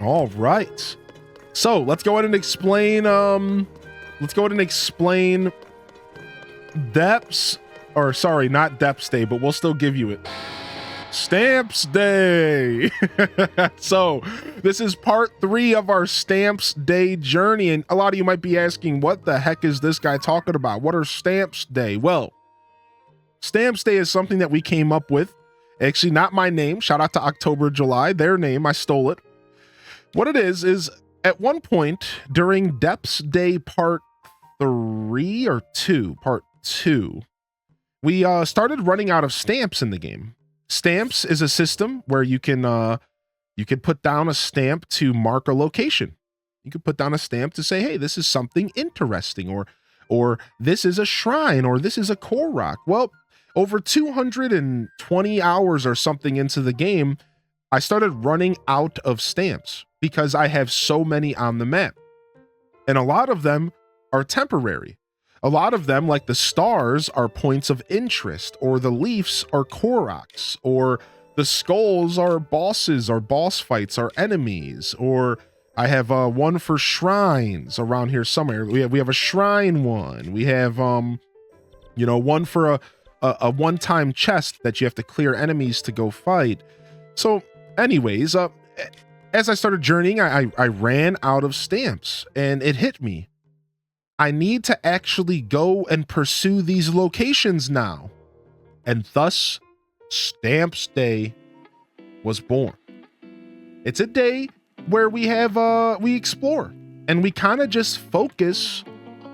All right. So let's go ahead and explain. Depths, or sorry, not Depths Day, but we'll still give you it. Stamps Day. So this is part 3 of our Stamps Day journey, and a lot of you might be asking, what the heck is this guy talking about? What are Stamps Day? Well, Stamps Day is something that we came up with. Actually, not my name. Shout out to October July, their name. I stole it. What it is at one point during Depths Day part 3 or 2, part 2, we started running out of stamps in the game. Stamps is a system where you can put down a stamp to mark a location. You can put down a stamp to say, hey, this is something interesting, or this is a shrine, or this is a Korok. Well, over 220 hours or something into the game, I started running out of stamps because I have so many on the map. And a lot of them are temporary. A lot of them, like the stars, are points of interest, or the leaves are Koroks, or the skulls are bosses, or boss fights, or enemies, or I have one for shrines around here somewhere. We have a shrine one. We have one for a one-time chest that you have to clear enemies to go fight. So anyways, as I started journeying, I ran out of stamps, and it hit me. I need to actually go and pursue these locations now. And thus, Stamps Day was born. It's a day where we explore, and we kind of just focus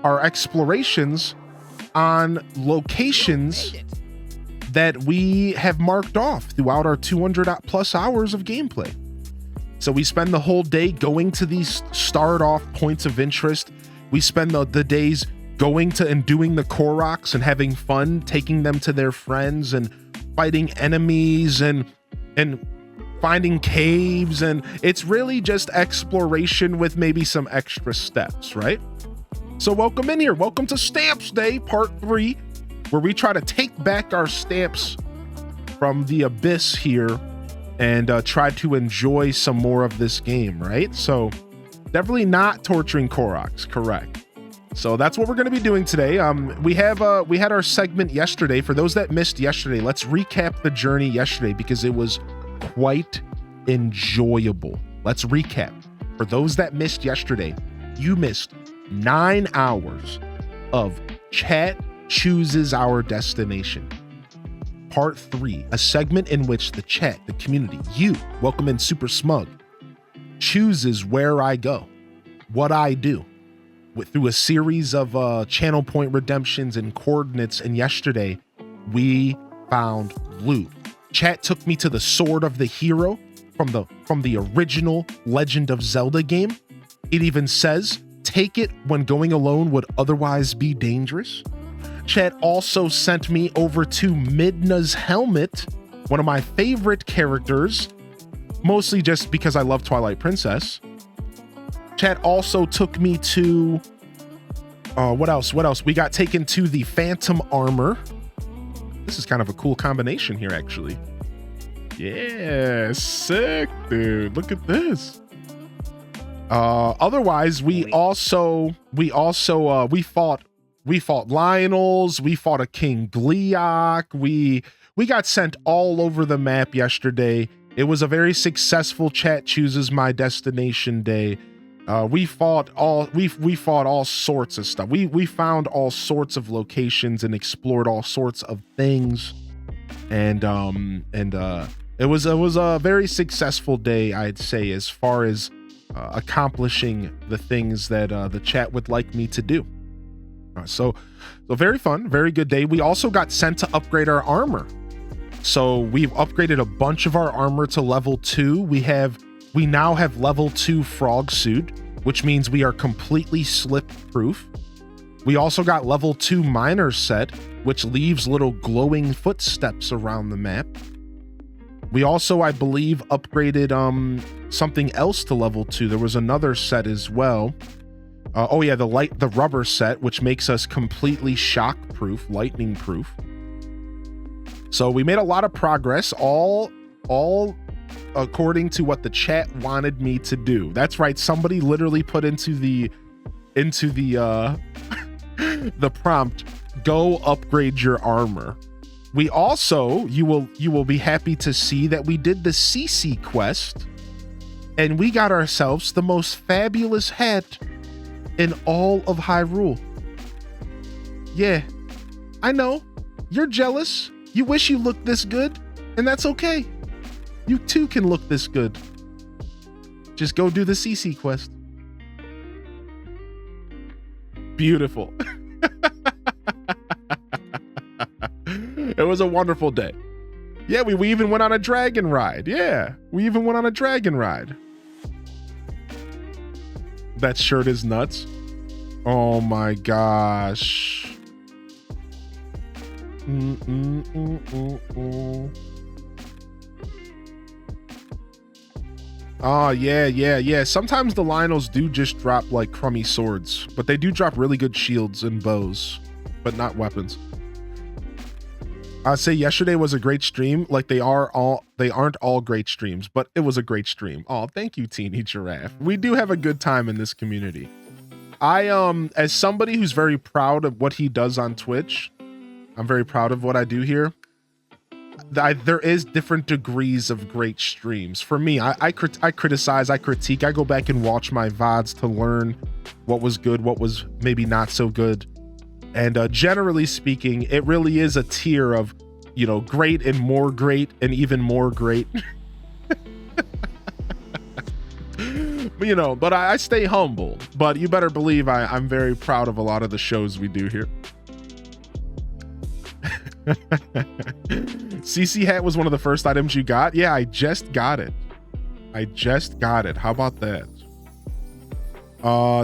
our explorations on locations that we have marked off throughout our 200 plus hours of gameplay. So we spend the whole day going to these starred off points of interest. We spend the days going to and doing the Koroks and having fun, taking them to their friends and fighting enemies and finding caves. And it's really just exploration with maybe some extra steps, right? So welcome in here. Welcome to Stamps Day, part 3, where we try to take back our stamps from the abyss here and try to enjoy some more of this game, right? So definitely not torturing Koroks, correct. So that's what we're going to be doing today. We had our segment yesterday. For those that missed yesterday, let's recap the journey yesterday because it was quite enjoyable. Let's recap. For those that missed yesterday, you missed 9 hours of Chat Chooses Our Destination. Part 3, a segment in which the chat, the community, you, welcome in Super Smug, chooses where I go, what I do, through a series of channel point redemptions and coordinates. And yesterday, we found loot. Chat took me to the Sword of the Hero from the original Legend of Zelda game. It even says, take it when going alone would otherwise be dangerous. Chat also sent me over to Midna's helmet, one of my favorite characters, mostly just because I love Twilight Princess. Chat also took me to, what else? We got taken to the Phantom Armor. This is kind of a cool combination here, actually. Yeah, sick, dude. Look at this. Otherwise, we fought Lionels, we fought a King Gleeok, we got sent all over the map yesterday. It was a very successful Chat Chooses My Destination day. We fought all sorts of stuff. We found all sorts of locations and explored all sorts of things. And it was a very successful day, I'd say, as far as accomplishing the things that the chat would like me to do. So very fun, very good day. We also got sent to upgrade our armor. So we've upgraded a bunch of our armor to level 2. We now have level 2 frog suit, which means we are completely slip proof. We also got level 2 miner set, which leaves little glowing footsteps around the map. We also, I believe, upgraded something else to level 2. There was another set as well. The rubber set, which makes us completely shock proof, lightning proof. So we made a lot of progress, all according to what the chat wanted me to do. That's right. Somebody literally put into the the prompt, go upgrade your armor. We also, you will be happy to see that we did the CC quest and we got ourselves the most fabulous hat in all of Hyrule. Yeah, I know. You're jealous. You wish you looked this good, and that's okay. You too can look this good. Just go do the CC quest. Beautiful. It was a wonderful day. Yeah, we even went on a dragon ride. Yeah, we even went on a dragon ride. That shirt is nuts. Oh my gosh. Oh, yeah. Sometimes the Lionels do just drop like crummy swords, but they do drop really good shields and bows, but not weapons. I'd say yesterday was a great stream. Like they aren't all great streams, but it was a great stream. Oh, thank you, Teeny Giraffe. We do have a good time in this community. I, as somebody who's very proud of what he does on Twitch, I'm very proud of what I do here. There is different degrees of great streams. For me, I criticize, I critique, I go back and watch my VODs to learn what was good, what was maybe not so good. And generally speaking, it really is a tier of, you know, great and more great and even more great. You know, but I stay humble. But you better believe I'm very proud of a lot of the shows we do here. CC hat was one of the first items you got. Yeah, I just got it. How about that?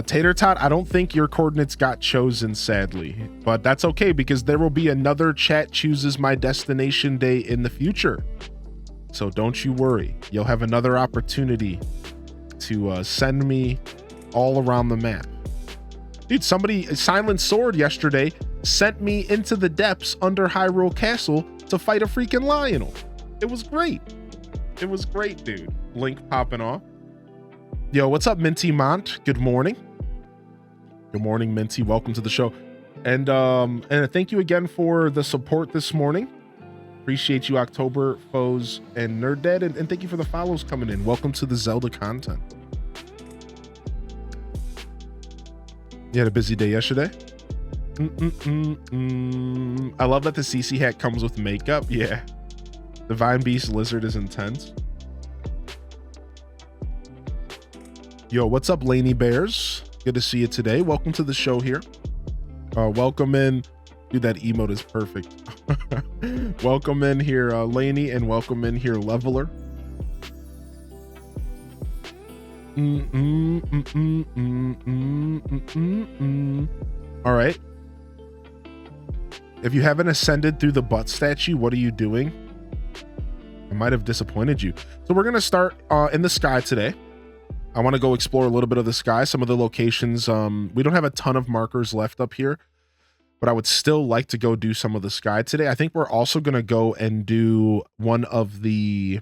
Tater Tot, I don't think your coordinates got chosen, sadly, but that's okay because there will be another chat chooses my destination day in the future. So don't you worry. You'll have another opportunity to send me all around the map. Dude, somebody, Silent Sword yesterday sent me into the depths under Hyrule Castle to fight a freaking Lionel. It was great. It was great, dude. Link popping off. Yo, what's up, Minty Mont? Good morning. Good morning, Minty. Welcome to the show. And thank you again for the support this morning. Appreciate you, October Foes and Nerd Dead, and thank you for the follows coming in. Welcome to the Zelda content. You had a busy day yesterday? I love that the CC hat comes with makeup. Yeah. Divine Beast Lizard is intense. Yo, what's up, Laney Bears? Good to see you today. Welcome to the show here. Welcome in. Dude, that emote is perfect. Welcome in here, Laney, and welcome in here, Leveler. All right. If you haven't ascended through the butt statue, what are you doing? I might have disappointed you. So we're going to start in the sky today. I want to go explore a little bit of the sky, some of the locations. We don't have a ton of markers left up here, but I would still like to go do some of the sky today. I think we're also going to go and do one of the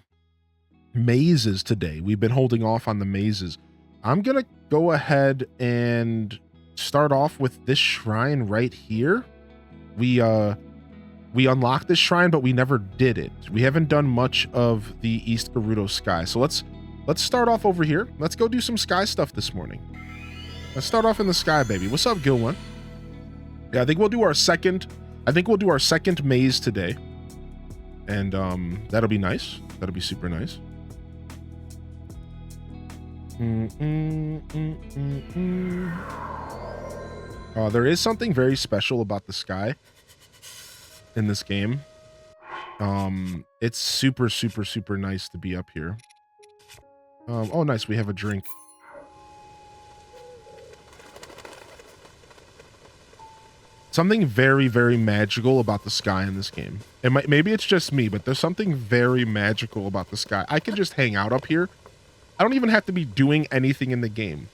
mazes today. We've been holding off on the mazes. I'm going to go ahead and start off with this shrine right here. We unlocked this shrine, but we never did it. We haven't done much of the East Gerudo sky. So let's start off over here. Let's go do some sky stuff this morning. Let's start off in the sky, baby. What's up, Gilwan? Yeah, I think we'll do our second maze today. And that'll be nice. That'll be super nice. There is something very special about the sky in this game. It's super, super, super nice to be up here. Oh, nice. We have a drink. Something very, very magical about the sky in this game. Maybe it's just me, but there's something very magical about the sky. I can just hang out up here. I don't even have to be doing anything in the game.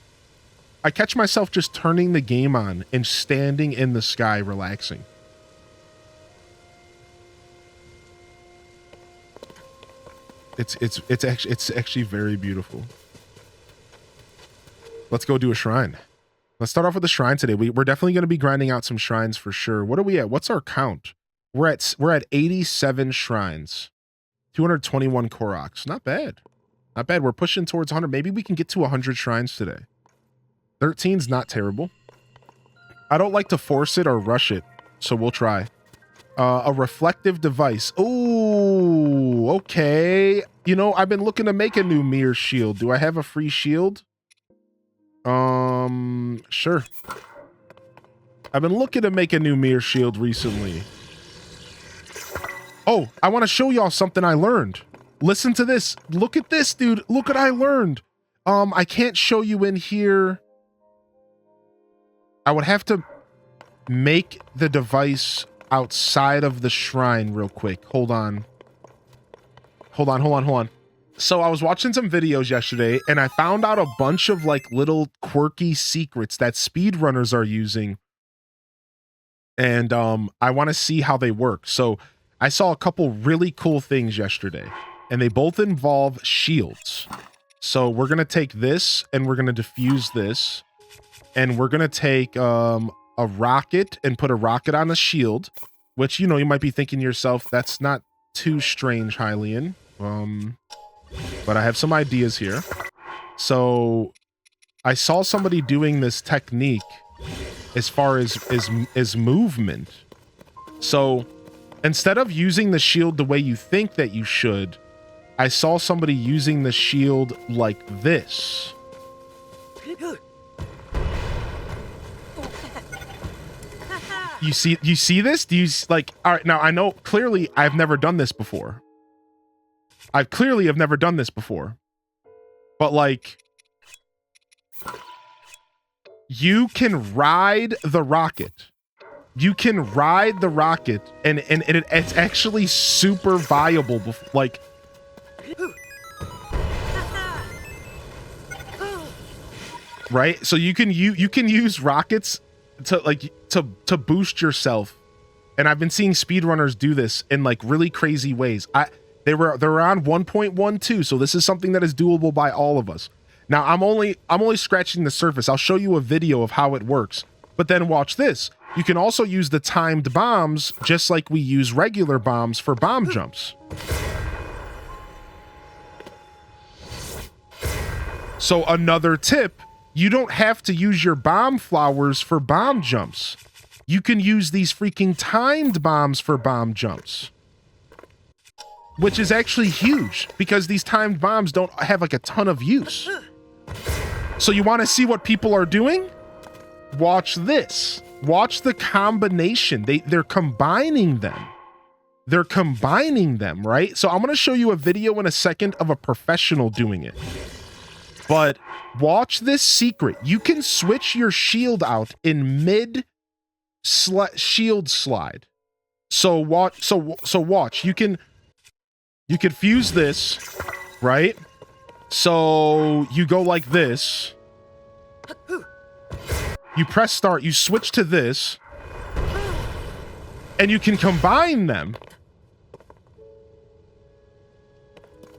I catch myself just turning the game on and standing in the sky, relaxing. It's actually very beautiful. Let's go do a shrine. Let's start off with the shrine today. We're definitely going to be grinding out some shrines for sure. What are we at? What's our count? We're at 87 shrines. 221 Koroks. Not bad. Not bad. We're pushing towards 100. Maybe we can get to 100 shrines today. 13's not terrible. I don't like to force it or rush it, so we'll try. A reflective device. Oh, okay. You know, I've been looking to make a new mirror shield. Do I have a free shield? Sure. I've been looking to make a new mirror shield recently. Oh, I want to show y'all something I learned. Listen to this. Look at this, dude. Look what I learned. I can't show you in here. I would have to make the device outside of the shrine real quick. Hold on. So I was watching some videos yesterday and I found out a bunch of like little quirky secrets that speedrunners are using. And I want to see how they work. So I saw a couple really cool things yesterday and they both involve shields. So we're going to take this and we're going to diffuse this. And we're going to take a rocket and put a rocket on a shield, which, you know, you might be thinking to yourself, that's not too strange, Hylian. But I have some ideas here. So I saw somebody doing this technique as far as movement. So instead of using the shield the way you think that you should, I saw somebody using the shield like this. You see this? Do you like, all right, now I know clearly I've never done this before. I clearly have never done this before. But like, you can ride the rocket. You can ride the rocket and it's actually super viable. Like, right? So you can use rockets to boost yourself. And I've been seeing speedrunners do this in like really crazy ways. They're on 1.12, so this is something that is doable by all of us. Now I'm only scratching the surface. I'll show you a video of how it works. But then watch this. You can also use the timed bombs just like we use regular bombs for bomb jumps. So another tip, you don't have to use your bomb flowers for bomb jumps. You can use these freaking timed bombs for bomb jumps. Which is actually huge because these timed bombs don't have like a ton of use. So you want to see what people are doing? Watch this. Watch the combination. They're combining them. They're combining them, right? So I'm going to show you a video in a second of a professional doing it. But watch this secret. You can switch your shield out in mid shield slide. So watch. You can fuse this, right? So you go like this. You press start, you switch to this, and you can combine them.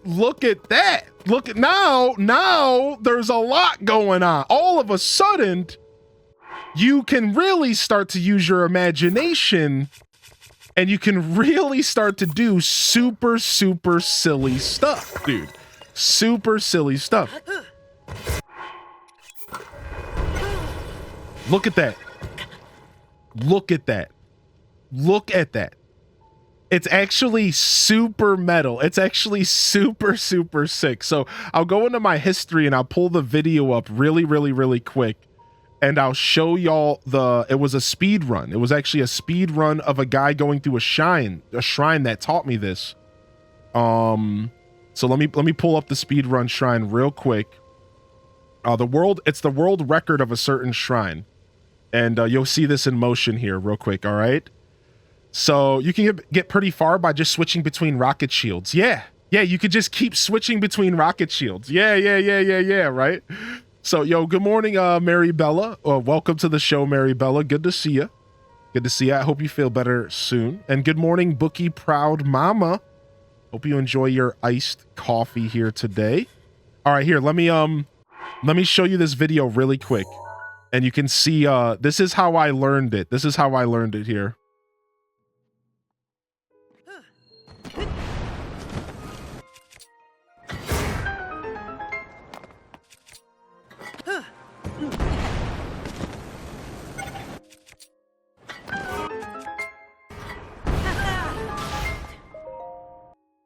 Look at that. Look at now there's a lot going on. All of a sudden, you can really start to use your imagination and you can really start to do super silly stuff, dude. Super silly stuff. Look at that. Look at that. Look at that. It's actually super metal. It's actually super sick. So I'll go into my history and I'll pull the video up really quick. And I'll show y'all it was a speed run. It was actually a speed run of a guy going through a shrine that taught me this. So let me pull up the speed run shrine real quick. It's the world record of a certain shrine. And you'll see this in motion here real quick, all right? So you can get pretty far by just switching between rocket shields. Yeah, you could just keep switching between rocket shields. Yeah, right? So, yo, good morning, Mary Bella. Welcome to the show, Mary Bella. Good to see you. Good to see you. I hope you feel better soon. And good morning, Bookie Proud Mama. Hope you enjoy your iced coffee here today. All right, here, let me show you this video really quick. And you can see, this is how I learned it. This is how I learned it here.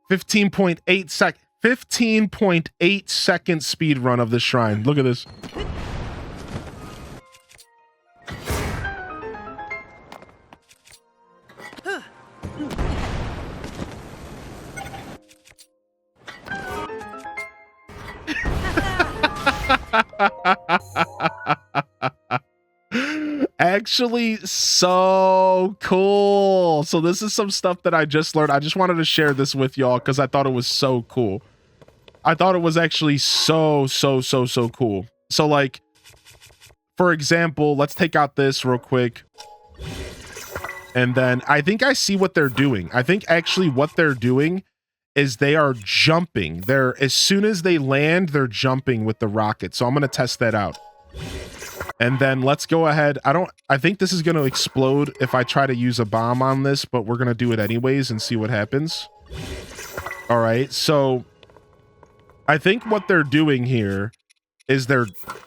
.8 second speed run of the shrine. Look at this. Actually, so cool. So this is some stuff that I just learned. I just wanted to share this with y'all because I thought it was so cool. I thought it was actually so cool. So like, for example, let's take out this real quick. And then I think I see what they're doing. I think actually what they're doing is they are jumping. As soon as they land, they're jumping with the rocket. So I'm going to test that out. And then let's go ahead. I think this is going to explode if I try to use a bomb on this, but we're going to do it anyways and see what happens. All right. So I think what they're doing here is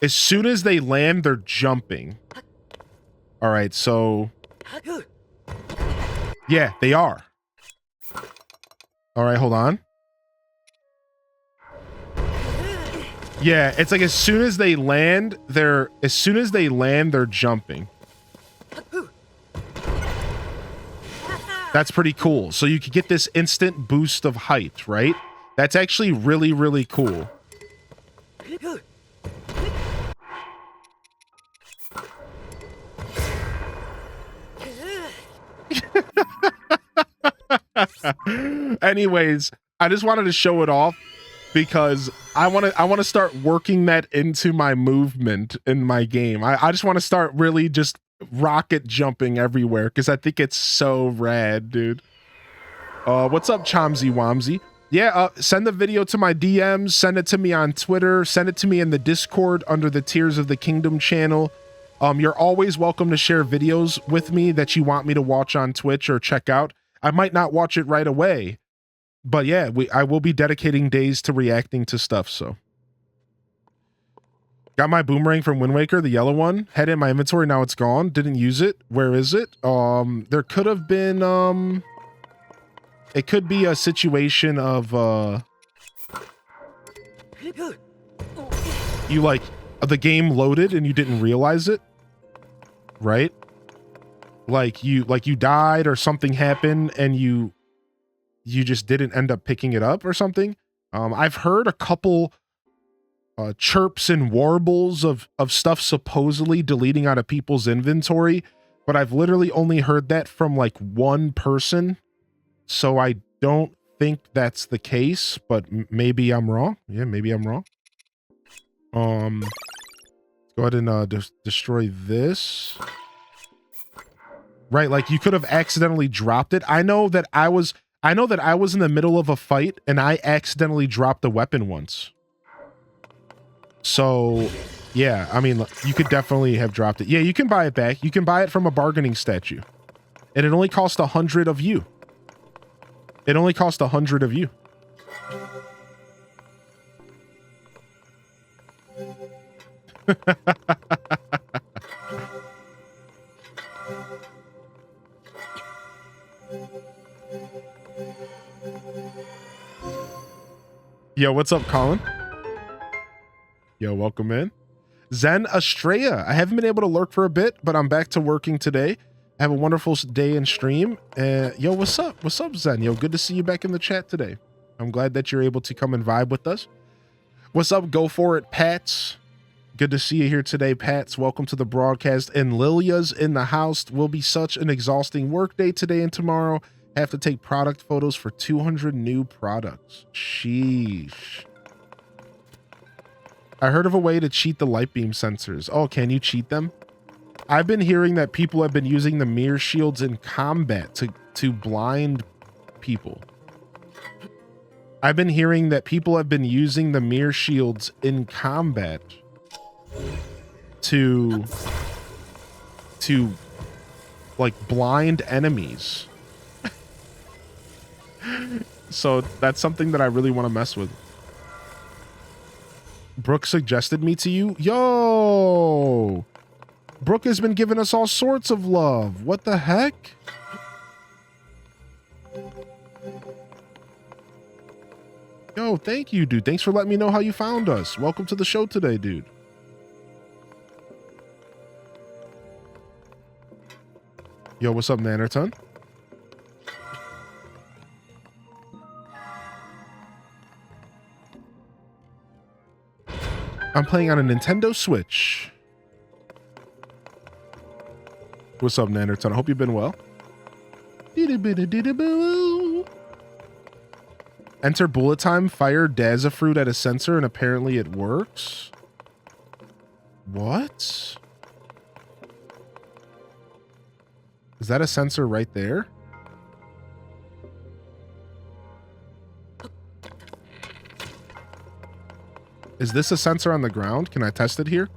as soon as they land, they're jumping. All right. So yeah, they are. All right. Hold on. Yeah, it's like as soon as they land, they're jumping. That's pretty cool. So you could get this instant boost of height, right? That's actually really cool. Anyways, I just wanted to show it off because I want to start working that into my movement in my game. I just want to start really just rocket jumping everywhere because I think it's so rad, dude. What's up, Chomsy Womsy? Yeah, send the video to my DMs, send it to me on Twitter, send it to me in the Discord under the Tears of the Kingdom channel. You're always welcome to share videos with me that you want me to watch on Twitch or check out. I might not watch it right away, but yeah, I will be dedicating days to reacting to stuff, so. Got my boomerang from Wind Waker, the yellow one. Had it in my inventory, now it's gone. Didn't use it. Where is it? There could have been, it could be a situation of, you like, the game loaded and you didn't realize it, right? Like you died or something happened and you just didn't end up picking it up or something. I've heard a couple chirps and warbles of stuff supposedly deleting out of people's inventory, but I've literally only heard that from like one person. So I don't think that's the case, but maybe I'm wrong. Yeah, maybe I'm wrong. Let's go ahead and destroy this. Right, like you could have accidentally dropped it. I know that I was in the middle of a fight and I accidentally dropped a weapon once. So, yeah, I mean, you could definitely have dropped it. Yeah, you can buy it back. You can buy it from a bargaining statue. And it only cost 100 of you. It only cost 100 of you. Yo, what's up, Colin? Yo, welcome in. Zen Estrella. I haven't been able to lurk for a bit, but I'm back to working today. Have a wonderful day in stream. Yo, what's up? What's up, Zen? Yo, good to see you back in the chat today. I'm glad that you're able to come and vibe with us. What's up? Go for it, Pats. Good to see you here today, Pats. Welcome to the broadcast. And Lilia's in the house. Will be such an exhausting work day today and tomorrow. Have to take product photos for 200 new products. Sheesh. I heard of a way to cheat the light beam sensors. Oh, can you cheat them? I've been hearing that people have been using the mirror shields in combat to blind people. I've been hearing that people have been using the mirror shields in combat to like blind enemies. So that's something that I really want to mess with. Brooke suggested me to you. Yo, Brooke has been giving us all sorts of love. What the heck? Yo, thank you, dude. Thanks for letting me know how you found us. Welcome to the show today, dude. Yo, what's up, Nannerton? I'm playing on a Nintendo Switch. What's up, Nannerton? I hope you've been well. Enter bullet time, fire Daza fruit at a sensor, and apparently it works. What? Is that a sensor right there? Is this a sensor on the ground? Can I test it here?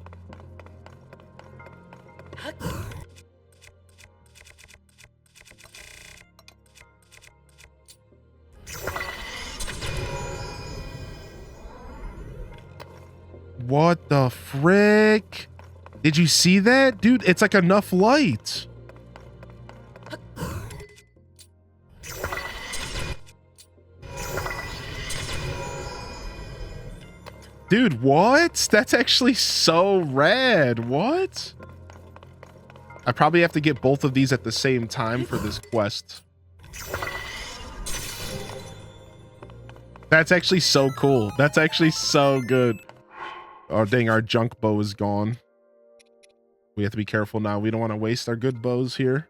What the frick? Did you see that? Dude, it's like enough light. Dude, what? That's actually so rad. What? I probably have to get both of these at the same time for this quest. That's actually so cool. That's actually so good. Oh, dang, our junk bow is gone. We have to be careful now. We don't want to waste our good bows here.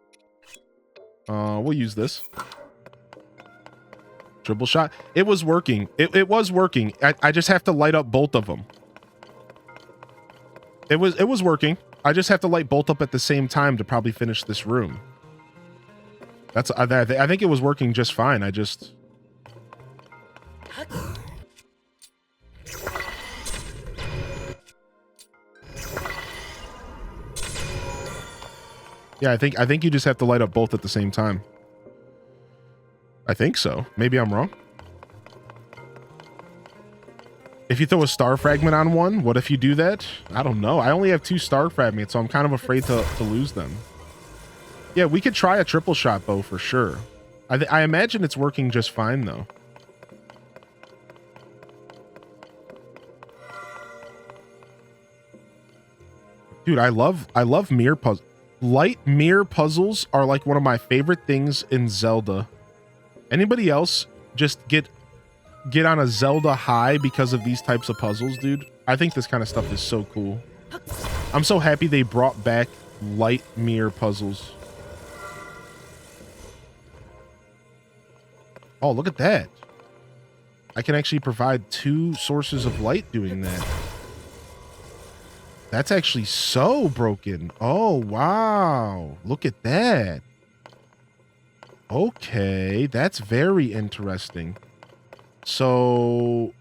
We'll use this. Triple shot. It was working. It was working. I just have to light up both of them. It was working. I just have to light both up at the same time to probably finish this room. That's I think it was working just fine. I just... Yeah, I think you just have to light up both at the same time. I think so. Maybe I'm wrong. If you throw a star fragment on one, what if you do that? I don't know. I only have 2 star fragments, so I'm kind of afraid to lose them. Yeah, we could try a triple shot bow for sure. I imagine it's working just fine though. Dude, I love mirror puzzles. Light mirror puzzles are like one of my favorite things in Zelda. Anybody else just get on a Zelda high because of these types of puzzles, dude? I think this kind of stuff is so cool. I'm so happy they brought back light mirror puzzles. Oh, look at that. I can actually provide 2 sources of light doing that. That's actually so broken. Oh, wow. Look at that. Okay, that's very interesting. So...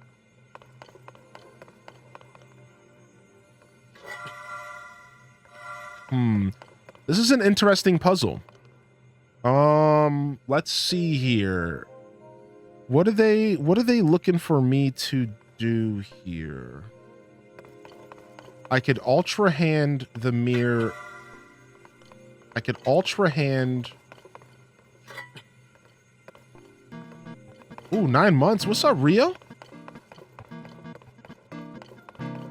This is an interesting puzzle. Let's see here. What are they looking for me to do here? I could ultra hand the mirror. I could ultra hand. Ooh, 9 months. What's up, Rio?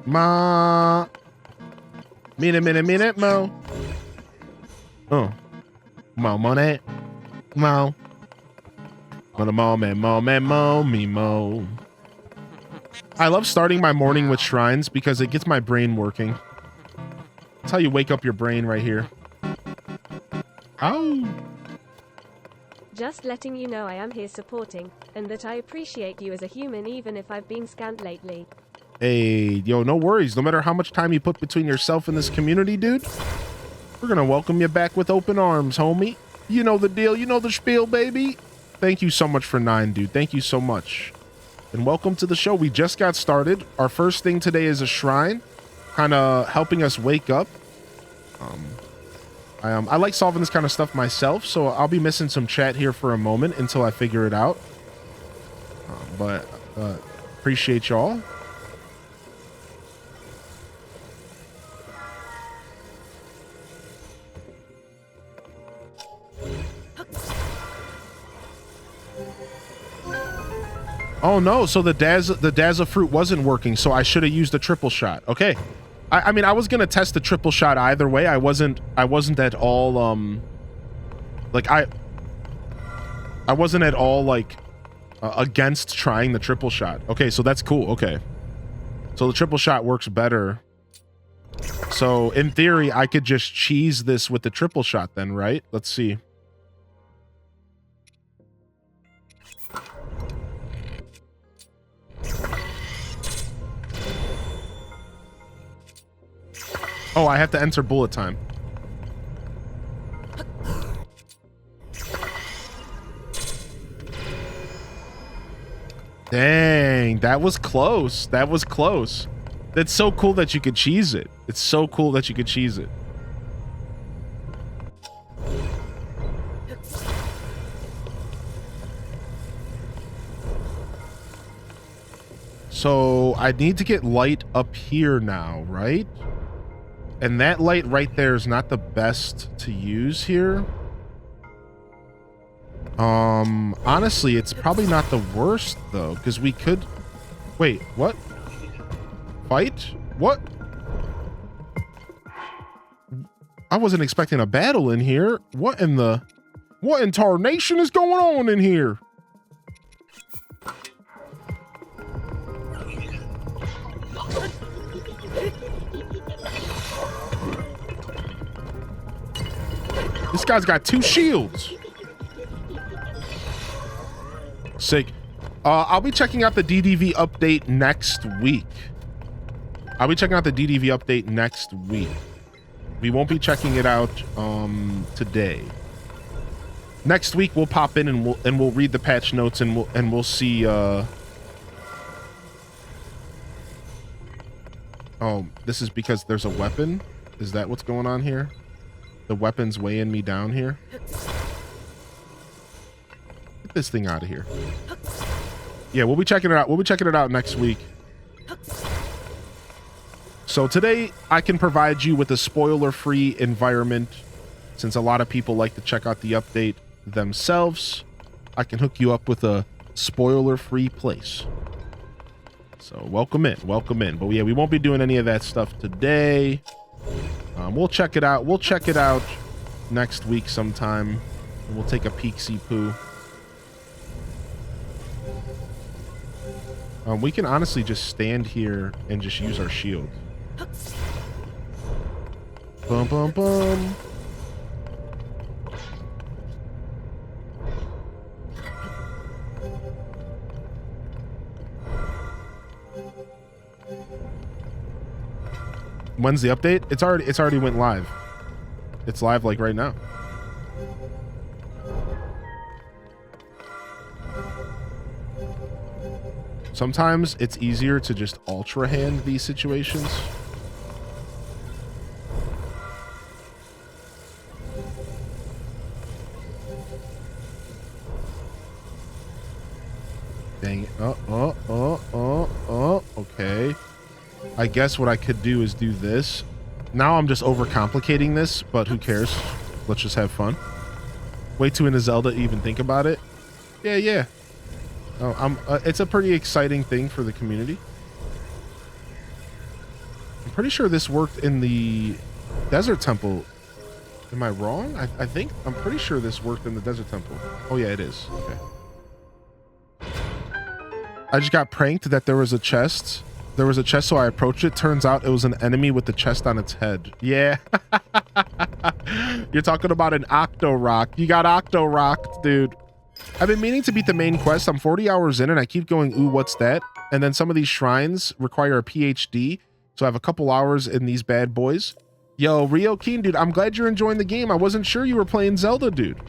Ma. Minute, mo. Oh. Mo, money. Mo. Mo, me, mo. I love starting my morning with shrines because it gets my brain working. That's how you wake up your brain right here. Oh. Just letting you know I am here supporting, and that I appreciate you as a human even if I've been scanned lately. Hey, yo, no worries. No matter how much time you put between yourself and this community, dude, we're gonna welcome you back with open arms, homie. You know the deal. You know the spiel, baby. Thank you so much for 9, dude. Thank you so much. and welcome to the show. We just got started. Our first thing today is a shrine, kind of helping us wake up. I like solving this kind of stuff myself, so I'll be missing some chat here for a moment until I figure it out. But appreciate y'all. Oh no, so the Dazzle fruit wasn't working, so I should have used a triple shot. Okay. I mean, I was gonna test the triple shot either way. I wasn't at all like I wasn't at all like against trying the triple shot. Okay, so that's cool. Okay. So the triple shot works better. So in theory, I could just cheese this with the triple shot then, right? Let's see. Oh, I have to enter bullet time. Dang, that was close. That was close. That's so cool that you could cheese it. It's so cool that you could cheese it. So I need to get light up here now, right? And that light right there is not the best to use here. Honestly, it's probably not the worst though, because we could... Wait, what? Fight? What? I wasn't expecting a battle in here. What in tarnation is going on in here? This guy's got 2 shields. Sick. I'll be checking out the DDV update next week. We won't be checking it out today. Next week we'll pop in and we'll read the patch notes and we'll see oh, this is because there's a weapon? Is that what's going on here? The weapon's weighing me down here. Get this thing out of here. Yeah, we'll be checking it out. We'll be checking it out next week. So today I can provide you with a spoiler-free environment. Since a lot of people like to check out the update themselves, I can hook you up with a spoiler-free place. So welcome in, welcome in. But yeah, we won't be doing any of that stuff today. We'll check it out. We'll check it out next week sometime. And we'll take a peek-see-poo. We can honestly just stand here and just use our shield. Bum, bum, bum. When's the update? It's already went live. It's live like right now. Sometimes it's easier to just ultra hand these situations. Dang it. Okay. I guess what I could do is do this. Now I'm just overcomplicating this, but who cares? Let's just have fun. Way too into Zelda to even think about it. Yeah. Oh, it's a pretty exciting thing for the community. I'm pretty sure this worked in the Desert Temple. Am I wrong? I'm pretty sure this worked in the Desert Temple. Oh yeah, it is. Okay. I just got pranked that there was a chest. There was a chest, so I approached it. Turns out it was an enemy with the chest on its head. Yeah. You're talking about an Octo Rock. You got Octo Rocked, dude. I've been meaning to beat the main quest. I'm 40 hours in and I keep going, ooh, what's that? And then some of these shrines require a PhD. So I have a couple hours in these bad boys. Yo, Rio Keen, dude, I'm glad you're enjoying the game. I wasn't sure you were playing Zelda, dude.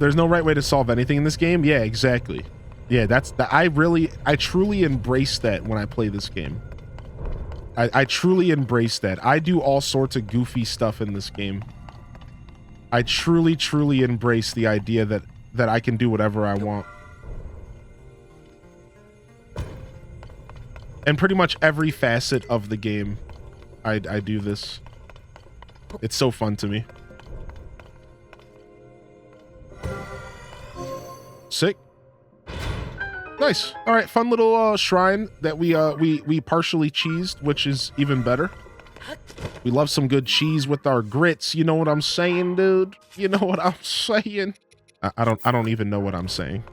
There's no right way to solve anything in this game. Yeah, exactly. Yeah, I truly embrace that when I play this game. I truly embrace that. I do all sorts of goofy stuff in this game. I truly, truly embrace the idea that I can do whatever I want. And pretty much every facet of the game, I do this. It's so fun to me. Sick. Nice. All right, fun little shrine that we partially cheesed, which is even better. We love some good cheese with our grits. You know what I'm saying, dude? You know what I'm saying? I don't even know what I'm saying.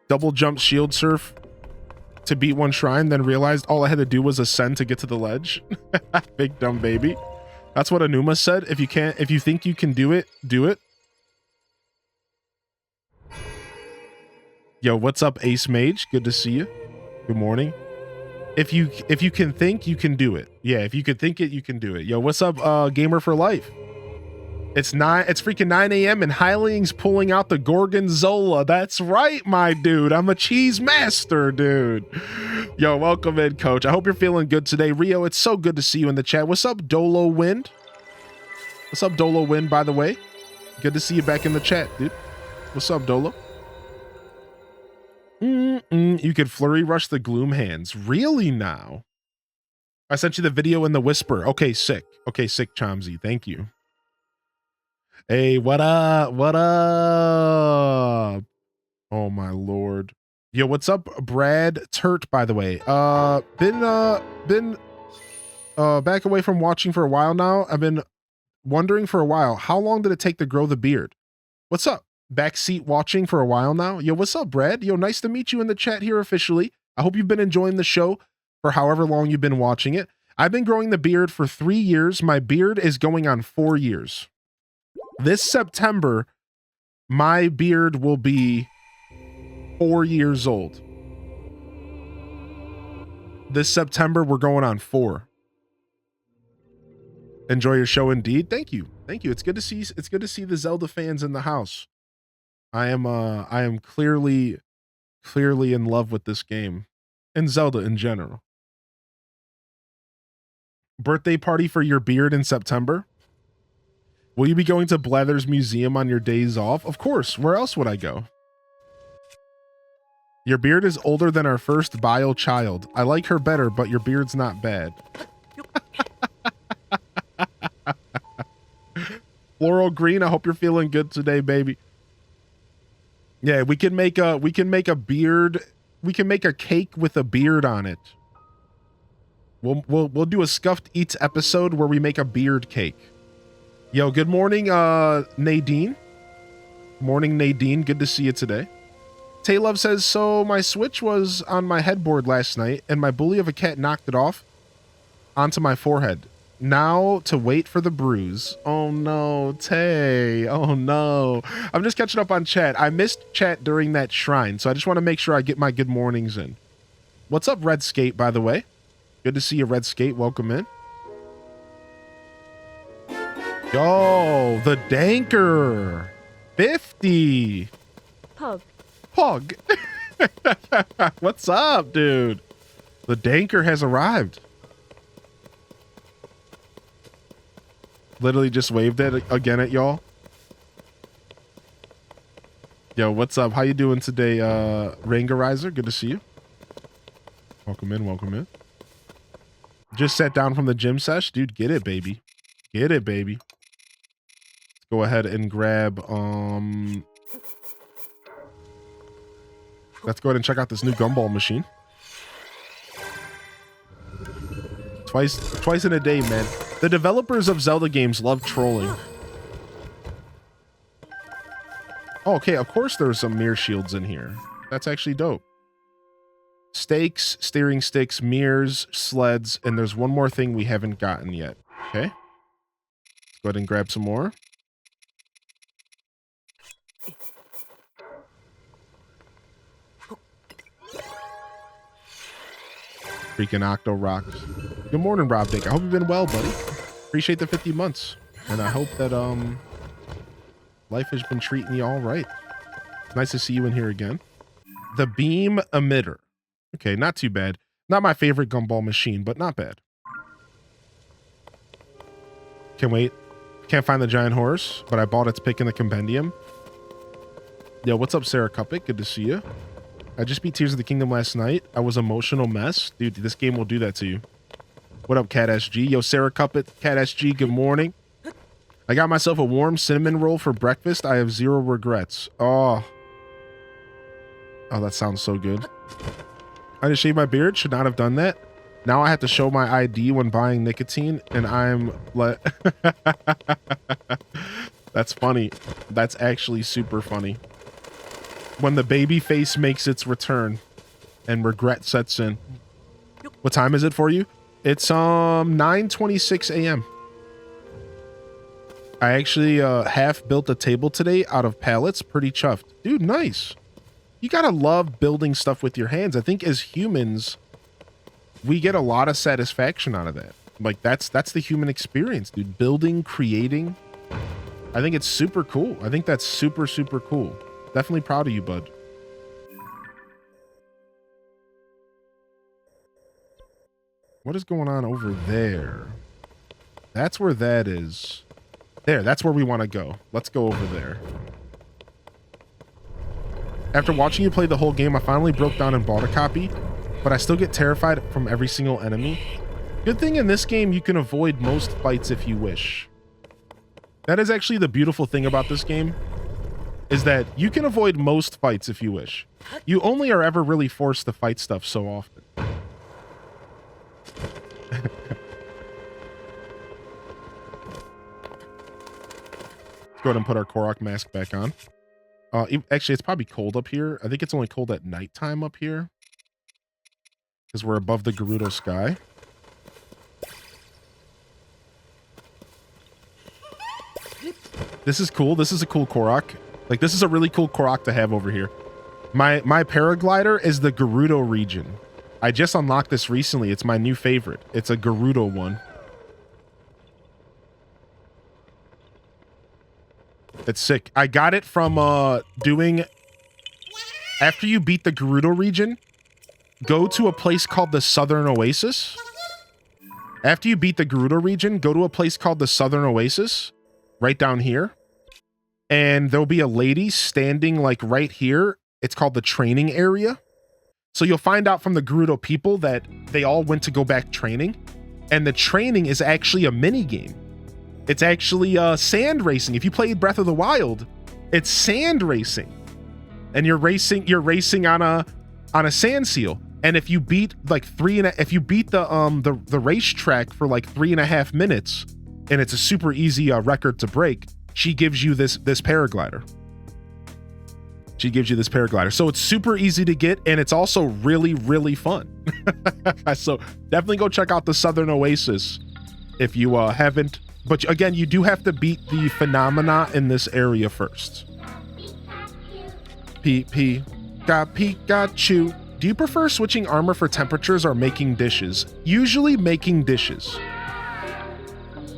Double jump shield surf to beat one shrine, then realized all I had to do was ascend to get to the ledge. Big dumb baby. That's what Anuma said. If you think you can do it, do it. Yo, what's up, Ace Mage? Good to see you. Good morning. If you can think, you can do it. Yeah, if you can think it, you can do it. Yo, what's up, Gamer for Life? It's freaking 9 a.m. and Hyling's pulling out the Gorgonzola. That's right, my dude. I'm a cheese master, dude. Yo, welcome in, coach. I hope you're feeling good today. Rio, it's so good to see you in the chat. What's up, Dolo Wind? What's up, Dolo Wind, by the way? Good to see you back in the chat, dude. What's up, Dolo? You could flurry rush the gloom hands. Really now? I sent you the video in the whisper. Okay, sick. Okay, sick, Chomsy. Thank you. Hey, what up? What up? Oh my lord. Yo, what's up, Brad Turt, by the way? Been back away from watching for a while now. I've been wondering for a while, how long did it take to grow the beard? What's up? Backseat watching for a while now. Yo, what's up, Brad? Yo, nice to meet you in the chat here officially. I hope you've been enjoying the show for however long you've been watching it. I've been growing the beard for 3 years. My beard is going on 4 years. This September, my beard will be 4 years old. This September, we're going on 4. Enjoy your show indeed. Thank you. Thank you. It's good to see the Zelda fans in the house. I am clearly in love with this game and Zelda in general. Birthday party for your beard in September? Will you be going to Blether's Museum on your days off? Of course. Where else would I go? Your beard is older than our first bio child. I like her better, but your beard's not bad. Floral green, I hope you're feeling good today, baby. Yeah, we can make a beard. We can make a cake with a beard on it. We'll do a Scuffed Eats episode where we make a beard cake. Yo, good morning, Nadine. Morning, Nadine. Good to see you today. Taylove says, so my Switch was on my headboard last night and my bully of a cat knocked it off onto my forehead. Now to wait for the bruise. Oh no, Tay. Oh no. I'm just catching up on chat. I missed chat during that shrine, so I just want to make sure I get my good mornings in. What's up, Red Skate, by the way? Good to see you, Red Skate. Welcome in. Yo, the Danker. 50. Pog. Pog. What's up, dude? The Danker has arrived. Literally just waved it again at y'all. Yo, what's up? How you doing today, Rangerizer? Good to see you. Welcome in, welcome in. Just sat down from the gym sesh. Dude, get it, baby. Get it, baby. Let's go ahead and grab, let's go ahead and check out this new gumball machine. Twice in a day, man. The developers of Zelda games love trolling. Oh, okay, of course there's some mirror shields in here. That's actually dope. Stakes, steering sticks, mirrors, sleds, and there's one more thing we haven't gotten yet. Okay. Let's go ahead and grab some more. Freaking Octo rocks. Good morning, Rob Dick. I hope you've been well, buddy. Appreciate the 50 months. And I hope that Life has been treating you all right. Nice to see you in here again. The beam emitter. Okay, not too bad. Not my favorite gumball machine, but not bad. Can't wait. Can't find the giant horse, but I bought its pick in the compendium. Yo, what's up, Sarah Cupic? Good to see you. I just beat Tears of the Kingdom last night. I was emotional mess. Dude, this game will do that to you. What up, Cat SG? Yo, Sarah Cupic, Cat SG, good morning. I got myself a warm cinnamon roll for breakfast. I have zero regrets. Oh, that sounds so good. I just shaved my beard. Should not have done that. Now I have to show my ID when buying nicotine, and I'm like... That's funny. That's actually super funny. When the baby face makes its return and regret sets in. What time is it for you? It's 9:26 a.m. I actually half built a table today out of pallets. Pretty chuffed. Dude, nice. You gotta love building stuff with your hands. I think as humans, we get a lot of satisfaction out of that. Like that's the human experience, dude. Building, creating. I think it's super cool. I think that's super, super cool. Definitely proud of you, bud. What is going on over there? That's where that is. There, that's where we want to go. Let's go over there. After watching you play the whole game, I finally broke down and bought a copy, but I still get terrified from every single enemy. Good thing in this game, you can avoid most fights if you wish. That is actually the beautiful thing about this game, is that you can avoid most fights if you wish. You only are ever really forced to fight stuff so often. Let's go ahead and put our Korok mask back on. Actually, it's probably cold up here. I think it's only cold at nighttime up here, because we're above the Gerudo sky. This is cool. This is a cool Korok. Like, this is a really cool Korok to have over here. My paraglider is the Gerudo region. I just unlocked this recently. It's my new favorite. It's a Gerudo one. It's sick. I got it from doing... After you beat the Gerudo region, go to a place called the Southern Oasis. After you beat the Gerudo region, go to a place called the Southern Oasis, right down here. And there'll be a lady standing like right here. It's called the training area. So you'll find out from the Gerudo people that they all went to go back training. And the training is actually a mini game. It's actually sand racing. If you played Breath of the Wild, it's sand racing. And you're racing on a sand seal. And if you beat like if you beat the racetrack for like 3.5 minutes, and it's a super easy record to break, she gives you this paraglider. She gives you this paraglider. So it's super easy to get, and it's also really, really fun. So definitely go check out the Southern Oasis if you haven't. But again, you do have to beat the phenomena in this area first. Pikachu. Do you prefer switching armor for temperatures or making dishes? Usually making dishes.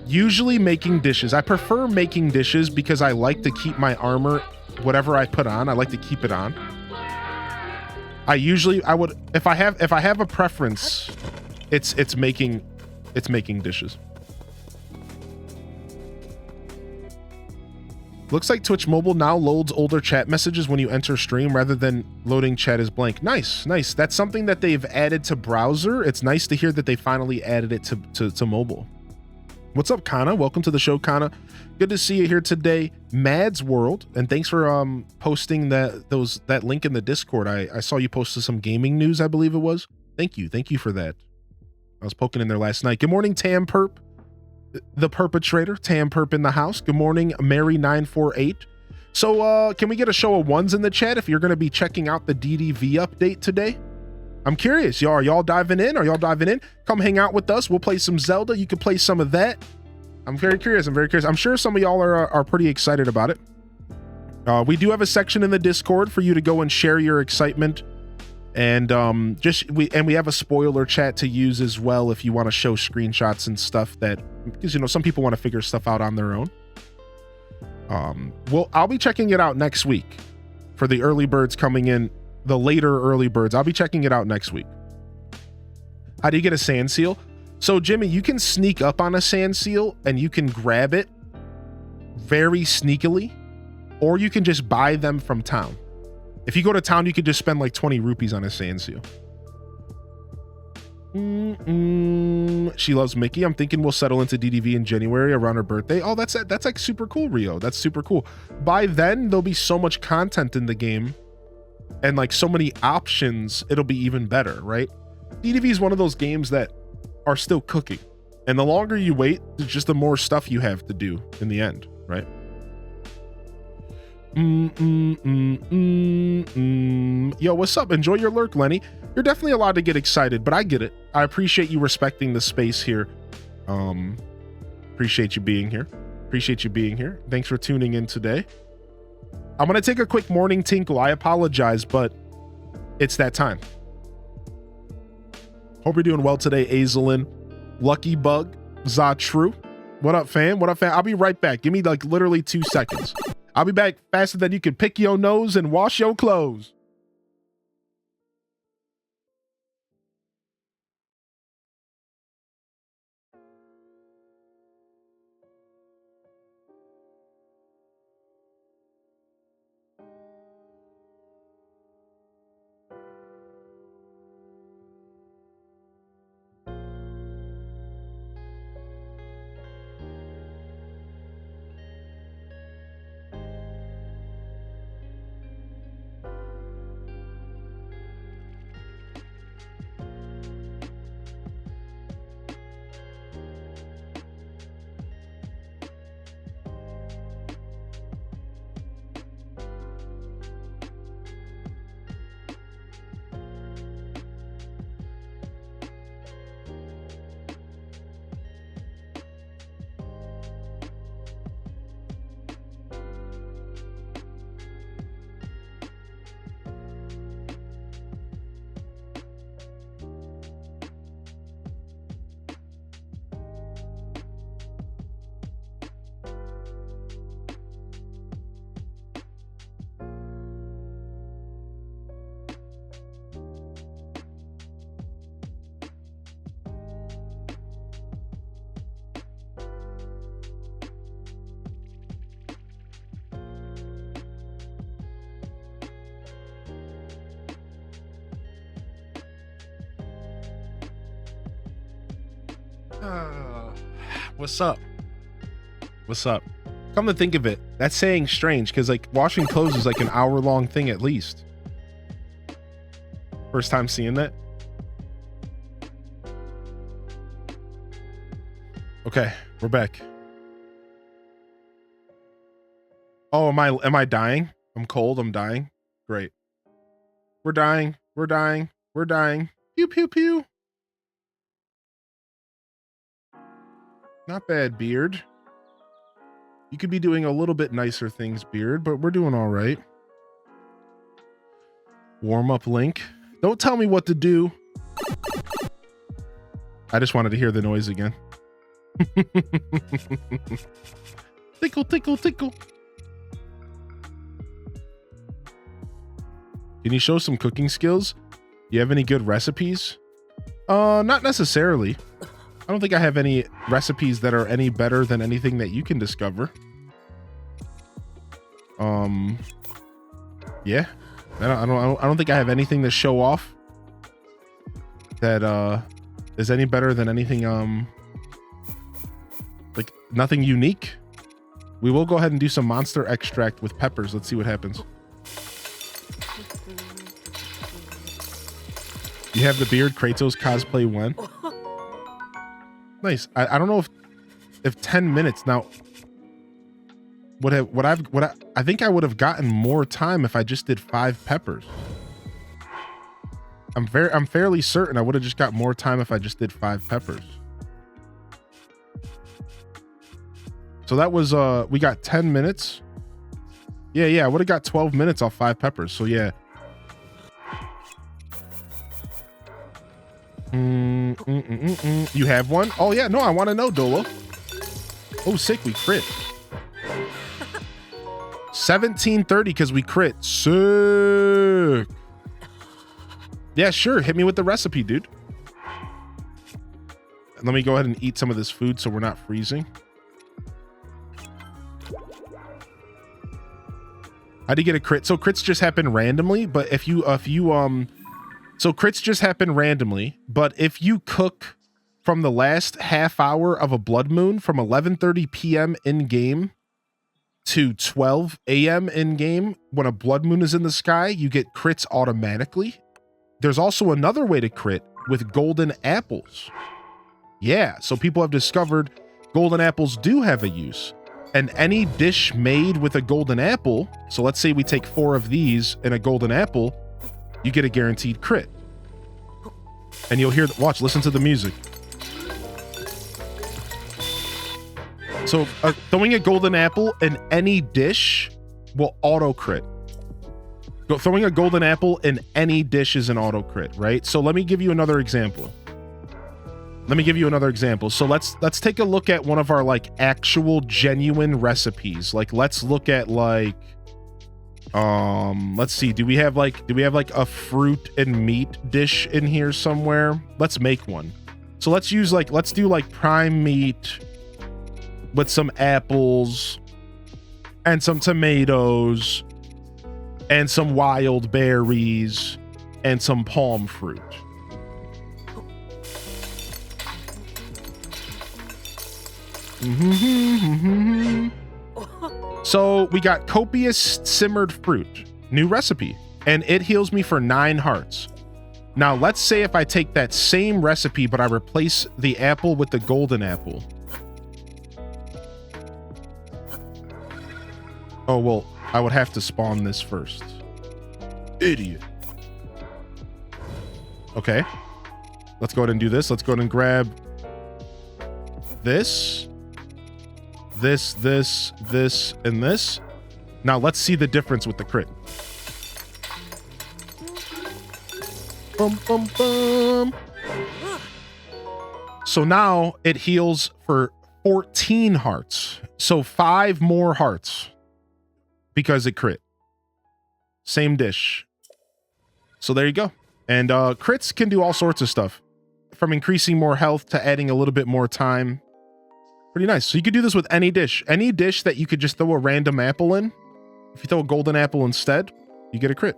Usually making dishes. I prefer making dishes because I like to keep my armor, whatever I put on, I like to keep it on. I would, if I have a preference, it's making dishes. Looks like Twitch Mobile now loads older chat messages when you enter stream rather than loading chat as blank. Nice, nice. That's something that they've added to browser. It's nice to hear that they finally added it to mobile. What's up, Kana? Welcome to the show, Kana. Good to see you here today. Mad's World, and thanks for posting that link in the Discord. I saw you posted some gaming news, I believe it was. Thank you for that. I was poking in there last night. Good morning, Tam Perp. The perpetrator, Tam Perp in the house. Good morning, Mary948. So can we get a show of ones in the chat if you're going to be checking out the DDV update today? I'm curious. Are y'all diving in? Come hang out with us. We'll play some Zelda. You can play some of that. I'm very curious. I'm sure some of y'all are pretty excited about it. We do have a section in the Discord for you to go and share your excitement. And we have a spoiler chat to use as well if you want to show screenshots and stuff, that because some people want to figure stuff out on their own. I'll be checking it out next week for the early birds coming in, the later early birds. I'll be checking it out next week. How do you get a sand seal? So Jimmy, you can sneak up on a sand seal and you can grab it very sneakily, or you can just buy them from town. If you go to town, you could just spend like 20 rupees on a sand seal. She loves Mickey. I'm thinking we'll settle into DDV in January around her birthday. Oh, that's like super cool, Rio. That's super cool. By then, there'll be so much content in the game and like so many options, it'll be even better, right? DDV is one of those games that are still cooking. And the longer you wait, just the more stuff you have to do in the end, right? Yo, what's up? Enjoy your lurk, Lenny. You're definitely allowed to get excited, but I get it. I appreciate you respecting the space here. Appreciate you being here. Appreciate you being here. Thanks for tuning in today. I'm going to take a quick morning tinkle. I apologize, but it's that time. Hope you're doing well today, Azelin. Lucky Bug, Zatru. What up, fam? What up, fam? I'll be right back. Give me like literally 2 seconds. I'll be back faster than you can pick your nose and wash your clothes. What's up? What's up? Come to think of it, that's saying strange because like washing clothes is like an hour-long thing at least. First time seeing that. Okay, we're back. Oh, am I dying? I'm cold, I'm dying. Great. We're dying. We're dying. We're dying. Pew pew pew. Not bad, Beard. You could be doing a little bit nicer things, Beard, but we're doing all right. Warm up link. Don't tell me what to do. I just wanted to hear the noise again. Tickle, tickle, tickle. Can you show some cooking skills? You have any good recipes? Not necessarily. I don't think I have any recipes that are any better than anything that you can discover. Yeah. I don't think I have anything to show off that is any better than anything like nothing unique. We will go ahead and do some monster extract with peppers. Let's see what happens. You have the beard. Kratos cosplay when? Nice. I don't know if 10 minutes now I think I would have gotten more time if I just did 5 peppers. I'm fairly certain I would have just got more time if I just did 5 peppers. So that was we got 10 minutes. Yeah, I would have got 12 minutes off 5 peppers. So yeah. You have one? Oh yeah, no, I want to know, Dolo. Oh, sick, we crit. 1730 because we crit. Sick. Yeah, sure. Hit me with the recipe, dude. Let me go ahead and eat some of this food so we're not freezing. How do you get a crit? So crits just happen randomly, but so crits just happen randomly, but if you cook from the last half hour of a blood moon from 11:30 p.m. in game to 12 a.m. in game, when a blood moon is in the sky, you get crits automatically. There's also another way to crit with golden apples. Yeah, so people have discovered golden apples do have a use. And any dish made with a golden apple, so let's say we take 4 of these and a golden apple, you get a guaranteed crit. And you'll hear, watch, listen to the music. So throwing a golden apple in any dish will auto crit. Throwing a golden apple in any dish is an auto crit, right? So let me give you another example. So let's take a look at one of our like actual genuine recipes. Like let's look at like let's see, do we have like a fruit and meat dish in here somewhere? Let's make one. So let's do like prime meat with some apples and some tomatoes and some wild berries and some palm fruit. So we got copious simmered fruit, new recipe, and it heals me for 9 hearts. Now let's say if I take that same recipe, but I replace the apple with the golden apple. Oh, well, I would have to spawn this first. Idiot. Okay. Let's go ahead and do this. Let's go ahead and grab this, and this. Now let's see the difference with the crit. Bum, bum, bum. So now it heals for 14 hearts. So 5 more hearts. Because it crit. Same dish. So there you go. And crits can do all sorts of stuff. From increasing more health to adding a little bit more time. Pretty nice. So you could do this with any dish. Any dish that you could just throw a random apple in. If you throw a golden apple instead, you get a crit.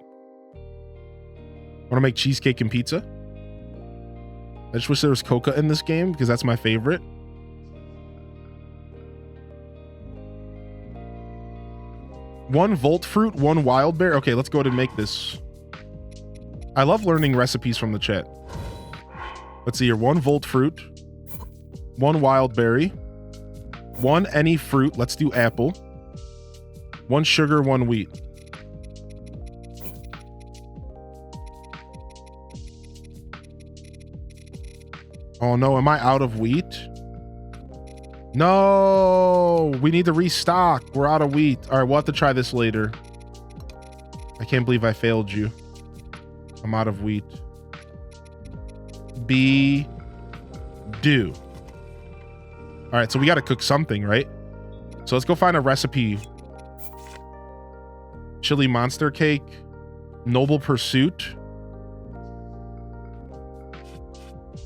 Want to make cheesecake and pizza? I just wish there was coca in this game because that's my favorite. One volt fruit, 1 wild berry. Okay, let's go ahead and make this. I love learning recipes from the chat. Let's see here. 1 volt fruit, 1 wild berry, 1 any fruit. Let's do apple. 1 sugar, 1 wheat. Oh no, am I out of wheat? No, we need to restock. We're out of wheat. All right, we'll have to try this later. I can't believe I failed you. I'm out of wheat. Do. All right, so we got to cook something, right? So let's go find a recipe. Chili monster cake, noble pursuit.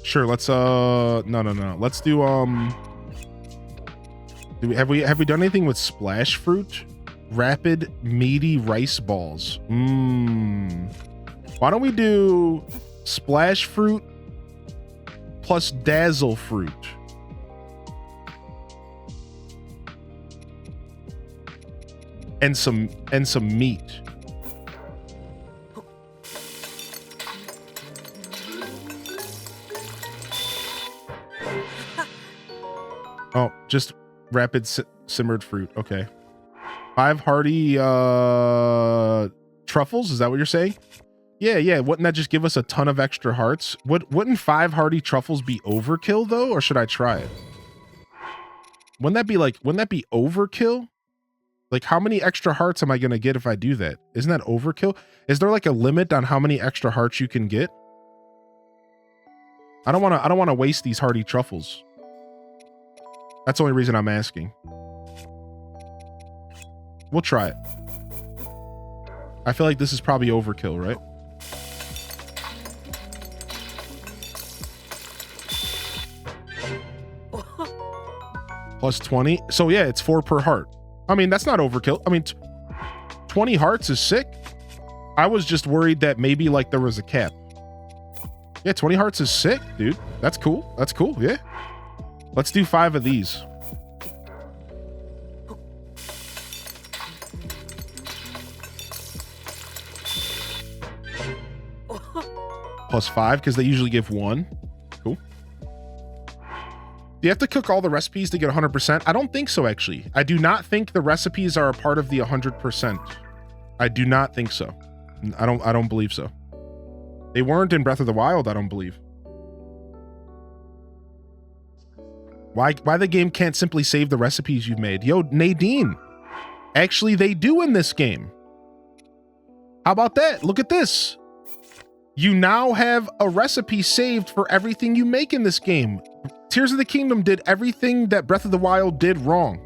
Sure, let's no. Let's do have we done anything with splash fruit? Rapid meaty rice balls. Why don't we do splash fruit plus dazzle fruit? And some meat. Oh, just rapid simmered fruit. Okay. 5 hearty truffles, is that what you're saying? Yeah. Wouldn't that just give us a ton of extra hearts? Wouldn't 5 hearty truffles be overkill though, or should I try it? Wouldn't that be overkill? Like, how many extra hearts am I gonna get if I do that? Isn't that overkill? Is there like a limit on how many extra hearts you can get? I don't wanna waste these hearty truffles. That's the only reason I'm asking. We'll try it. I feel like this is probably overkill, right? Plus 20. So yeah, it's 4 per heart. I mean, that's not overkill. I mean, 20 hearts is sick. I was just worried that maybe like there was a cap. Yeah, 20 hearts is sick, dude. That's cool. That's cool. Yeah. Let's do 5 of these. Plus 5 because they usually give 1. Cool. Do you have to cook all the recipes to get 100%? I don't think so, actually. I do not think the recipes are a part of the 100%. I do not think so. I don't believe so. They weren't in Breath of the Wild, I don't believe. Why the game can't simply save the recipes you've made? Yo, Nadine. Actually, they do in this game. How about that? Look at this. You now have a recipe saved for everything you make in this game. Tears of the Kingdom did everything that Breath of the Wild did wrong.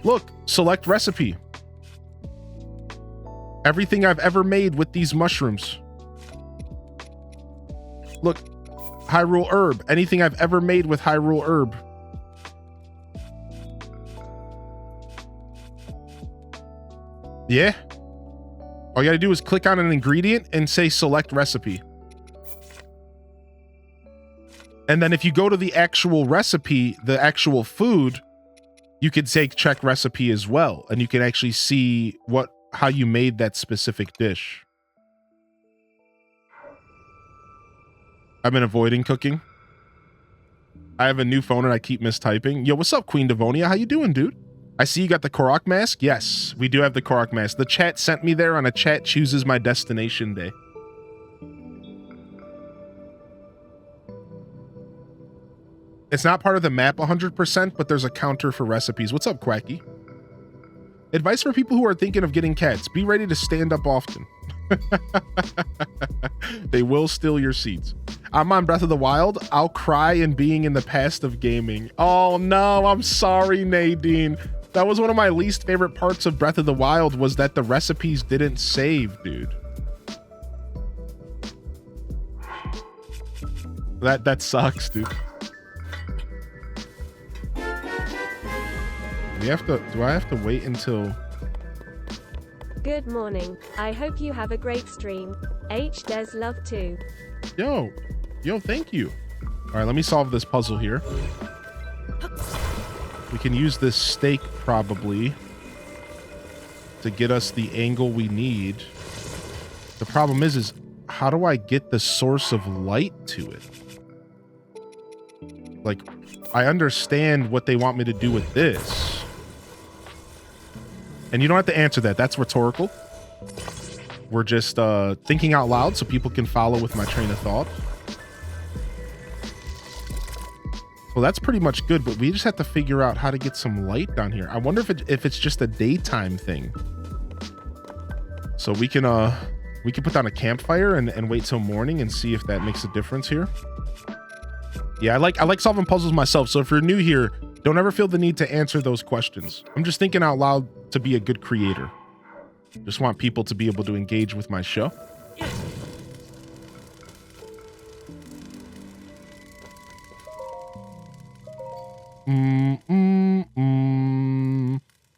Look, select recipe. Everything I've ever made with these mushrooms. Look, Hyrule Herb. Anything I've ever made with Hyrule Herb. Yeah. All you gotta do is click on an ingredient and say select recipe. And then if you go to the actual recipe, the actual food, you could say check recipe as well. And you can actually see how you made that specific dish. I've been avoiding cooking. I have a new phone and I keep mistyping. Yo, what's up, Queen Devonia? How you doing, dude? I see you got the Korok mask. Yes, we do have the Korok mask. The chat sent me there on a chat chooses my destination day. It's not part of the map 100%, but there's a counter for recipes. What's up, Quacky? Advice for people who are thinking of getting cats. Be ready to stand up often. They will steal your seats. I'm on Breath of the Wild. I'll cry in being in the past of gaming. Oh no, I'm sorry, Nadine. That was one of my least favorite parts of Breath of the Wild was that the recipes didn't save, dude. That sucks, dude. Do I have to wait until... Good morning. I hope you have a great stream. H Des love too. Yo, thank you. All right, let me solve this puzzle here. We can use this stake probably to get us the angle we need. The problem is how do I get the source of light to it? Like, I understand what they want me to do with this. And you don't have to answer that. That's rhetorical. We're just thinking out loud so people can follow with my train of thought. Well, that's pretty much good, but we just have to figure out how to get some light down here. I wonder if it's just a daytime thing. So we can put down a campfire and wait till morning and see if that makes a difference here. Yeah, I like solving puzzles myself. So if you're new here, don't ever feel the need to answer those questions. I'm just thinking out loud to be a good creator. Just want people to be able to engage with my show.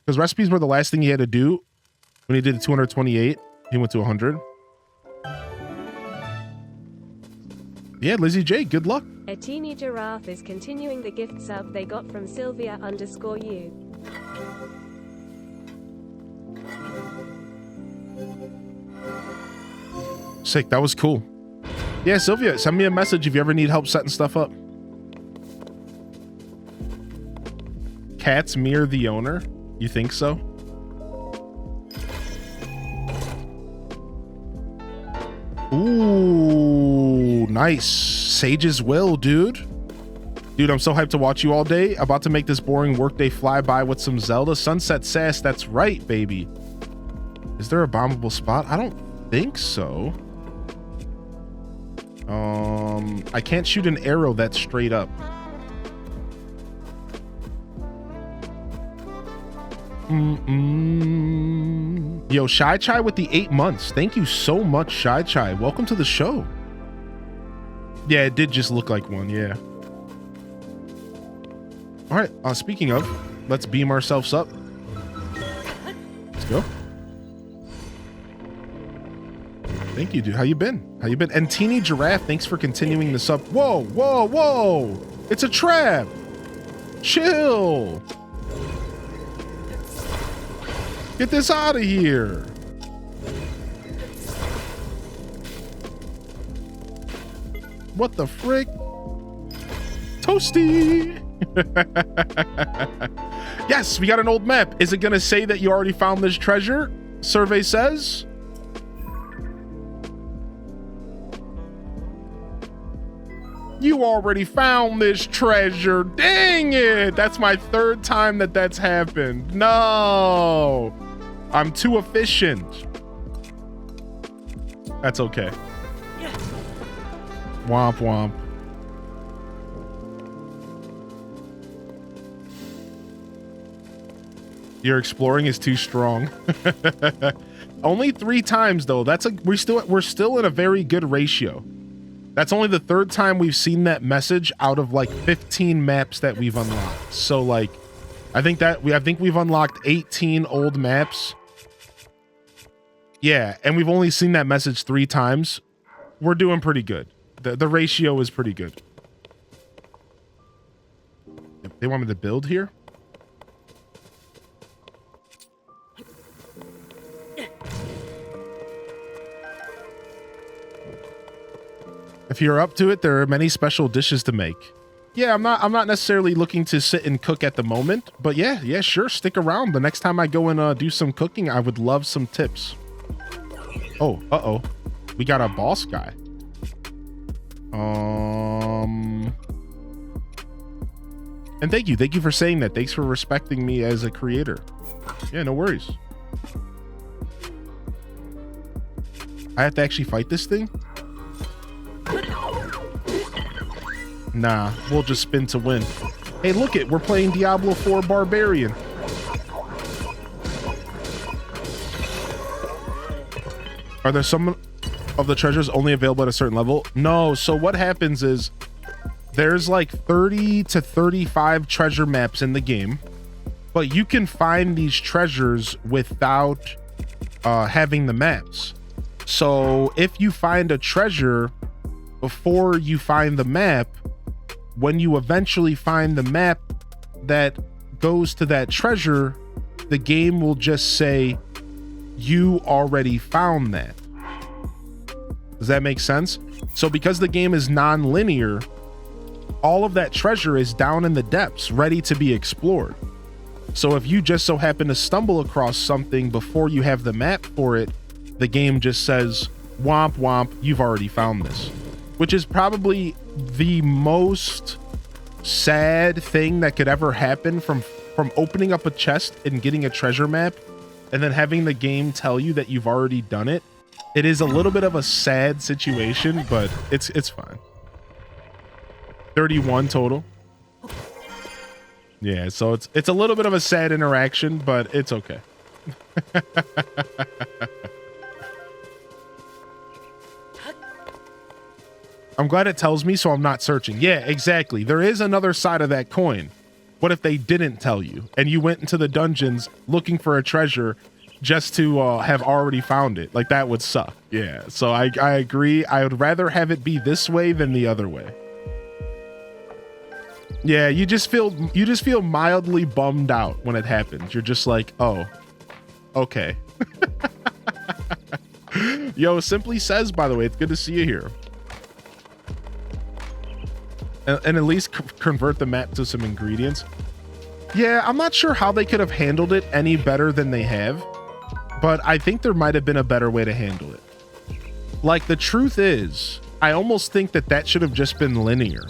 Because recipes were the last thing he had to do when he did the 228. He went to 100. Yeah, Lizzie J, good luck. A teeny giraffe is continuing the gift sub they got from Sylvia_U. Sick, that was cool. Yeah, Sylvia, send me a message if you ever need help setting stuff up. Cats mirror the owner? You think so? Ooh, nice. Sage's will, dude. Dude, I'm so hyped to watch you all day. About to make this boring workday fly by with some Zelda. Sunset Sass, that's right, baby. Is there a bombable spot? I don't think so. I can't shoot an arrow that's straight up. Yo, Shy Chai with the 8 months. Thank you so much, Shy Chai. Welcome to the show. Yeah, it did just look like one, yeah. All right, speaking of, let's beam ourselves up. Let's go. Thank you, dude. How you been? How you been? And Teeny Giraffe, thanks for continuing this up. Whoa, whoa, whoa! It's a trap! Chill! Get this out of here! What the frick? Toasty! Yes, we got an old map. Is it gonna say that you already found this treasure? Survey says. You already found this treasure. Dang it! That's my 3rd time that that's happened. No! I'm too efficient. That's okay. Womp womp. Your exploring is too strong. Only 3 times though. We're still in a very good ratio. That's only the 3rd time we've seen that message out of like 15 maps that we've unlocked. So like, I think we've unlocked 18 old maps. Yeah, and we've only seen that message 3 times. We're doing pretty good. The ratio is pretty good. They want me to build here? If you're up to it, there are many special dishes to make. Yeah, I'm not necessarily looking to sit and cook at the moment, but yeah, sure, stick around. The next time I go and do some cooking, I would love some tips. Oh, uh-oh. We got a boss guy. And thank you for saying that. Thanks for respecting me as a creator. Yeah, no worries. I have to actually fight this thing? Nah, we'll just spin to win. Hey, look it, we're playing Diablo 4 Barbarian. Are there some of the treasures only available at a certain level? No, so what happens is there's like 30 to 35 treasure maps in the game, but you can find these treasures without having the maps. So if you find a treasure before you find the map, when you eventually find the map that goes to that treasure, the game will just say, you already found that. Does that make sense? So because the game is non-linear, all of that treasure is down in the depths, ready to be explored. So if you just so happen to stumble across something before you have the map for it, the game just says, womp womp, you've already found this. Which is probably the most sad thing that could ever happen from opening up a chest and getting a treasure map and then having the game tell you that you've already done it. It is a little bit of a sad situation, but it's fine. 31 total. Yeah, so it's a little bit of a sad interaction, but it's okay. I'm glad it tells me so I'm not searching. Yeah, exactly. There is another side of that coin. What if they didn't tell you and you went into the dungeons looking for a treasure just to have already found it? Like, that would suck. Yeah, so I agree. I would rather have it be this way than the other way. Yeah, you just feel mildly bummed out when it happens. You're just like, oh, okay. Yo, Simply says, by the way, it's good to see you here. And at least convert the map to some ingredients. Yeah, I'm not sure how they could have handled it any better than they have, but I think there might have been a better way to handle it. Like, the truth is, I almost think that should have just been linear.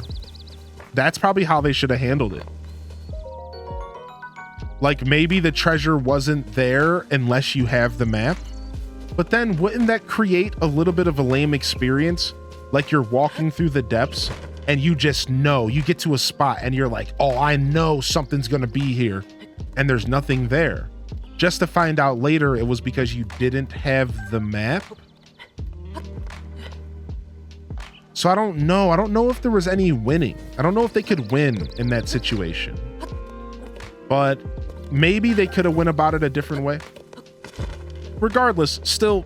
That's probably how they should have handled it. Like, maybe the treasure wasn't there unless you have the map, but then wouldn't that create a little bit of a lame experience? Like, you're walking through the depths and you just know, you get to a spot and you're like, oh, I know something's gonna be here, and there's nothing there. just to find out later it was because you didn't have the map. So I don't know. I don't know if there was any winning. I don't know if they could win in that situation. But maybe they could have went about it a different way. Regardless, still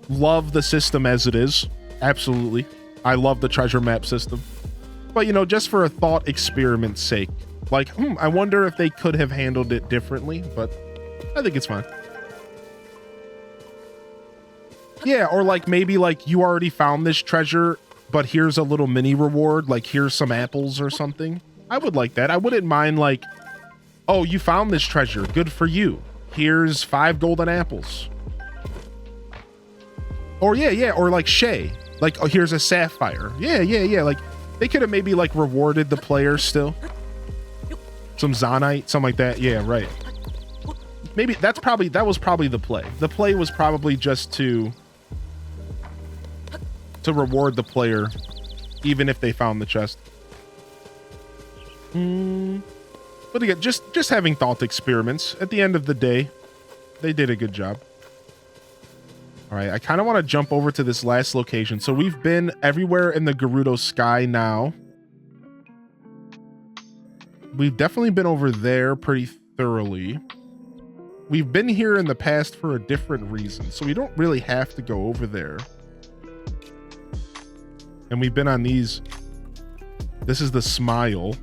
love the system as it is. Absolutely. I love the treasure map system. But, you know, just for a thought experiment's sake, like, I wonder if they could have handled it differently, but I think it's fine. Yeah, or like maybe like you already found this treasure, but here's a little mini reward, like here's some apples or something. I would like that. I wouldn't mind like, oh, you found this treasure. Good for you. Here's 5 golden apples. Or yeah, or like Shay. Like, oh, here's a sapphire. Yeah. Like they could have maybe like rewarded the player still. Some Zonite, something like that. Yeah, right. Maybe that was probably the play. The play was probably just to reward the player, even if they found the chest. But again, just having thought experiments. At the end of the day, they did a good job. All right, I kind of want to jump over to this last location. So we've been everywhere in the Gerudo Sky now. We've definitely been over there pretty thoroughly. We've been here in the past for a different reason, so we don't really have to go over there. And we've been on these. This is the Smile.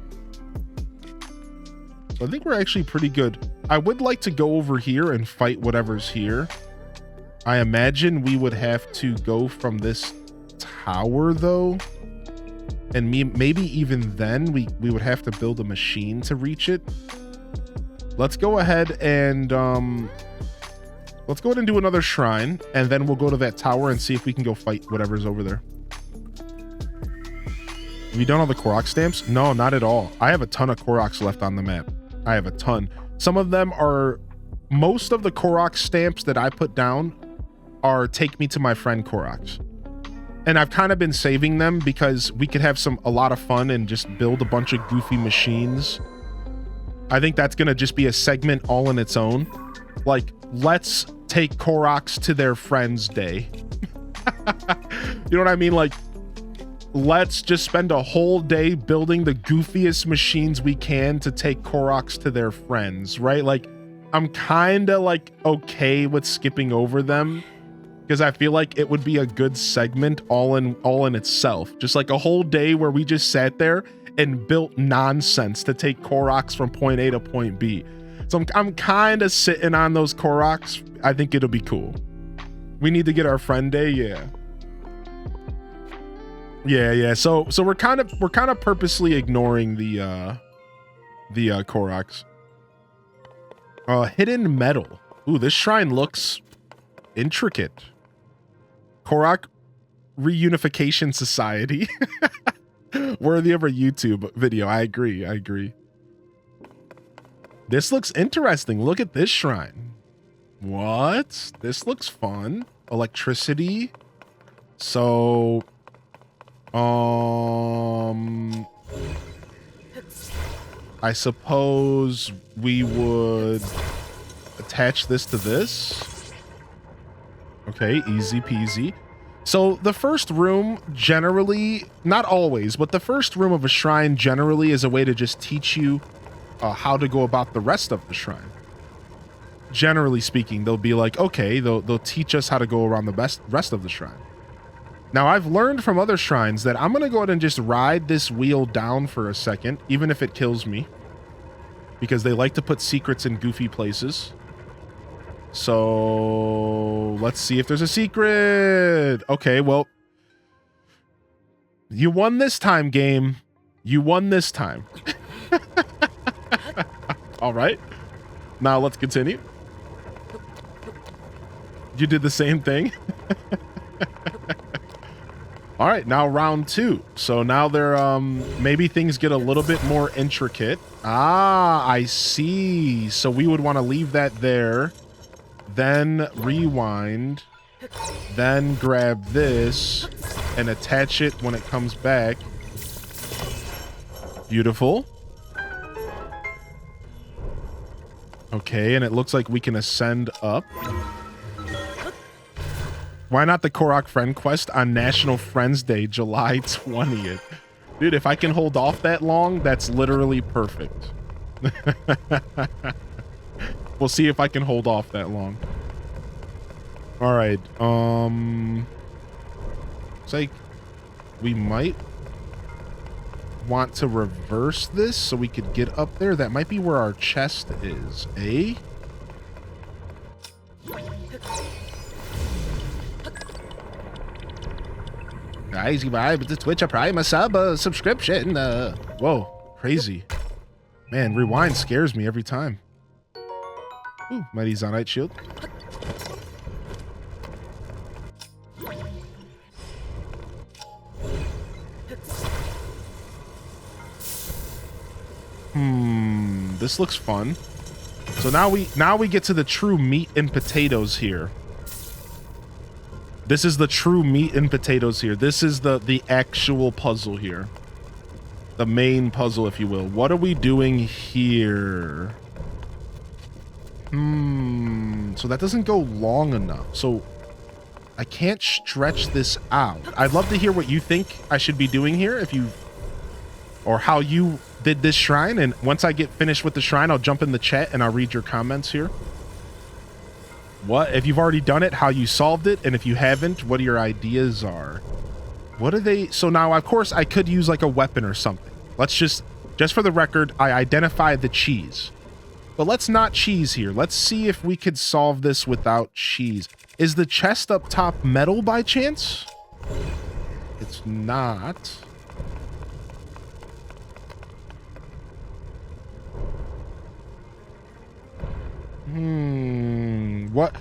So I think we're actually pretty good. I would like to go over here and fight whatever's here. I imagine we would have to go from this tower though. And maybe even then we would have to build a machine to reach it. Let's go ahead and do another shrine, and then we'll go to that tower and see if we can go fight whatever's over there. Have you done all the Korok stamps? No, not at all. I have a ton of Koroks left on the map. I have a ton. Some of them are, most of the Korok stamps that I put down are take me to my friend Koroks. And I've kind of been saving them because we could have a lot of fun and just build a bunch of goofy machines. I think that's going to just be a segment all in its own. Like, let's take Koroks to their friends' day. You know what I mean? Like, let's just spend a whole day building the goofiest machines we can to take Koroks to their friends, right? Like, I'm kind of like okay with skipping over them because I feel like it would be a good segment all in itself. Just like a whole day where we just sat there and built nonsense to take Koroks from point A to point B. So I'm kind of sitting on those Koroks. I think it'll be cool. We need to get our friend day, yeah. Yeah. So we're kind of purposely ignoring the Koroks. Hidden metal. Ooh, this shrine looks intricate. Korok Reunification Society. Worthy of a YouTube video. I agree. This looks interesting. Look at this shrine. What? This looks fun. Electricity. So I suppose we would attach this to this. Okay, easy peasy. So the first room generally, not always, but the first room of a shrine generally is a way to just teach you how to go about the rest of the shrine. Generally speaking, they'll be like, okay, they'll teach us how to go around the rest of the shrine. Now, I've learned from other shrines that I'm going to go ahead and just ride this wheel down for a second, even if it kills me, because they like to put secrets in goofy places. So let's see if there's a secret. Okay, well, you won this time, game. You won this time. All right. Now let's continue. You did the same thing. All right, now round 2. So now they're maybe things get a little bit more intricate. Ah, I see. So we would want to leave that there. Then rewind, then grab this and attach it when it comes back. Beautiful. Okay, and it looks like we can ascend up. Why not the Korok Friend Quest on National Friends Day, July 20th? Dude, if I can hold off that long, that's literally perfect. We'll see if I can hold off that long. All right. It's like we might want to reverse this so we could get up there. That might be where our chest is, eh? Guys, vibe with the Twitch, a Prime, a sub, a subscription. Whoa, crazy. Man, rewind scares me every time. Ooh, Mighty Zonite Shield. This looks fun. So now we get to the true meat and potatoes here. This is the true meat and potatoes here. This is the actual puzzle here. The main puzzle, if you will. What are we doing here? So that doesn't go long enough. So I can't stretch this out. I'd love to hear what you think I should be doing here, if you, or how you did this shrine. And once I get finished with the shrine, I'll jump in the chat and I'll read your comments here. What, if you've already done it, how you solved it, and if you haven't, what your ideas are. What are they? So now, of course, I could use like a weapon or something. Let's just for the record, I identified the cheese. But let's not cheese here. Let's see if we could solve this without cheese. Is the chest up top metal by chance? It's not. What?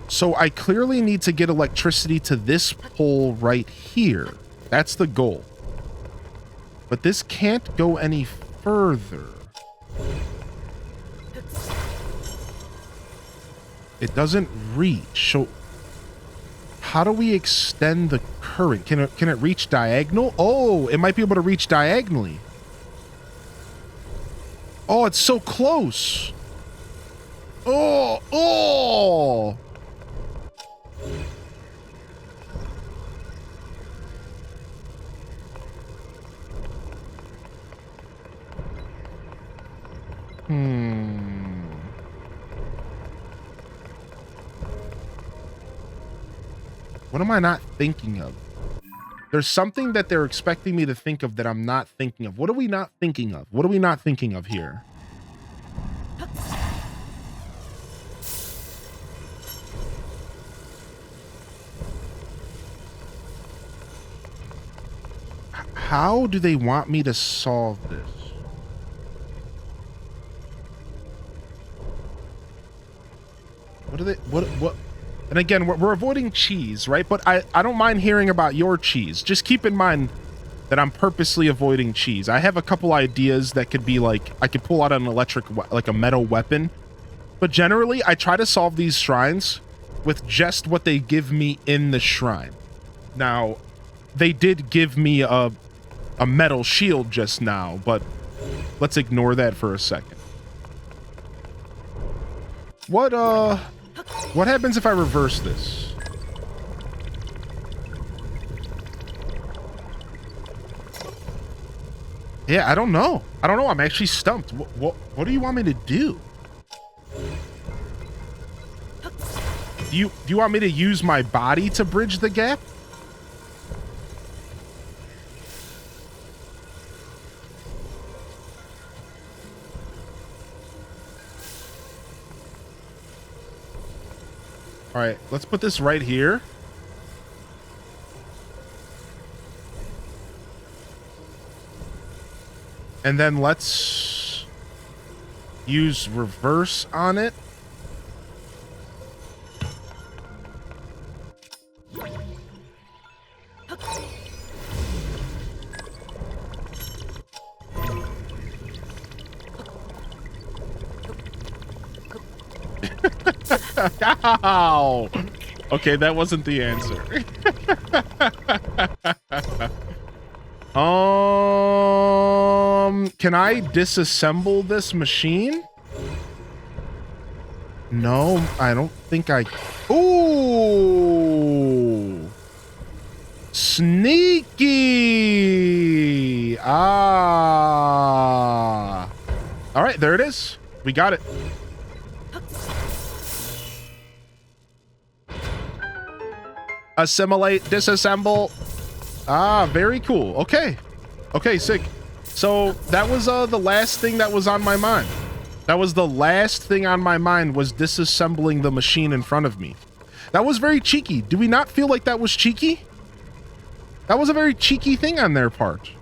So I clearly need to get electricity to this pole right here. That's the goal. But this can't go any further. It doesn't reach. So how do we extend the current? Can it reach diagonal? Oh, it might be able to reach diagonally. Oh, it's so close. Oh. What am I not thinking of? There's something that they're expecting me to think of that I'm not thinking of. What are we not thinking of? What are we not thinking of here? How do they want me to solve this? What are they, what? And again, we're avoiding cheese, right? But I don't mind hearing about your cheese. Just keep in mind that I'm purposely avoiding cheese. I have a couple ideas that could be like, I could pull out an electric, like a metal weapon. But generally, I try to solve these shrines with just what they give me in the shrine. Now, they did give me a metal shield just now, but let's ignore that for a second. What happens if I reverse this? Yeah, I don't know. I'm actually stumped. What do you want me to do? Do you want me to use my body to bridge the gap? All right, let's put this right here. And then let's use reverse on it. Ow! Okay, that wasn't the answer. can I disassemble this machine? No, I don't think I... Ooh! Sneaky! Ah! All right, there it is. We got it. Assimilate, disassemble. Ah, very cool. Okay. Okay, sick. So that was the last thing that was on my mind. That was the last thing on my mind, was disassembling the machine in front of me. That was very cheeky. Do we not feel like that was cheeky? That was a very cheeky thing on their part.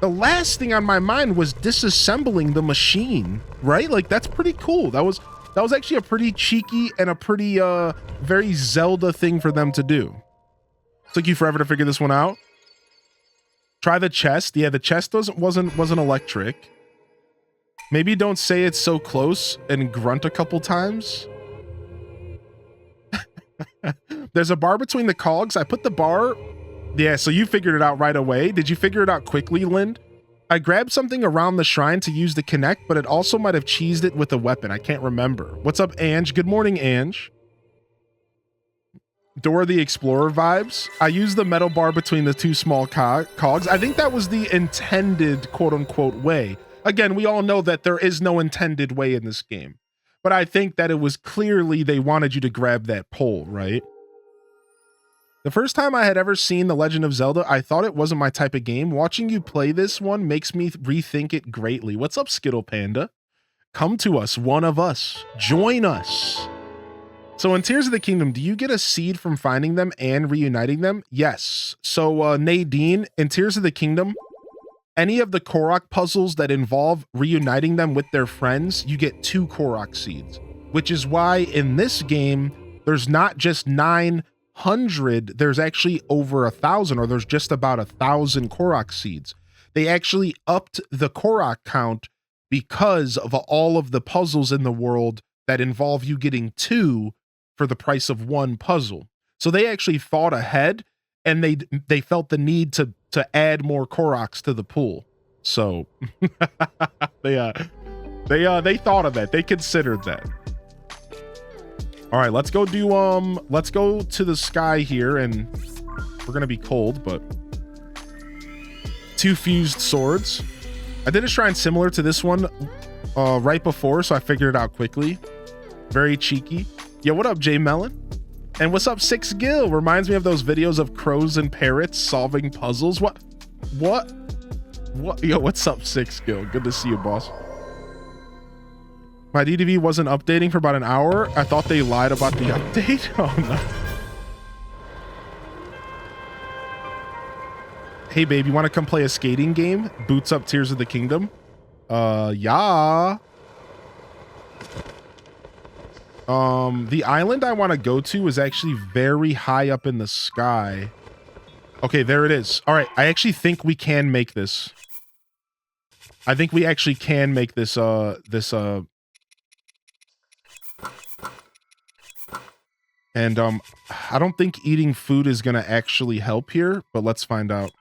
The last thing on my mind was disassembling the machine, right? Like, that's pretty cool. That was actually a pretty cheeky and a pretty very Zelda thing for them to do. Took you forever to figure this one out. Try the chest. Yeah, the chest wasn't electric. Maybe don't say it's so close and grunt a couple times. There's a bar between the cogs. I put the bar... Yeah, so you figured it out right away. Did you figure it out quickly, Lind? I grabbed something around the shrine to use the connect, but it also might have cheesed it with a weapon. I can't remember. What's up, Ange? Good morning, Ange. Dora the Explorer vibes. I used the metal bar between the two small cogs. I think that was the intended quote-unquote way. Again, we all know that there is no intended way in this game. But I think that it was clearly they wanted you to grab that pole, right? The first time I had ever seen The Legend of Zelda, I thought it wasn't my type of game. Watching you play this one makes me rethink it greatly. What's up, Skittle Panda? Come to us, one of us. Join us. So in Tears of the Kingdom, do you get a seed from finding them and reuniting them? Yes. So Nadine, in Tears of the Kingdom, any of the Korok puzzles that involve reuniting them with their friends, you get 2 Korok seeds. Which is why in this game, there's not just 900, there's actually over 1,000, or there's just about 1,000 Korok seeds. They actually upped the Korok count because of all of the puzzles in the world that involve you getting 2 for the price of 1 puzzle. So they actually thought ahead, and they felt the need to add more Koroks to the pool. So they thought of that. They considered that. All right, let's go to the sky here, and we're gonna be cold, but 2 fused swords. I did a shrine similar to this one right before, so I figured it out quickly. Very cheeky. Yeah, what up, Jay Mellon? And what's up, Six Gill? Reminds me of those videos of crows and parrots solving puzzles. What? Yo, what's up, Six Gill? Good to see you, boss. My DDV wasn't updating for about an hour. I thought they lied about the update. Oh, no. Hey, babe, you want to come play a skating game? Boots up Tears of the Kingdom? Yeah. The island I want to go to is actually very high up in the sky. Okay, there it is. All right, I actually think we can make this. I think we actually can make this, and, I don't think eating food is gonna actually help here, but let's find out.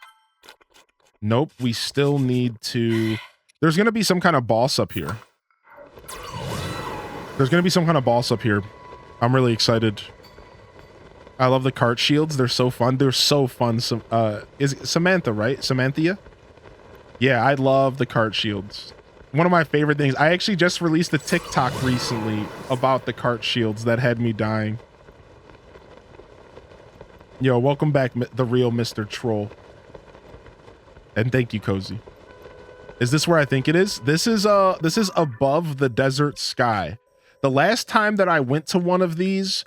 Nope, we still need to... There's gonna be some kind of boss up here. There's gonna be some kind of boss up here. I'm really excited. I love the cart shields. They're so fun. They're so fun. Is it Samantha, right? Samanthia? Yeah, I love the cart shields. One of my favorite things. I actually just released a TikTok recently about the cart shields that had me dying. Yo, welcome back, the real Mr. Troll. And thank you, Cozy. Is this where I think it is? This is above the desert sky. The last time that I went to one of these,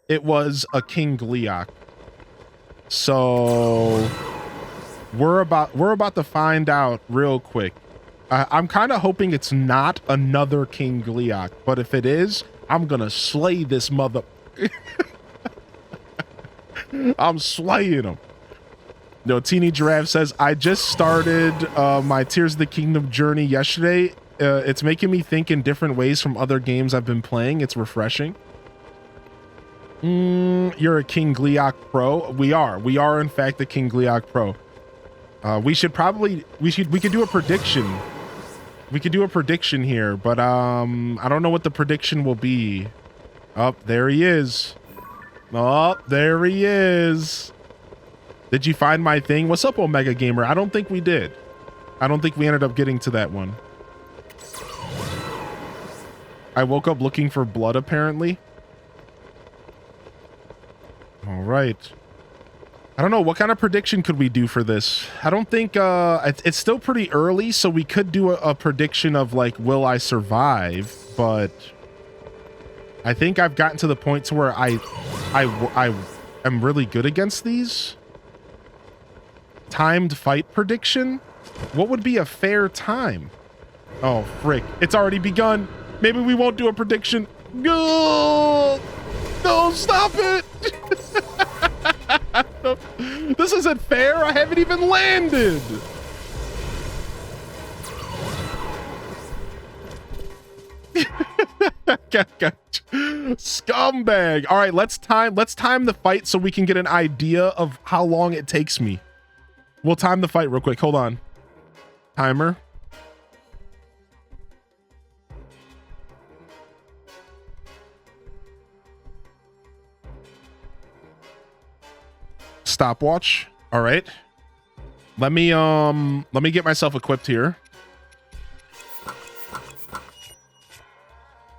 it was a King Gliok. So we're about to find out real quick. I'm kind of hoping it's not another King Gliok, but if it is, I'm gonna slay this mother. I'm slaying him. No, Teeny Giraffe says, I just started my Tears of the Kingdom journey yesterday. It's making me think in different ways from other games I've been playing. It's refreshing. You're a King Gliok Pro. We are in fact a King Gliok Pro. We could do a prediction We could do a prediction here, but I don't know what the prediction will be. Oh, there he is. Oh, there he is. Did you find my thing? What's up, Omega Gamer? I don't think we did. I don't think we ended up getting to that one. I woke up looking for blood, apparently. All right. I don't know. What kind of prediction could we do for this? I don't think... it's still pretty early, so we could do a prediction of, like, will I survive? But I think I've gotten to the point to where I am really good against these. Timed fight prediction? What would be a fair time? Oh, frick. It's already begun. Maybe we won't do a prediction. No! No, stop it! This isn't fair. I haven't even landed. Scumbag. All right, let's time the fight so we can get an idea of how long it takes me. We'll time the fight real quick. Hold on. Timer. Stopwatch. All right. Let me get myself equipped here.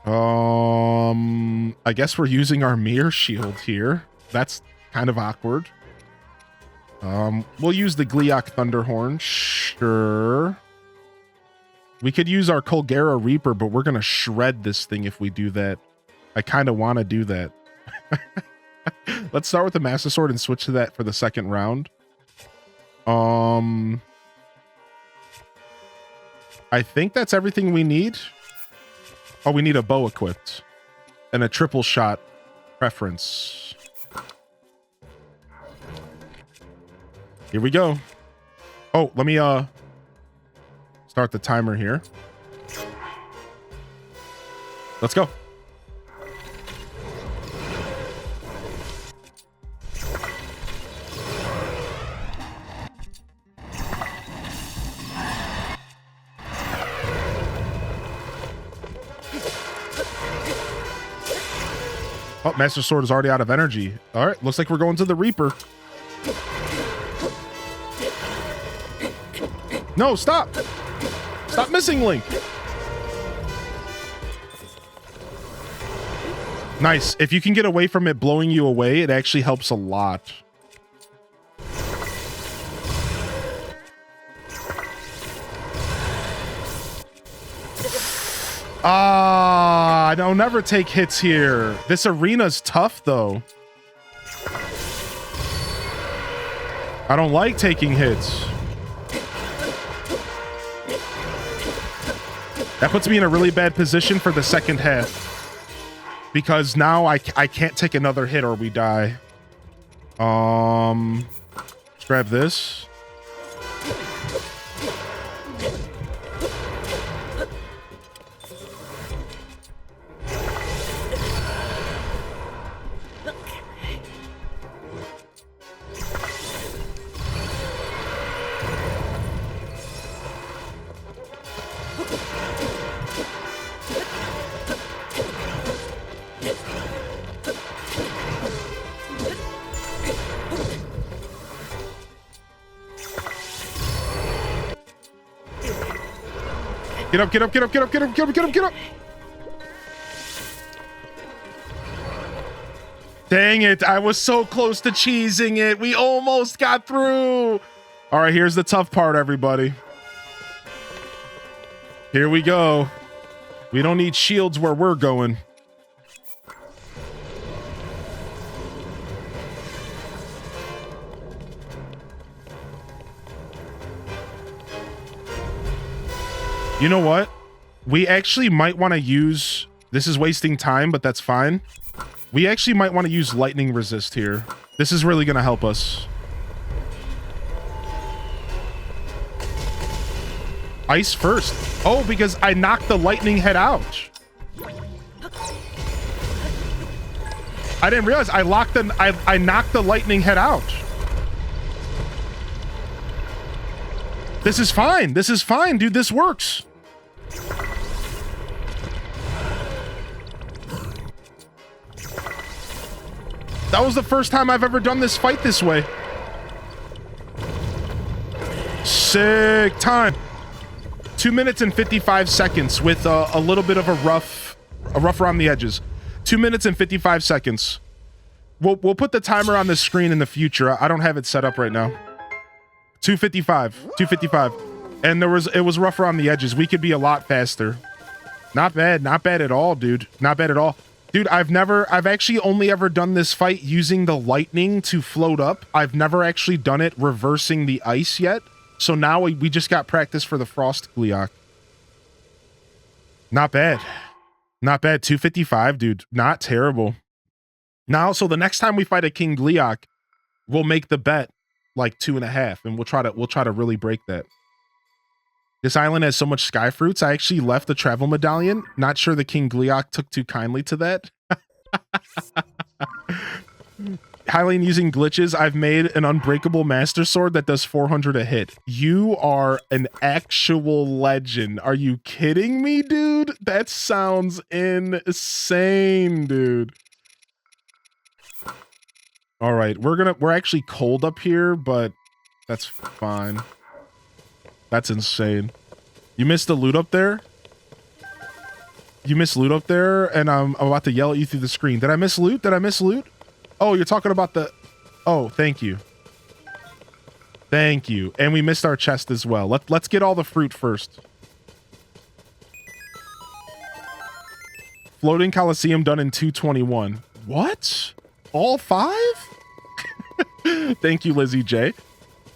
I guess we're using our mirror shield here. That's kind of awkward. We'll use the Gliok Thunderhorn. Sure. We could use our Colgera Reaper, but we're gonna shred this thing if we do that. I kind of want to do that. Let's start with the Master Sword and switch to that for the second round. I think that's everything we need. Oh, we need a bow equipped and a triple shot preference. Here we go. Oh, let me start the timer here. Let's go. Oh, Master Sword is already out of energy. All right, looks like we're going to the Reaper. No, stop. Stop missing Link. Nice. If you can get away from it blowing you away, it actually helps a lot. Ah, I'll never take hits here. This arena's tough, though. I don't like taking hits. That puts me in a really bad position for the second half. Because now I can't take another hit or we die. Let's grab this. Get up, get up, get up, get up, get up, get up, get up, get up. Dang it. I was so close to cheesing it. We almost got through. All right, here's the tough part, everybody. Here we go. We don't need shields where we're going. You know what? We actually might want to use... This is wasting time, but that's fine. We actually might want to use lightning resist here. This is really going to help us. Ice first. Oh, because I knocked the lightning head out. I didn't realize I knocked the lightning head out. This is fine. This is fine, dude. This works. That was the first time I've ever done this fight this way. Sick time. 2 minutes and 55 seconds with a little bit of a rough around the edges. 2 minutes and 55 seconds. We'll put the timer on the screen in the future. I don't have it set up right now. 255. And it was rough around the edges. We could be a lot faster. Not bad at all, dude. Not bad at all. Dude, I've actually only ever done this fight using the lightning to float up. I've never actually done it reversing the ice yet. So now we just got practice for the Frost Gleeok. Not bad. Not bad. 255, dude. Not terrible. Now, so the next time we fight a King Gleeok, we'll make the bet like 2.5, and we'll try to really break that. This island has so much sky fruits. I actually left the travel medallion. Not sure the King Gleeok took too kindly to that. Hylian using glitches. I've made an unbreakable master sword that does 400 a hit. You are an actual legend. Are you kidding me, dude? That sounds insane, dude. All right, we're actually cold up here, but that's fine. That's insane. You missed the loot up there? You missed loot up there, and I'm about to yell at you through the screen. Did I miss loot? Did I miss loot? Oh, you're talking about the... Oh, thank you. Thank you. And we missed our chest as well. Let's get all the fruit first. Floating Coliseum done in 221. What? All 5? Thank you, Lizzie J.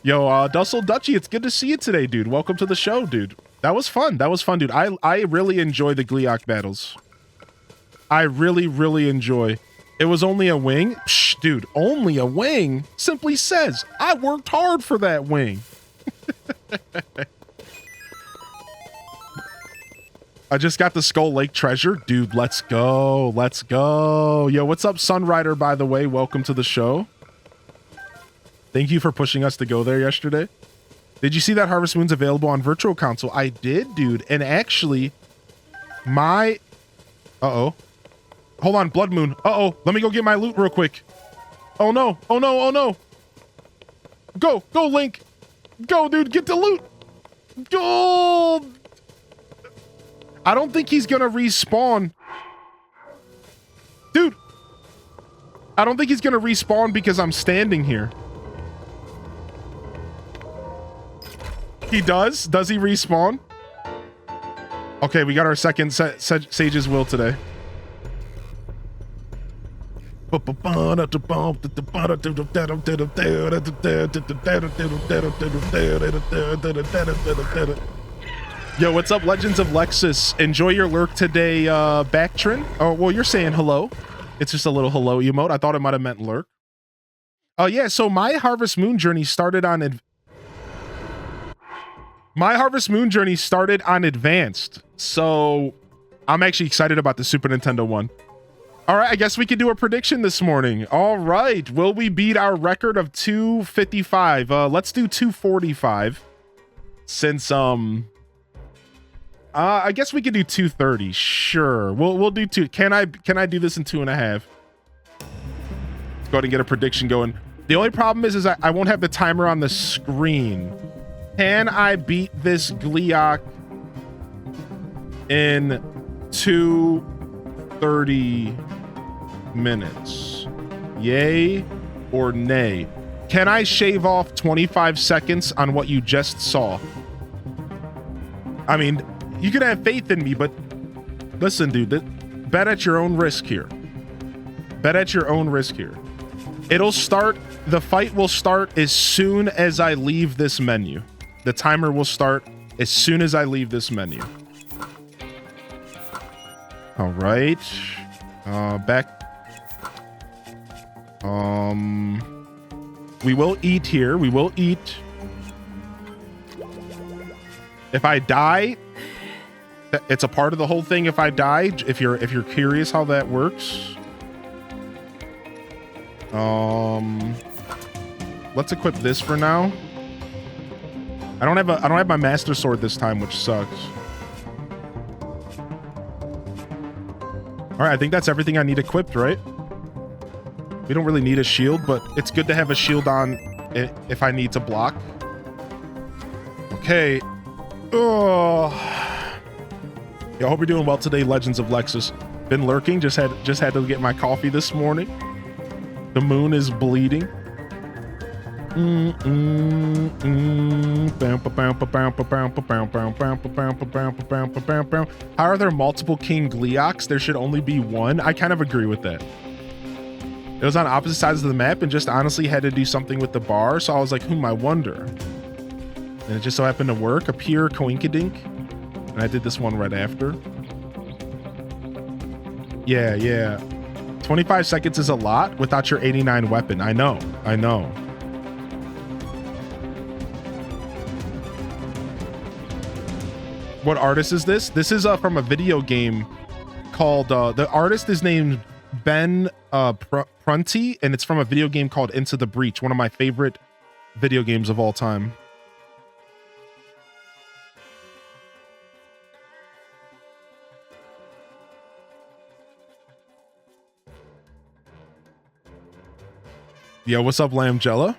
Yo, Dussel Dutchy, it's good to see you today, dude. Welcome to the show, dude. That was fun. That was fun, dude. I really enjoy the Gleeok battles. I really, really enjoy. It was only a wing? Psh, dude, only a wing? Simply says, I worked hard for that wing. I just got the Skull Lake treasure. Dude, let's go. Let's go. Yo, what's up, Sunrider, by the way? Welcome to the show. Thank you for pushing us to go there yesterday. Did you see that Harvest Moon's available on Virtual Console? I did, dude. And actually, my... Uh-oh. Hold on, Blood Moon. Uh-oh. Let me go get my loot real quick. Oh, no. Oh, no. Oh, no. Go. Go, Link. Go, dude. Get the loot. Go. I don't think he's gonna respawn. Dude. I don't think he's gonna respawn because I'm standing here. He does? Does he respawn? Okay, we got our second Sage's Will today. Yo, what's up, Legends of Lexus? Enjoy your lurk today, Bactrin. Oh, well, you're saying hello. It's just a little hello emote. I thought it might have meant lurk. Oh, yeah, so my Harvest Moon journey started on... Advanced, so I'm actually excited about the Super Nintendo one. All right, I guess we could do a prediction this morning. All right, will we beat our record of 255? Let's do 245. Since I guess we could do 230. Sure, we'll do 2. Can I do this in 2.5? Let's go ahead and get a prediction going. The only problem is I won't have the timer on the screen. Can I beat this Gleeok in 2:30 minutes? Yay or nay? Can I shave off 25 seconds on what you just saw? I mean, you can have faith in me, but listen, dude, bet at your own risk here. Bet at your own risk here. It'll start, the fight will start as soon as I leave this menu. The timer will start as soon as I leave this menu. All right. Back. We will eat here. We will eat. If I die, it's a part of the whole thing. If I die, if you're curious how that works. Let's equip this for now. I don't have my master sword this time, which sucks. All right, I think that's everything I need equipped, right? We don't really need a shield, but it's good to have a shield on if I need to block. Okay. Oh. Yeah, I hope you're doing well today, Legends of Lexus. Been lurking, just had to get my coffee this morning. The moon is bleeding. How are there multiple King Gleoks? There should only be one. I kind of agree with that. It was on opposite sides of the map and just honestly had to do something with the bar. So I was like, I wonder. And it just so happened to work. A pure coinkydink. And I did this one right after. Yeah. 25 seconds is a lot without your 89 weapon. I know. What artist is this? This is from a video game called, the artist is named Ben Prunty, and it's from a video game called Into the Breach, one of my favorite video games of all time. Yo, what's up, Lamjella?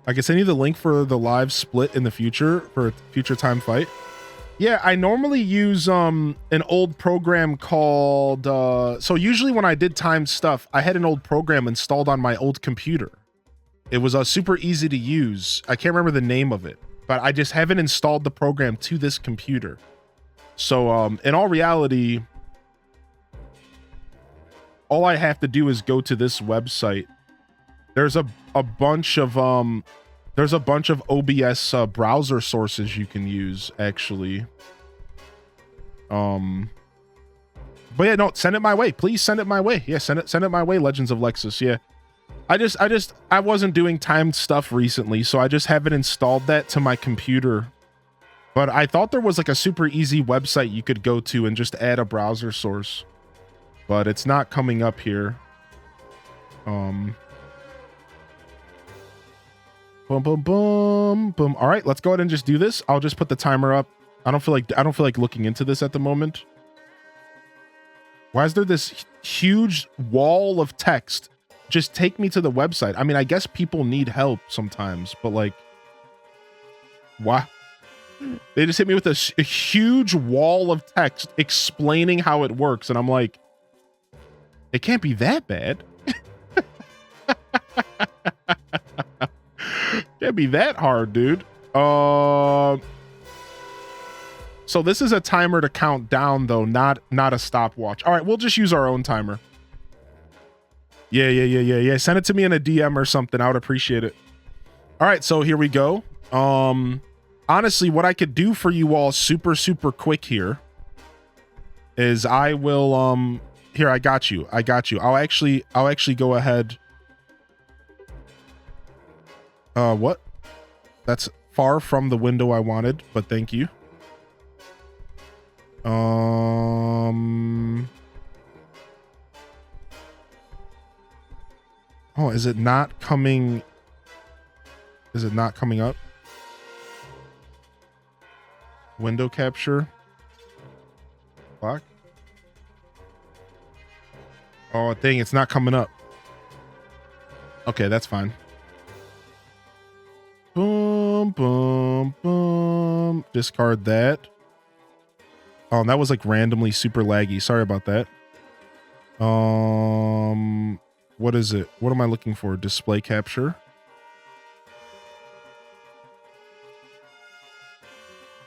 I can send you the link for the live split in the future for a future time fight. Yeah, I normally use an old program called so usually when I did timed stuff, I had an old program installed on my old computer. It was super easy to use. I can't remember the name of it, but I just haven't installed the program to this computer. So in all reality, all I have to do is go to this website. There's a bunch of OBS browser sources you can use, actually. But yeah, no, send it my way. Please send it my way. Yeah, send it my way, Legends of Lexus. Yeah. I wasn't doing timed stuff recently, so I just haven't installed that to my computer. But I thought there was like a super easy website you could go to and just add a browser source. But it's not coming up here. Boom, boom, boom, boom. All right, let's go ahead and just do this. I'll just put the timer up. I don't feel like looking into this at the moment. Why is there this huge wall of text? Just take me to the website. I mean, I guess people need help sometimes, but like, why? They just hit me with a huge wall of text explaining how it works, and I'm like, it can't be that bad. Can't be that hard, dude. So this is a timer to count down, though, not a stopwatch. All right, we'll just use our own timer. Yeah. Send it to me in a DM or something. I would appreciate it. All right, so here we go. Honestly, what I could do for you all super quick here is I will here, I got you. I'll actually go ahead. What? That's far from the window I wanted, but thank you. Oh, is it not coming? Is it not coming up? Window capture. Clock. Oh, dang, it's not coming up. Okay, that's fine. Boom, boom, boom. Discard that. Oh, and that was like randomly super laggy. Sorry about that. What is it? What am I looking for? Display capture.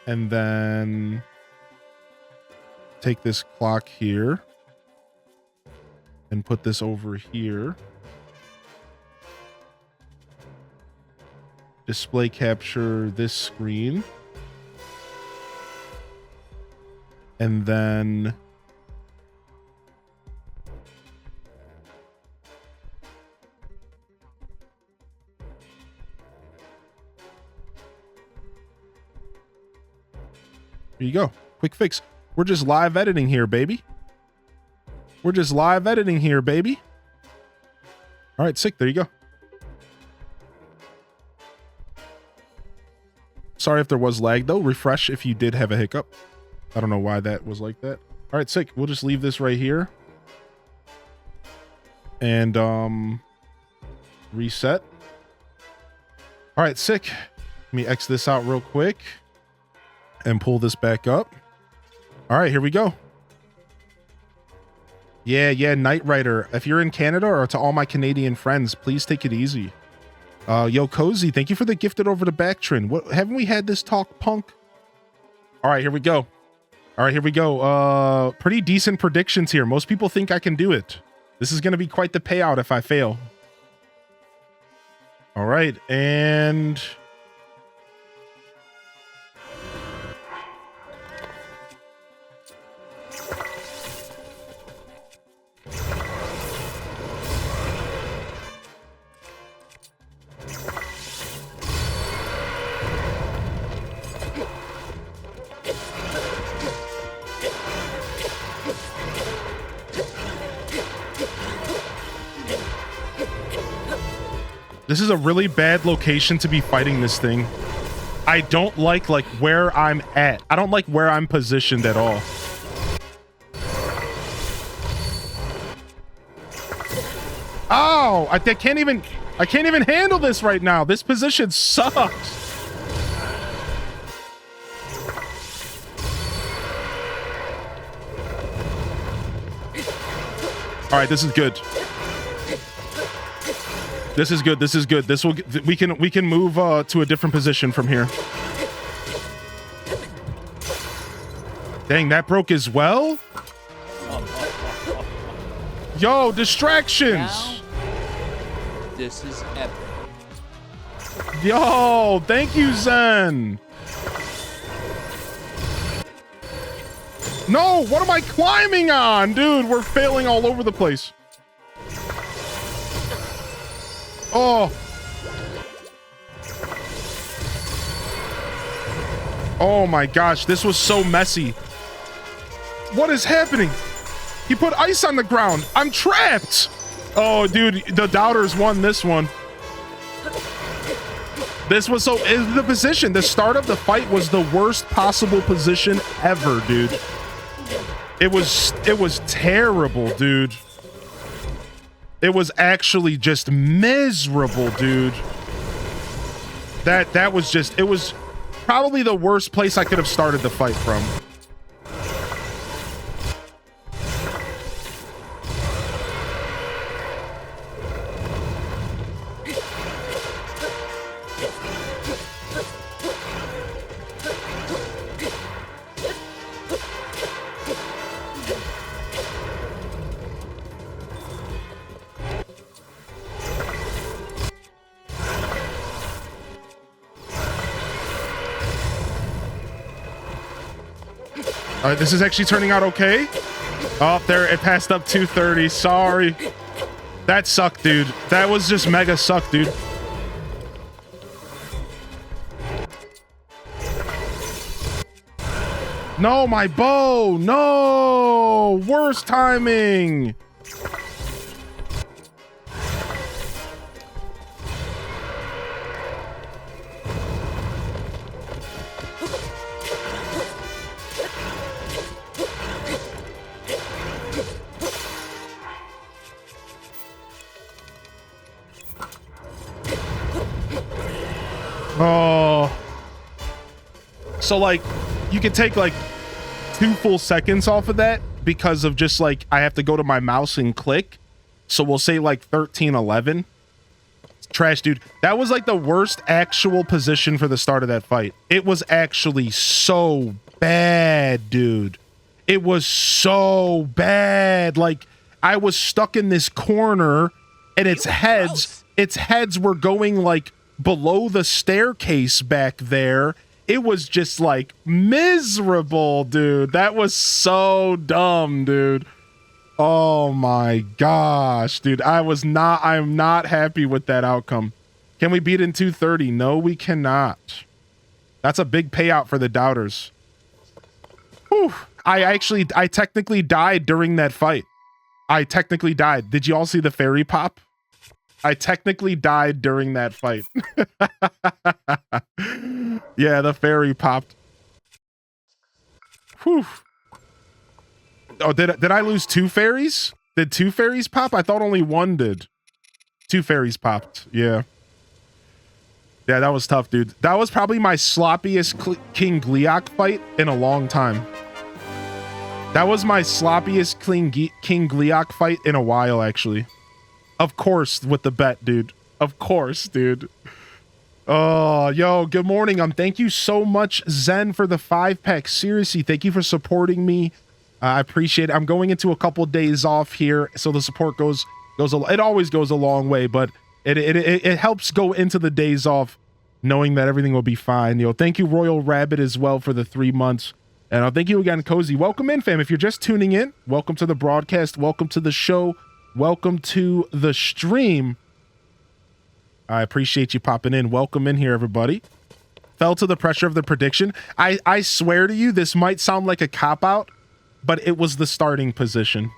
And then take this clock here and put this over here. Display capture this screen. And then here you go. Quick fix. We're just live editing here, baby. All right, sick. There you go. Sorry if there was lag, though. Refresh if you did have a hiccup. I don't know why that was like that. All right, sick. We'll just leave this right here. And reset. All right, sick. Let me X this out real quick and pull this back up. All right, here we go. Yeah, Knight Rider. If you're in Canada, or to all my Canadian friends, please take it easy. Yo, Cozy, thank you for the gifted over to Bactrin. What, haven't we had this talk, punk? All right, here we go. Pretty decent predictions here. Most people think I can do it. This is going to be quite the payout if I fail. All right, and... This is a really bad location to be fighting this thing. I don't like where I'm at. I don't like where I'm positioned at all. Oh, I can't even handle this right now. This position sucks. All right, this is good. This is good. This will we can move to a different position from here. Dang, that broke as well. Yo, distractions. Now, this is epic. Yo, thank you, Zen. No, what am I climbing on? Dude, we're failing all over the place. Oh. Oh my gosh, this was so messy. What is happening? He put ice on the ground. I'm trapped. Oh, dude, the doubters won this one. This was so... The position, the start of the fight was the worst possible position ever, dude. It was terrible, dude. It was actually just miserable, dude. That was just... It was probably the worst place I could have started the fight from. All right, this is actually turning out okay. Oh, there, it passed up 230. Sorry. That sucked, dude. That was just mega suck, dude. No, my bow. No. Worst timing. Oh. So, like, you could take, like, 2 full seconds off of that because of just, like, I have to go to my mouse and click. So we'll say, like, 13-11. Trash, dude. That was, like, the worst actual position for the start of that fight. It was actually so bad, dude. It was so bad. Like, I was stuck in this corner, and its heads were going, like, below the staircase back there. It was just like miserable, dude. That was so dumb, dude. Oh my gosh, dude. I'm not happy with that outcome. Can we beat in 230? No, we cannot. That's a big payout for the doubters. Whew. I technically died during that fight. I technically died. Did you all see the fairy pop? I technically died during that fight. Yeah, the fairy popped. Whew. Oh, did I lose 2 fairies? Did 2 fairies pop? I thought only 1 did. 2 fairies popped. Yeah. Yeah, that was tough, dude. That was probably my sloppiest King Gliok fight in a long time. That was my sloppiest King Gliok fight in a while, actually. Of course, with the bet, dude. Of course, dude. Oh, yo, good morning. Thank you so much, Zen, for the 5-pack. Seriously, thank you for supporting me. I appreciate it. I'm going into a couple days off here, so the support goes it always goes a long way, but it helps go into the days off knowing that everything will be fine. You know, thank you, Royal Rabbit, as well, for the 3 months. And thank you again, Cozy. Welcome in, fam. If you're just tuning in, welcome to the broadcast. Welcome to the show. Welcome to the stream. I appreciate you popping in. Welcome in here, everybody. Fell to the pressure of the prediction. I swear to you, this might sound like a cop-out, but it was the starting position.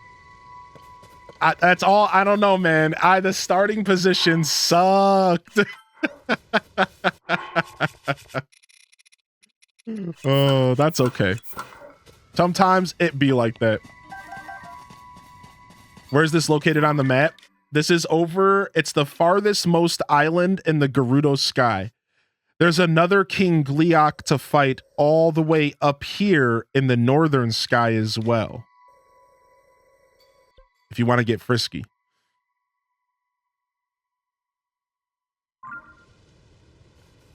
That's all. I don't know, man. The starting position sucked. Oh, that's okay. Sometimes it be like that. Where's this located on the map? This is over. It's the farthest most island in the Gerudo sky. There's another King Gliok to fight all the way up here in the northern sky as well. If you want to get frisky.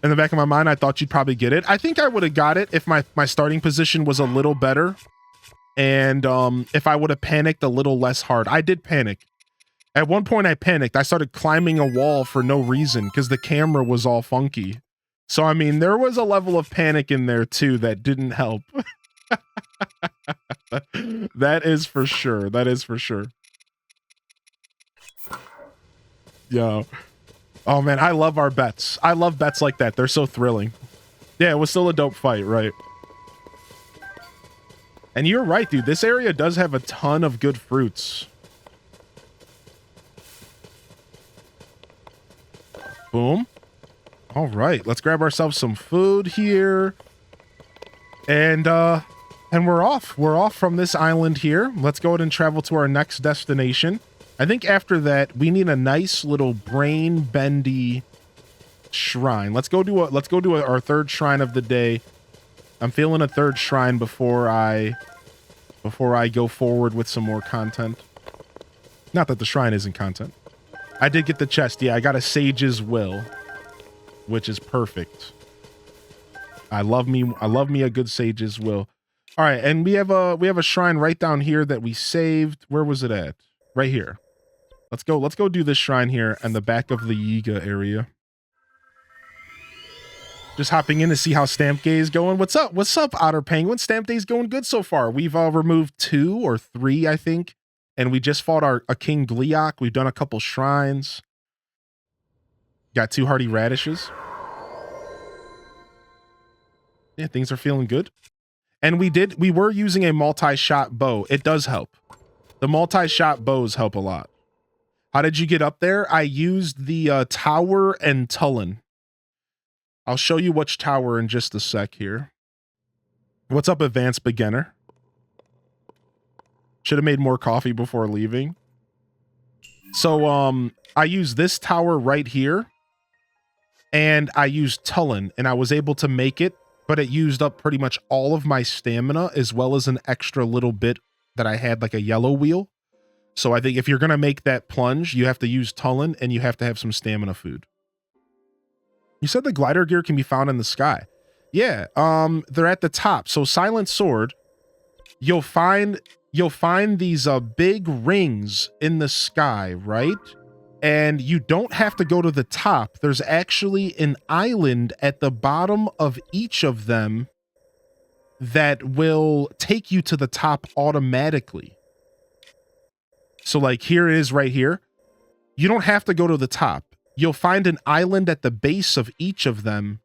In the back of my mind, I thought you'd probably get it. I think I would have got it if my starting position was a little better. And if I would have panicked a little less hard. I did panic. At one point, I panicked. I started climbing a wall for no reason because the camera was all funky. So, I mean, there was a level of panic in there, too, that didn't help. That is for sure. That is for sure. Yo. Oh, man, I love our bets. I love bets like that. They're so thrilling. Yeah, it was still a dope fight, right? And you're right, dude. This area does have a ton of good fruits. Boom. All right, let's grab ourselves some food here. And we're off. We're off from this island here. Let's go ahead and travel to our next destination. I think after that, we need a nice little brain bendy shrine. Let's go do our third shrine of the day. I'm feeling a third shrine before I go forward with some more content. Not that the shrine isn't content. I did get the chest. Yeah, I got a Sage's Will, which is perfect. I love me a good Sage's Will. All right, and we have a shrine right down here that we saved. Where was it at? Right here. Let's go do this shrine here in the back of the Yiga area. Just hopping in to see how Stamp Day is going. What's up? What's up, Otter Penguin? Stamp Day's going good so far. We've removed 2 or 3, I think. And we just fought a King Gliok. We've done a couple shrines. Got 2 hardy radishes. Yeah, things are feeling good. And we were using a multi-shot bow. It does help. The multi-shot bows help a lot. How did you get up there? I used the tower and Tullen. I'll show you which tower in just a sec here. What's up, Advanced Beginner? Should have made more coffee before leaving. So, I used this tower right here. And I used Tullen, and I was able to make it, but it used up pretty much all of my stamina, as well as an extra little bit that I had, like a yellow wheel. So I think if you're going to make that plunge, you have to use Tullen, and you have to have some stamina food. You said the glider gear can be found in the sky. Yeah, they're at the top. So Silent Sword, you'll find these big rings in the sky, right? And you don't have to go to the top. There's actually an island at the bottom of each of them that will take you to the top automatically. So like here it is right here. You don't have to go to the top. You'll find an island at the base of each of them,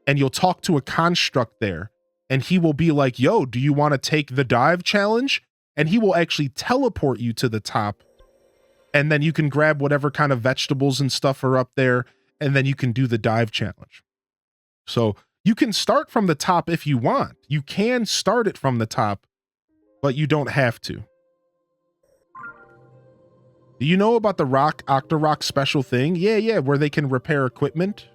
and you'll talk to a construct there, and he will be like, yo, do you want to take the dive challenge? And he will actually teleport you to the top, and then you can grab whatever kind of vegetables and stuff are up there, and then you can do the dive challenge. So you can start from the top if you want. You can start it from the top, but you don't have to. Do you know about the Octorock special thing? Yeah, where they can repair equipment.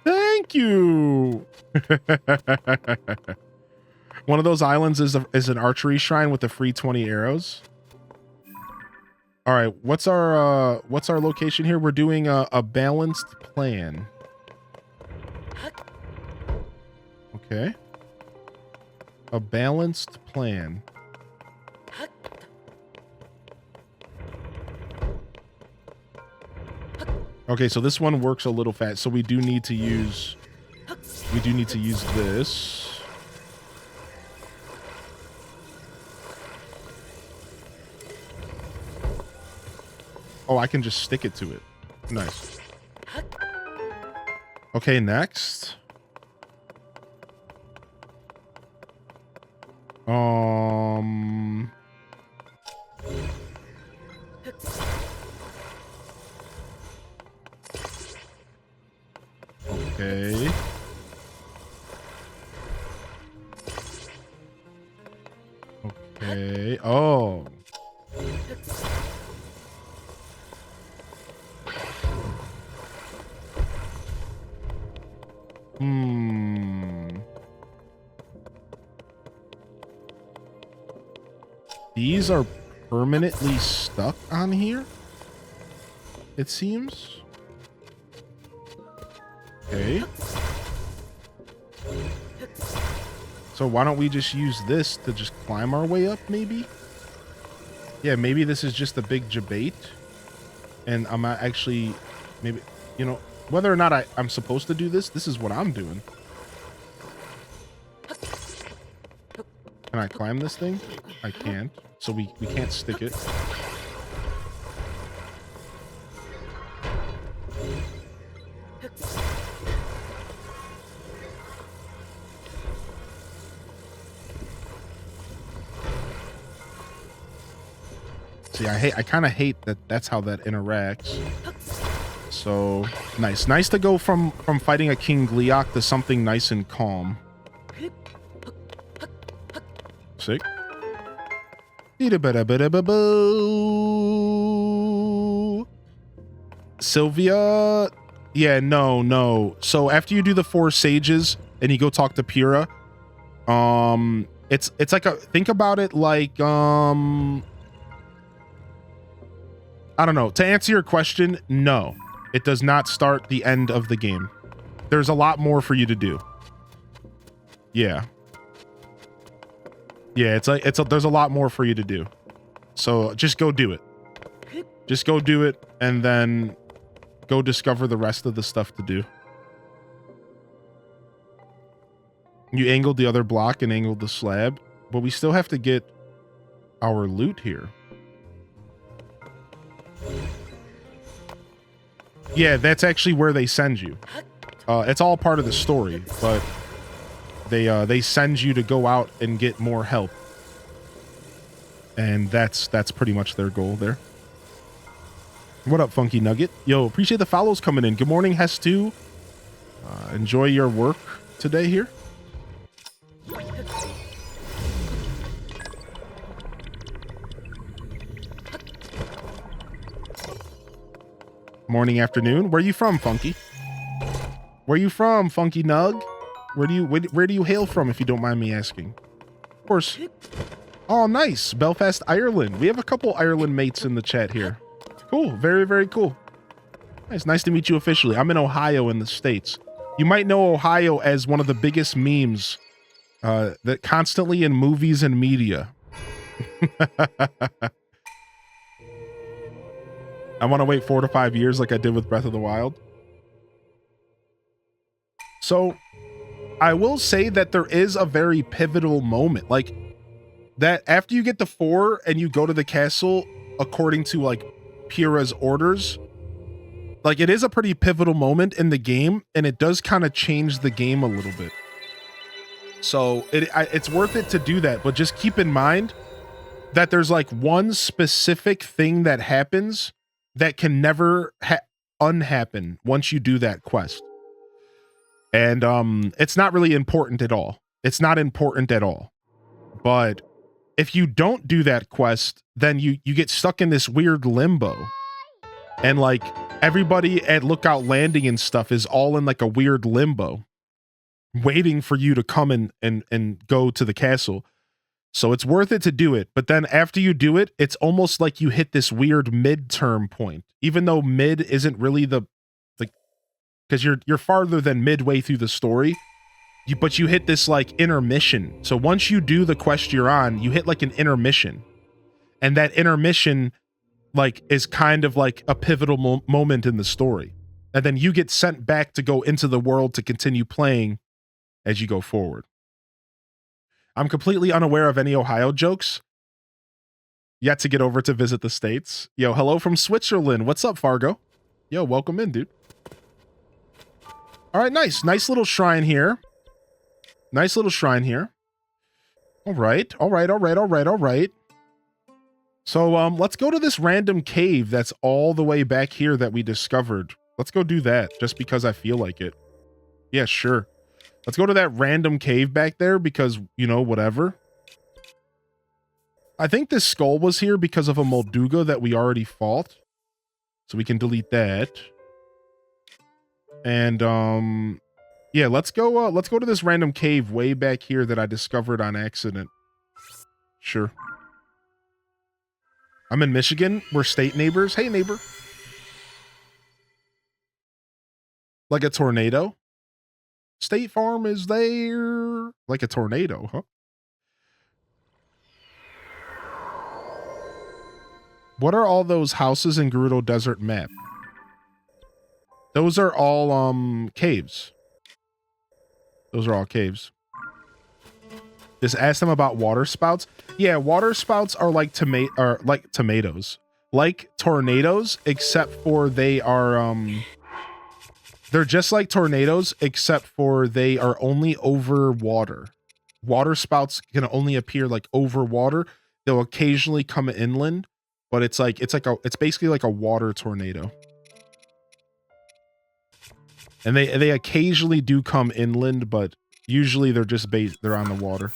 Thank you. One of those islands is an archery shrine with the free 20 arrows. All right, what's our location here? We're doing a balanced plan. Okay. A balanced plan. Okay, so this one works a little fast. So we do need to use this. Oh, I can just stick it to it. Nice. Okay, next. Okay. Okay. Oh. These are permanently stuck on here, it seems. Okay. So why don't we just use this to just climb our way up, maybe? Yeah, maybe this is just a big debate. And I'm not actually, maybe, you know, whether or not I'm supposed to do this, this is what I'm doing. Can I climb this thing? I can't. So we can't stick it. See, I kind of hate that that's how that interacts. So nice to go from fighting a King Gleeok to something nice and calm. Sick. Sylvia, yeah, no. So after you do the 4 sages and you go talk to Pyrrha, it's like think about it like I don't know. To answer your question, no. It does not start the end of the game. There's a lot more for you to do. Yeah. Yeah, there's a lot more for you to do. So just go do it. Just go do it and then go discover the rest of the stuff to do. You angled the other block and angled the slab, but we still have to get our loot here. Yeah, that's actually where they send you. It's all part of the story, but they send you to go out and get more help. And that's pretty much their goal there. What up, Funky Nugget? Yo, appreciate the follows coming in. Good morning, Hestu. Enjoy your work today here. Morning, afternoon. Where you from, Funky? Where you from, Funky Nug? Where do you hail from, if you don't mind me asking? Of course. Oh, nice. Belfast, Ireland. We have a couple Ireland mates in the chat here. Cool. Very, very cool. Nice to meet you officially. I'm in Ohio in the States. You might know Ohio as one of the biggest memes that constantly in movies and media. I want to wait 4 to 5 years like I did with Breath of the Wild. So I will say that there is a very pivotal moment. Like that after you get the 4 and you go to the castle according to like Pyrrha's orders, like it is a pretty pivotal moment in the game and it does kind of change the game a little bit. So it's worth it to do that. But just keep in mind that there's like one specific thing that happens that can never unhappen once you do that quest. And it's not really important at all. It's not important at all. But if you don't do that quest, then you get stuck in this weird limbo. And like everybody at Lookout Landing and stuff is all in like a weird limbo, waiting for you to come and go to the castle. So it's worth it to do it. But then after you do it, it's almost like you hit this weird midterm point, even though mid isn't really the because you're farther than midway through the story. But you hit this like intermission. So once you do the quest you're on, you hit like an intermission. And that intermission like is kind of like a pivotal moment in the story. And then you get sent back to go into the world to continue playing as you go forward. I'm completely unaware of any Ohio jokes. Yet to get over to visit the States. Yo, hello from Switzerland. What's up, Fargo? Yo, welcome in, dude. All right, nice. Nice little shrine here. Nice little shrine here. All right. So, let's go to this random cave that's all the way back here that we discovered. Let's go do that just because I feel like it. Yeah, sure. Let's go to that random cave back there because, you know, whatever. I think this skull was here because of a Molduga that we already fought. So we can delete that. And, yeah, let's go to this random cave way back here that I discovered on accident. Sure. I'm in Michigan. We're state neighbors. Hey, neighbor. Like a tornado. State Farm is there. Like a tornado, huh? What are all those houses in Gerudo Desert map? Those are all caves. Those are all caves. Just ask them about water spouts. Yeah, water spouts are like tomatoes. Like tornadoes, except for they are they're just like tornadoes, except for they are only over water. Water spouts can only appear like over water. They'll occasionally come inland, but it's basically like a water tornado. And they occasionally do come inland, but usually they're just they're on the water.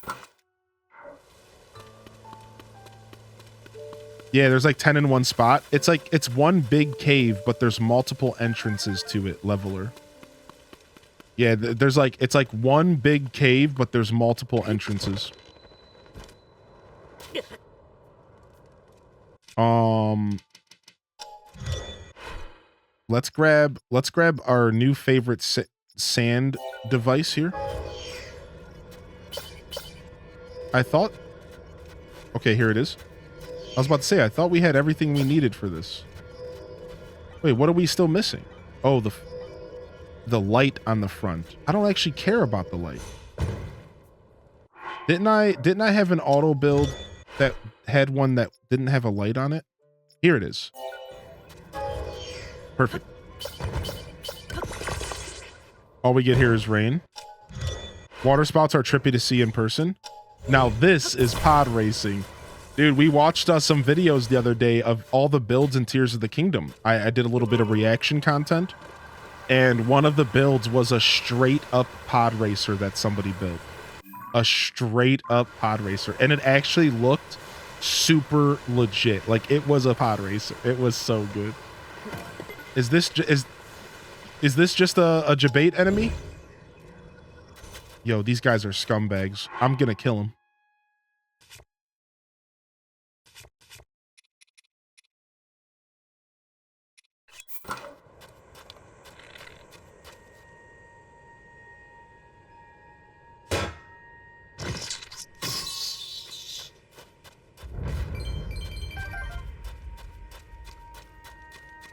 Yeah, there's like 10 in one spot. It's like it's one big cave, but there's multiple entrances to it, Leveler. Yeah, there's like it's like one big cave, but there's multiple entrances. Let's grab our new favorite sand device here. I thought... Okay, here it is. I was about to say, I thought we had everything we needed for this. Wait, what are we still missing? Oh, the light on the front. I don't actually care about the light. Didn't I have an auto build that had one that didn't have a light on it? Here it is. Perfect. All we get here is rain. Water spouts are trippy to see in person. Now this is pod racing. Dude, we watched some videos the other day of all the builds in Tears of the Kingdom. I did a little bit of reaction content. And one of the builds was a straight up pod racer that somebody built. A straight up pod racer. And it actually looked super legit. Like it was a pod racer. It was so good. Is this just a debate enemy? Yo, these guys are scumbags. I'm gonna kill them.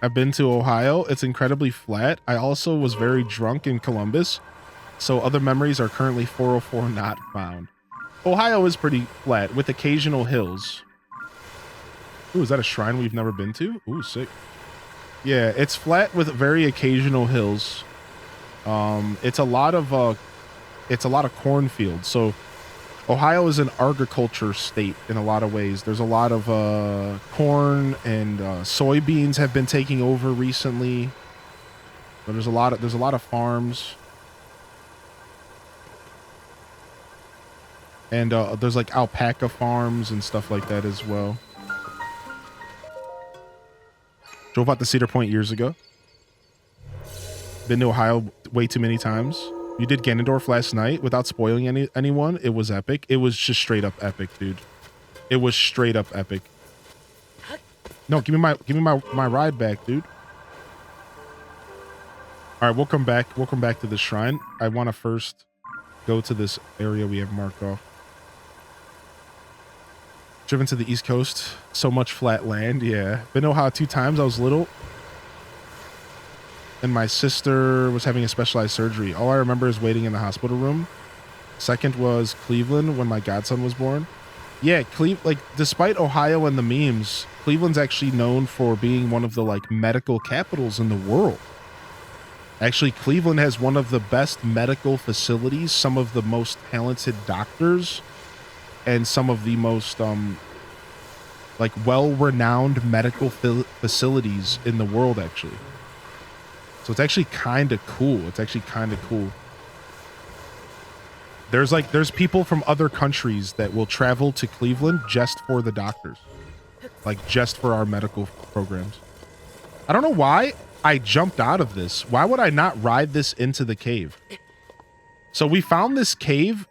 I've been to Ohio. It's incredibly flat. I also was very drunk in Columbus, so other memories are currently 404 not found. Ohio is pretty flat with occasional hills. Ooh, is that a shrine we've never been to? Ooh, sick. Yeah, it's flat with very occasional hills. It's a lot of cornfields. So Ohio is an agriculture state in a lot of ways. There's a lot of corn and soybeans have been taking over recently. But there's a lot of farms. And there's like alpaca farms and stuff like that as well. Drove out to Cedar Point years ago. Been to Ohio way too many times. You did Ganondorf last night without spoiling anyone. It was epic. It was just straight up epic, dude. It was straight up epic. No, give me my ride back, dude. All right, we'll come back. We'll come back to the shrine. I want to first go to this area we have marked off. Driven to the East Coast. So much flat land. Yeah. Been to Ohio 2 times. I was little. And my sister was having a specialized surgery. All I remember is waiting in the hospital room. Second was Cleveland when my godson was born. Yeah, like despite Ohio and the memes, Cleveland's actually known for being one of the like medical capitals in the world. Actually, Cleveland has one of the best medical facilities, some of the most talented doctors, and some of the most like well-renowned medical facilities in the world actually. So it's actually kind of cool. It's actually kind of cool. There's people from other countries that will travel to Cleveland just for the doctors. Like just for our medical programs. I don't know why I jumped out of this. Why would I not ride this into the cave? So we found this cave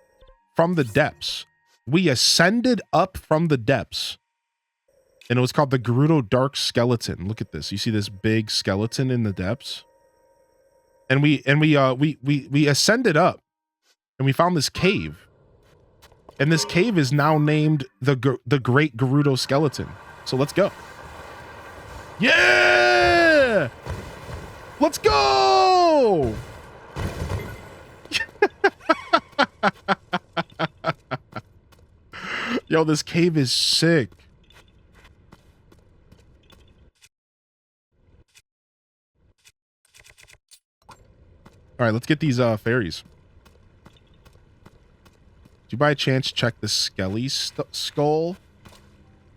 from the depths. We ascended up from the depths. And it was called the Gerudo Dark Skeleton. Look at this. You see this big skeleton in the depths? And we ascended up and we found this cave. And this cave is now named the Great Gerudo Skeleton. So let's go. Yeah! Let's go! Yo, this cave is sick. All right, let's get these fairies. Did you by chance check the Skelly skull?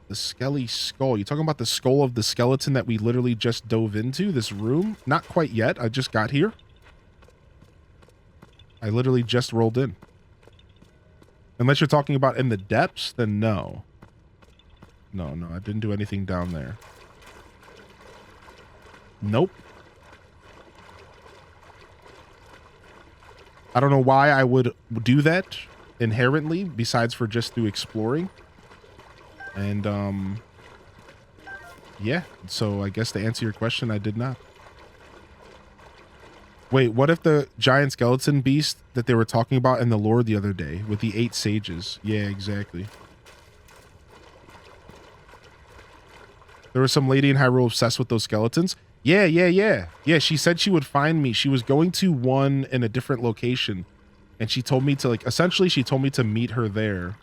The Skelly skull. You talking about the skull of the skeleton that we literally just dove into? This room? Not quite yet. I just got here. I literally just rolled in. Unless you're talking about in the depths, then no. No, I didn't do anything down there. Nope. I don't know why I would do that inherently, besides for just through exploring. And, yeah. So I guess to answer your question, I did not. Wait, what if the giant skeleton beast that they were talking about in the lore the other day with the 8 sages? Yeah, exactly. There was some lady in Hyrule obsessed with those skeletons. Yeah. Yeah, she said she would find me. She was going to one in a different location. And she told me to, like, essentially she told me to meet her there.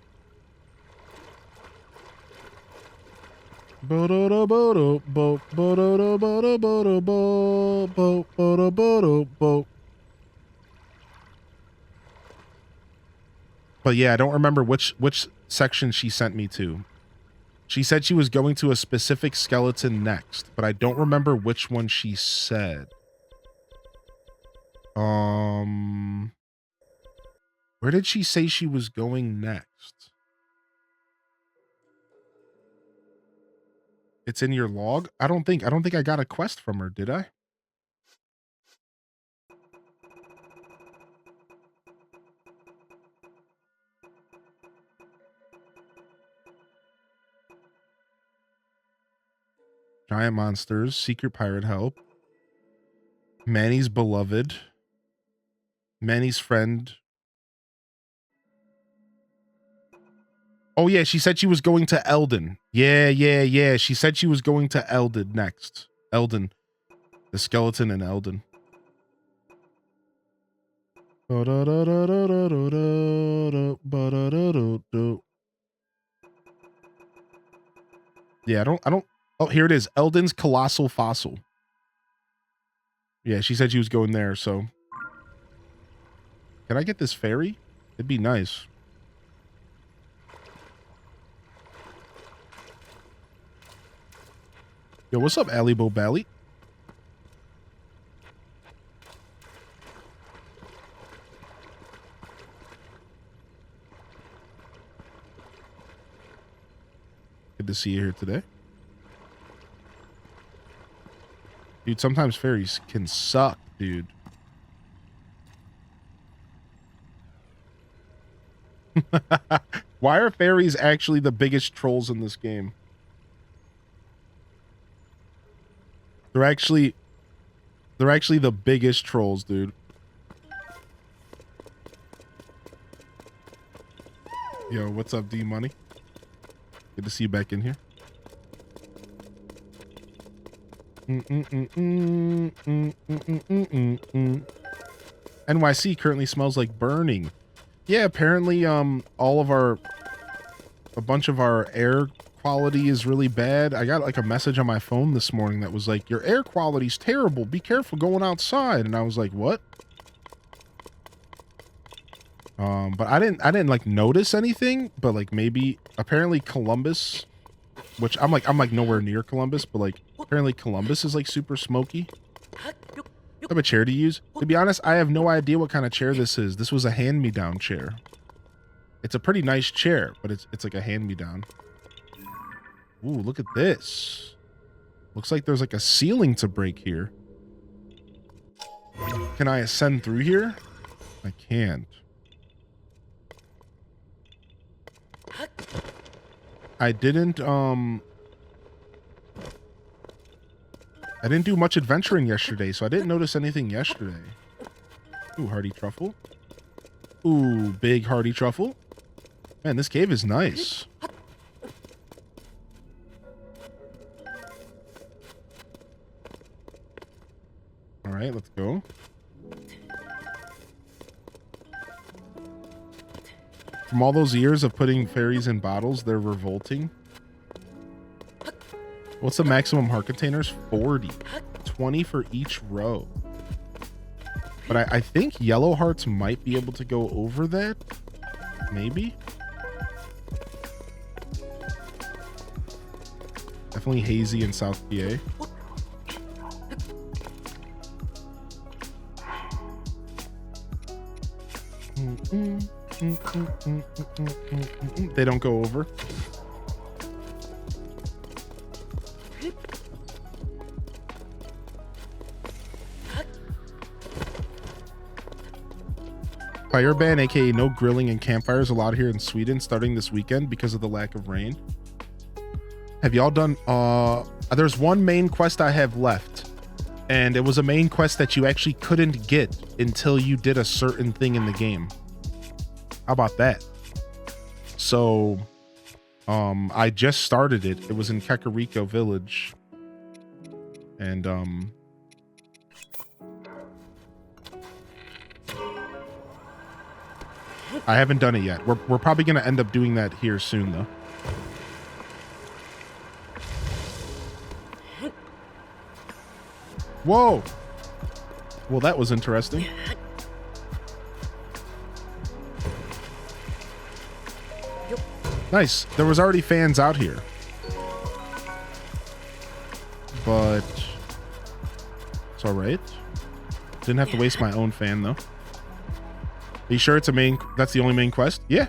But yeah, I don't remember which section she sent me to. She said she was going to a specific skeleton next, but I don't remember which one she said. Where did she say she was going next? It's in your log? I don't think I got a quest from her, did I? Giant monsters, secret pirate help. Manny's beloved. Manny's friend. Oh yeah, she said she was going to Eldon. Yeah. She said she was going to Eldon next. Eldon. The skeleton in Eldon. Yeah, I don't. Oh, here it is. Eldon's Colossal Fossil. Yeah, she said she was going there, so. Can I get this fairy? It'd be nice. Yo, what's up, Ali Bo Bally? to see you here today. Dude, sometimes fairies can suck, dude. Why are fairies actually the biggest trolls in this game? They're actually the biggest trolls, dude. Yo, what's up, D Money? Good to see you back in here. NYC currently smells like burning. Yeah, apparently a bunch of our air quality is really bad. I got like a message on my phone this morning that was like, your air quality's terrible. Be careful going outside. And I was like, what? But I didn't like notice anything, but like maybe apparently Columbus, which I'm like nowhere near Columbus, but like apparently Columbus is like super smoky. What type of chair to use? To be honest, I have no idea what kind of chair this is. This was a hand-me-down chair. It's a pretty nice chair, but it's like a hand-me-down. Ooh, look at this. Looks like there's like a ceiling to break here. Can I ascend through here? I can't. I didn't do much adventuring yesterday, so I didn't notice anything yesterday. Ooh, hardy truffle. Ooh, big hardy truffle. Man, this cave is nice. All right, let's go. From all those years of putting fairies in bottles, they're revolting. What's the maximum heart containers? 40. 20 for each row. But I think yellow hearts might be able to go over that. Maybe. Definitely hazy in South PA. They don't go over. Fire ban, aka no grilling and campfires allowed here in Sweden starting this weekend because of the lack of rain. Have y'all done there's one main quest I have left, and it was a main quest that you actually couldn't get until you did a certain thing in the game. How about that? So I just started it. It was in Kakariko Village. And I haven't done it yet. We're probably going to end up doing that here soon though. Whoa. Well, that was interesting. Nice. There was already fans out here. But it's all right. Didn't have to waste my own fan though. Are you sure it's a main? That's the only main quest? Yeah.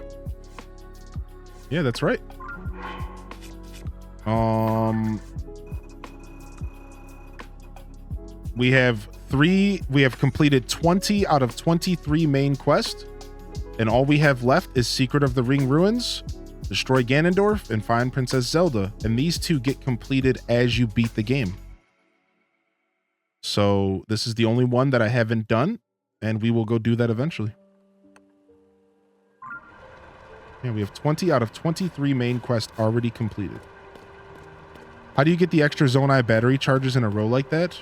Yeah, that's right. We have completed 20 out of 23 main quests, and all we have left is Secret of the Ring Ruins, destroy Ganondorf, and find Princess Zelda, and these two get completed as you beat the game. So this is the only one that I haven't done, and we will go do that eventually. Yeah, we have 20 out of 23 main quests already completed. How do you get the extra Zonai battery charges in a row like that?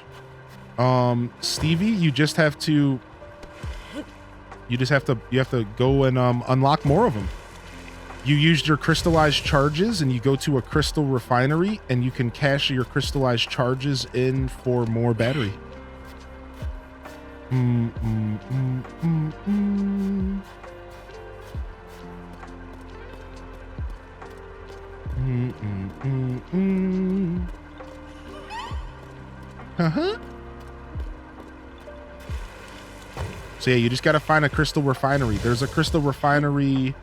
Stevie, you have to go and unlock more of them. You used your crystallized charges and you go to a crystal refinery and you can cash your crystallized charges in for more battery. Uh-huh. So yeah, you just gotta find a crystal refinery. There's a crystal refinery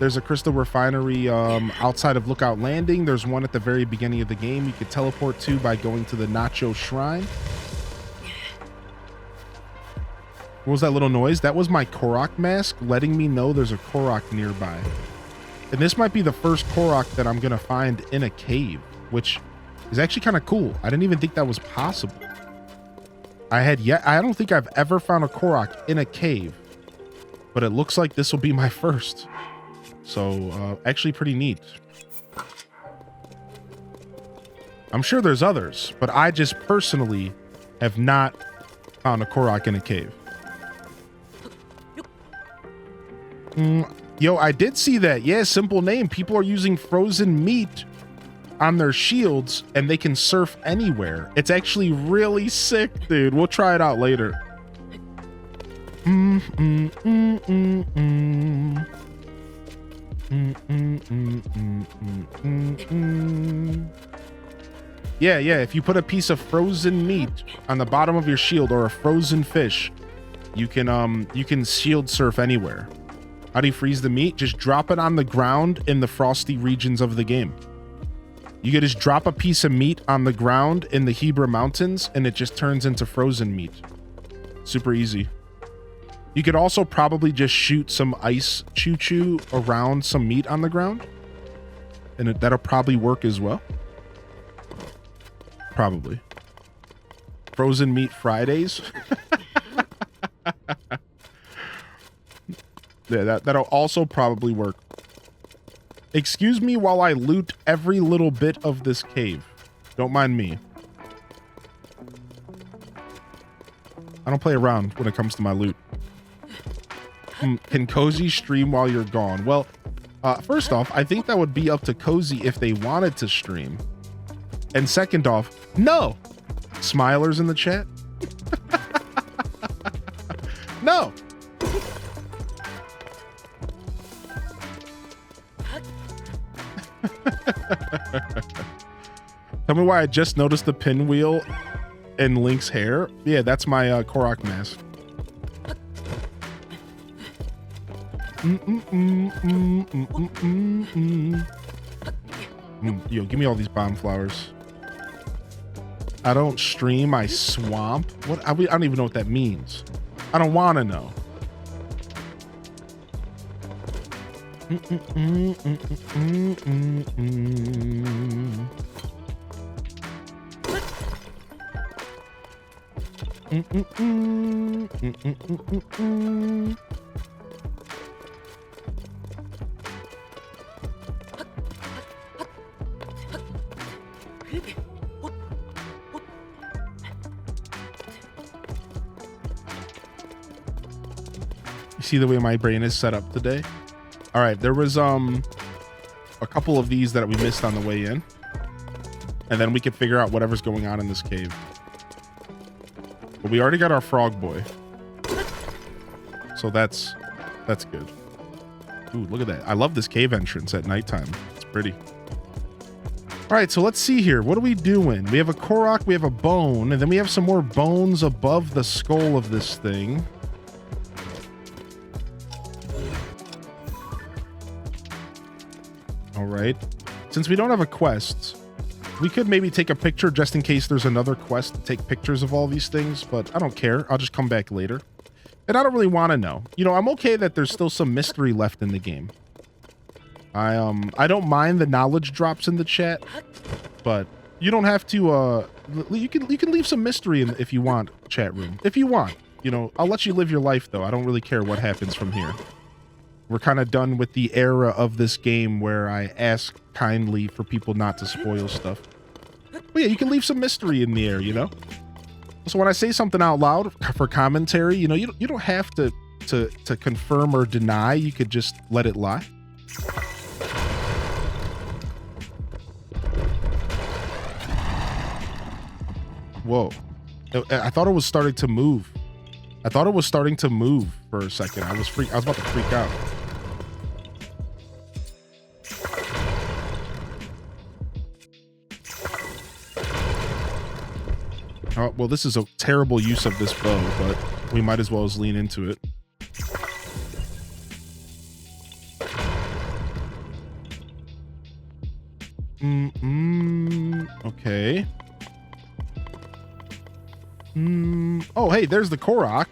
There's a crystal refinery outside of Lookout Landing. There's one at the very beginning of the game you could teleport to by going to the Nacho Shrine. What was that little noise? That was my Korok mask letting me know there's a Korok nearby. And this might be the first Korok that I'm going to find in a cave, which is actually kind of cool. I didn't even think that was possible. I don't think I've ever found a Korok in a cave, but it looks like this will be my first. So actually pretty neat. I'm sure there's others, but I just personally have not found a Korok in a cave. Yo, I did see that. Yeah, simple name. People are using frozen meat on their shields and they can surf anywhere. It's actually really sick, dude. We'll try it out later. Yeah, if you put a piece of frozen meat on the bottom of your shield or a frozen fish, you can shield surf anywhere. How do you freeze the meat? Just drop it on the ground in the frosty regions of the game. You can just drop a piece of meat on the ground in the Hebra Mountains and it just turns into frozen meat. Super easy. You could also probably just shoot some ice choo-choo around some meat on the ground. And that'll probably work as well. Probably. Frozen meat Fridays. Yeah, that'll also probably work. Excuse me while I loot every little bit of this cave. Don't mind me. I don't play around when it comes to my loot. Can Cozy stream while you're gone? Well, first off, I think that would be up to Cozy if they wanted to stream. And second off, no. Smilers in the chat? No. Tell me why I just noticed the pinwheel in Link's hair. Yeah, that's my Korok mask. Yo, give me all these bomb flowers. I don't stream, I swamp. What? I don't even know what that means. I don't want to know. You see the way my brain is set up today? All right, there was a couple of these that we missed on the way in, and then we could figure out whatever's going on in this cave. But we already got our frog boy, so that's good. Ooh, look at that! I love this cave entrance at nighttime. It's pretty. All right, so let's see here. What are we doing? We have a Korok, we have a bone, and then we have some more bones above the skull of this thing. All right. Since we don't have a quest, we could maybe take a picture just in case there's another quest to take pictures of all these things, but I don't care. I'll just come back later. And I don't really want to know. You know, I'm okay that there's still some mystery left in the game. I don't mind the knowledge drops in the chat, but you don't have to you can leave some mystery in if you want, chat room. If you want. You know, I'll let you live your life though. I don't really care what happens from here. We're kind of done with the era of this game where I ask kindly for people not to spoil stuff. But yeah, you can leave some mystery in the air, you know? So when I say something out loud for commentary, you know, you don't have to confirm or deny. You could just let it lie. Whoa. I thought it was starting to move. I thought it was starting to move for a second. I was about to freak out. Oh, well, this is a terrible use of this bow, but we might as well lean into it. Okay. Oh, hey, there's the Korok.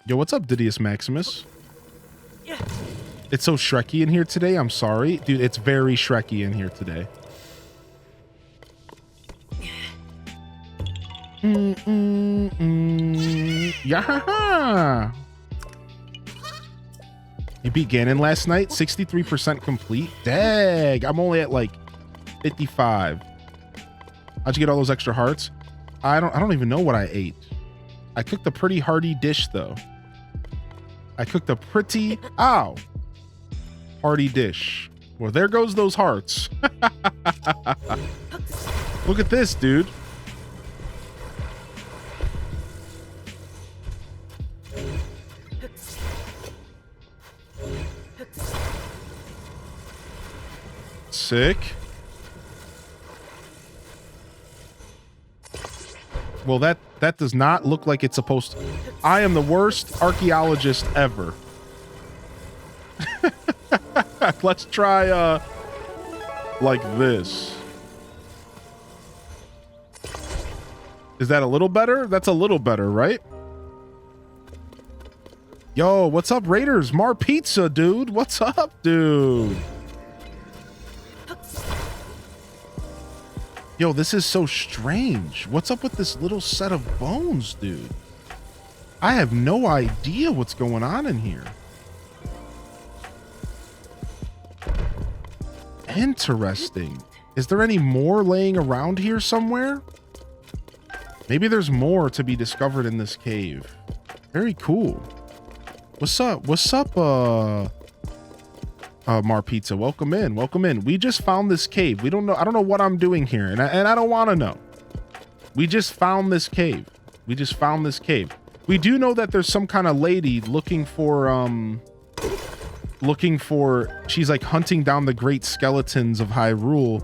Yo, what's up, Didius Maximus? It's so Shrekky in here today. I'm sorry. Dude, it's very Shrekky in here today. Yeah. You beat Ganon last night? 63% complete? Dang. I'm only at like 55. How'd you get all those extra hearts? I don't even know what I ate. I cooked a pretty hearty dish though. I cooked a pretty hearty dish. Well, there goes those hearts. Look at this, dude. Sick. Well, that does not look like it's supposed to. I am the worst archaeologist ever. Let's try like this. Is that a little better? That's a little better, right? Yo, what's up, Raiders? Mar Pizza, dude. What's up, dude? Yo, this is so strange. What's up with this little set of bones, dude? I have no idea what's going on in here. Interesting. Is there any more laying around here somewhere? Maybe there's more to be discovered in this cave. Very cool. What's up? What's up, Mar Pizza? Welcome in. Welcome in. We just found this cave. We don't know. I don't know what I'm doing here, and I don't want to know. We just found this cave. We just found this cave. We do know that there's some kind of lady looking for she's like hunting down the great skeletons of Hyrule,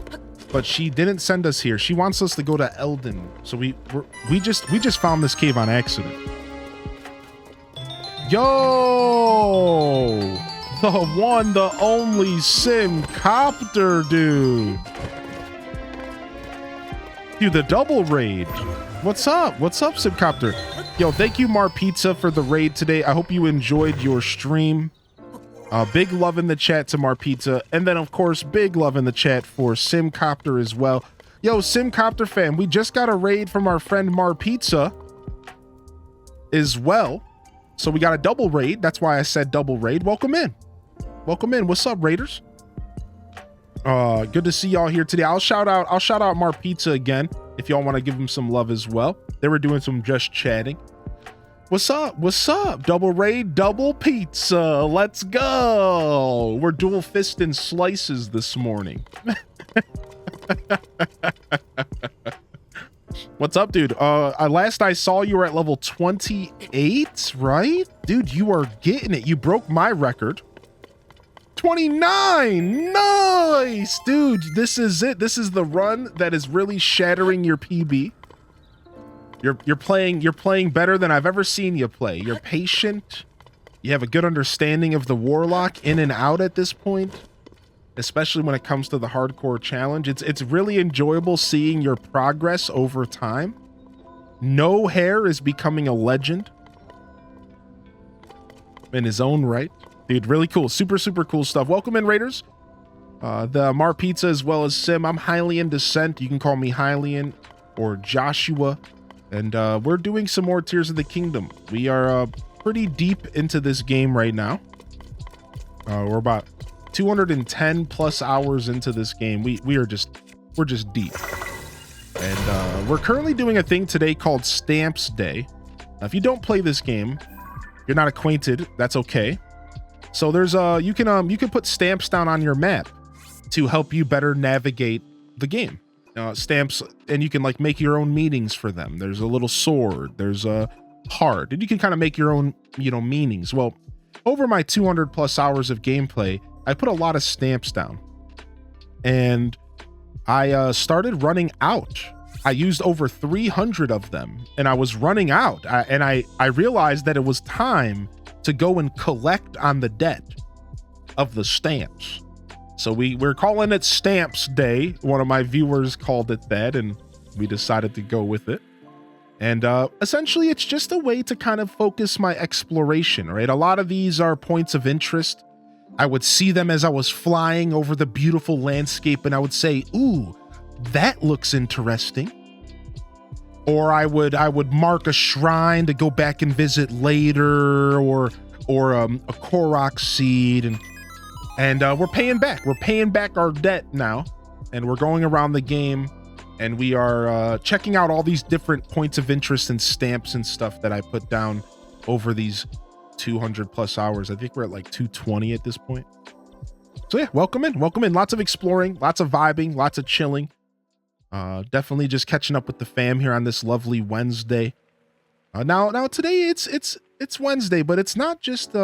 but she didn't send us here. She wants us to go to Eldin. So we just found this cave on accident. Yo, the one, the only Sim Copter, dude. Dude, the double raid. What's up? What's up, Sim Copter? Yo, thank you, Mar Pizza, for the raid today. I hope you enjoyed your stream. Big love in the chat to Mar Pizza. And then, of course, big love in the chat for Simcopter as well. Yo, Simcopter fam, we just got a raid from our friend Mar Pizza as well. So we got a double raid. That's why I said double raid. Welcome in. Welcome in. What's up, Raiders? Good to see y'all here today. I'll shout out Mar Pizza again if y'all want to give him some love as well. They were doing some just chatting. What's up? What's up? Double raid, double pizza. Let's go. We're dual fisting slices this morning. What's up, dude? Last I saw you were at level 28, right? Dude, you are getting it. You broke my record. 29. Nice, dude. This is it. This is the run that is really shattering your PB. You're playing better than I've ever seen you play. You're patient. You have a good understanding of the Warlock in and out at this point, especially when it comes to the hardcore challenge. It's really enjoyable seeing your progress over time. No Hair is becoming a legend in his own right. Dude, really cool. Super, super cool stuff. Welcome in, Raiders. The Mar Pizza as well as Sim. I'm Hylian Descent. You can call me Hylian or Joshua. And we're doing some more Tears of the Kingdom. We are pretty deep into this game right now. We're about 210 plus hours into this game. We're just deep. And we're currently doing a thing today called Stamps Day. Now, if you don't play this game, you're not acquainted, that's okay. So there's you can put stamps down on your map to help you better navigate the game. Stamps, and you can like make your own meanings for them. There's a little sword, there's a heart, and you can kind of make your own, meanings. Well, over my 200 plus hours of gameplay, I put a lot of stamps down, and I started running out. I used over 300 of them, and I was running out. I realized that it was time to go and collect on the debt of the stamps. So we're calling it Stamps Day. One of my viewers called it that, and we decided to go with it. And essentially, it's just a way to kind of focus my exploration, right? A lot of these are points of interest. I would see them as I was flying over the beautiful landscape, and I would say, ooh, that looks interesting. Or I would mark a shrine to go back and visit later, or a Koroks seed, and we're paying back. We're paying back our debt now, and we're going around the game, and we are checking out all these different points of interest and stamps and stuff that I put down over these 200 plus hours. I think we're at like 220 at this point. So yeah, welcome in. Lots of exploring, lots of vibing, lots of chilling. Definitely just catching up with the fam here on this lovely Wednesday. Now today it's Wednesday, but it's not just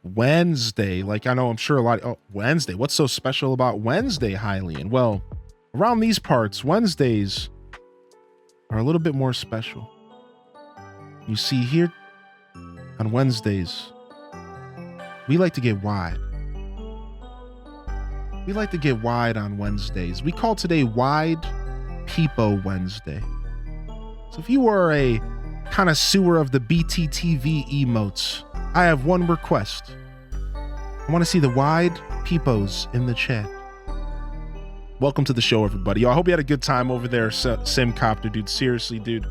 Wednesday. Like I'm sure a lot. Wednesday. What's so special about Wednesday, Hylian? Well, around these parts, Wednesdays are a little bit more special. You see, here on Wednesdays, we like to get wide. We like to get wide on Wednesdays. We call today Wide Peepo Wednesday. So if you are a connoisseur of the BTTV emotes, I have one request. I want to see the wide peepos in the chat. Welcome to the show, everybody. Yo, I hope you had a good time over there, Simcopter, dude. Seriously, dude.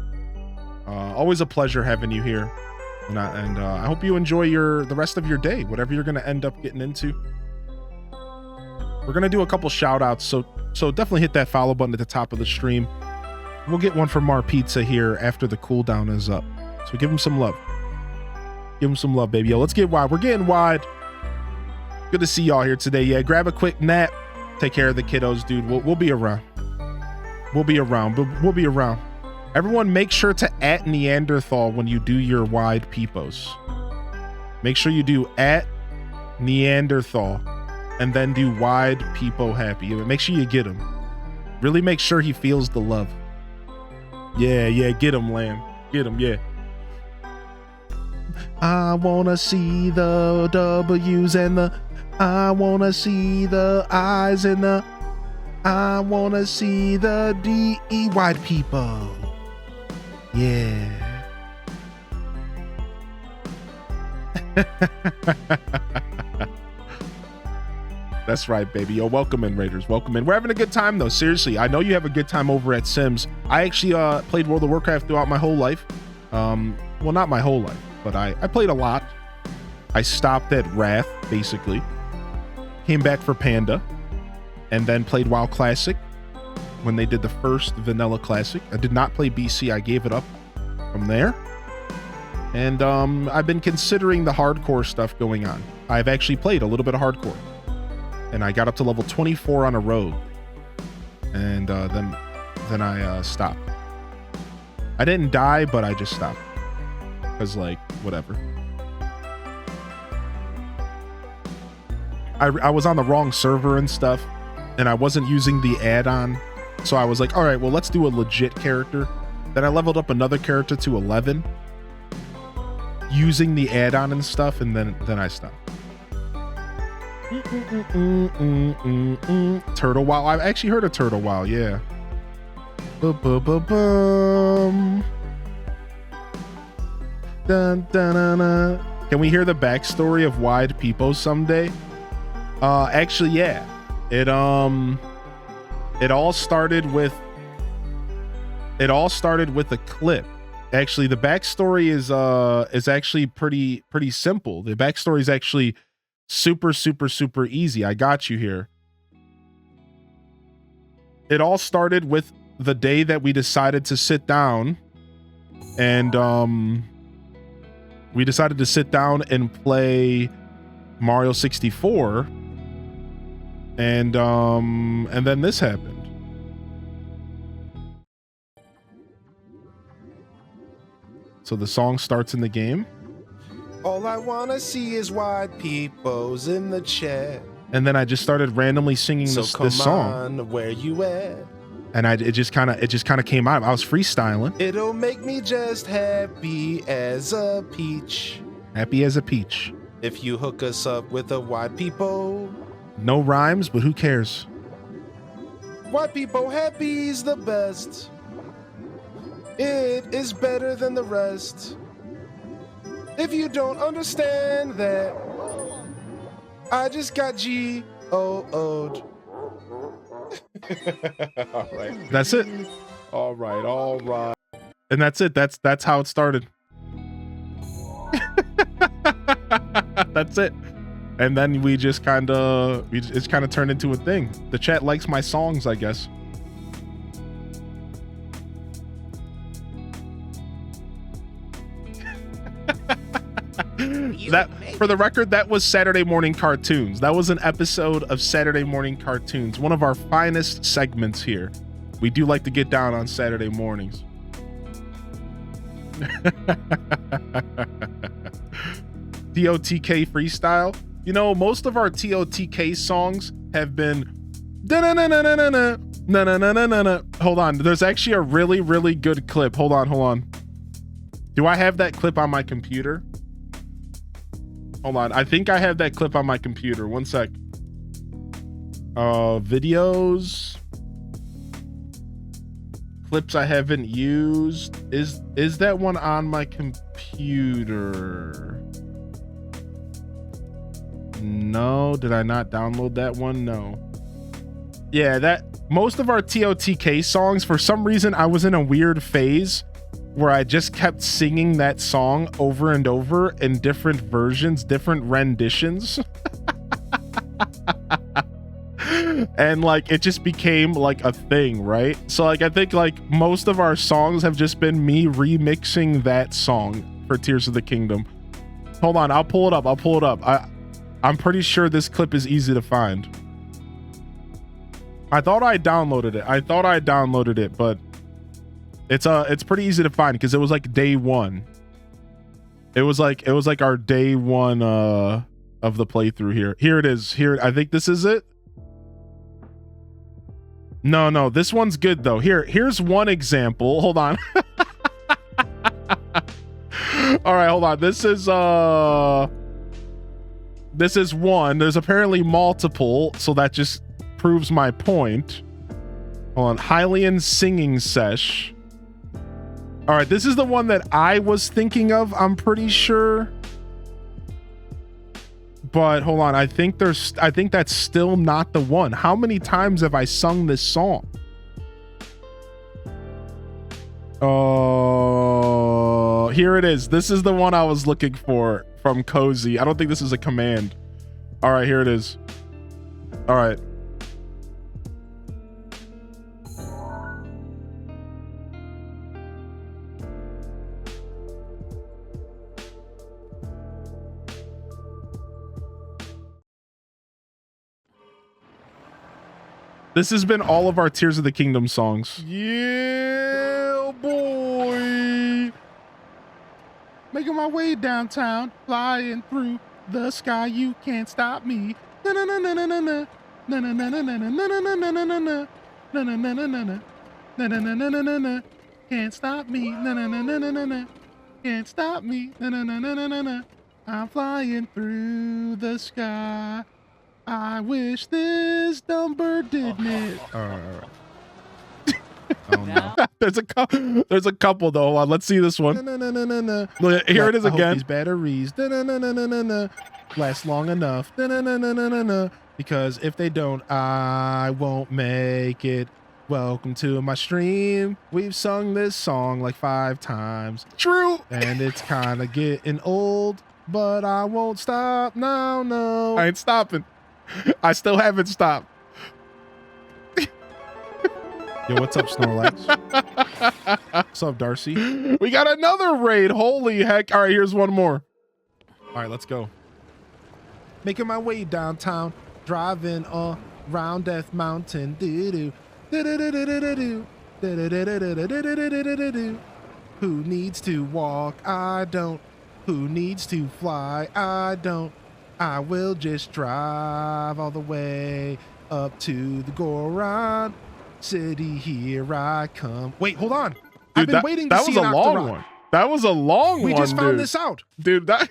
Always a pleasure having you here. And I hope you enjoy the rest of your day, whatever you're going to end up getting into. We're going to do a couple shout outs, so definitely hit that follow button at the top of the stream. We'll get one from Mar Pizza here after the cooldown is up. So give him some love. Give him some love, baby. Yo, let's get wide. We're getting wide. Good to see y'all here today. Yeah, grab a quick nap. Take care of the kiddos, dude. We'll be around. We'll be around. We'll be around. Everyone, make sure to @ Neanderthal when you do your wide peepos. Make sure you do @ Neanderthal and then do wide peepo happy. Make sure you get him. Really make sure he feels the love. Yeah, get him, lamb. Get him, yeah. I wanna see the W's and the I wanna see the I's and the I wanna see the D-E wide peepo. Yeah. That's right, baby. Yo, welcome in, Raiders. Welcome in. We're having a good time, though. Seriously, I know you have a good time over at Sims. I actually played World of Warcraft throughout my whole life. Well, not my whole life, but I played a lot. I stopped at Wrath, basically. Came back for Panda. And then played WoW Classic when they did the first Vanilla Classic. I did not play BC. I gave it up from there. And I've been considering the hardcore stuff going on. I've actually played a little bit of hardcore. And I got up to level 24 on a rogue. And then I stopped. I didn't die, but I just stopped. Because, like, whatever. I was on the wrong server and stuff. And I wasn't using the add-on. So I was like, all right, well, let's do a legit character. Then I leveled up another character to 11. Using the add-on and stuff. And then I stopped. Turtle Wow. I've actually heard of Turtle Wow, yeah. Dun, dun, dun, dun. Can we hear the backstory of Wide Peepo someday? Actually, yeah. It all started with a clip. Actually, the backstory is actually pretty simple. The backstory is actually super easy. I got you here. It all started with the day that we decided to sit down and play Mario 64 and then this happened. So the song starts in the game. All I wanna see is wide peepos in the chat. And then I just started randomly singing this song. Where you at? And it just kind of came out. I was freestyling. It'll make me just happy as a peach. Happy as a peach. If you hook us up with a wide peepo, No rhymes, but who cares? White people happy's the best. It is better than the rest. If you don't understand that, I just got G-O-O'd. All right. That's it. All right, all right. And that's it. That's how it started. That's it. And then we just kind of, it's kind of turned into a thing. The chat likes my songs, I guess. That, for the record, that was Saturday Morning Cartoons. That was an episode of Saturday Morning Cartoons, one of our finest segments here. We do like to get down on Saturday mornings. TOTK freestyle. You know, most of our TOTK songs have been hold on. There's actually a really, really good clip. Hold on. Do I have that clip on my computer? Hold on. I think I have that clip on my computer. One sec. Videos. Clips I haven't used. Is that one on my computer? No. Did I not download that one? No. Yeah, that most of our TOTK songs, for some reason, I was in a weird phase where I just kept singing that song over and over in different versions, different renditions. And like it just became like a thing, right? So like I think like most of our songs have just been me remixing that song for Tears of the Kingdom. Hold on, I'll pull it up. I'm pretty sure this clip is easy to find. I thought I downloaded it, but it's pretty easy to find because it was like day one. It was like our day one of the playthrough here. Here it is. Here, I think this is it. No, this one's good though. Here's one example. Hold on. All right, hold on. This is one. There's apparently multiple, so that just proves my point. Hold on. Hylian singing sesh. All right, this is the one that I was thinking of, I'm pretty sure. But hold on, I think that's still not the one. How many times have I sung this song? Oh, here it is. This is the one I was looking for from Cozy. I don't think this is a command. All right, here it is. All right. This has been all of our Tears of the Kingdom songs. Yeah, boy. Making my way downtown, flying through the sky. You can't stop me. Na-na-na-na-na-na. Na-na-na-na-na-na-na-na-na-na-na. Na-na-na-na-na-na. Can't stop me. Na-na-na-na-na-na. Can't stop me. Na-na-na-na-na-na. I'm flying through the sky. I wish this dumb bird didn't it. All right. Oh no. There's a couple though. Hold on, let's see this one. Here it is again. I hope these batteries last long enough. Because if they don't, I won't make it. Welcome to my stream. We've sung this song like 5 times. True. And it's kind of getting old, but I won't stop. No. I ain't stopping. I still haven't stopped. Yo, what's up, Snorlax? What's up, Darcy? We got another raid. Holy heck. All right, here's one more. All right, let's go. Making my way downtown, driving around Death Mountain. Who needs to walk? I don't. Who needs to fly? I don't. I will just drive all the way up to the Goron City. Here I come. Wait, hold on. Dude, I've been waiting to see an Octorok. Long one. That was a long one, We just found this out. Dude, that...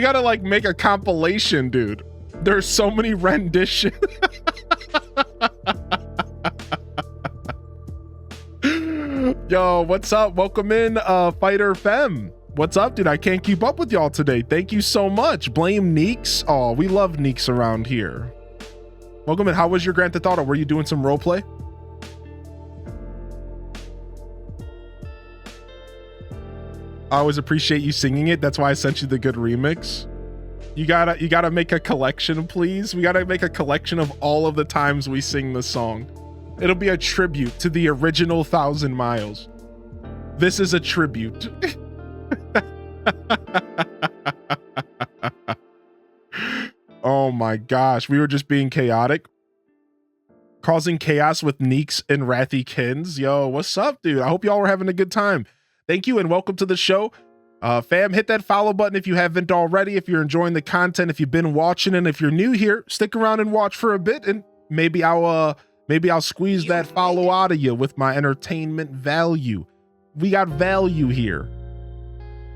We gotta like make a compilation, dude. There's so many renditions. Yo, what's up? Welcome in, Fighter Fem. What's up, dude? I can't keep up with y'all today. Thank you so much. Blame Neeks. Oh, we love Neeks around here. Welcome in. How was your Grand Theft Auto? Were you doing some role play? I always appreciate you singing it. That's why I sent you the good remix. You gotta make a collection, please. We gotta make a collection of all of the times we sing the song. It'll be a tribute to the original 1,000 Miles. This is a tribute. Oh my gosh, we were just being chaotic. Causing chaos with Neeks and Rathykins. Yo, what's up, dude? I hope y'all were having a good time. Thank you and welcome to the show. Fam, hit that follow button if you haven't already. If you're enjoying the content, if you've been watching, and if you're new here, stick around and watch for a bit, and maybe I'll squeeze that follow out of you with my entertainment value. We got value here.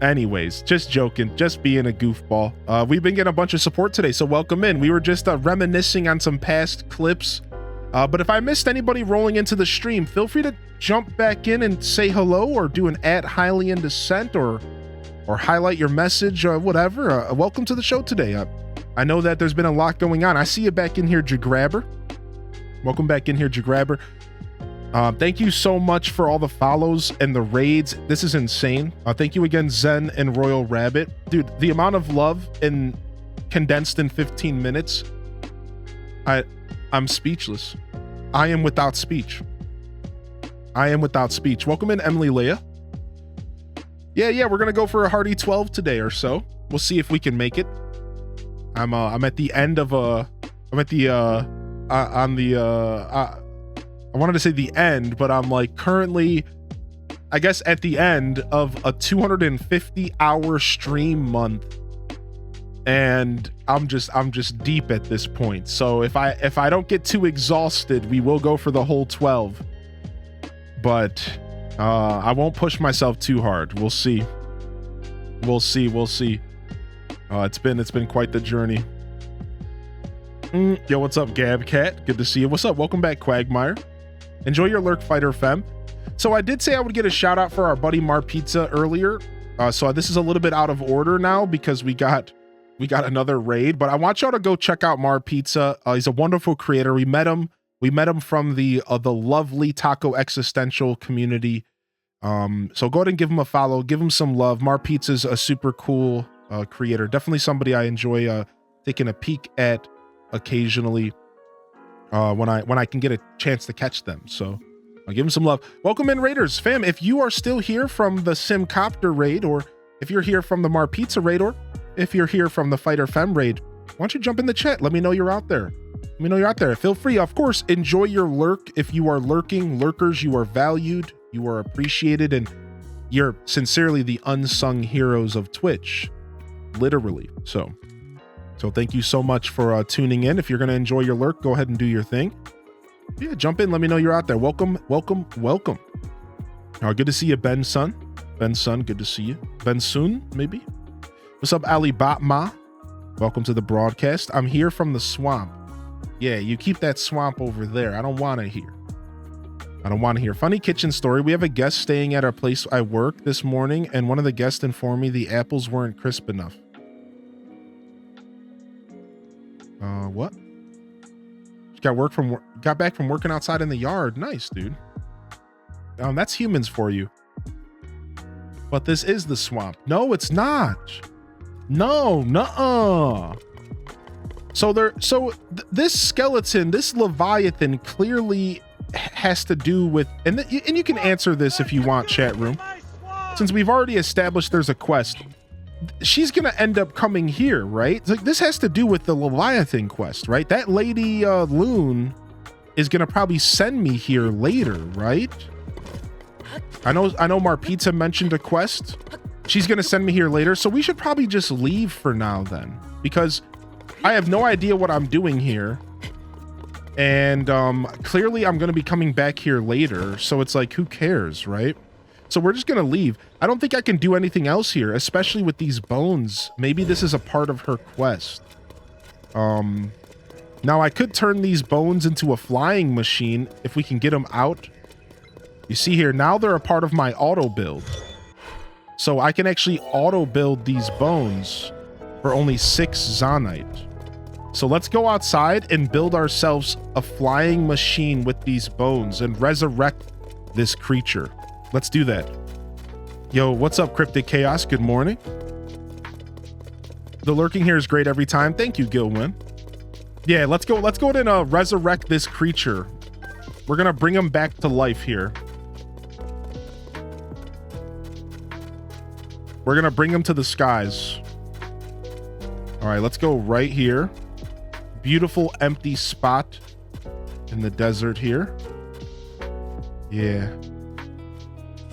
Anyways, just joking, just being a goofball. We've been getting a bunch of support today, so welcome in. We were just reminiscing on some past clips. But if I missed anybody rolling into the stream, feel free to jump back in and say hello, or do an @HighlyInDescent, or highlight your message, or whatever. Welcome to the show today. I know that there's been a lot going on. I see you back in here, Jagrabber. Welcome back in here, Jagrabber. Thank you so much for all the follows and the raids. This is insane. Thank you again, Zen and Royal Rabbit. Dude, the amount of love condensed in 15 minutes, I'm speechless. I am without speech. I am without speech. Welcome in, Emily Leia. Yeah, we're gonna go for a hearty 12 today or so. We'll see if we can make it. I'm at the end of I wanted to say the end, but I'm like currently, I guess, at the end of a 250-hour stream month, and I'm just deep at this point. So if I don't get too exhausted, we will go for the whole 12. But I won't push myself too hard. We'll see. We'll see. It's been quite the journey. Yo, what's up, Gabcat? Good to see you. What's up? Welcome back, Quagmire. Enjoy your lurk, Fighter Fem. So I did say I would get a shout out for our buddy Mar Pizza earlier. So this is a little bit out of order now because we got another raid, but I want y'all to go check out Mar Pizza. He's a wonderful creator. We met him from the lovely Taco Existential community. So go ahead and give him a follow, give him some love. Mar Pizza's a super cool creator. Definitely somebody I enjoy taking a peek at occasionally when I can get a chance to catch them. So I'll give him some love. Welcome in, Raiders. Fam, if you are still here from the Simcopter raid, or if you're here from the Mar Pizza raid, or if you're here from the Fighter Fem raid, why don't you jump in the chat? Let me know you're out there. Let me know you're out there. Feel free, of course, enjoy your lurk. If you are lurking, lurkers, you are valued, you are appreciated, and you're sincerely the unsung heroes of Twitch. Literally. So thank you so much for tuning in. If you're going to enjoy your lurk, go ahead and do your thing. Yeah, jump in. Let me know you're out there. Welcome. Good to see you, Ben Sun. Ben Sun, good to see you. Ben Sun, maybe. What's up, Ali Batma? Welcome to the broadcast. I'm here from the swamp. Yeah, you keep that swamp over there. I don't want to hear. Funny kitchen story. We have a guest staying at our place I work this morning, and one of the guests informed me the apples weren't crisp enough. What? Got back from working outside in the yard. Nice, dude. That's humans for you. But this is the swamp. No, it's not. No, nuh-uh. This skeleton, this Leviathan, clearly has to do with, and you can answer this if you want, chat room. Since we've already established there's a quest, she's gonna end up coming here, right? It's like, this has to do with the Leviathan quest, right? That lady Loon is gonna probably send me here later, right? I know Mar Pizza mentioned a quest. She's gonna send me here later, so we should probably just leave for now then, because I have no idea what I'm doing here, and clearly I'm gonna be coming back here later, so it's like, who cares, right? So we're just gonna leave. I don't think I can do anything else here, especially with these bones. Maybe this is a part of her quest. Now I could turn these bones into a flying machine if we can get them out. You see here, now they're a part of my auto build. So I can actually auto build these bones for only 6 Zonite. So let's go outside and build ourselves a flying machine with these bones and resurrect this creature. Let's do that. Yo, what's up, Cryptic Chaos? Good morning. The lurking here is great every time. Thank you, Gilwin. Yeah, let's go and resurrect this creature. We're gonna bring him back to life here. We're gonna bring him to the skies. All right, let's go right here. Beautiful empty spot in the desert here. Yeah.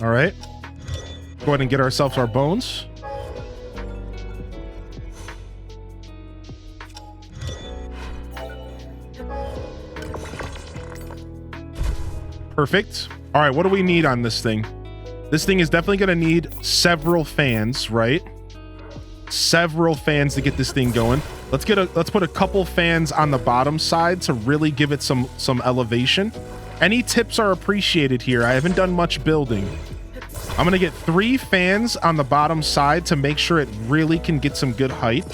All right. Go ahead and get ourselves our bones. Perfect. All right, what do we need on this thing? This thing is definitely going to need several fans, right? Several fans to get this thing going. Let's put a couple fans on the bottom side to really give it some elevation. Any tips are appreciated here. I haven't done much building. I'm going to get 3 fans on the bottom side to make sure it really can get some good height.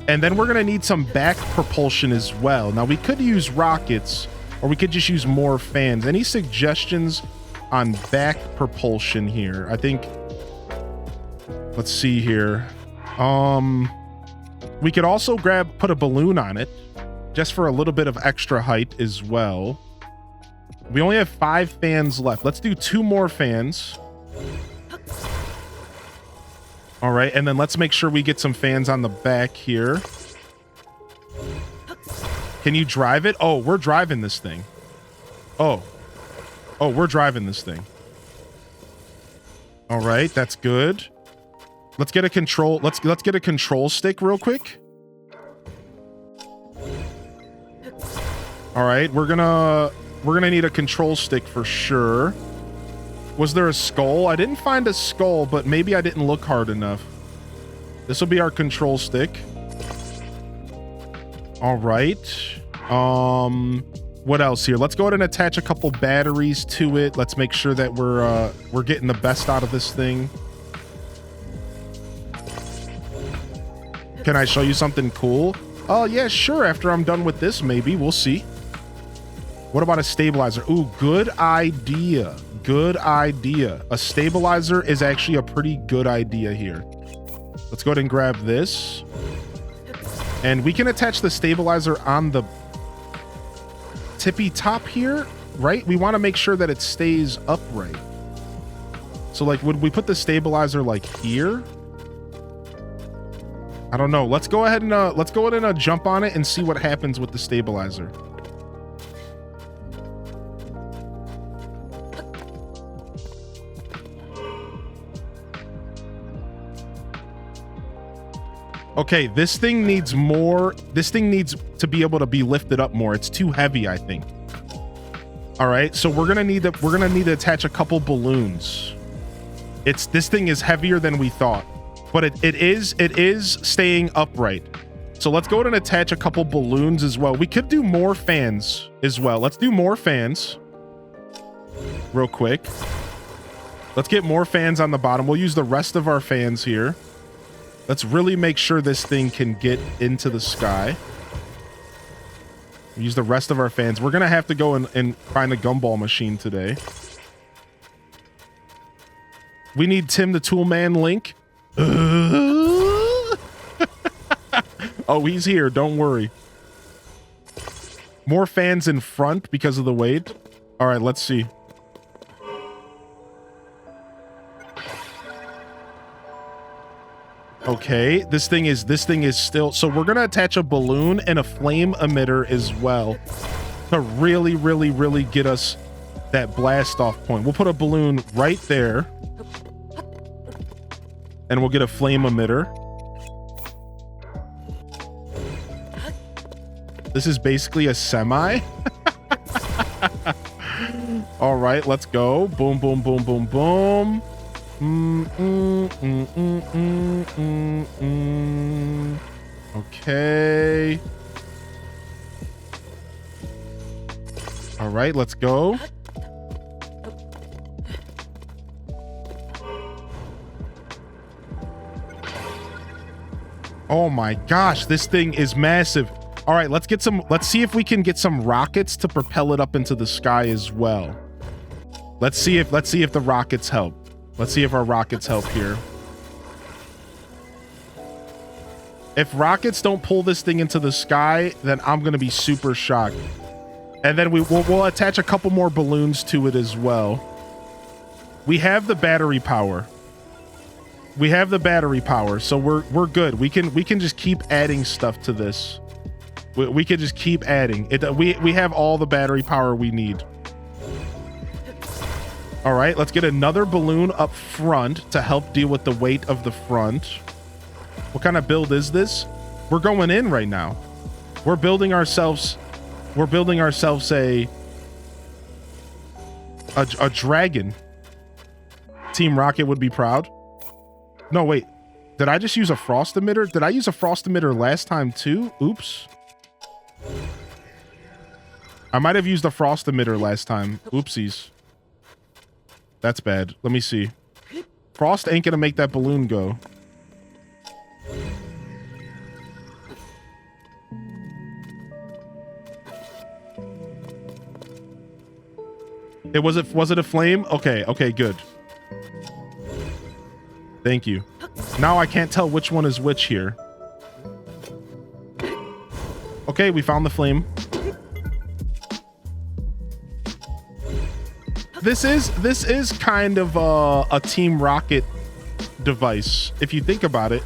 And then we're going to need some back propulsion as well. Now we could use rockets, or we could just use more fans. Any suggestions on back propulsion here? I think, let's see here. We could also put a balloon on it just for a little bit of extra height as well. We only have 5 fans left. Let's do 2 more fans. All right, and then let's make sure we get some fans on the back here. Can you drive it? Oh, we're driving this thing. Oh, we're driving this thing. All right, that's good. Let's get a control. Let's get a control stick real quick. All right, we're gonna need a control stick for sure. Was there a skull? I didn't find a skull, but maybe I didn't look hard enough. This will be our control stick. All right. What else here? Let's go ahead and attach a couple batteries to it. Let's make sure that we're getting the best out of this thing. Can I show you something cool? Oh, yeah, sure. After I'm done with this, maybe. We'll see. What about a stabilizer? Ooh, good idea. Good idea. A stabilizer is actually a pretty good idea here. Let's go ahead and grab this. And we can attach the stabilizer on the tippy top here, right? We want to make sure that it stays upright. So, like, would we put the stabilizer like here? I don't know. Let's go ahead and jump on it and see what happens with the stabilizer. Okay, this thing needs to be able to be lifted up more. It's too heavy, I think. All right, so we're gonna need to attach a couple balloons. This thing is heavier than we thought, but it is staying upright. So let's go ahead and attach a couple balloons as well. We could do more fans as well. Let's do more fans real quick. Let's get more fans on the bottom. We'll use the rest of our fans here. Let's really make sure this thing can get into the sky. Use the rest of our fans. We're going to have to go and find a gumball machine today. We need Tim the Toolman link. Oh, he's here. Don't worry. More fans in front because of the weight. All right, let's see. Okay, this thing is still, so we're gonna attach a balloon and a flame emitter as well to really get us that blast off point. We'll put a balloon right there and we'll get a flame emitter. This is basically a semi. All right, let's go. Boom, boom, boom, boom, boom. Okay. All right, let's go. Oh my gosh, this thing is massive. All right, let's see if we can get some rockets to propel it up into the sky as well. Let's see if the rockets help. Let's see if our rockets help here. If rockets don't pull this thing into the sky, then I'm gonna be super shocked. And then we'll attach a couple more balloons to it as well. We have the battery power. We have the battery power, so we're good. We can just keep adding stuff to this. We can just keep adding it. We have all the battery power we need. All right, let's get another balloon up front to help deal with the weight of the front. What kind of build is this? We're going in right now. We're building ourselves a dragon. Team Rocket would be proud. No, wait. Did I just use a frost emitter? Did I use a frost emitter last time too? Oops. I might have used a frost emitter last time. Oopsies. That's bad. Let me see. Frost ain't gonna make that balloon go. Was it a flame? Okay, good. Thank you. Now I can't tell which one is which here. Okay, we found the flame. This is kind of a Team Rocket device, if you think about it.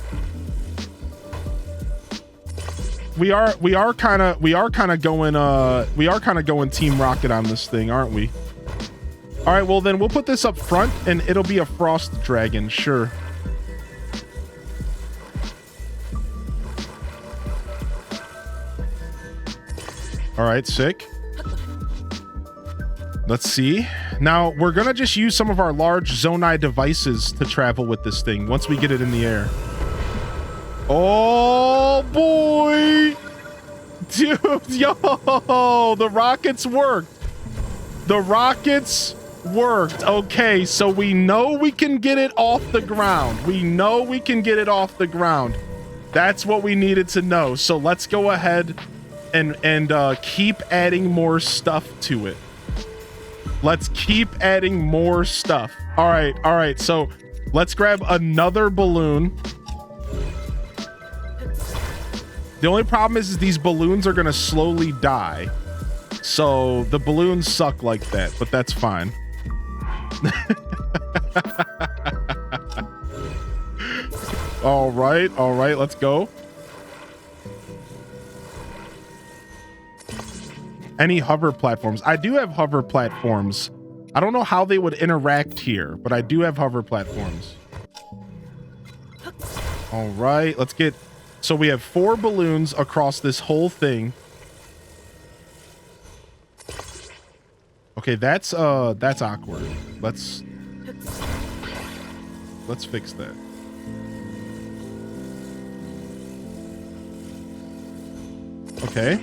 We are kind of going Team Rocket on this thing, aren't we? All right, well then we'll put this up front and it'll be a frost dragon, sure. All right, sick. Let's see. Now we're gonna just use some of our large Zonai devices to travel with this thing once we get it in the air. Oh boy, dude, yo, the rockets worked. The rockets worked. Okay, so we know we can get it off the ground. We know we can get it off the ground. That's what we needed to know. So let's go ahead and keep adding more stuff to it. Let's keep adding more stuff. All right. So let's grab another balloon. The only problem is these balloons are gonna slowly die. So the balloons suck like that, but that's fine. All right, let's go. Any hover platforms? I do have hover platforms. I don't know how they would interact here, but I do have hover platforms. All right, let's get... So we have 4 balloons across this whole thing. Okay, that's awkward. Let's fix that. Okay.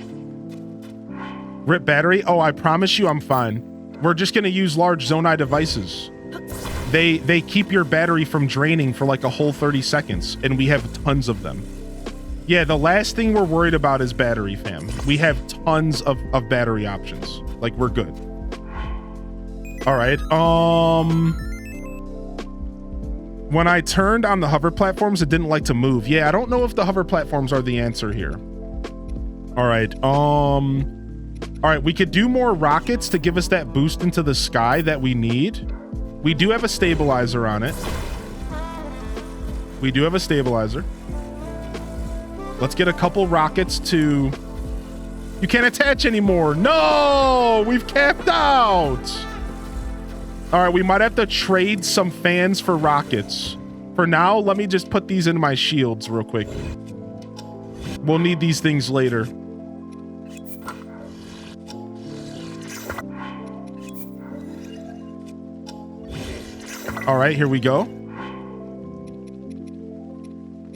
Rip battery. Oh, I promise you I'm fine. We're just gonna use large Zonai devices. They keep your battery from draining for like a whole 30 seconds, and we have tons of them. Yeah, the last thing we're worried about is battery, fam. We have tons of battery options. Like, we're good. All right. When I turned on the hover platforms, it didn't like to move. Yeah, I don't know if the hover platforms are the answer here. All right. All right, we could do more rockets to give us that boost into the sky that we need. We do have a stabilizer on it. We do have a stabilizer. Let's get a couple rockets to... You can't attach anymore. No! We've capped out! All right, we might have to trade some fans for rockets. For now, let me just put these in my shields real quick. We'll need these things later. All right, here we go.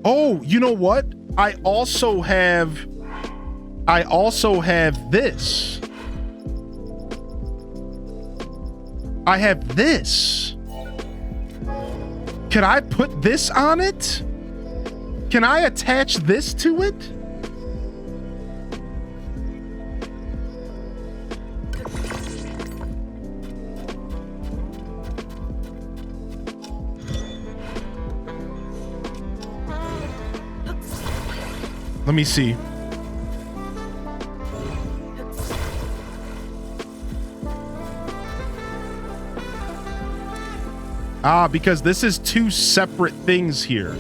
Oh, you know what? I also have this. I have this. Can I put this on it? Can I attach this to it? Let me see. Ah, because this is two separate things here.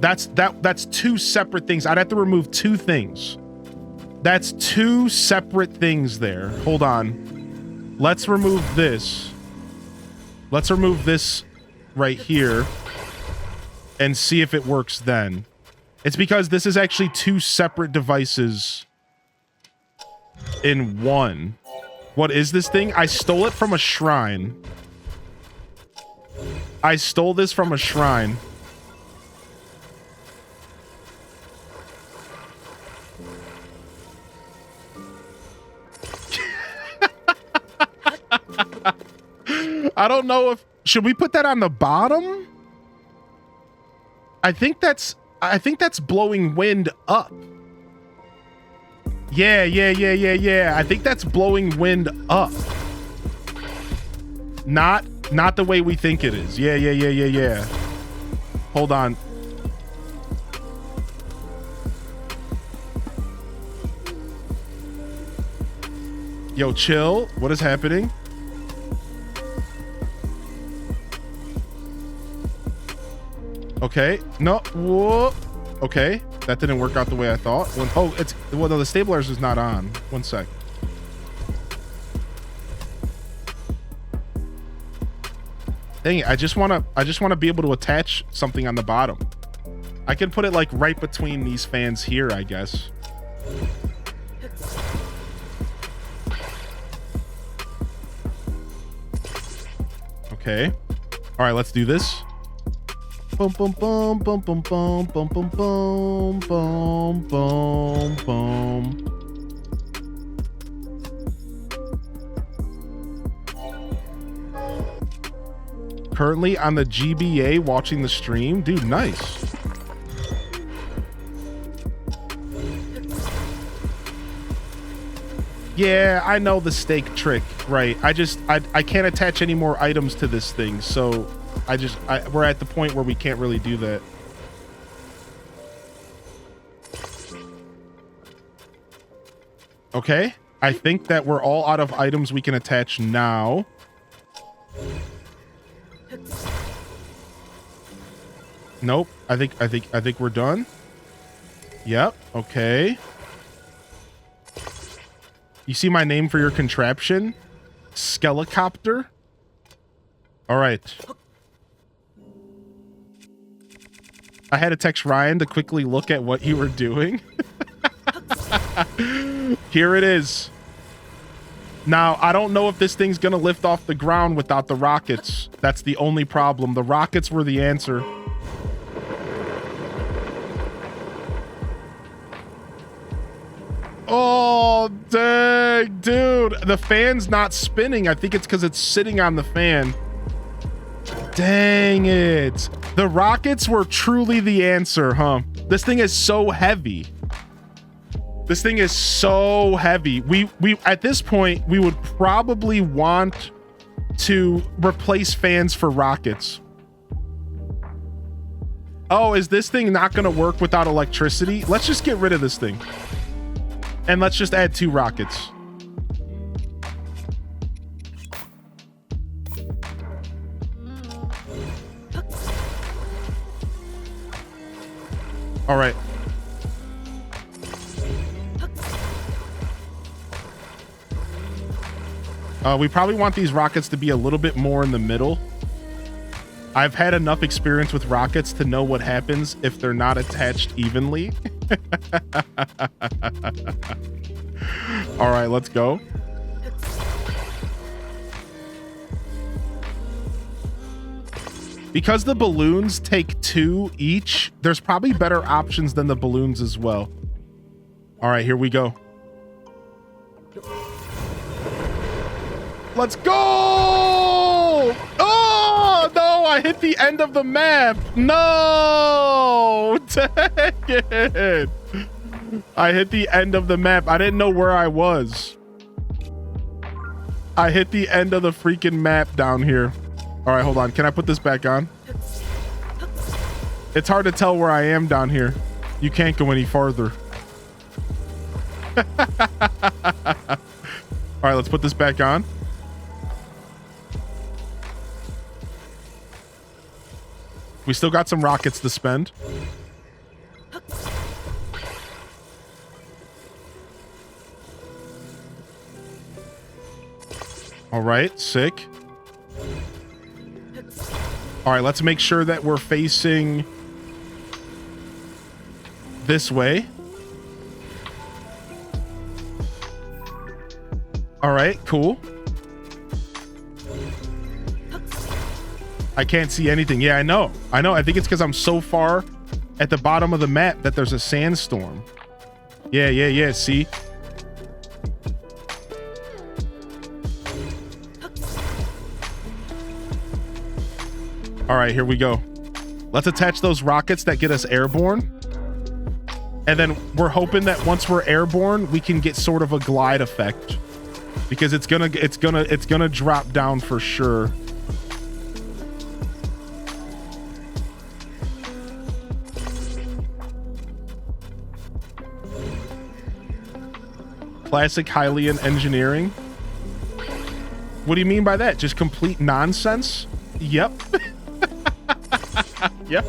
That's two separate things. I'd have to remove two things. That's two separate things there. Hold on. Let's remove this. Let's remove this right here and see if it works then. It's because this is actually two separate devices in one. What is this thing? I stole it from a shrine. I stole this from a shrine. I don't know if... Should we put that on the bottom? I think that's blowing wind up. Yeah. I think that's blowing wind up. Not the way we think it is. Yeah. Hold on. Yo, chill. What is happening? Okay. No. Whoa. Okay. That didn't work out the way I thought. No, the stabilizer is not on. One sec. Dang it, I just want to be able to attach something on the bottom. I can put it like right between these fans here, I guess. Okay. All right, let's do this. Boom, boom, boom, boom, boom, boom, boom, boom, boom, boom, boom, boom. Currently on the GBA watching the stream. Dude, nice. Yeah, I know the stake trick, right? I can't attach any more items to this thing, so we're at the point where we can't really do that. Okay, I think that we're all out of items we can attach now. Nope. I think we're done. Yep. Okay. You see my name for your contraption? Skelicopter? All right. I had to text Ryan to quickly look at what you were doing. Here it is. Now, I don't know if this thing's gonna lift off the ground without the rockets. That's the only problem. The rockets were the answer. Oh, dang, dude. The fan's not spinning. I think it's because it's sitting on the fan. Dang it. The rockets were truly the answer, huh? This thing is so heavy. This thing is so heavy. We at this point, we would probably want to replace fans for rockets. Oh, is this thing not going to work without electricity? Let's just get rid of this thing. And let's just add 2 rockets. All right. We probably want these rockets to be a little bit more in the middle. I've had enough experience with rockets to know what happens if they're not attached evenly. All right, let's go. Because the balloons take 2 each, there's probably better options than the balloons as well. All right, here we go. Let's go! Oh, no, I hit the end of the map. No! Dang it. I hit the end of the map. I didn't know where I was. I hit the end of the freaking map down here. All right, hold on. Can I put this back on? It's hard to tell where I am down here. You can't go any farther. All right, let's put this back on. We still got some rockets to spend. All right, sick. All right, let's make sure that we're facing this way. All right, cool. I can't see anything. Yeah, I know. I think it's because I'm so far at the bottom of the map that there's a sandstorm. Yeah. See? All right, here we go. Let's attach those rockets that get us airborne. And then we're hoping that once we're airborne, we can get sort of a glide effect, because it's gonna drop down for sure. Classic Hylian engineering. What do you mean by that? Just complete nonsense? Yep. Yep.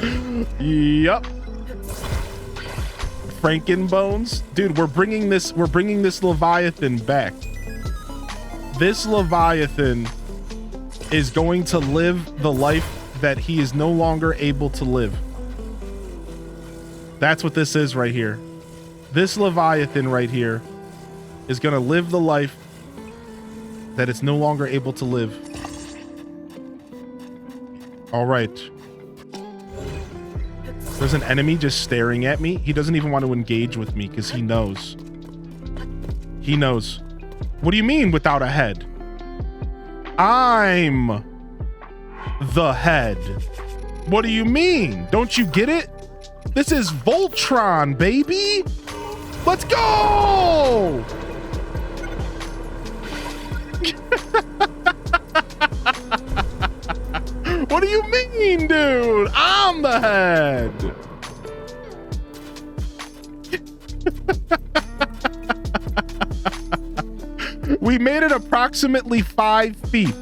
Frankenbones. Dude, we're bringing this Leviathan back. This Leviathan is going to live the life that he is no longer able to live. That's what this is right here. This Leviathan right here is going to live the life that it's no longer able to live. All right. There's an enemy just staring at me. He doesn't even want to engage with me because he knows. He knows. What do you mean without a head? I'm the head. What do you mean? Don't you get it? This is Voltron, baby. Let's go! What do you mean, dude? I'm the head. We made it approximately 5 feet.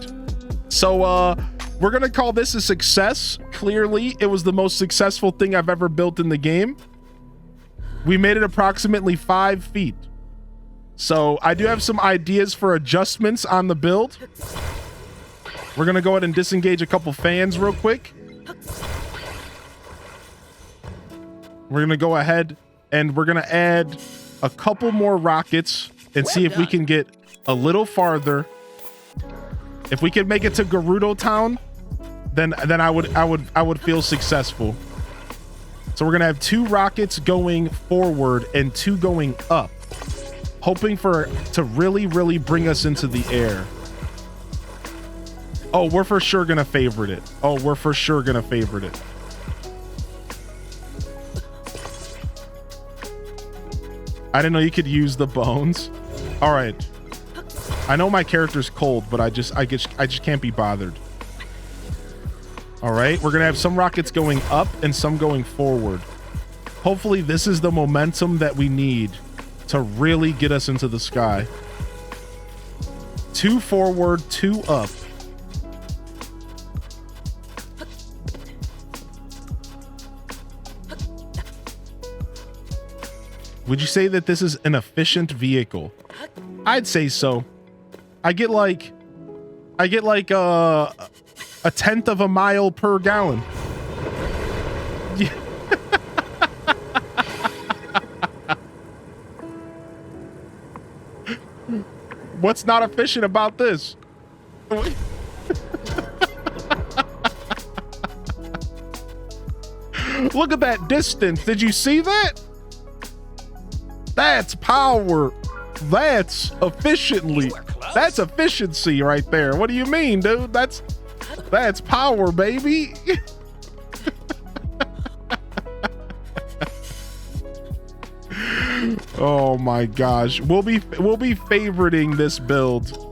So we're gonna call this a success. Clearly, it was the most successful thing I've ever built in the game. We made it approximately 5 feet. So I do have some ideas for adjustments on the build. We're gonna go ahead and disengage a couple fans real quick. We're gonna go ahead and we're gonna add a couple more rockets and see if we can get a little farther. If we could make it to Gerudo Town, then I would feel successful. So we're gonna have 2 rockets going forward and 2 going up, hoping to really bring us into the air. Oh, we're for sure gonna favorite it. Oh, we're for sure gonna favorite it. I didn't know you could use the bones. All right. I know my character's cold, but I just can't be bothered. All right, we're gonna have some rockets going up and some going forward. Hopefully this is the momentum that we need to really get us into the sky. 2 forward, 2 up. Would you say that this is an efficient vehicle? I'd say so. I get like a 1/10 of a mile per gallon. Yeah. What's not efficient about this? Look at that distance. Did you see that? That's power. That's efficiently. That's efficiency right there. What do you mean, dude? That's power, baby. Oh my gosh. We'll be favoriting this build.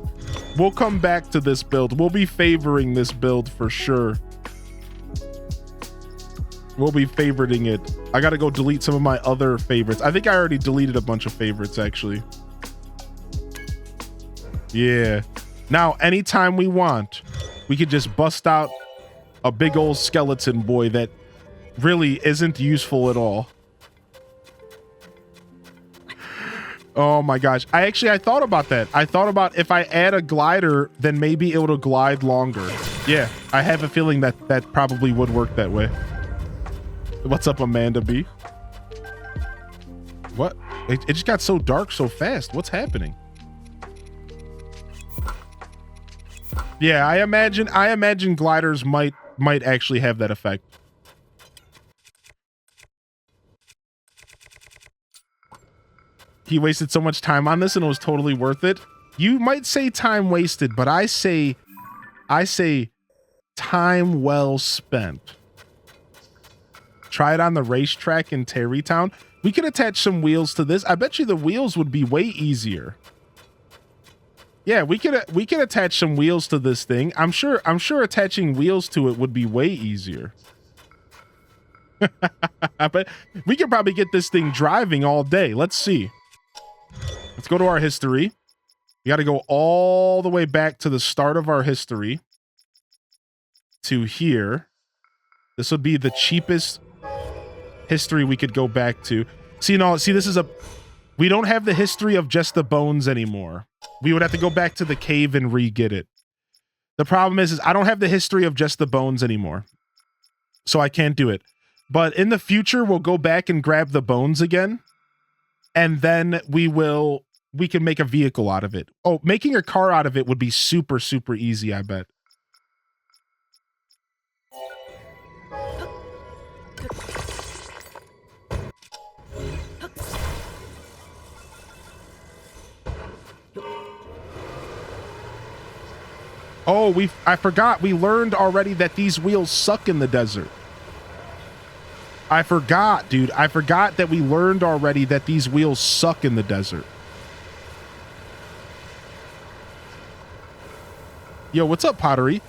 We'll come back to this build. We'll be favoring this build for sure. We'll be favoriting it. I gotta go delete some of my other favorites. I think I already deleted a bunch of favorites actually. Yeah. Now, anytime we want, we could just bust out a big old skeleton boy that really isn't useful at all. Oh my gosh. I thought about that. I thought about if I add a glider, then maybe it'll glide longer. Yeah, I have a feeling that probably would work that way. What's up, Amanda B? What? It just got so dark so fast. What's happening? Yeah, I imagine gliders might actually have that effect. He wasted so much time on this and it was totally worth it. You might say time wasted, but I say time well spent. Try it on the racetrack in Terrytown. We could attach some wheels to this. I bet you the wheels would be way easier. Yeah, we could attach some wheels to this thing. I'm sure attaching wheels to it would be way easier. But we could probably get this thing driving all day. Let's see. Let's go to our history. You got to go all the way back to the start of our history to here. This would be the cheapest history we could go back to. See, this is we don't have the history of just the bones anymore. We would have to go back to the cave and re-get it. The problem is I don't have the history of just the bones anymore. So I can't do it. But in the future, we'll go back and grab the bones again. And then we can make a vehicle out of it. Oh, making a car out of it would be super, super easy, I bet. Oh, I forgot. We learned already that these wheels suck in the desert. I forgot, dude. I forgot that we learned already that these wheels suck in the desert. Yo, what's up, Pottery?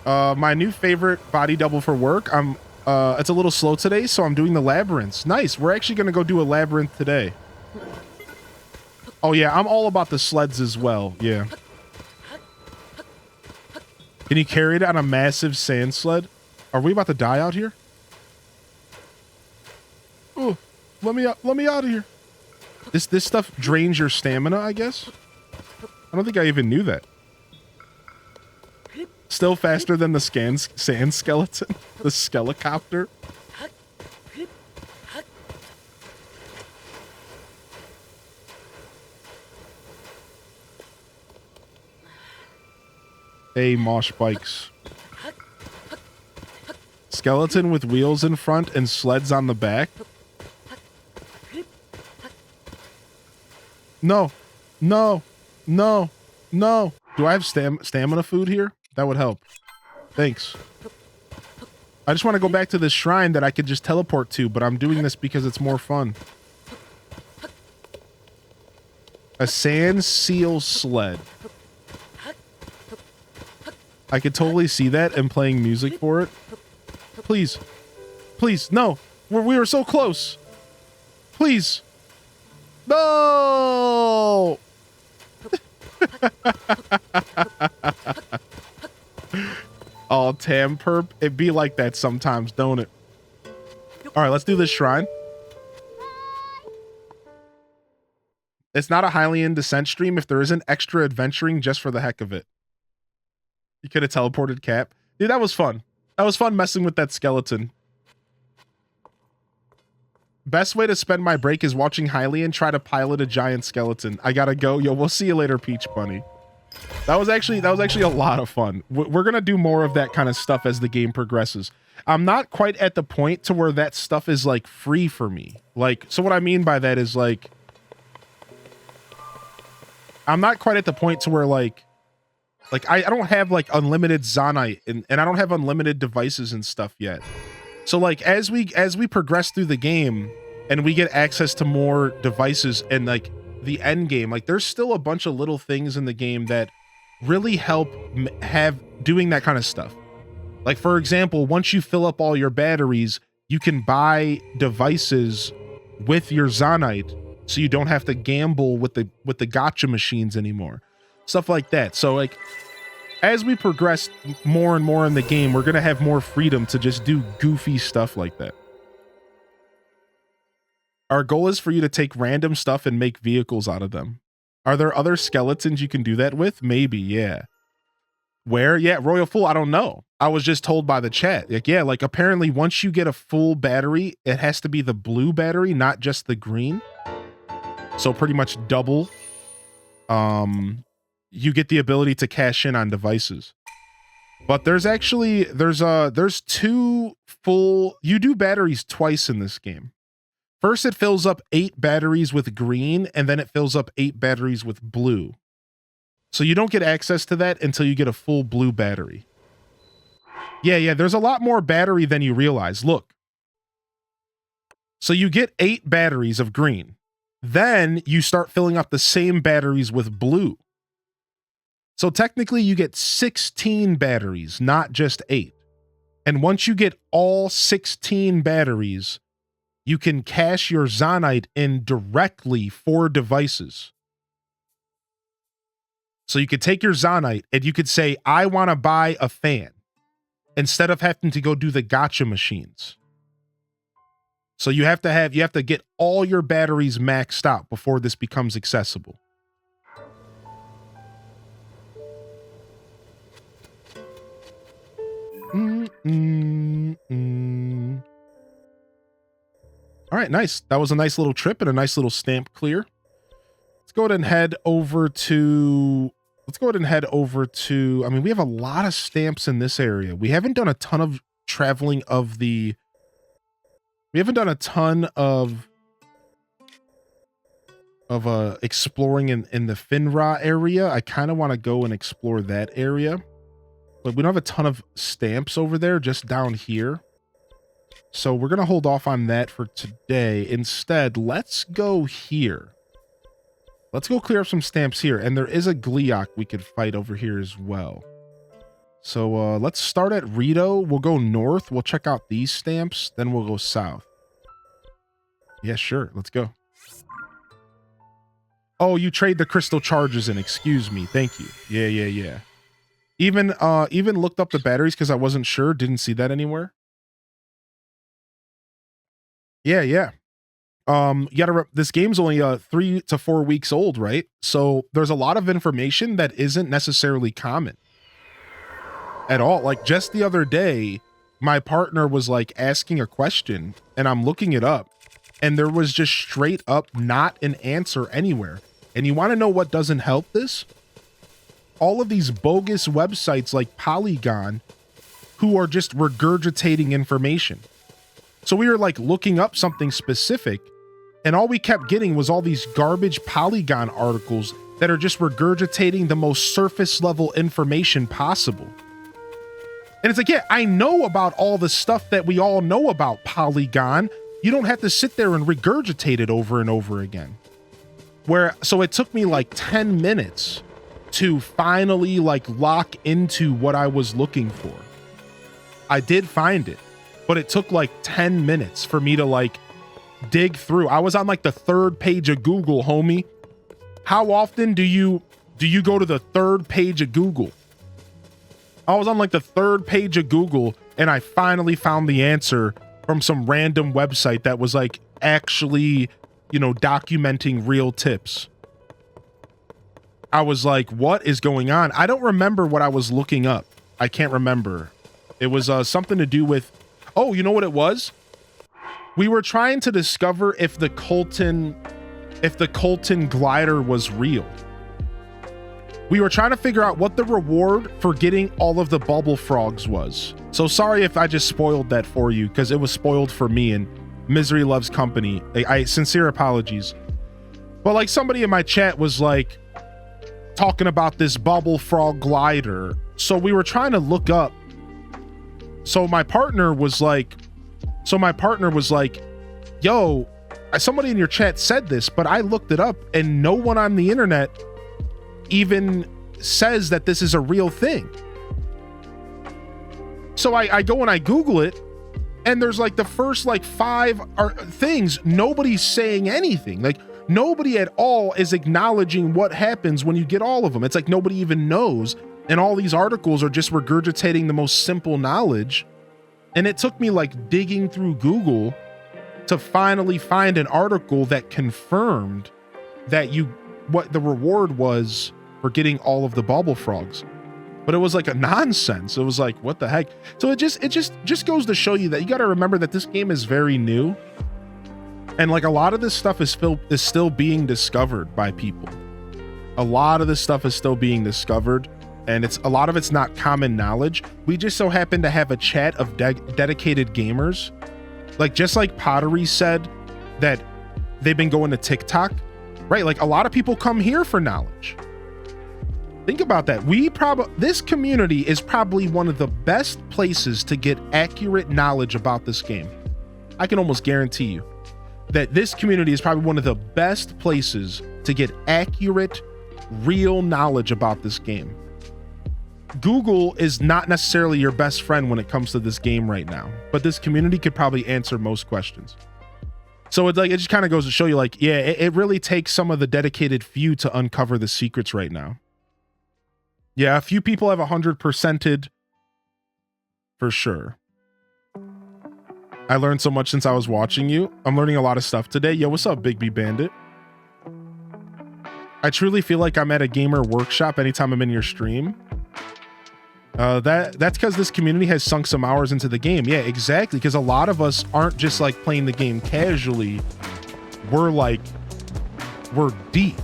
My new favorite body double for work. It's a little slow today, so I'm doing the labyrinths. Nice. We're actually going to go do a labyrinth today. Oh, yeah. I'm all about the sleds as well. Yeah. Can you carry it on a massive sand sled? Are we about to die out here? Oh, let me out of here. This stuff drains your stamina, I guess. I don't think I even knew that. Still faster than the sand skeleton, the skelecopter. Hey, Mosh Bikes. Skeleton with wheels in front and sleds on the back. No, no, no, no. Do I have stamina food here? That would help. Thanks. I just want to go back to this shrine that I could just teleport to, but I'm doing this because it's more fun. A sand seal sled. I could totally see that and playing music for it. Please. Please, no. We were so close. Please. No! Oh, Tam Perp. It be like that sometimes, don't it? All right, let's do this shrine. It's not a Hylian Descent stream if there isn't extra adventuring just for the heck of it. You could have teleported Cap. Dude, that was fun. That was fun messing with that skeleton. Best way to spend my break is watching Hylian try to pilot a giant skeleton. I gotta go. Yo, we'll see you later, Peach Bunny. That was actually a lot of fun. We're gonna do more of that kind of stuff as the game progresses. I'm not quite at the point to where that stuff is like free for me. Like, so what I mean by that is like, I'm not quite at the point to where like I don't have like unlimited Zonite and I don't have unlimited devices and stuff yet. So like as we progress through the game and we get access to more devices and like the end game, like there's still a bunch of little things in the game that really help have doing that kind of stuff. Like for example, once you fill up all your batteries, you can buy devices with your Zonite, so you don't have to gamble with the gacha machines anymore. Stuff like that. So like as we progress more and more in the game, we're gonna have more freedom to just do goofy stuff like that. Our goal is for you to take random stuff and make vehicles out of them. Are there other skeletons you can do that with? Maybe, yeah. Where? Yeah, Royal Fool, I don't know. I was just told by the chat. Like, yeah, like apparently once you get a full battery, it has to be the blue battery, not just the green. So pretty much double. You get the ability to cash in on devices. But there's actually, there's two full, you do batteries twice in this game. First, it fills up 8 batteries with green, and then it fills up 8 batteries with blue. So you don't get access to that until you get a full blue battery. Yeah, there's a lot more battery than you realize. Look. So you get 8 batteries of green. Then you start filling up the same batteries with blue. So technically you get 16 batteries, not just 8. And once you get all 16 batteries, you can cash your Zonite in directly for devices. So you could take your Zonite and you could say, I want to buy a fan, instead of having to go do the gacha machines. So you have to get all your batteries maxed out before this becomes accessible. All right, nice. That was a nice little trip and a nice little stamp clear. Let's go ahead and head over to, I mean, we have a lot of stamps in this area. We haven't done a ton of traveling of the, we haven't done a ton of exploring in the Finra area. I kind of want to go and explore that area, but we don't have a ton of stamps over there, just down here. So we're going to hold off on that for today. Instead, let's go here. Let's go clear up some stamps here. And there is a Gleeok we could fight over here as well. So let's start at Rito. We'll go north. We'll check out these stamps. Then we'll go south. Yeah, sure. Let's go. Oh, you trade the crystal charges in. Excuse me. Thank you. Yeah. Even looked up the batteries because I wasn't sure. Didn't see that anywhere. Yeah. This game's only 3 to 4 weeks old, right? So there's a lot of information that isn't necessarily common at all. Like just the other day, my partner was like asking a question and I'm looking it up and there was just straight up not an answer anywhere. And you want to know what doesn't help this? All of these bogus websites like Polygon who are just regurgitating information. So we were like looking up something specific and all we kept getting was all these garbage Polygon articles that are just regurgitating the most surface level information possible. And it's like, yeah, I know about all the stuff that we all know about Polygon. You don't have to sit there and regurgitate it over and over again. So it took me like 10 minutes to finally like lock into what I was looking for. I did find it, but it took like 10 minutes for me to like dig through. I was on like the 3rd page of Google, homie. How often do you go to the 3rd page of Google? I was on like the 3rd page of Google and I finally found the answer from some random website that was like actually, documenting real tips. I was like, what is going on? I don't remember what I was looking up. I can't remember. It was something to do with, oh, you know what it was? We were trying to discover if the Colton glider was real. We were trying to figure out what the reward for getting all of the bubble frogs was. So sorry if I just spoiled that for you, because it was spoiled for me, and misery loves company. I sincere apologies. But like somebody in my chat was like talking about this bubble frog glider. So we were trying to look up. So my partner was like, yo, somebody in your chat said this, but I looked it up and no one on the internet even says that this is a real thing. So I go and I Google it, and there's like the first like 5 things, nobody's saying anything. Like nobody at all is acknowledging what happens when you get all of them. It's like nobody even knows. And all these articles are just regurgitating the most simple knowledge. And it took me like digging through Google to finally find an article that confirmed that what the reward was for getting all of the bubble frogs. But it was like a nonsense. It was like, what the heck? So it just goes to show you that you got to remember that this game is very new. And like a lot of this stuff is still being discovered by people. A lot of this stuff is still being discovered, and a lot of it's not common knowledge. We just so happen to have a chat of dedicated gamers. Like just like Pottery said that they've been going to TikTok, right? Like a lot of people come here for knowledge. Think about that. This community is probably one of the best places to get accurate knowledge about this game. I can almost guarantee you that this community is probably one of the best places to get accurate, real knowledge about this game. Google is not necessarily your best friend when it comes to this game right now, but this community could probably answer most questions. So it's like, it just kind of goes to show you like, yeah, it really takes some of the dedicated few to uncover the secrets right now. Yeah, a few people have 100%ed for sure. I learned so much since I was watching you. I'm learning a lot of stuff today. Yo, what's up, Big B Bandit? I truly feel like I'm at a gamer workshop anytime I'm in your stream. That's because this community has sunk some hours into the game. Yeah, exactly. Because a lot of us aren't just like playing the game casually. We're deep,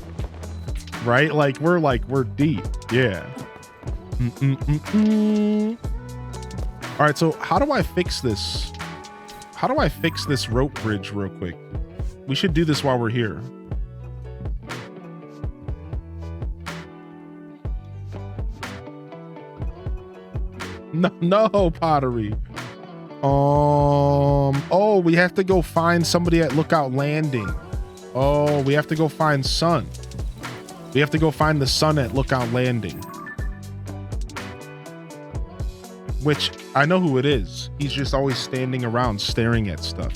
right? We're deep. Yeah. All right. So how do I fix this? How do I fix this rope bridge real quick? We should do this while we're here. No, Pottery. Oh, we have to go find somebody at Lookout Landing. Oh, we have to go find Sun. We have to go find the Sun at Lookout Landing. Which, I know who it is. He's just always standing around staring at stuff.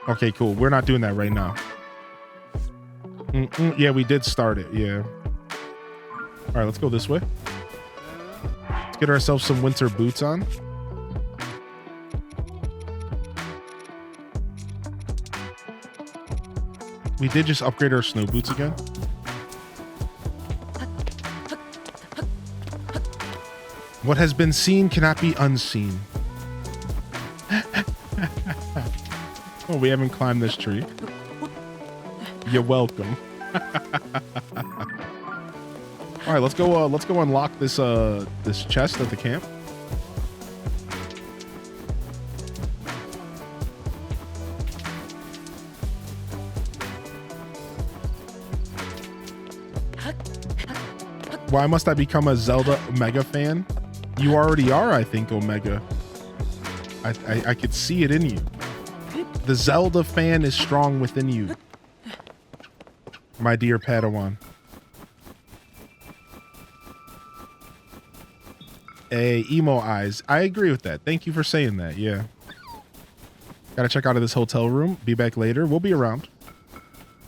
Okay, cool. We're not doing that right now. Yeah, we did start it. Yeah. All right, let's go this way. Let's get ourselves some winter boots on. We did just upgrade our snow boots again. What has been seen cannot be unseen. Oh, we haven't climbed this tree. You're welcome. All right, let's go unlock this this chest at the camp. Why must I become a Zelda Omega fan? You already are, I think, Omega. I could see it in you. The Zelda fan is strong within you, my dear Padawan. Hey, emo eyes. I agree with that. Thank you for saying that. Yeah. Gotta check out of this hotel room. Be back later. We'll be around.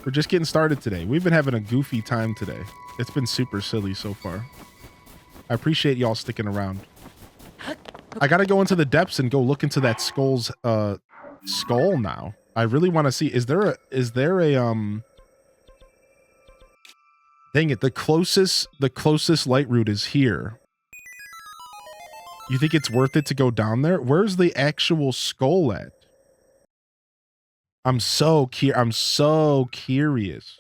We're just getting started today. We've been having a goofy time today. It's been super silly so far. I appreciate y'all sticking around. I gotta go into the depths and go look into that skull's skull now. I really want to see. Is there a dang it, the closest light route is here. You think it's worth it to go down there? Where's the actual skull at? I'm so curious.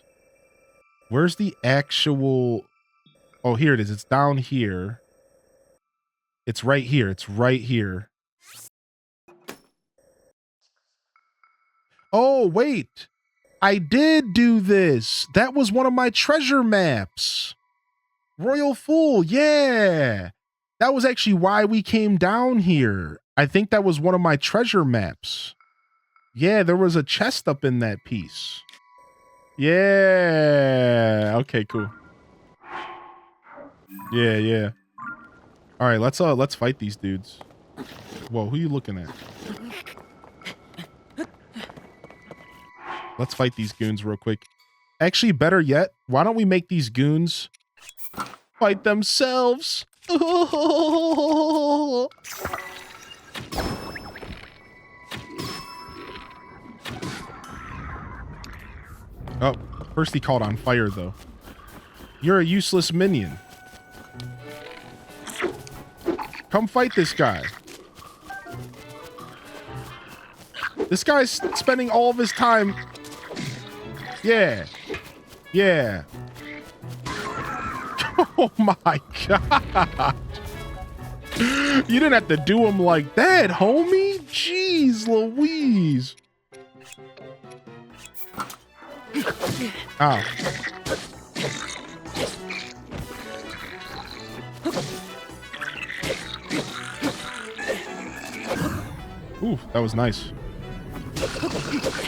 Where's the actual... Oh, here it is. It's down here. It's right here. It's right here. Oh, wait. I did do this. That was one of my treasure maps. Royal Fool. Yeah. That was actually why we came down here. I think that was one of my treasure maps. Yeah, there was a chest up in that piece. Yeah. Okay, cool. Yeah, yeah. All right, let's fight these dudes. Whoa, who you looking at? Let's fight these goons real quick. Actually, better yet, why don't we make these goons fight themselves? Oh, first he called on fire, though. You're a useless minion. Come fight this guy. This guy's spending all of his time... Yeah. Yeah. Oh my god. You didn't have to do him like that, homie. Jeez Louise. Ow. Ooh, that was nice.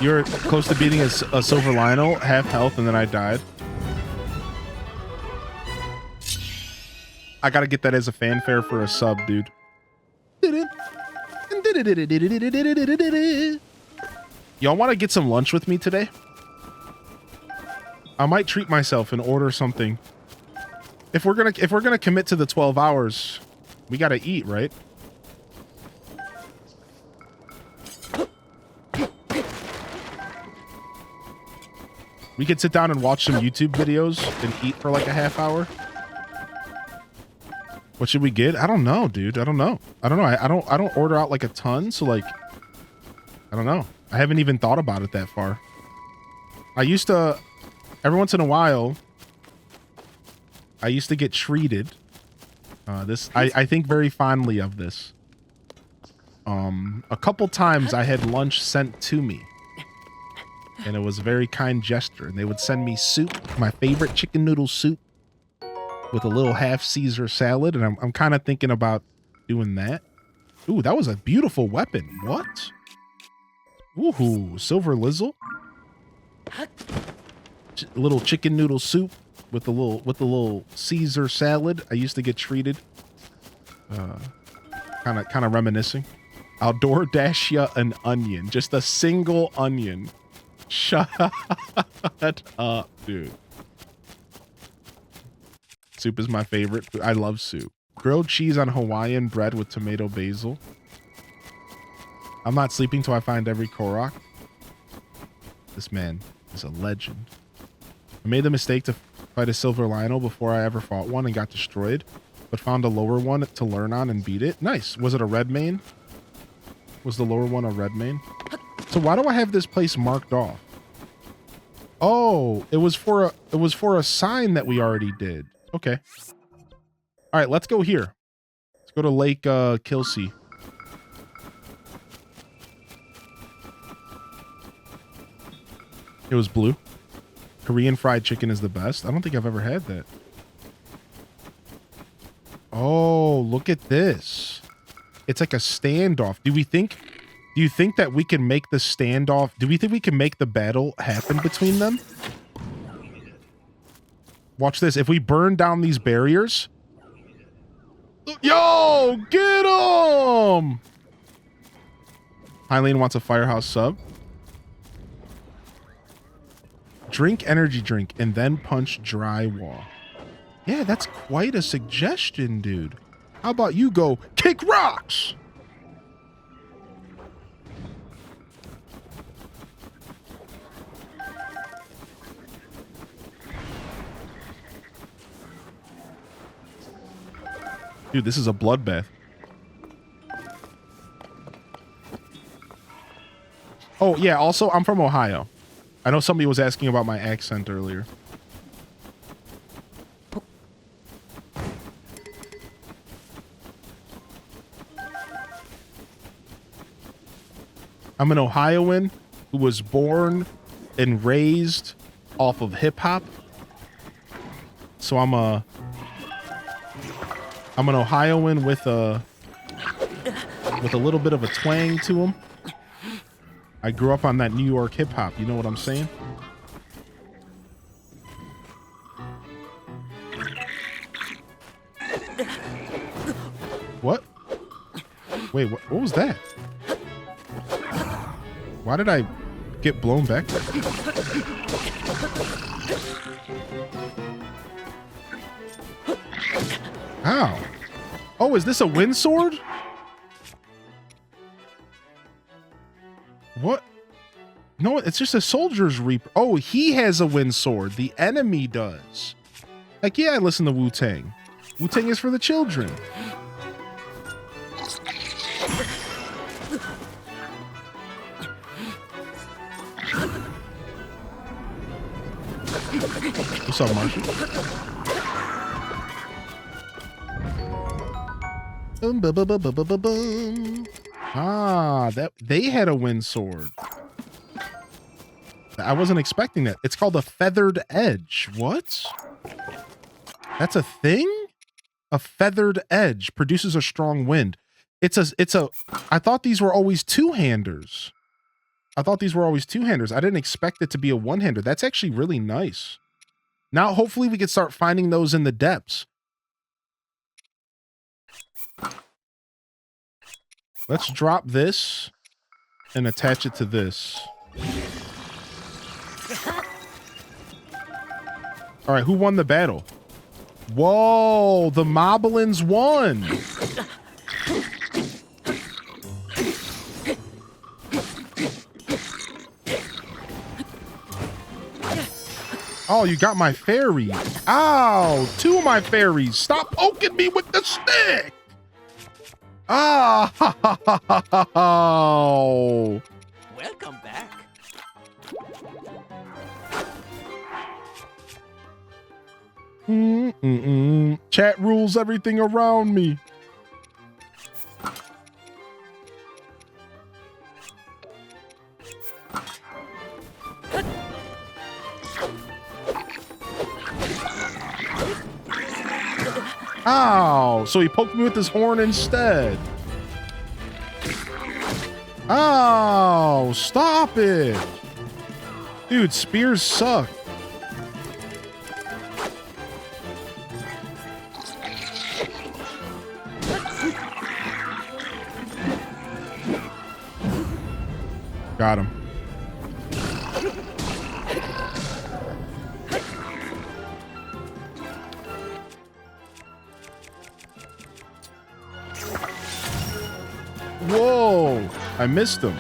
You're close to beating a silver Lionel, half health, and then I died. I gotta get that as a fanfare for a sub, dude. Y'all want to get some lunch with me today? I might treat myself and order something. If we're gonna commit to the 12 hours, we gotta eat, right? We could sit down and watch some YouTube videos and eat for like a half hour. What should we get? I don't know, dude. I don't know. I don't order out like a ton, so like I don't know. I haven't even thought about it that far. I used to every once in a while I used to get treated. I think very fondly of this. A couple times I had lunch sent to me. And it was a very kind gesture. And they would send me soup, my favorite chicken noodle soup, with a little half Caesar salad. And I'm kind of thinking about doing that. Ooh, that was a beautiful weapon. What? Woohoo, silver lizzle. Little chicken noodle soup with the little Caesar salad. I used to get treated. Kind of reminiscing. I'll DoorDash ya an onion, just a single onion. Shut up, dude. Soup is my favorite. I love soup. Grilled cheese on Hawaiian bread with tomato basil. I'm not sleeping till I find every Korok. This man is a legend. I made the mistake to fight a silver Lionel before I ever fought one and got destroyed, but found a lower one to learn on and beat it. Nice. Was it a red main? Was the lower one a red main? So why do I have this place marked off? Oh, it was for a sign that we already did. Okay. All right, let's go here. Let's go to Lake Kilsea. It was blue. Korean fried chicken is the best. I don't think I've ever had that. Oh, look at this. It's like a standoff. Do you think that we can make the standoff? Do we think we can make the battle happen between them? Watch this. If we burn down these barriers. Yo, get him! Eileen wants a firehouse sub. Drink energy drink and then punch drywall. Yeah, that's quite a suggestion, dude. How about you go kick rocks? Dude, this is a bloodbath. Oh, yeah, also, I'm from Ohio. I know somebody was asking about my accent earlier. I'm an Ohioan who was born and raised off of hip hop. So I'm an Ohioan with a little bit of a twang to him. I grew up on that New York hip hop. You know what I'm saying? What? Wait, what was that? Why did I get blown back? How? Oh, is this a wind sword? What? No, it's just a soldier's reaper. Oh, he has a wind sword. The enemy does. Like, yeah, I listen to Wu-Tang. Wu-Tang is for the children. What's up, Marshall? Boom, boom, boom, boom, boom, boom, boom. Ah, that they had a wind sword. I wasn't expecting that. It's called a feathered edge. What? That's a thing? A feathered edge produces a strong wind. I thought these were always two-handers. I didn't expect it to be a one-hander. That's actually really nice. Now, hopefully we can start finding those in the depths. Let's drop this and attach it to this. All right, who won the battle? Whoa, the Moblins won. Oh, you got my fairy. Ow, two of my fairies. Stop poking me with the stick. Ah, oh. Welcome back. Chat rules everything around me. Ow! So he poked me with his horn instead. Ow! Stop it! Dude, spears suck. Got him. Whoa! I missed him.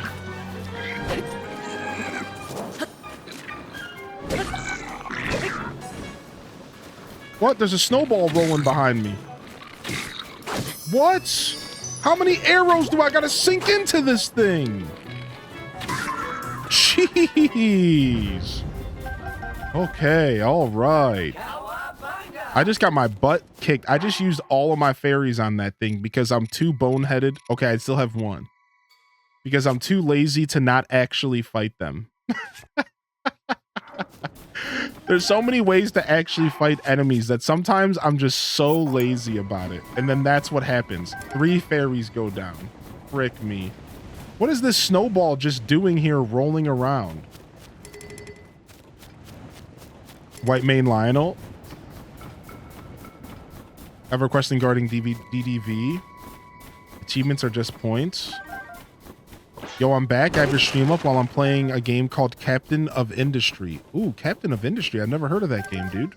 What? There's a snowball rolling behind me. What? How many arrows do I gotta sink into this thing? Jeez. Okay, all right. I just got my butt kicked. I just used all of my fairies on that thing because I'm too boneheaded. Okay, I still have one. Because I'm too lazy to not actually fight them. There's so many ways to actually fight enemies that sometimes I'm just so lazy about it. And then that's what happens. 3 fairies go down. Frick me. What is this snowball just doing here rolling around? White Mane Lionel. Ever questing guarding DDV. Achievements are just points. Yo, I'm back. I have your stream up while I'm playing a game called Captain of Industry. Ooh, Captain of Industry. I've never heard of that game, dude.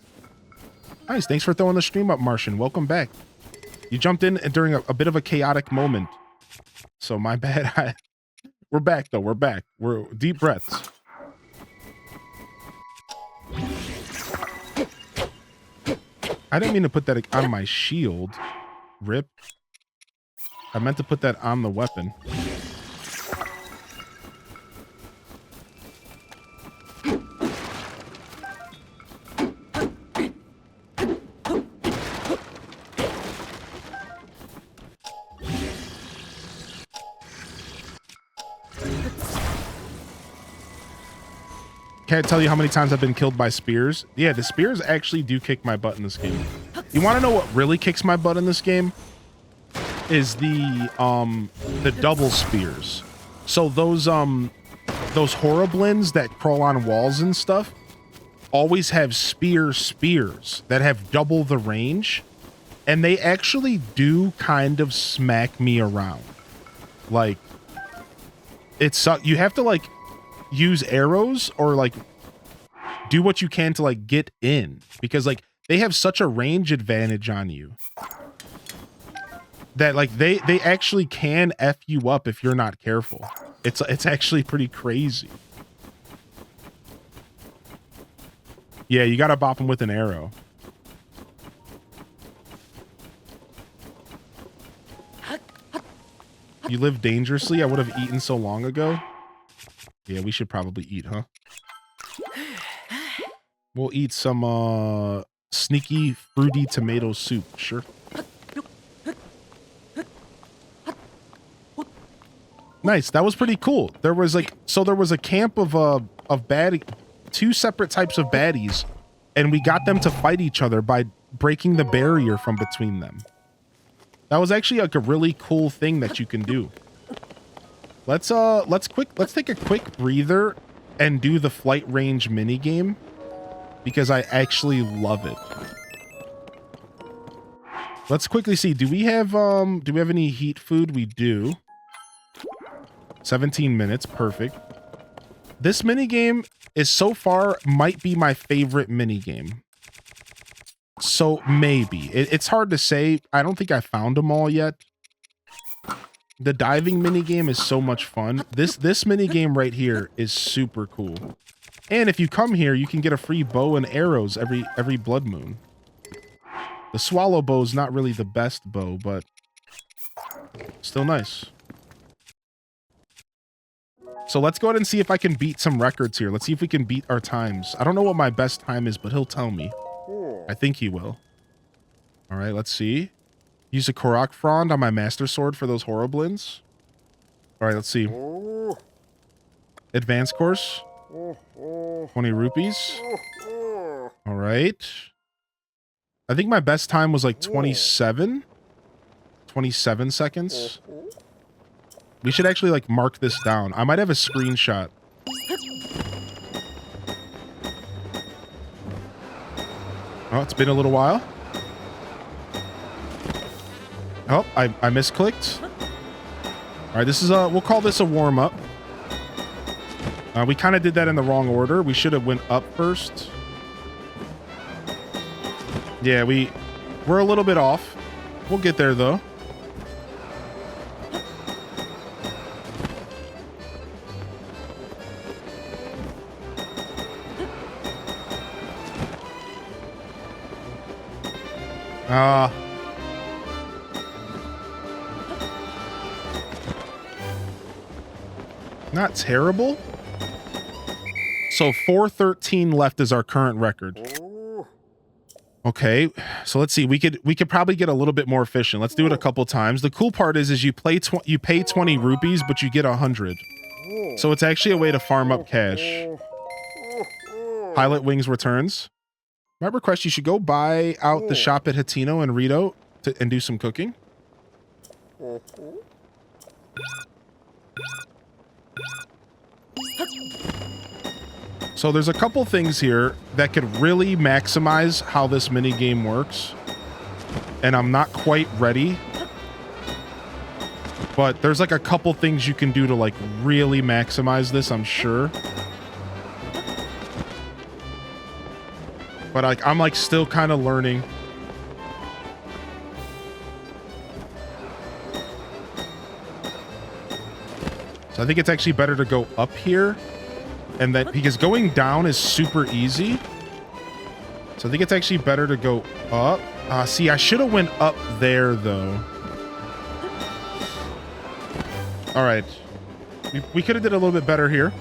Nice. Thanks for throwing the stream up, Martian. Welcome back. You jumped in during a bit of a chaotic moment. So my bad. We're back, though. We're back. We're deep breaths. I didn't mean to put that on my shield. Rip. I meant to put that on the weapon. Can't tell you how many times I've been killed by spears. Yeah, the spears actually do kick my butt in this game. You want to know what really kicks my butt in this game? Is the double spears. So those Horriblins that crawl on walls and stuff always have spears that have double the range, and they actually do kind of smack me around. Like, you have to like use arrows or like do what you can to like get in, because like they have such a range advantage on you that like they actually can F you up if you're not careful. It's actually pretty crazy. Yeah, you gotta bop them with an arrow. You live dangerously? I would have eaten so long ago. Yeah, we should probably eat, huh? We'll eat some sneaky fruity tomato soup, sure. Nice, that was pretty cool. There was like, so there was a camp of two separate types of baddies, and we got them to fight each other by breaking the barrier from between them. That was actually like a really cool thing that you can do. Let's take a quick breather and do the flight range mini game, because I actually love it. Let's quickly see. Do we have any heat food? We do. 17 minutes, perfect. This mini game is so far might be my favorite mini game. So maybe it's hard to say. I don't think I found them all yet. The diving mini game is so much fun. This mini game right here is super cool. And if you come here, you can get a free bow and arrows every blood moon. The swallow bow is not really the best bow, but still nice. So let's go ahead and see if I can beat some records here. Let's see if we can beat our times. I don't know what my best time is, but he'll tell me. I think he will. All right, let's see. Use a Korok frond on my master sword for those Horriblins. All right, let's see. Advanced course. 20 rupees. All right. I think my best time was like 27 seconds. We should actually like mark this down. I might have a screenshot. Oh, it's been a little while. Oh, I misclicked. All right, this is we'll call this a warm up. We kind of did that in the wrong order. We should have went up first. Yeah, we're a little bit off. We'll get there though. Not terrible. So 413 left is our current record. Okay, so let's see. We could probably get a little bit more efficient. Let's do it a couple times. The cool part is you pay 20 rupees, but you get 100. So it's actually a way to farm up cash. Pilot Wings returns. Might request you should go buy out the shop at Hatino and Rito and do some cooking. So there's a couple things here that could really maximize how this mini game works, and I'm not quite ready. But there's like a couple things you can do to like really maximize this, I'm sure. But I'm like still kind of learning. So I think it's actually better to go up here, and that because going down is super easy. So I think it's actually better to go up. See, I should have went up there though. All right, we could have did a little bit better here.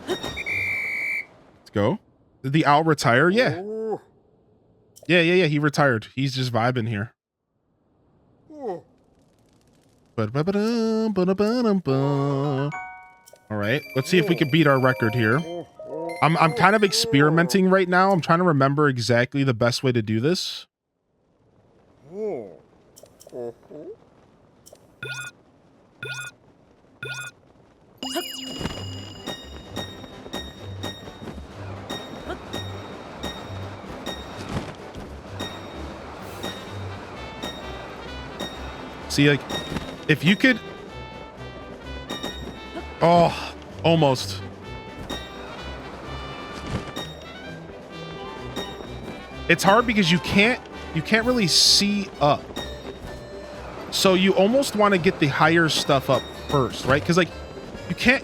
Let's go. Did the owl retire? Yeah. Yeah. He retired. He's just vibing here. All All right, let's see if we can beat our record here. I'm kind of experimenting right now. I'm trying to remember exactly the best way to do this. See, like, if you could... Oh, almost. It's hard because you can't really see up. So you almost want to get the higher stuff up first, right? Because like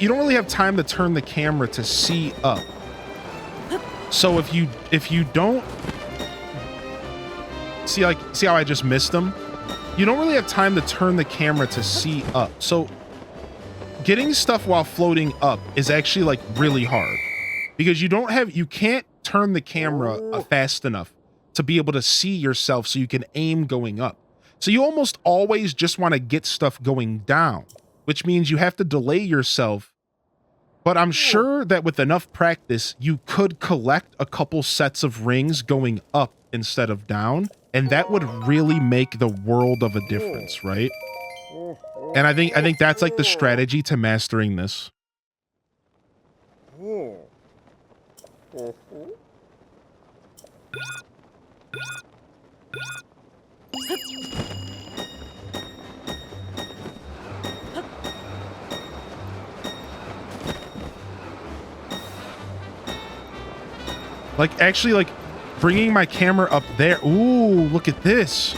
you don't really have time to turn the camera to see up. So if you don't see how I just missed them, you don't really have time to turn the camera to see up. So getting stuff while floating up is actually like really hard because you can't turn the camera fast enough to be able to see yourself so you can aim going up. So you almost always just want to get stuff going down, which means you have to delay yourself. But I'm sure that with enough practice, you could collect a couple sets of rings going up instead of down, and that would really make the world of a difference, right? And I think that's like the strategy to mastering this. Like actually like bringing my camera up there. Ooh, look at this.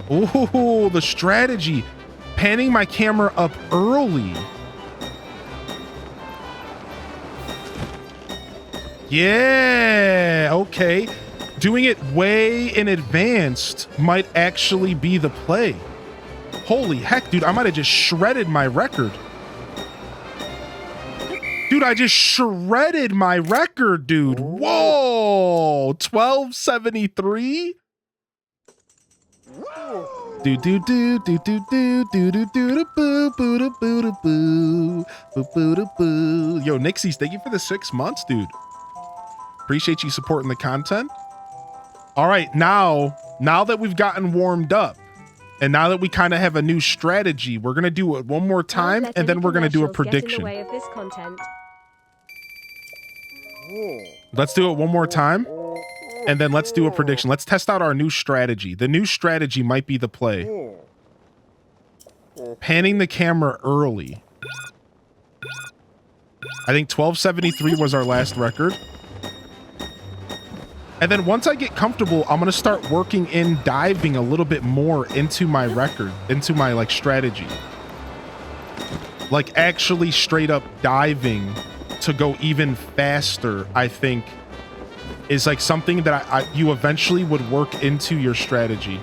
Ooh, the strategy. Panning my camera up early. Yeah, okay. Doing it way in advance might actually be the play. Holy heck, dude, I might have just shredded my record. Dude, I just shredded my record, dude. Whoa, 1273? Do do do do do do do do do boo boo boo boo boo boo boo. Yo, Nixies, thank you for the 6 months, dude. Appreciate you supporting the content. All right, now that we've gotten warmed up, and now that we kind of have a new strategy, we're gonna do it one more time, and then we're gonna do a prediction. Let's do it one more time, and then let's do a prediction. Let's test out our new strategy. The new strategy might be the play. Panning the camera early. I think 1273 was our last record. And then once I get comfortable, I'm going to start working in diving a little bit more into my record, into my like strategy. Like actually straight up diving to go even faster, I think is like something that you eventually would work into your strategy.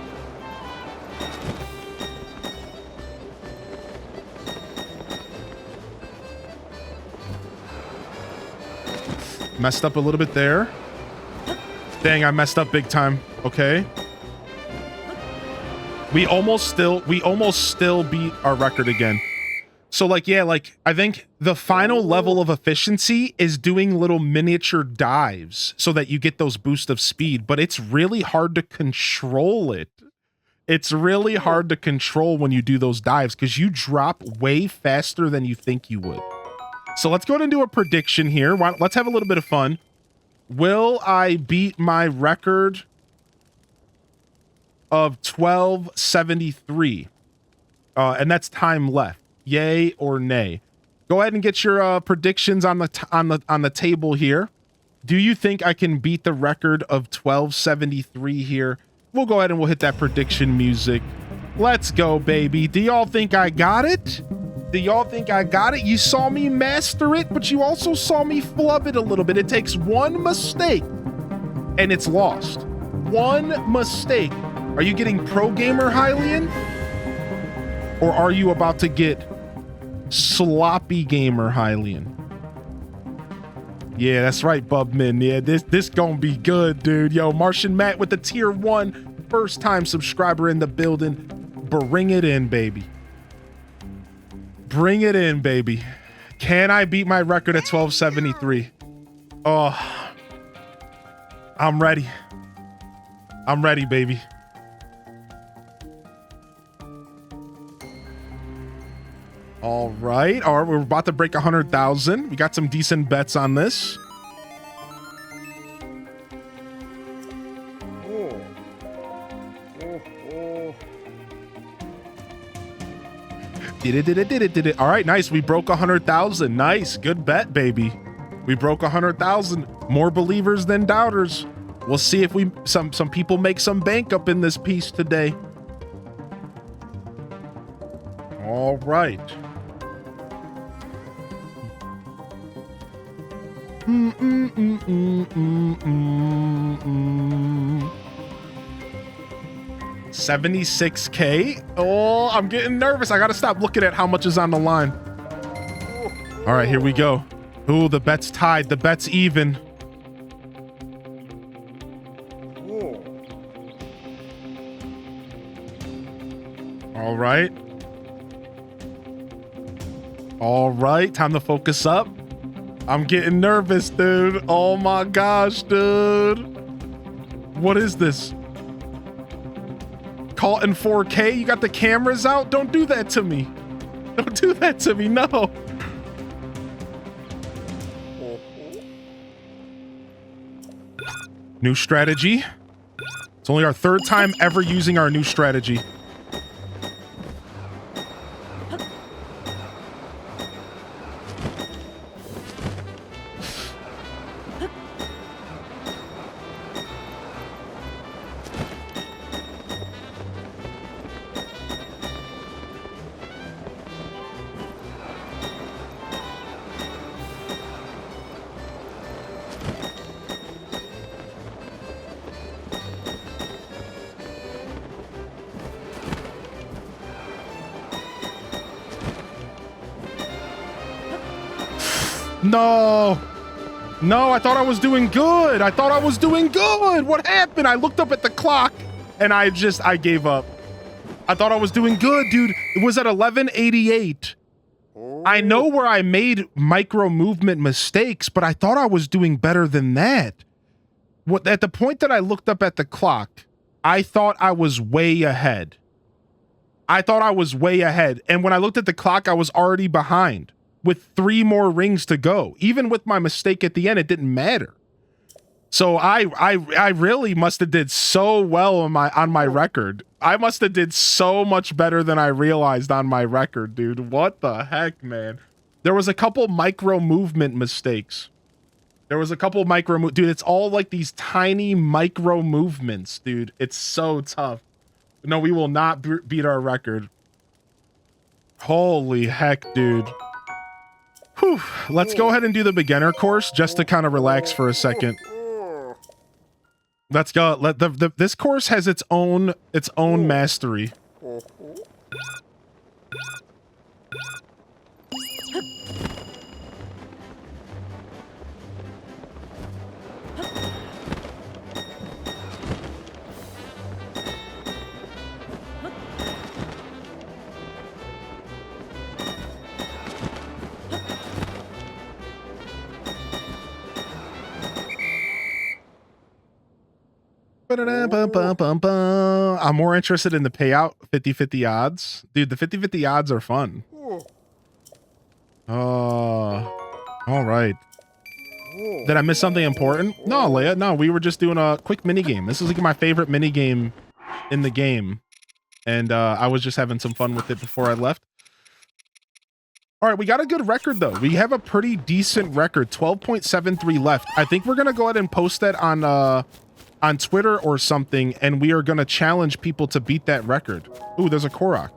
Messed up a little bit there. Dang, I messed up big time. Okay. We almost still beat our record again. So like, yeah, like I think the final level of efficiency is doing little miniature dives so that you get those boosts of speed, but it's really hard to control it. It's really hard to control when you do those dives because you drop way faster than you think you would. So let's go ahead and do a prediction here. Let's have a little bit of fun. Will I beat my record of 1273? And that's time left. Yay or nay? Go ahead and get your predictions on the table here. Do you think I can beat the record of 1273 here? We'll go ahead and we'll hit that prediction music. Let's go, baby. Do y'all think I got it? Do y'all think I got it? You saw me master it, but you also saw me flub it a little bit. It takes one mistake and it's lost. One mistake. Are you getting pro gamer, Hylian? Or are you about to get sloppy gamer, Hylian? Yeah, that's right, Bubman. Yeah, this gonna be good, dude. Yo, Martian Matt with the tier 1 first time subscriber in the building. Bring it in, baby. Bring it in, baby. Can I beat my record at 1273? Oh, I'm ready. I'm ready, baby. All right, we're about to break 100,000. We got some decent bets on this. Did it. All right, nice. We broke 100,000. Nice, good bet, baby. We broke 100,000. More believers than doubters. We'll see if some people make some bank up in this piece today. All right. Mm, mm, mm, mm, mm, mm, mm. 76K. Oh, I'm getting nervous. I gotta stop looking at how much is on the line. All right, here we go. Ooh, the bet's tied. The bet's even. All right. All right, time to focus up. I'm getting nervous, dude. Oh my gosh, dude. What is this? Caught in 4K? You got the cameras out? Don't do that to me. Don't do that to me, no. New strategy. It's only our third time ever using our new strategy. No. No, I thought I was doing good. I thought I was doing good. What happened? I looked up at the clock and I gave up. I thought I was doing good, dude. It was at 1188. I know where I made micro movement mistakes, but I thought I was doing better than that. What, at the point that I looked up at the clock, I thought I was way ahead. I thought I was way ahead. And when I looked at the clock, I was already behind with 3 more rings to go. Even with my mistake at the end, it didn't matter. So I really must have did so well on my record. I must have did so much better than I realized on my record, dude. What the heck, man? There was a couple micro movement mistakes. Dude, it's all like these tiny micro movements, dude. It's so tough. No, we will not beat our record. Holy heck, dude. Whew. Let's go ahead and do the beginner course just to kind of relax for a second. Let's go. This course has its own mastery. I'm more interested in the payout 50-50 odds. Dude, the 50-50 odds are fun. All right. Did I miss something important? No, Leia. No, we were just doing a quick mini game. This is like my favorite mini game in the game. And I was just having some fun with it before I left. All right, we got a good record, though. We have a pretty decent record. 12.73 left. I think we're going to go ahead and post that on Twitter or something, and we are going to challenge people to beat that record. Ooh, there's a Korok.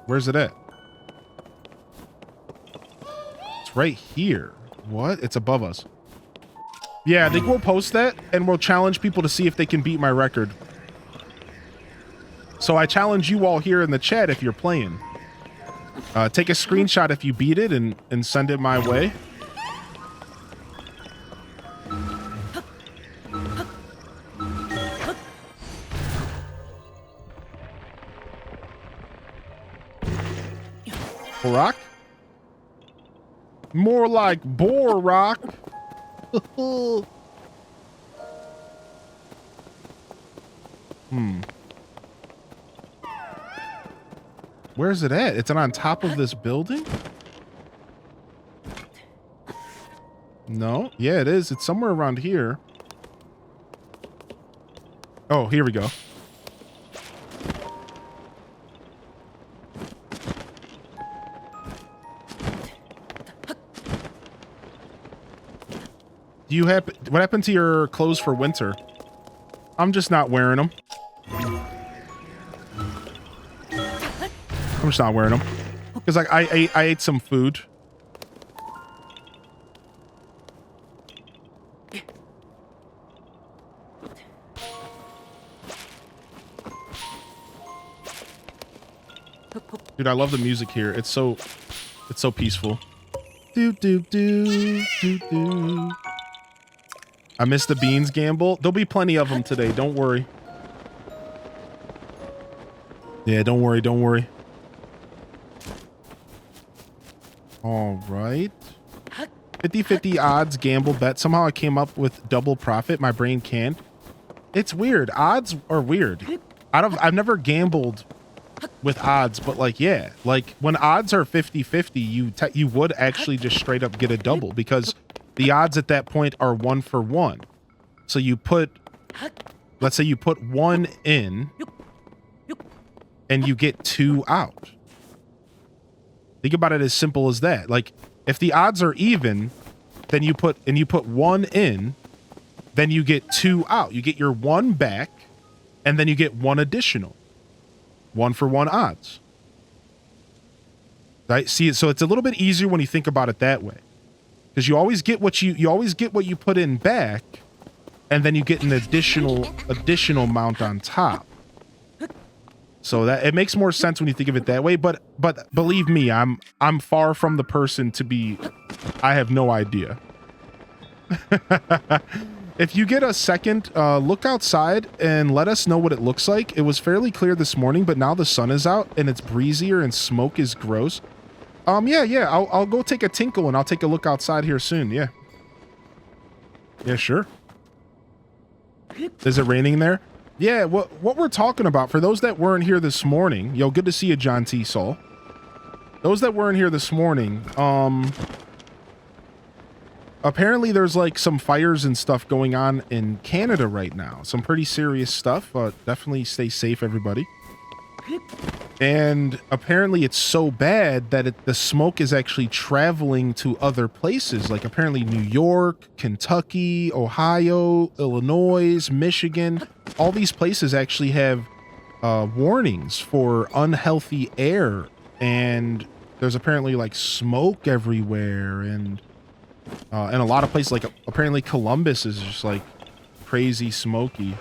Where's it at? It's right here. What? It's above us. Yeah, I think we'll post that, and we'll challenge people to see if they can beat my record. So I challenge you all here in the chat if you're playing. Take a screenshot if you beat it and send it my way. Korok? More like Borok. Where's it at? It's on top of this building? No. Yeah, it is. It's somewhere around here. Oh, here we go. Do you have... What happened to your clothes for winter? I'm just not wearing them. I'm just not wearing them. Because I ate some food. Dude, I love the music here. It's so peaceful. Do do do do do. I missed the beans gamble. There'll be plenty of them today. Don't worry. Yeah, don't worry. Don't worry. All right. 50-50 odds gamble bet. Somehow I came up with double profit. My brain can't. It's weird. Odds are weird. I've never gambled with odds, but like, yeah, like when odds are 50-50, you would actually just straight up get a double because the odds at that point are 1 for 1. So you put, let's say you put 1 in and you get 2 out. Think about it as simple as that. Like if the odds are even, then you put 1 in, then you get 2 out. You get your 1 back and then you get 1 additional. 1 for 1 odds. Right? See, so it's a little bit easier when you think about it that way. Because you always get what you put in back, and then you get an additional amount on top. So that it makes more sense when you think of it that way, but believe me, I'm far from the person to be I have no idea. If you get a second, look outside and let us know what it looks like. It was fairly clear this morning, but now the sun is out and it's breezier and smoke is gross. Yeah, I'll go take a tinkle and I'll take a look outside here soon. Yeah. Yeah, sure. Is it raining there? Yeah, what we're talking about, for those that weren't here this morning, yo, good to see you, John T. Saul. Those that weren't here this morning, apparently there's like some fires and stuff going on in Canada right now. Some pretty serious stuff. Definitely stay safe, everybody. And apparently it's so bad that the smoke is actually traveling to other places. Like apparently New York, Kentucky, Ohio, Illinois, Michigan. All these places actually have warnings for unhealthy air. And there's apparently like smoke everywhere. And a lot of places, like apparently Columbus is just like crazy smoky.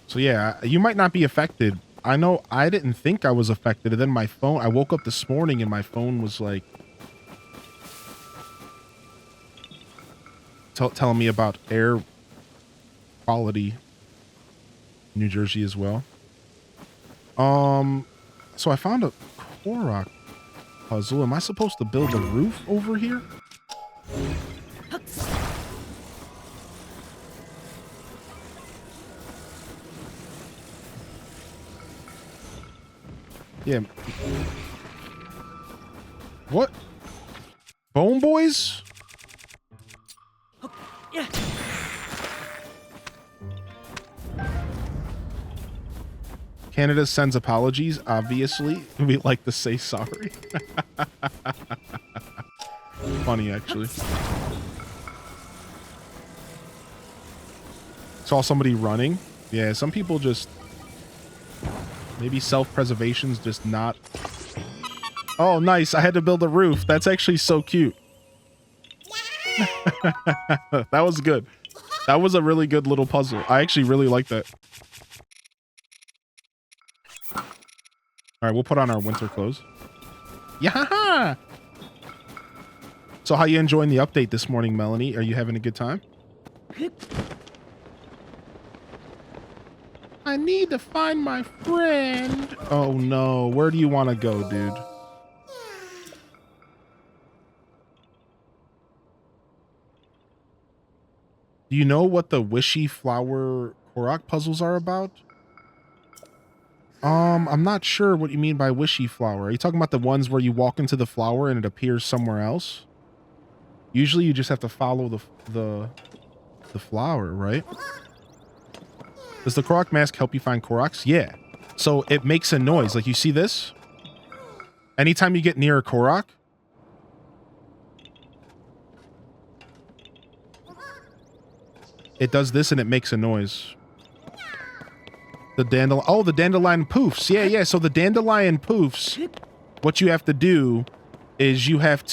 So yeah, you might not be affected. I know I didn't think I was affected, and then my phone, I woke up this morning and my phone was like telling me about air quality in New Jersey as well. So I found a Korok puzzle. Am I supposed to build a roof over here? Yeah. What? Bone Boys? Canada sends apologies, obviously. We like to say sorry. Funny, actually. Saw somebody running. Yeah, some people just... Maybe self-preservation's just not... Oh, nice. I had to build a roof. That's actually so cute. That was good. That was a really good little puzzle. I actually really like that. All right, we'll put on our winter clothes. Yeah. So how you enjoying the update this morning, Melanie? Are you having a good time? I need to find my friend. Oh no, where do you want to go, dude? Do you know what the wishy flower Korok puzzles are about? I'm not sure what you mean by wishy flower. Are you talking about the ones where you walk into the flower and it appears somewhere else? Usually you just have to follow the flower, right? Does the Korok mask help you find Koroks? Yeah. So it makes a noise. Like, you see this? Anytime you get near a Korok, it does this and it makes a noise. The dandelion. Oh, the dandelion poofs. Yeah, yeah. So the dandelion poofs, what you have to do is you pop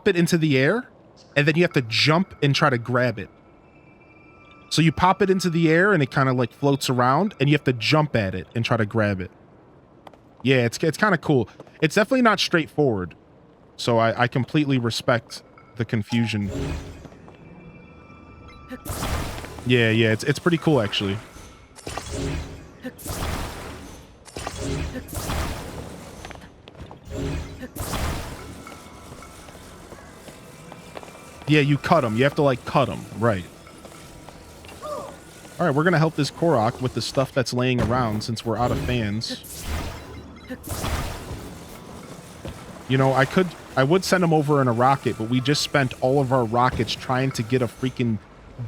it into the air and then you have to jump and try to grab it. So you pop it into the air and it kind of like floats around and you have to jump at it and try to grab it. Yeah, it's kind of cool. It's definitely not straightforward. So I completely respect the confusion. Yeah, yeah, it's pretty cool actually. Yeah, you cut them. You have to like cut them, right? All right, we're gonna help this Korok with the stuff that's laying around since we're out of fans. You know, I would send him over in a rocket, but we just spent all of our rockets trying to get a freaking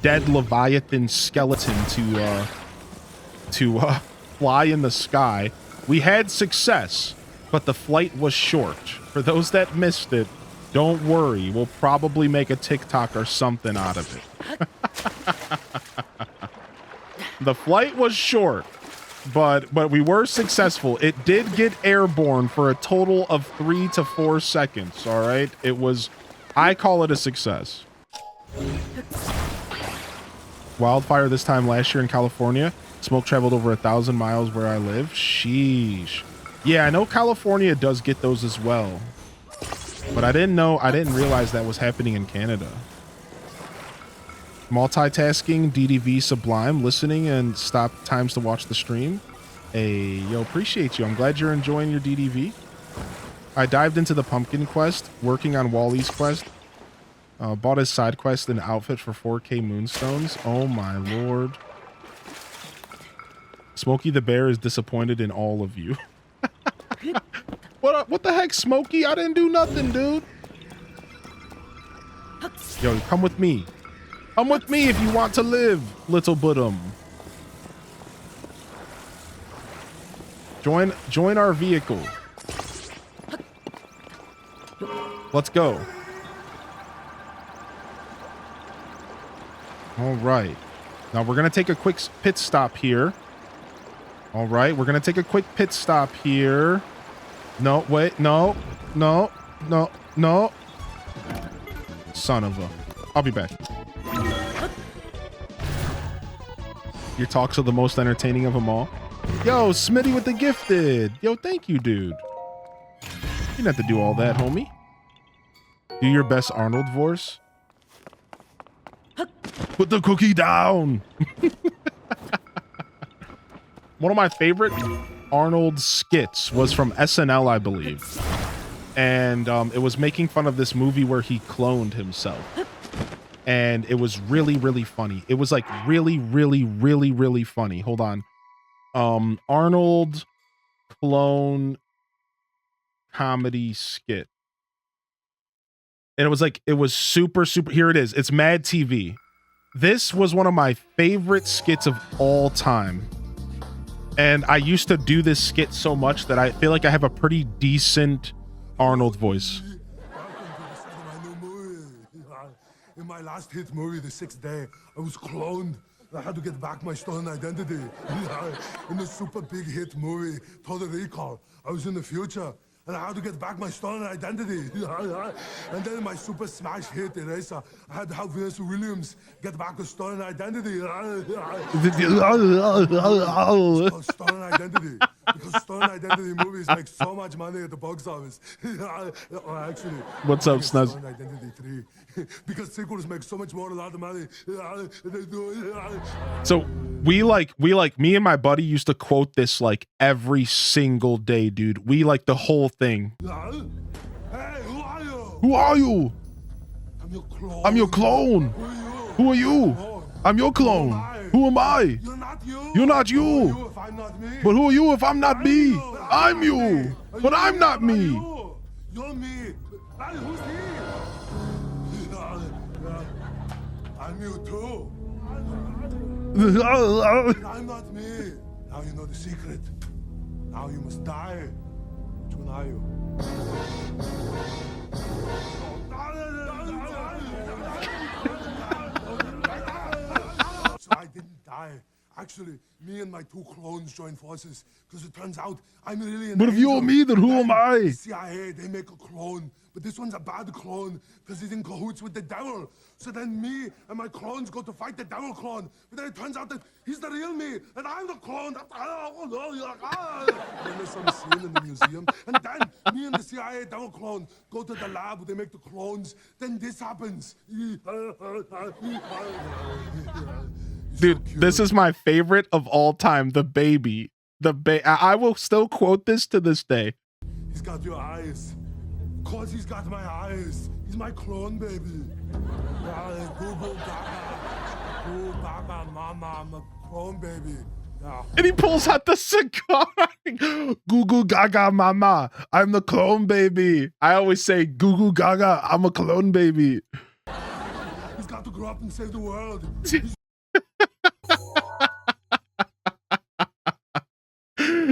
dead Leviathan skeleton to fly in the sky. We had success, but the flight was short. For those that missed it, don't worry. We'll probably make a TikTok or something out of it. The flight was short, but we were successful. It did get airborne for a total of 3 to 4 seconds, all right? It was, I call it a success. Wildfire this time last year in California. Smoke traveled over 1,000 miles where I live. Sheesh. Yeah, I know California does get those as well. But I didn't realize that was happening in Canada. Multitasking, DDV Sublime, listening and stop times to watch the stream. Hey, yo, appreciate you. I'm glad you're enjoying your DDV. I dived into the pumpkin quest, working on Wally's quest. Bought his side quest and outfit for 4K moonstones. Oh my lord. Smokey the Bear is disappointed in all of you. What the heck, Smokey? I didn't do nothing, dude. Yo, come with me. Come with me if you want to live, little Budum. Join our vehicle. Let's go. All right. Now we're going to take a quick pit stop here. All right. We're going to take a quick pit stop here. No, wait. No. No. No. No. Son of a... I'll be back. Your talks are the most entertaining of them all. Yo, Smitty with the gifted. Yo, thank you, dude. You didn't have to do all that, homie. Do your best Arnold voice. Put the cookie down. One of my favorite Arnold skits was from SNL, I believe. And it was making fun of this movie where he cloned himself. And it was really, really funny. It was like really, really, really, really funny. Hold on. Arnold clone comedy skit. And it was like, it was super, super. Here it is. It's Mad TV. This was one of my favorite skits of all time. And I used to do this skit so much that I feel like I have a pretty decent Arnold voice. In my last hit movie, The Sixth Day, I was cloned. I had to get back my stolen identity. In the super big hit movie, Total Recall, I was in the future, and I had to get back my stolen identity. And then in my super smash hit, Eraser, I had to help Vanessa Williams get back a stolen identity. It's called Stolen Identity. Because stolen identity movies make so much money at the box office. Actually, What's up, Snuz? Stolen Identity 3. Because sequels make so much more, a lot of money. They do. So we like me and my buddy used to quote this like every single day, dude. We like the whole thing. Hey, who are you? Who are you? I'm your clone. I'm your clone. Who are you? Who are you? I'm your clone. Who am I? You're not you. You're not Who are you. you if I'm not me? But who are you if I'm not me? I'm you. But I'm not me. You're me. Hey, who's he? I'm you too. I'm not me. Now you know the secret. Now you must die. Which one are you? So I didn't die. Actually, me and my two clones joined forces because it turns out I'm really an But if you're angel. me, then who am I? CIA, they make a clone, but this one's a bad clone because he's in cahoots with the devil. So then me and my clones go to fight the devil clone, but then it turns out that he's the real me and I'm the clone. Then there's some scene in the museum, and then me and the CIA devil clone go to the lab where they make the clones. Then this happens. Dude, this is my favorite of all time. The baby. I will still quote this to this day. He's got your eyes. Of course he's got my eyes. He's my clone, baby. Google Gaga. Google Gaga, mama. I'm a clone, baby. Yeah. And he pulls out the cigar. Goo goo gaga mama. I'm the clone baby. I always say goo goo gaga. I'm a clone baby. He's got to grow up and save the world.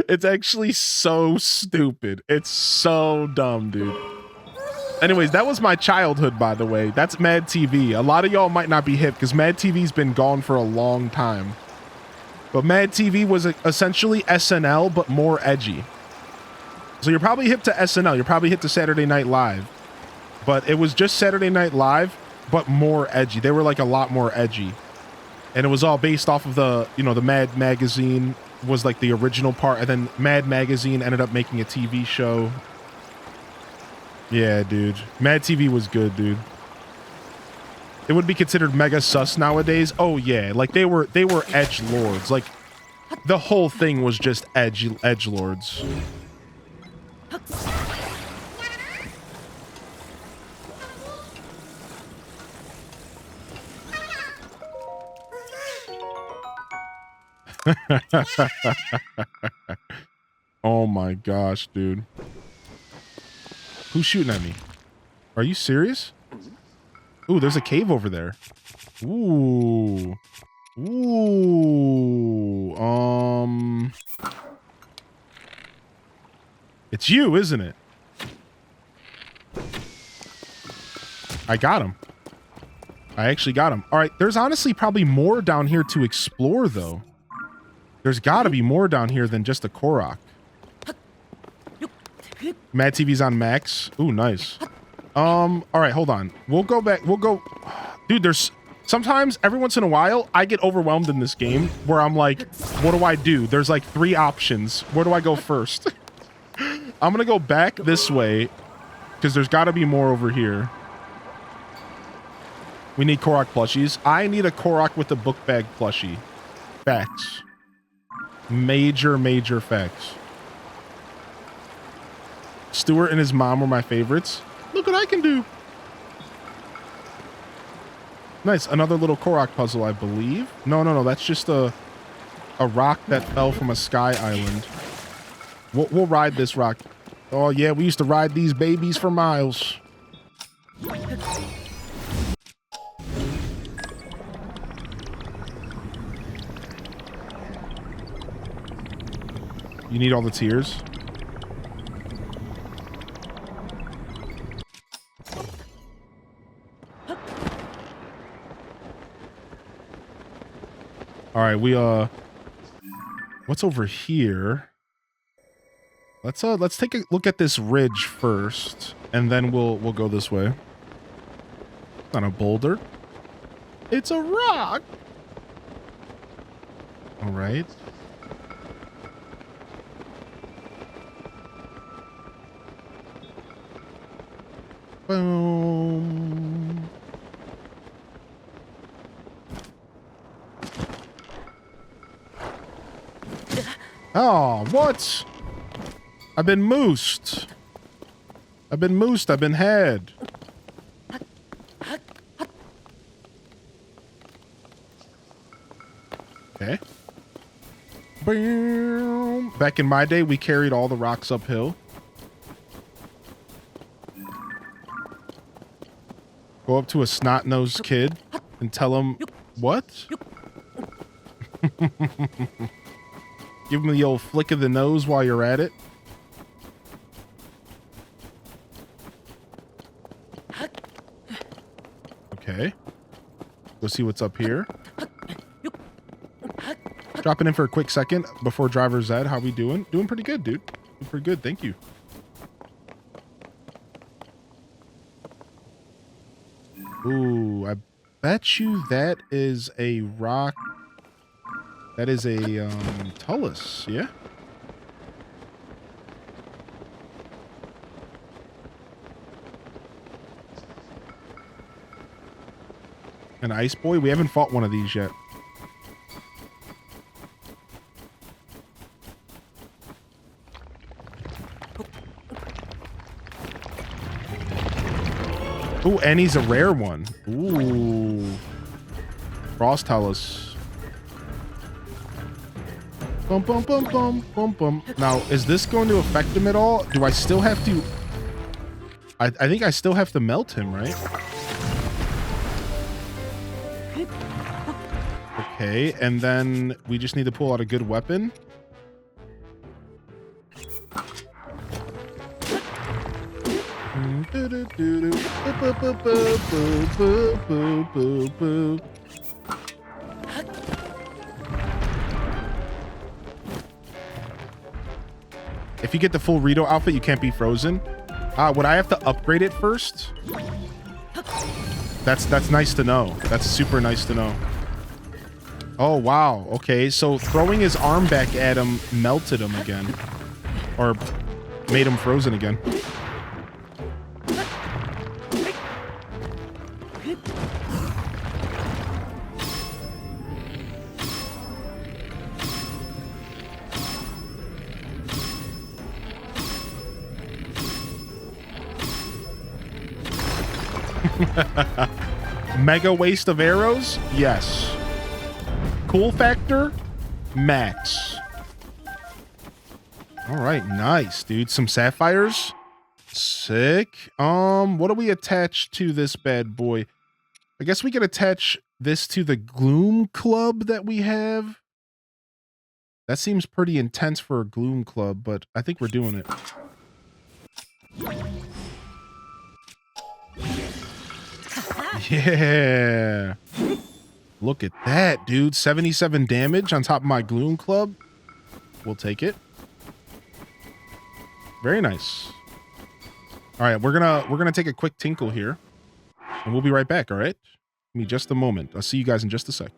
It's actually so stupid. It's so dumb, dude. Anyways, that was my childhood, by the way. That's Mad TV. A lot of y'all might not be hip because Mad TV's been gone for a long time. But Mad TV was essentially SNL, but more edgy. So you're probably hip to SNL. You're probably hip to Saturday Night Live. But it was just Saturday Night Live, but more edgy. They were like a lot more edgy. And it was all based off of the, you know, the Mad Magazine was like the original part. And then Mad Magazine ended up making a TV show. Yeah, dude. Mad TV was good, dude. It would be considered mega sus nowadays. Oh yeah, like they were edge lords. Like the whole thing was just edge lords. Oh my gosh, dude. Who's shooting at me? Are you serious? Ooh, there's a cave over there. Ooh. Ooh. It's you, isn't it? I got him. I actually got him. All right, there's honestly probably more down here to explore, though. There's got to be more down here than just a Korok. Mad TV's on max. Ooh, nice. All right, hold on. We'll go back. We'll go. Dude, there's sometimes every once in a while I get overwhelmed in this game where I'm like, what do I do? There's like 3 options. Where do I go first? I'm going to go back this way because there's got to be more over here. We need Korok plushies. I need a Korok with a book bag plushie. Facts. Major facts. Stuart and his mom were my favorites. Look what I can do. Nice. Another little Korok puzzle, I believe. No. That's just a rock that fell from a sky island. We'll ride this rock. Oh, yeah. We used to ride these babies for miles. You need all the tears? All right, what's over here? Let's take a look at this ridge first, and then we'll go this way. It's not a boulder. It's a rock. All right. Boom. Oh, what? I've been moosed. I've been moosed. I've been had. Okay. Boom. Back in my day, we carried all the rocks uphill. Go up to a snot-nosed kid and tell him, what? Give him the old flick of the nose while you're at it. Okay. Go see what's up here. Dropping in for a quick second before Driver Zed. How we doing? Doing pretty good, dude. Doing pretty good. Thank you. Ooh, I bet you that is a rock. That is a Tullus, yeah? An Ice Boy? We haven't fought one of these yet. Ooh, and he's a rare one. Ooh. Frost Tullus. Bum, bum, bum, bum, bum, bum. Now, is this going to affect him at all? Do I still have to... I think I still have to melt him, right? Okay, and then we just need to pull out a good weapon. If you get the full Rito outfit, you can't be frozen. Would I have to upgrade it first? That's nice to know. That's super nice to know. Oh, wow. Okay, so throwing his arm back at him melted him again. Or made him frozen again. Mega waste of arrows? Yes. Cool factor? Max. All right, nice, dude. Some sapphires? Sick. What do we attach to this bad boy? I guess we could attach this to the Gloom Club that we have. That seems pretty intense for a Gloom Club, but I think we're doing it. Yeah. Look at that, dude. 77 damage on top of my Gloom Club. We'll take it. Very nice. All right, we're gonna take a quick tinkle here, and we'll be right back. All right, give me just a moment. I'll see you guys in just a sec.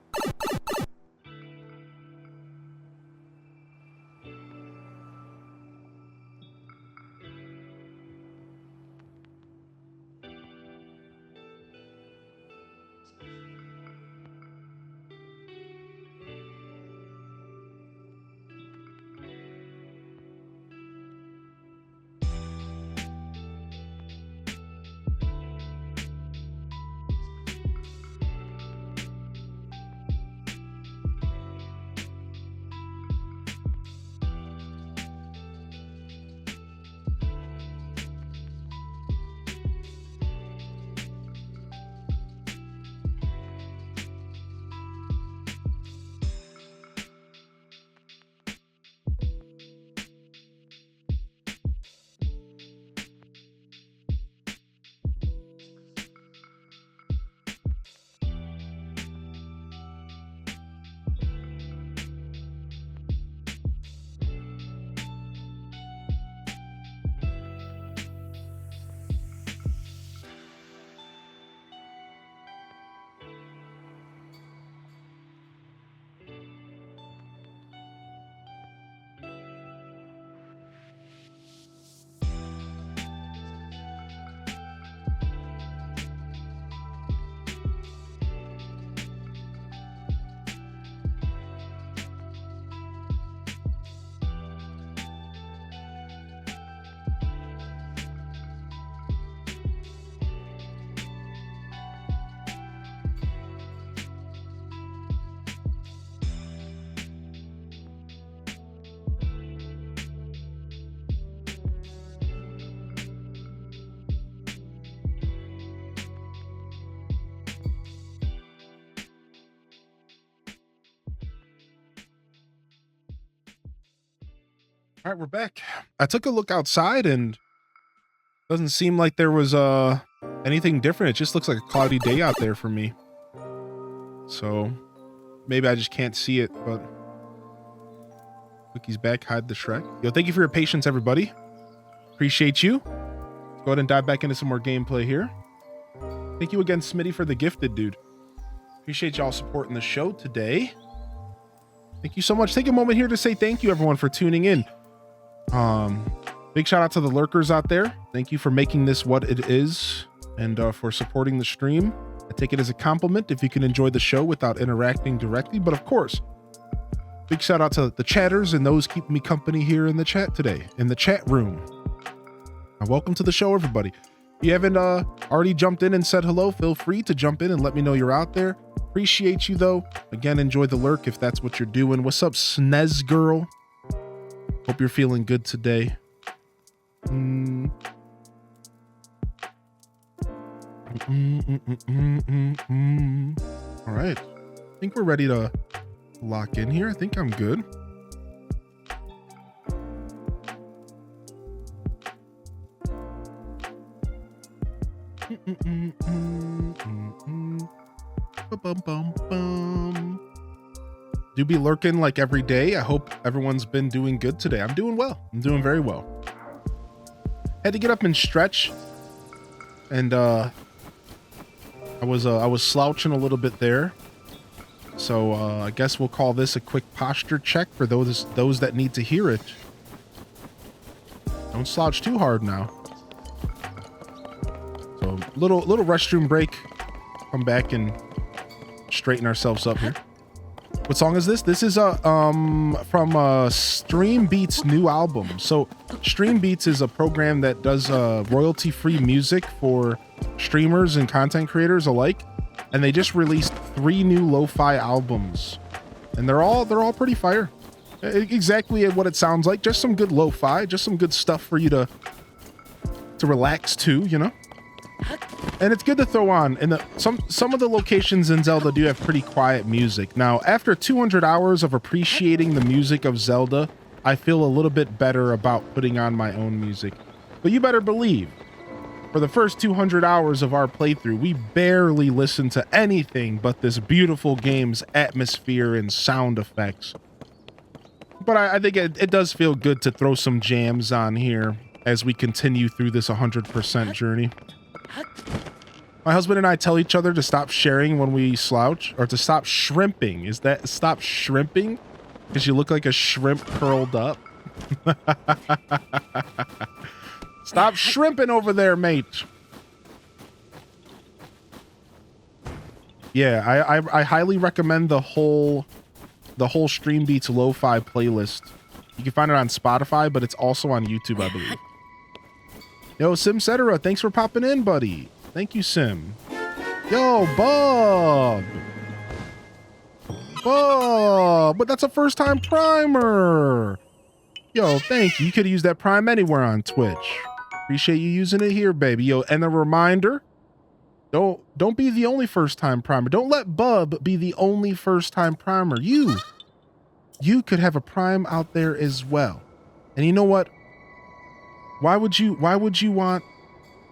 All right, we're back. I took a look outside and doesn't seem like there was anything different. It just looks like a cloudy day out there for me. So maybe I just can't see it, but Cookie's back, hide the Shrek. Yo, thank you for your patience, everybody. Appreciate you. Let's go ahead and dive back into some more gameplay here. Thank you again, Smitty, for the gifted, dude. Appreciate y'all supporting the show today. Thank you so much. Take a moment here to say thank you, everyone, for tuning in. Big shout out to the lurkers out there. Thank you for making this what it is and for supporting the stream. I take it as a compliment if you can enjoy the show without interacting directly. But of course, big shout out to the chatters and those keeping me company here in the chat today, in the chat room. And welcome to the show, everybody. If you haven't already jumped in and said hello, feel free to jump in and let me know you're out there. Appreciate you, though. Again, enjoy the lurk if that's what you're doing. What's up, Snez Girl? Hope you're feeling good today. All right. I think we're ready to lock in here. I think I'm good. Do be lurking like every day. I hope everyone's been doing good today. I'm doing well. I'm doing very well. Had to get up and stretch, and I was slouching a little bit there. So I guess we'll call this a quick posture check for those that need to hear it. Don't slouch too hard now. So little restroom break. Come back and straighten ourselves up here. What song is this? This is from Stream Beats' new album. So Stream Beats is a program that does royalty-free music for streamers and content creators alike, and they just released 3 new lo-fi albums, and they're all pretty fire. Exactly what it sounds like. Just some good lo-fi, just some good stuff for you to relax to, you know. And it's good to throw on. And some of the locations in Zelda do have pretty quiet music. Now, after 200 hours of appreciating the music of Zelda, I feel a little bit better about putting on my own music. But you better believe, for the first 200 hours of our playthrough, we barely listened to anything but this beautiful game's atmosphere and sound effects. But I think it does feel good to throw some jams on here as we continue through this 100% journey. My husband and I tell each other to stop sharing when we slouch, or to stop shrimping. Is that stop shrimping? Because you look like a shrimp curled up. Stop shrimping over there, mate. Yeah, I highly recommend the whole Stream Beats Lo-Fi playlist. You can find it on Spotify, but it's also on YouTube, I believe. Yo, Sim Cetera, thanks for popping in, buddy. Thank you, Sim. Yo, Bob. But that's a first-time primer. Yo, thank you. You could use that prime anywhere on Twitch. Appreciate you using it here, baby. Yo, and a reminder, don't be the only first-time primer. Don't let Bub be the only first-time primer. You could have a prime out there as well. And you know what? Why would you want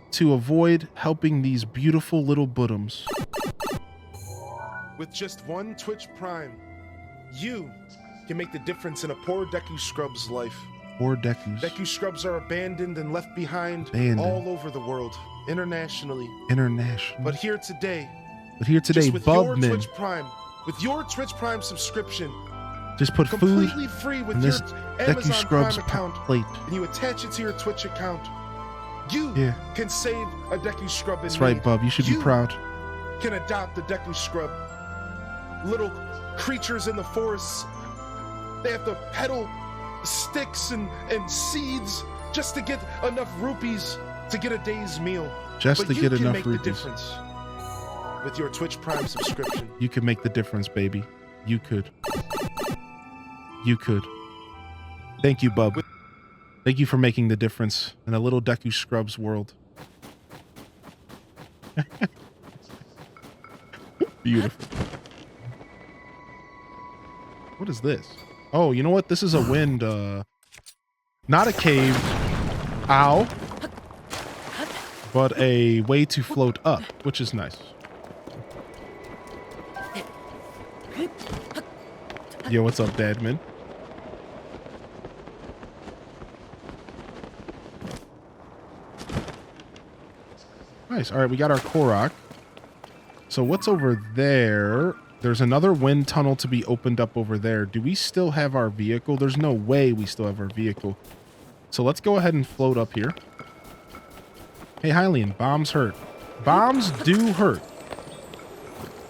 to avoid helping these beautiful little bottoms? With just one Twitch Prime, you can make the difference in a poor Deku Scrub's life. Poor Dekus. Deku Scrubs are abandoned and left behind all over the world, internationally. But here today, just with your Twitch Prime, with your Twitch Prime subscription, just put completely food free with in your this Amazon Deku Scrubs Prime account, plate. and you attach it to your Twitch account, you can save a Deku Scrub in That's need. right, Bub. You should be proud. Can adopt a Deku Scrub. Little creatures in the forests, they have to peddle sticks and seeds just to get enough rupees to get a day's meal. Just to get enough rupees. But you can make the difference with your Twitch Prime subscription. You can make the difference, baby. You could. You could. Thank you, Bub. Thank you for making the difference in a little Deku Scrubs world. Beautiful. What is this? Oh, you know what? This is a wind Not a cave. Ow. But a way to float up, which is nice. Yo, what's up, Dadman? Nice. All right, we got our Korok. So what's over there? There's another wind tunnel to be opened up over there. Do we still have our vehicle? There's no way we still have our vehicle. So let's go ahead and float up here. Hey, Hylian, bombs hurt. Bombs do hurt.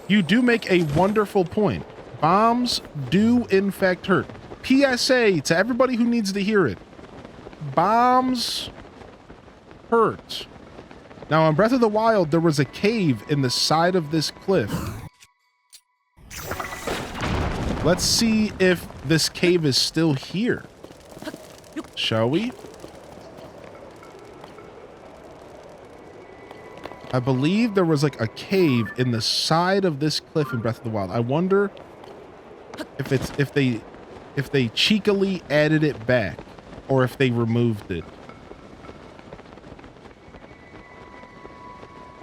You do make a wonderful point. Bombs do, in fact, hurt. PSA to everybody who needs to hear it. Bombs hurt. Now, on Breath of the Wild, there was a cave in the side of this cliff. Let's see if this cave is still here. Shall we? I believe there was like a cave in the side of this cliff in Breath of the Wild. I wonder if they cheekily added it back or if they removed it.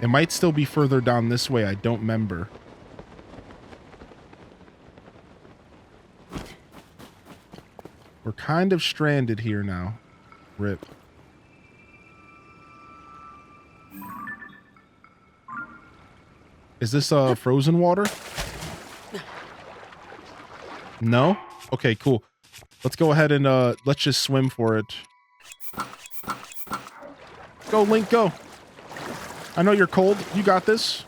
It might still be further down this way. I don't remember. We're kind of stranded here now. Rip. Is this frozen water? No? Okay, cool. Let's go ahead and let's just swim for it. Go, Link, go. I know you're cold. You got this.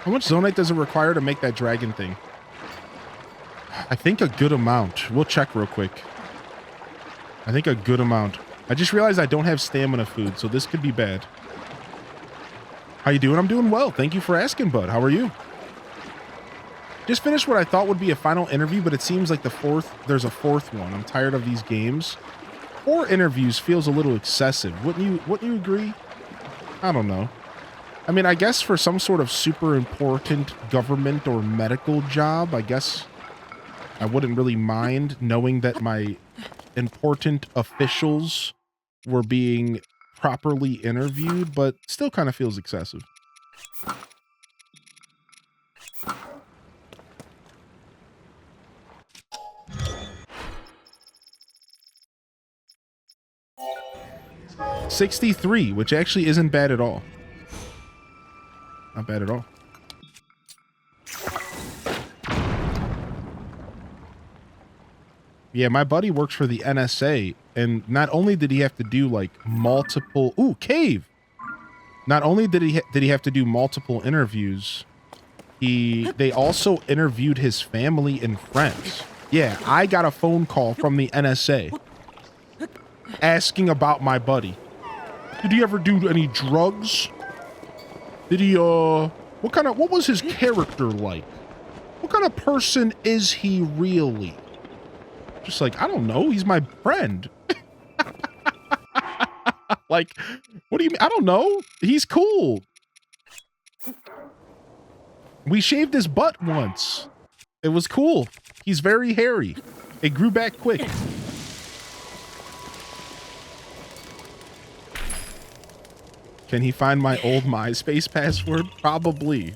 How much zonite does it require to make that dragon thing? I think a good amount. We'll check real quick. I think a good amount. I just realized I don't have stamina food, so this could be bad. How you doing? I'm doing well. Thank you for asking, bud. How are you? Just finished what I thought would be a final interview, but it seems like there's a fourth one. I'm tired of these games. 4 interviews feels a little excessive. Wouldn't you agree? I don't know. I mean, I guess for some sort of super important government or medical job, I guess I wouldn't really mind knowing that my important officials were being properly interviewed, but still kind of feels excessive. $63, which actually isn't bad at all. Not bad at all. Yeah, my buddy works for the NSA, and not only did he have to do like multiple cave. Not only did he have to do multiple interviews, they also interviewed his family and friends. Yeah, I got a phone call from the NSA asking about my buddy. Did he ever do any drugs? Did he what was his character like? What kind of person is he really? Just like, I don't know, he's my friend. Like, what do you mean? I don't know. He's cool. We shaved his butt once. It was cool. He's very hairy. It grew back quick. Can he find my old MySpace password? Probably.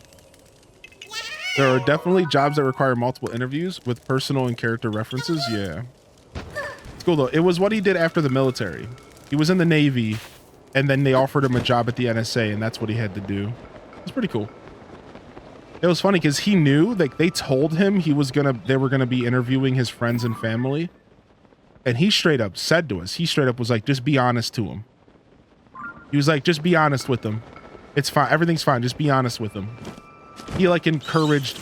There are definitely jobs that require multiple interviews with personal and character references. Yeah. It's cool though. It was what he did after the military. He was in the Navy and then they offered him a job at the NSA and that's what he had to do. It's pretty cool. It was funny because he knew, like, they told him they were gonna be interviewing his friends and family. And he straight up said to us, he straight up was like, just be honest to him. He was like, just be honest with them. It's fine. Everything's fine. Just be honest with them. He like encouraged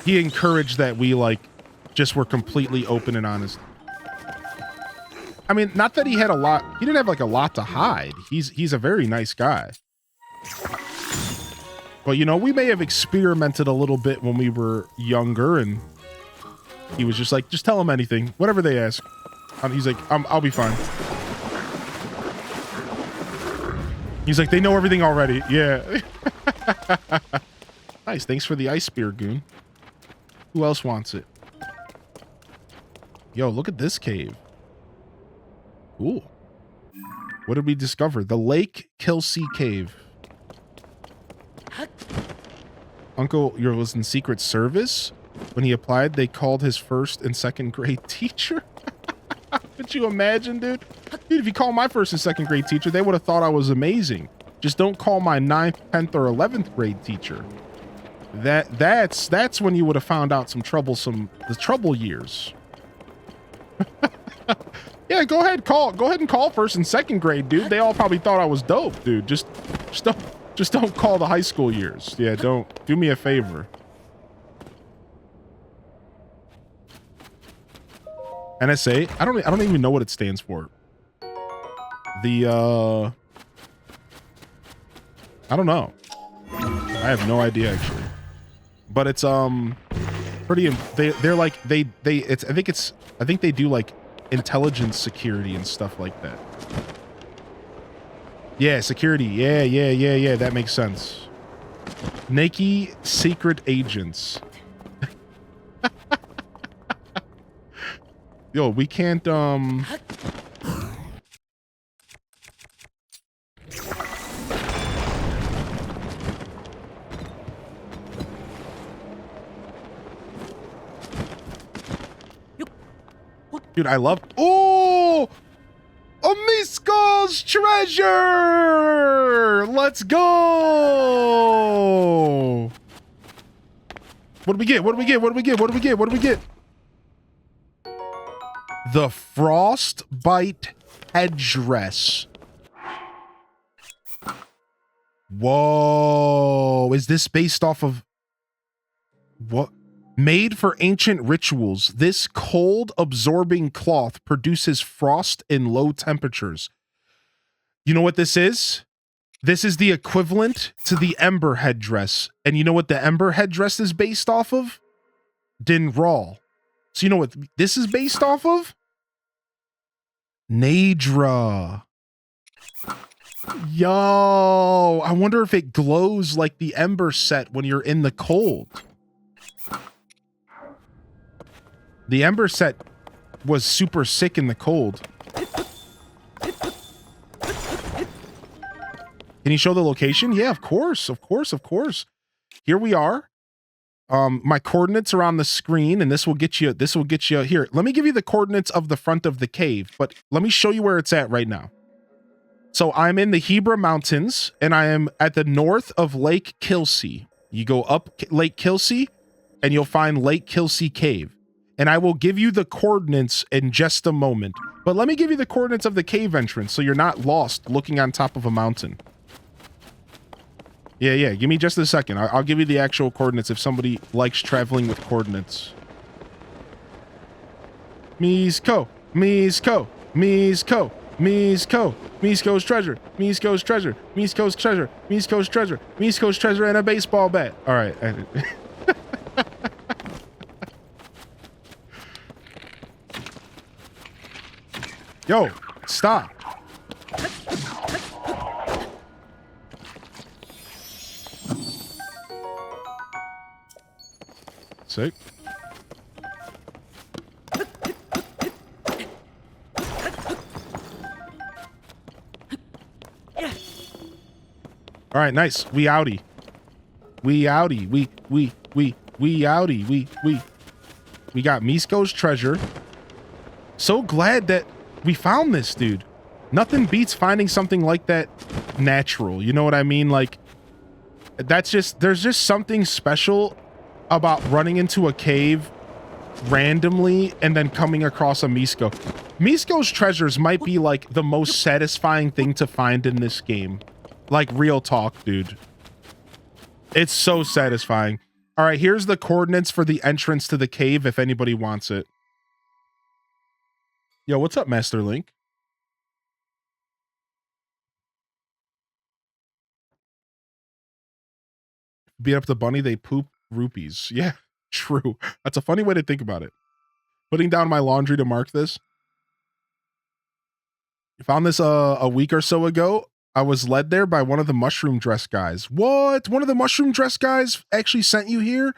that we like just were completely open and honest. I mean, not that he didn't have like a lot to hide. He's a very nice guy. But you know, we may have experimented a little bit when we were younger and he was just like, just tell them anything, whatever they ask. He's like, I'll be fine. He's like, they know everything already. Yeah. Nice. Thanks for the ice spear, Goon. Who else wants it? Yo, look at this cave. Cool. What did we discover? The Lake Kelsey Cave. Uncle was in Secret Service. When he applied, they called his first and second grade teacher. Could you imagine, dude? Dude, if you call my first and second grade teacher, they would have thought I was amazing. Just don't call my 9th, 10th, or 11th grade teacher. That's when you would have found out the trouble years. Yeah, go ahead and call first and second grade, dude. They all probably thought I was dope, dude. Just don't call the high school years. Yeah, don't do me a favor. NSA? I don't even know what it stands for. I don't know. I have no idea actually. But it's pretty they're like I think they do like intelligence security and stuff like that. Yeah, security. Yeah, that makes sense. Nike secret agents. Yo, we can't Dude, I love Amisko's treasure! Let's go! What do we get? The Frostbite headdress. Whoa. Is this based off of what? Made for ancient rituals, this cold-absorbing cloth produces frost in low temperatures. You know what this is? This is the equivalent to the Ember headdress. And you know what the Ember headdress is based off of? Din Raal. So you know what this is based off of? Nadra. Yo, I wonder if it glows like the Ember set when you're in the cold. The Ember set was super sick in the cold. Can you show the location? Yeah, of course. Here we are. My coordinates are on the screen, and this will get you here. Let me give you the coordinates of the front of the cave, but let me show you where it's at right now. So I'm in the Hebra Mountains, and I am at the north of Lake Kelsey. You go up Lake Kelsey, and you'll find Lake Kelsey Cave. And I will give you the coordinates in just a moment. But let me give you the coordinates of the cave entrance so you're not lost looking on top of a mountain. Yeah. Give me just a second. I'll give you the actual coordinates if somebody likes traveling with coordinates. Misko's treasure. Misko's treasure and a baseball bat. All right. Yo, stop. Sick. All right, nice. We outie. We outie. We outie. We got Misko's treasure. So glad that we found this, dude. Nothing beats finding something like that natural. You know what I mean? Like, there's just something special about running into a cave randomly and then coming across a Misko. Misko's treasures might be like the most satisfying thing to find in this game. Like, real talk, dude. It's so satisfying. All right, here's the coordinates for the entrance to the cave if anybody wants it. Yo, what's up, Master Link? Beat up the bunny, they poop rupees. Yeah, true. That's a funny way to think about it. Putting down my laundry to mark this. Found this a week or so ago. I was led there by one of the mushroom dress guys. What? One of the mushroom dress guys actually sent you here?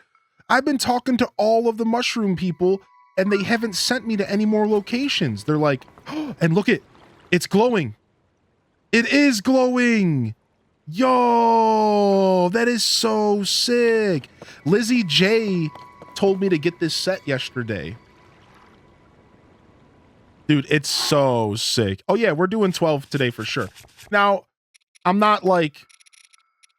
I've been talking to all of the mushroom people and they haven't sent me to any more locations. They're like, oh, and look it's glowing. It is glowing. Yo, that is so sick. Lizzie J told me to get this set yesterday. Dude, it's so sick. Oh yeah, we're doing 12 today for sure. Now, I'm not like,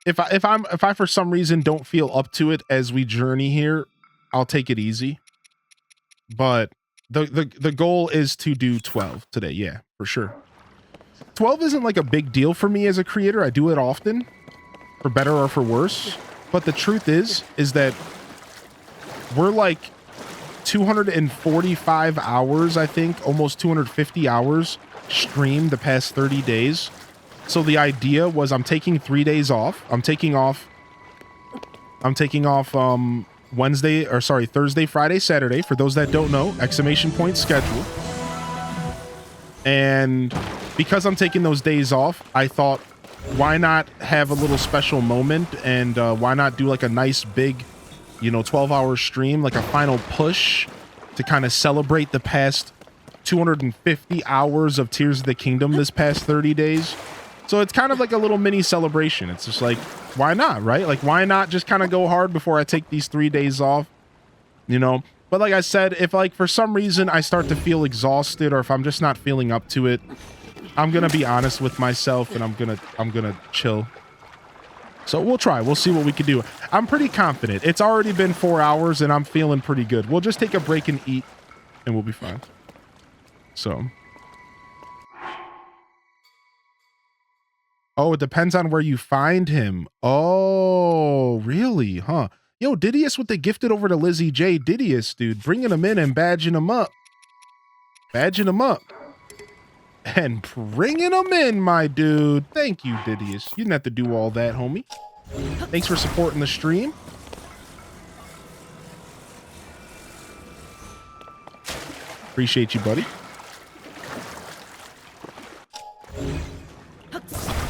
if I for some reason don't feel up to it as we journey here, I'll take it easy. But the goal is to do 12 today. Yeah, for sure. 12 isn't like a big deal for me as a creator. I do it often, for better or for worse. But the truth is that we're like 245 hours, I think, almost 250 hours streamed the past 30 days. So the idea was I'm taking 3 days off. I'm taking off Thursday, Friday, Saturday. For those that don't know, exclamation point schedule. And because I'm taking those days off, I thought, why not have a little special moment, and why not do like a nice big, 12-hour stream, like a final push to kind of celebrate the past 250 hours of Tears of the Kingdom this past 30 days. So it's kind of like a little mini celebration. It's just like, why not, right? Like, why not just kind of go hard before I take these 3 days off, But like I said, if like for some reason I start to feel exhausted, or if I'm just not feeling up to it, I'm going to be honest with myself, and I'm going to chill. So we'll try. We'll see what we can do. I'm pretty confident. It's already been 4 hours and I'm feeling pretty good. We'll just take a break and eat and we'll be fine. So. Oh, it depends on where you find him. Oh, really? Huh? Yo, Didius with the gifted over to Lizzie J. Didius, dude. Bringing him in and badging him up. Badging him up. And bringing them in, my dude. Thank you, Didius. You didn't have to do all that, homie. Thanks for supporting the stream. Appreciate you, buddy.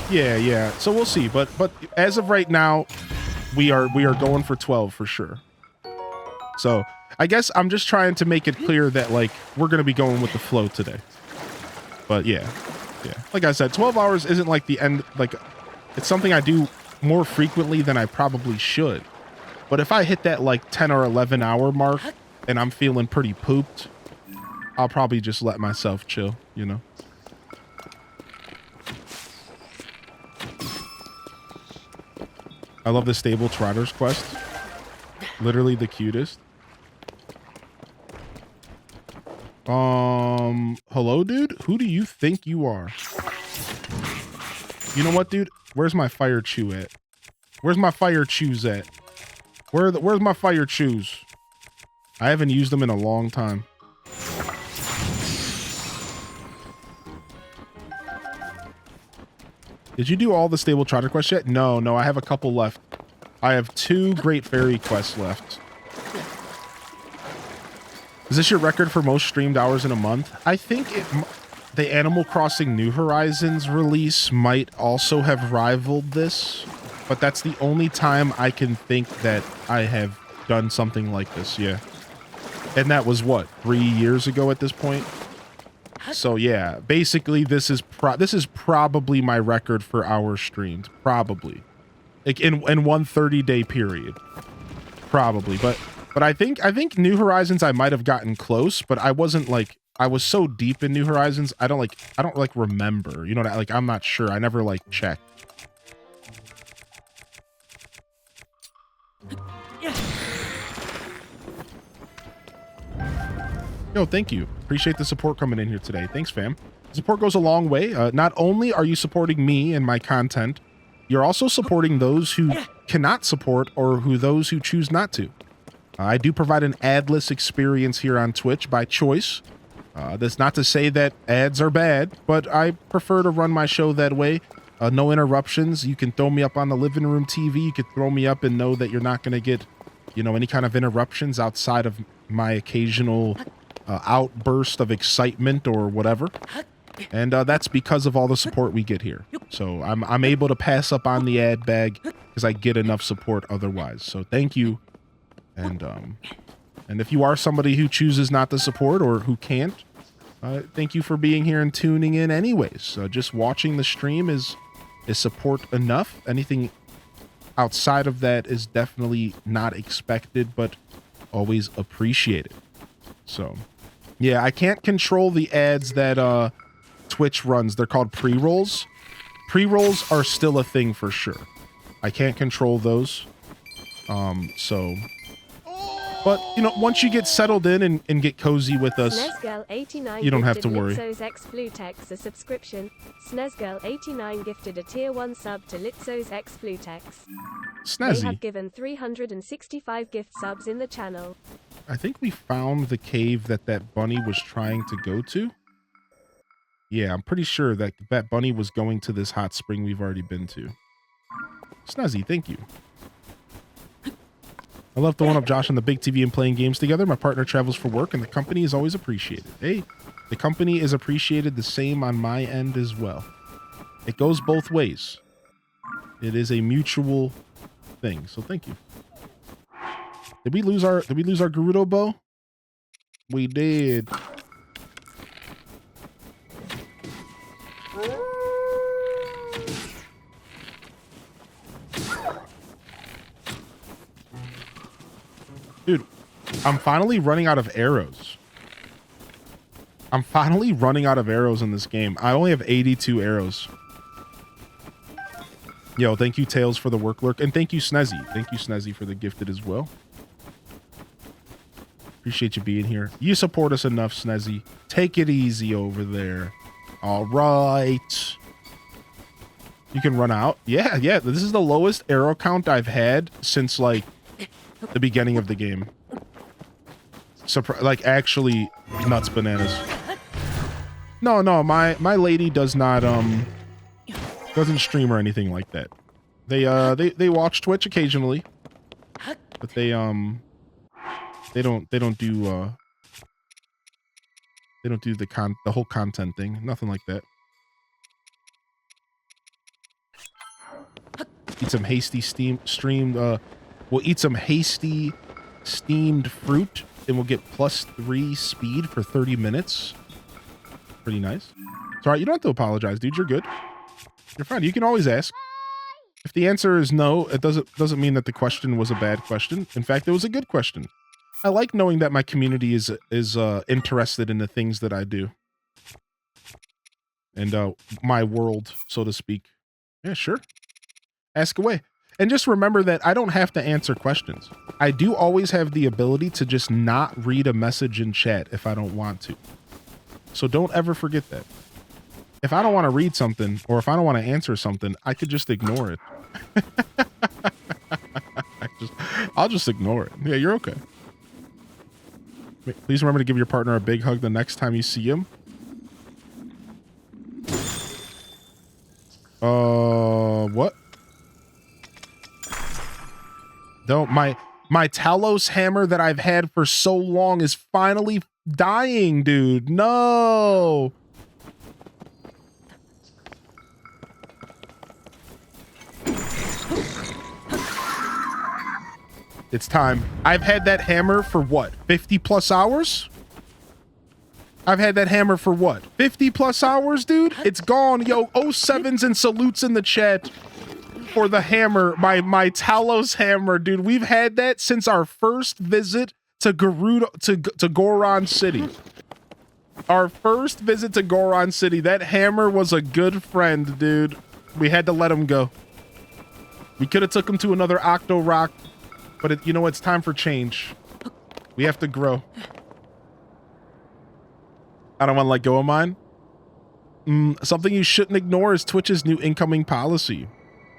Yeah. So we'll see. But as of right now, we are going for 12 for sure. So I guess I'm just trying to make it clear that like we're gonna be going with the flow today. But yeah. Like I said, 12 hours isn't like the end. Like, it's something I do more frequently than I probably should. But if I hit that like 10 or 11 hour mark and I'm feeling pretty pooped, I'll probably just let myself chill, I love the stable Trotter's quest. Literally the cutest. Hello, dude? Who do you think you are? You know what, dude? Where's my fire chew at? Where's my fire chews at? Where's my fire chews? I haven't used them in a long time. Did you do all the stable trotter quests yet? No, I have a couple left. I have 2 Great Fairy quests left. Is this your record for most streamed hours in a month? I think the Animal Crossing New Horizons release might also have rivaled this, but that's the only time I can think that I have done something like this, yeah. And that was what, 3 years ago at this point? So yeah, basically this is probably my record for hours streamed, probably. Like in one 30-day period. Probably, but I think New Horizons I might have gotten close, but I wasn't like, I was so deep in New Horizons, I don't remember. Like I'm not sure. I never like checked. Yo, thank you. Appreciate the support coming in here today. Thanks, fam. Support goes a long way. Not only are you supporting me and my content, you're also supporting those who cannot support or those who choose not to. I do provide an adless experience here on Twitch by choice. That's not to say that ads are bad, but I prefer to run my show that way. No interruptions. You can throw me up on the living room TV. You could throw me up and know that you're not going to get, any kind of interruptions outside of my occasional outburst of excitement or whatever. And that's because of all the support we get here. So I'm able to pass up on the ad bag because I get enough support otherwise. So thank you. And And if you are somebody who chooses not to support or who can't, thank you for being here and tuning in anyways. Just watching the stream is support enough. Anything outside of that is definitely not expected, but always appreciated. So, yeah, I can't control the ads that Twitch runs. They're called pre-rolls. Pre-rolls are still a thing for sure. I can't control those. But, you know, once you get settled in and get cozy with us, you don't have to worry. Litzo's X Flutex a subscription. SnezGirl89 gifted a tier 1 sub to Litzo's X Flutex. Snazzy. They have given 365 gift subs in the channel. I think we found the cave that bunny was trying to go to. Yeah, I'm pretty sure that bunny was going to this hot spring we've already been to. Snazzy, thank you. I love throwing up Josh on the big TV and playing games together. My partner travels for work, and the company is always appreciated. Hey, the company is appreciated the same on my end as well. It goes both ways. It is a mutual thing. So thank you. Did we lose our Gerudo bow? We did. Dude, I'm finally running out of arrows. I'm finally running out of arrows in this game. I only have 82 arrows. Yo, thank you, Tails, for the work lurk. And thank you, Snezzy. Thank you, Snezzy, for the gifted as well. Appreciate you being here. You support us enough, Snezzy. Take it easy over there. All right. You can run out. Yeah. This is the lowest arrow count I've had since, like, the beginning of the game. Like, actually nuts bananas. No, my lady does not doesn't stream or anything like that. They watch Twitch occasionally, but they don't do the whole content thing. Nothing like that. Eat some hasty we'll eat some hasty steamed fruit, and we'll get +3 speed for 30 minutes. Pretty nice. It's all right. You don't have to apologize, dude. You're good. You're fine. You can always ask. If the answer is no, it doesn't mean that the question was a bad question. In fact, it was a good question. I like knowing that my community is interested in the things that I do. And my world, so to speak. Yeah, sure. Ask away. And just remember that I don't have to answer questions. I do always have the ability to just not read a message in chat if I don't want to. So don't ever forget that. If I don't want to read something, or if I don't want to answer something, I could just ignore it. I'll just ignore it. Yeah, you're okay. Please remember to give your partner a big hug the next time you see him. What? Don't my Talos hammer that I've had for so long is finally dying, dude. No. It's time. I've had that hammer for what? 50+ hours? I've had that hammer for what? 50+ hours, dude? It's gone. Yo, 07s and salutes in the chat for the hammer, my Talos hammer, dude. We've had that since our first visit to Goron City. Our first visit to Goron City. That hammer was a good friend, dude. We had to let him go. We could have took him to another Octo Rock, but you know, it's time for change. We have to grow. I don't want to let go of mine. Something you shouldn't ignore is Twitch's new incoming policy.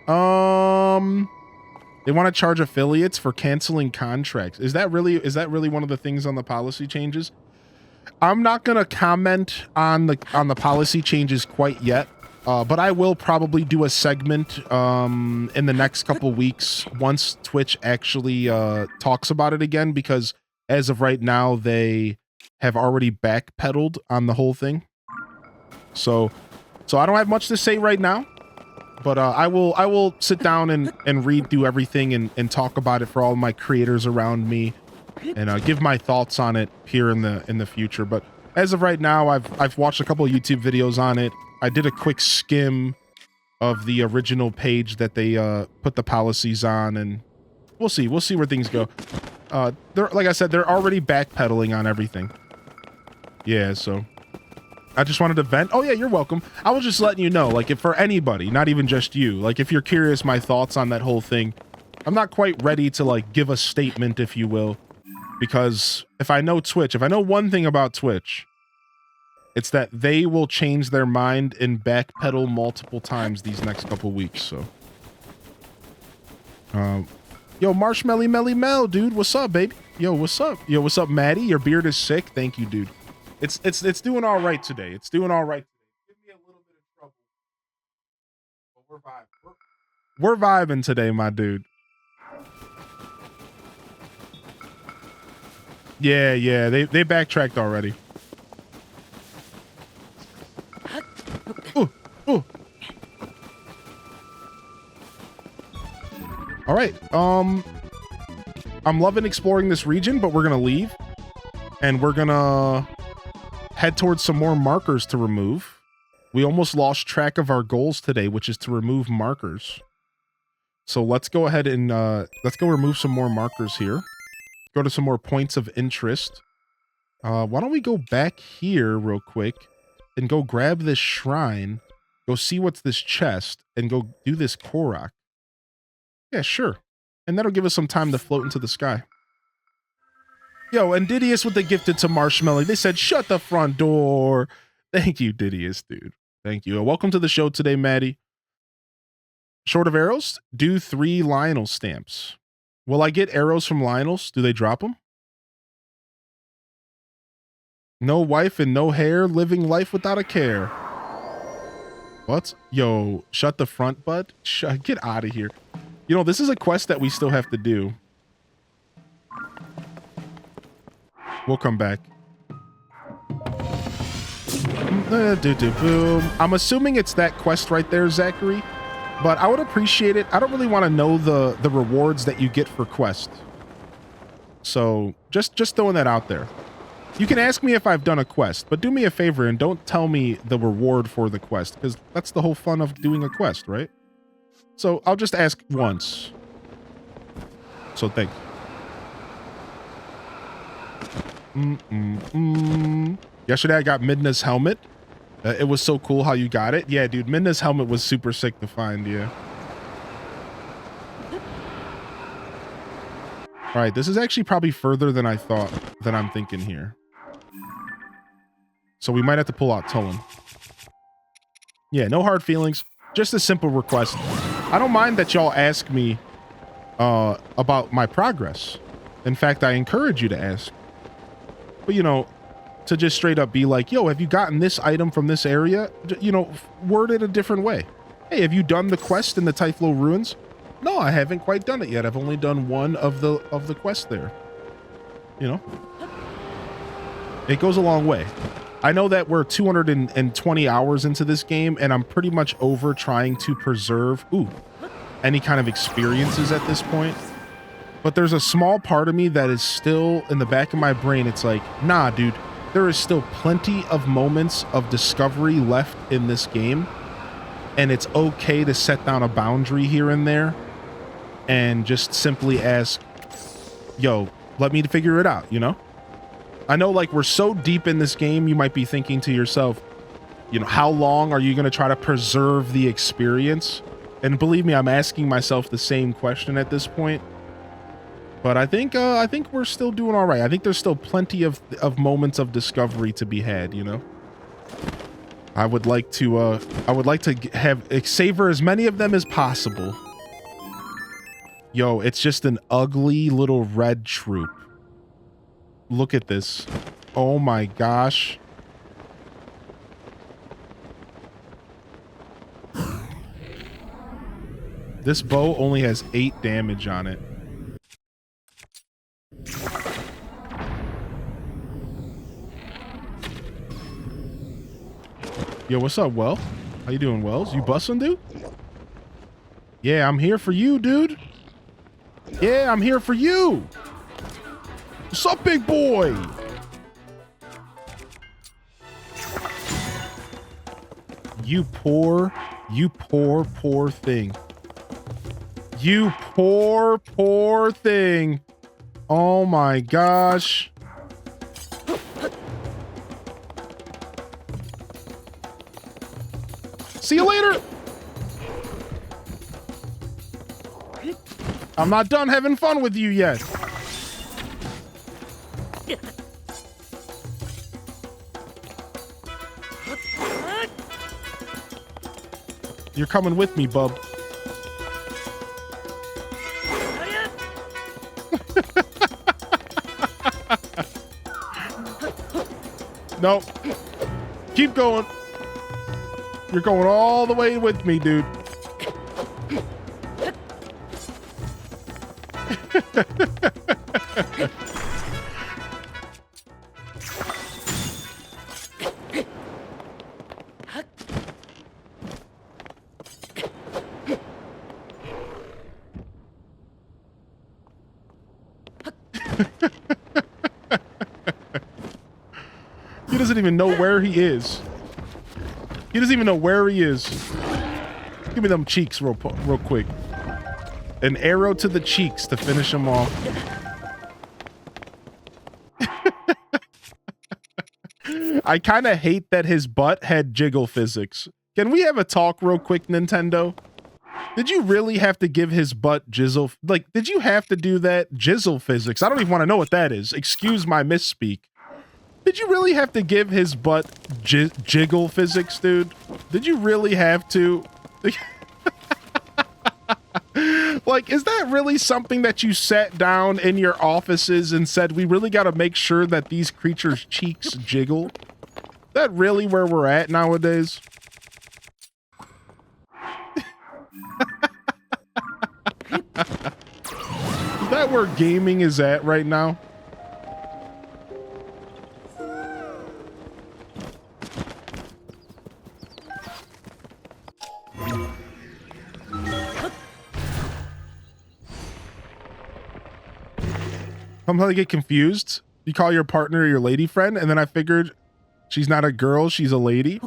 They want to charge affiliates for canceling contracts. Is that really one of the things on the policy changes? I'm not going to comment on the policy changes quite yet, but I will probably do a segment in the next couple weeks once Twitch actually talks about it again, because as of right now they have already backpedaled on the whole thing. So I don't have much to say right now. But I will sit down and read through everything and talk about it for all my creators around me and give my thoughts on it here in the future. But as of right now, I've watched a couple of YouTube videos on it. I did a quick skim of the original page that they put the policies on, and we'll see where things go. Like I said, they're already backpedaling on everything. Yeah, so I just wanted to vent. Oh yeah, you're welcome. I was just letting you know, like, if for anybody, not even just you, like, if you're curious my thoughts on that whole thing, I'm not quite ready to, like, give a statement, if you will, because if I know one thing about Twitch, it's that they will change their mind and backpedal multiple times these next couple weeks. So, yo, Marshmelly Melly Mel, dude, what's up, baby? Yo, what's up? Yo, what's up, Maddie? Your beard is sick. Thank you, dude. It's doing all right today. It's doing all right. Give me a little bit of trouble, but we're vibing. We're vibing today, my dude. Yeah, they backtracked already. Ooh. All right. I'm loving exploring this region, but we're gonna leave, and we're gonna head towards some more markers to remove. We almost lost track of our goals today, which is to remove markers. So let's go ahead and let's go remove some more markers here. Go to some more points of interest. Why don't we go back here real quick and go grab this shrine, go see what's this chest, and go do this Korok. Yeah, sure. And that'll give us some time to float into the sky. Yo, and Didius with the gifted to Marshmelly. They said, shut the front door. Thank you, Didius, dude. Thank you. Welcome to the show today, Maddie. Short of arrows, do 3 Lionel stamps. Will I get arrows from Lionels? Do they drop them? No wife and no hair, living life without a care. What? Yo, shut the front, bud. Get out of here. You know, this is a quest that we still have to do. We'll come back. Boom. I'm assuming it's that quest right there, Zachary. But I would appreciate it. I don't really want to know the rewards that you get for quest. So just throwing that out there. You can ask me if I've done a quest, but do me a favor and don't tell me the reward for the quest, because that's the whole fun of doing a quest, right? So I'll just ask once. So thank you. Yesterday I got Midna's helmet. It was so cool how you got it. Yeah, dude, Midna's helmet was super sick to find, yeah. All right, this is actually probably further than I thought, than I'm thinking here. So we might have to pull out Tolan. Yeah, no hard feelings. Just a simple request. I don't mind that y'all ask me about my progress. In fact, I encourage you to ask. But, you know, to just straight up be like, yo, have you gotten this item from this area? You know, word it a different way. Hey, have you done the quest in the Typhlo Ruins? No, I haven't quite done it yet. I've only done one of the quests there. You know? It goes a long way. I know that we're 220 hours into this game, and I'm pretty much over trying to preserve any kind of experiences at this point. But there's a small part of me that is still in the back of my brain. It's like, nah, dude, there is still plenty of moments of discovery left in this game. And it's okay to set down a boundary here and there and just simply ask, yo, let me figure it out, you know? I know, like, we're so deep in this game, you might be thinking to yourself, you know, how long are you going to try to preserve the experience? And believe me, I'm asking myself the same question at this point. But I think we're still doing all right. I think there's still plenty of moments of discovery to be had, you know? I would like to savor as many of them as possible. Yo, it's just an ugly little red troop. Look at this. Oh my gosh. This bow only has 8 damage on it. Yo, what's up, Well? How you doing, Wells? You bussin', dude? Yeah, I'm here for you, dude. Yeah, I'm here for you. What's up, big boy? You poor thing. You poor thing. Oh my gosh. See you later. I'm not done having fun with you yet. You're coming with me, bub. Nope. Keep going. You're going all the way with me, dude. He doesn't even know where he is. He doesn't even know where he is. Give me them cheeks real quick. An arrow to the cheeks to finish him off. I kind of hate that his butt had jiggle physics. Can we have a talk real quick, Nintendo? Did you really have to give his butt jizzle? Like, did you have to do that? Jizzle physics. I don't even want to know what that is. Excuse my misspeak. Did you really have to give his butt jiggle physics, dude? Did you really have to? Like, is that really something that you sat down in your offices and said, we really got to make sure that these creatures' cheeks jiggle? Is that really where we're at nowadays? Is that where gaming is at right now? Somehow I get confused. You call your partner your lady friend, and then I figured she's not a girl, she's a lady.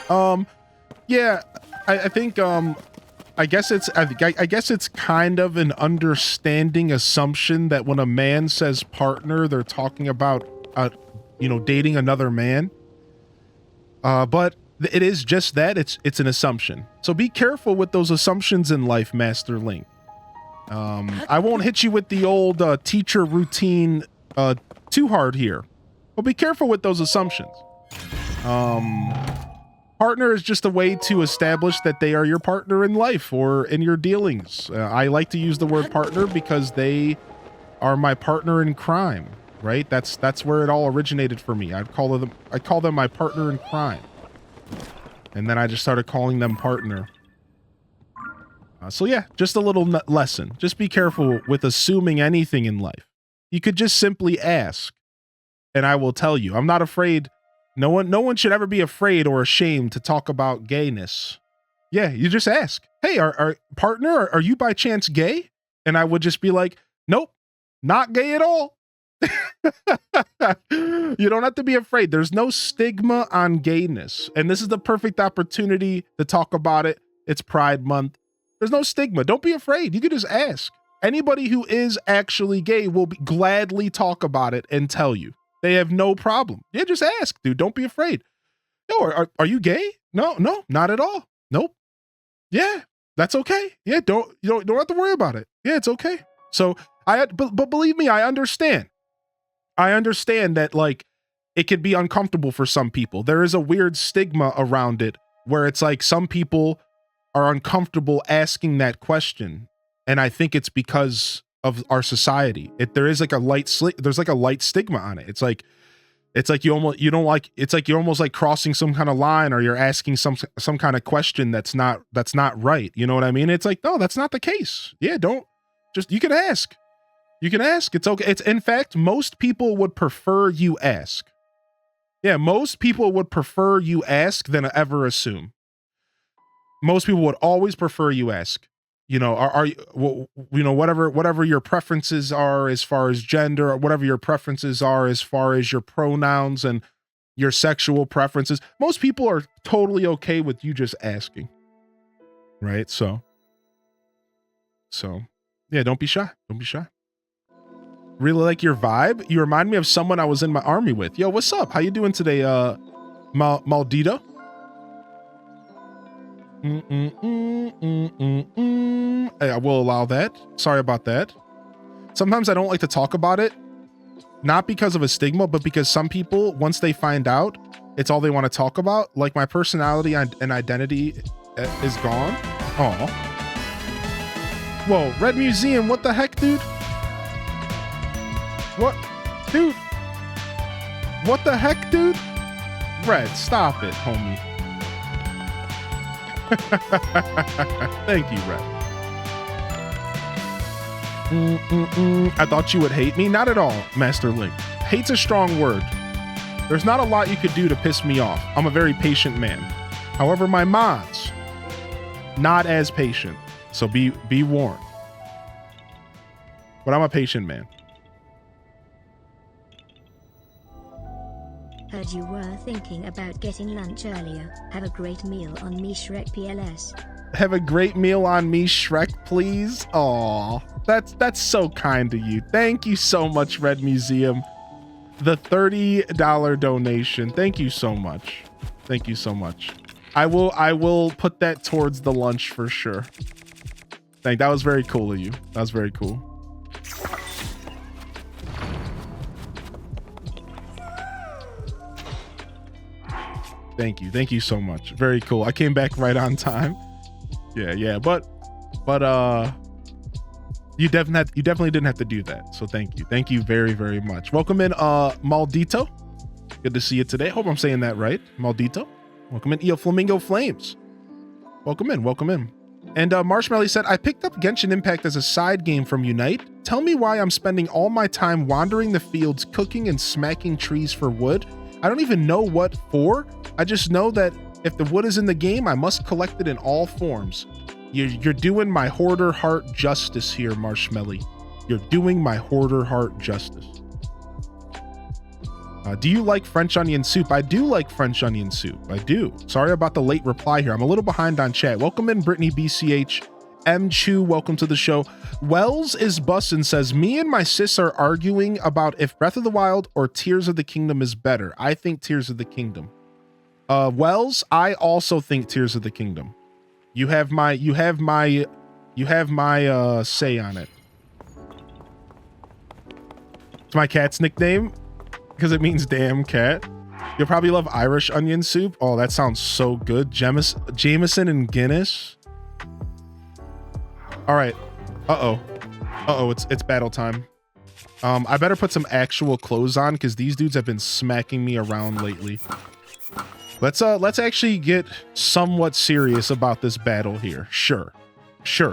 Yeah, I think I guess it's kind of an understanding assumption that when a man says partner, they're talking about dating another man. But it is just that, it's an assumption. So be careful with those assumptions in life, Master Link. I won't hit you with the old teacher routine too hard here, but be careful with those assumptions. Partner is just a way to establish that they are your partner in life or in your dealings. I like to use the word partner because they are my partner in crime, right? That's where it all originated for me. I call them my partner in crime. And then I just started calling them partner. So yeah, just a little lesson. Just be careful with assuming anything in life. You could just simply ask, and I will tell you. I'm not afraid. No one should ever be afraid or ashamed to talk about gayness. Yeah, you just ask. Hey, our partner, are you by chance gay? And I would just be like, nope, not gay at all. You don't have to be afraid. There's no stigma on gayness. And this is the perfect opportunity to talk about it. It's Pride Month. There's no stigma. Don't be afraid. You can just ask. Anybody who is actually gay will gladly talk about it and tell you. They have no problem. Yeah, just ask, dude. Don't be afraid. No, are you gay? No, not at all. Nope. Yeah, that's okay. Yeah, don't have to worry about it. Yeah, it's okay. So but believe me, I understand. I understand that, like, it could be uncomfortable for some people. There is a weird stigma around it where it's like some people are uncomfortable asking that question, and I think it's because of our society. There's like a light stigma on it. It's like you're almost like crossing some kind of line, or you're asking some kind of question that's not right. You know what I mean? It's like, no, that's not the case. Yeah, you can ask. You can ask. It's okay. In fact, most people would prefer you ask. Yeah, most people would prefer you ask than ever assume. Most people would always prefer you ask. you know, are you, you know, whatever your preferences are as far as gender, or whatever your preferences are as far as your pronouns and your sexual preferences. Most people are totally okay with you just asking, right? So yeah, don't be shy. Don't be shy. Really like your vibe. You remind me of someone I was in my army with. Yo, what's up? How you doing today, Maldito? I will allow that. Sorry about that. Sometimes I don't like to talk about it, not because of a stigma, but because some people, once they find out, it's all they want to talk about. Like my personality and identity is gone. Oh. Whoa, Red Museum, what the heck, dude? What? Dude. What the heck, dude? Red, stop it, homie. Thank you, Red. I thought you would hate me. Not at all, Master Link. Hate's a strong word. There's not a lot you could do to piss me off. I'm a very patient man. However, my mods, not as patient. So be warned. But I'm a patient man. Heard you were thinking about getting lunch earlier. Have a great meal on me, Shrek PLS. Have a great meal on me, Shrek, please. Aw, that's so kind to you. Thank you so much, Red Museum. The $30 donation. Thank you so much. Thank you so much. I will put that towards the lunch for sure. That was very cool of you. That was very cool. Thank you. Thank you so much. Very cool. I came back right on time. Yeah. But you definitely didn't have to do that. So thank you. Thank you very, very much. Welcome in, Maldito. Good to see you today. Hope I'm saying that right. Maldito. Welcome in, Eo Flamingo Flames. Welcome in. Welcome in. And Marshmallow said, I picked up Genshin Impact as a side game from Unite. Tell me why I'm spending all my time wandering the fields, cooking and smacking trees for wood. I don't even know what for. I just know that if the wood is in the game, I must collect it in all forms. You're doing my hoarder heart justice here, Marshmelly. You're doing my hoarder heart justice. Do you like French onion soup? I do like French onion soup. I do. Sorry about the late reply here. I'm a little behind on chat. Welcome in, Brittany BCH. M. Chu, welcome to the show. Wells is bussin' says, me and my sis are arguing about if Breath of the Wild or Tears of the Kingdom is better. I think Tears of the Kingdom. Wells, I also think Tears of the Kingdom. You have my say on it. It's my cat's nickname because it means damn cat. You'll probably love Irish onion soup. Oh, that sounds so good. Jameson and Guinness. All right. Uh-oh, it's battle time. I better put some actual clothes on because these dudes have been smacking me around lately. Let's actually get somewhat serious about this battle here. Sure.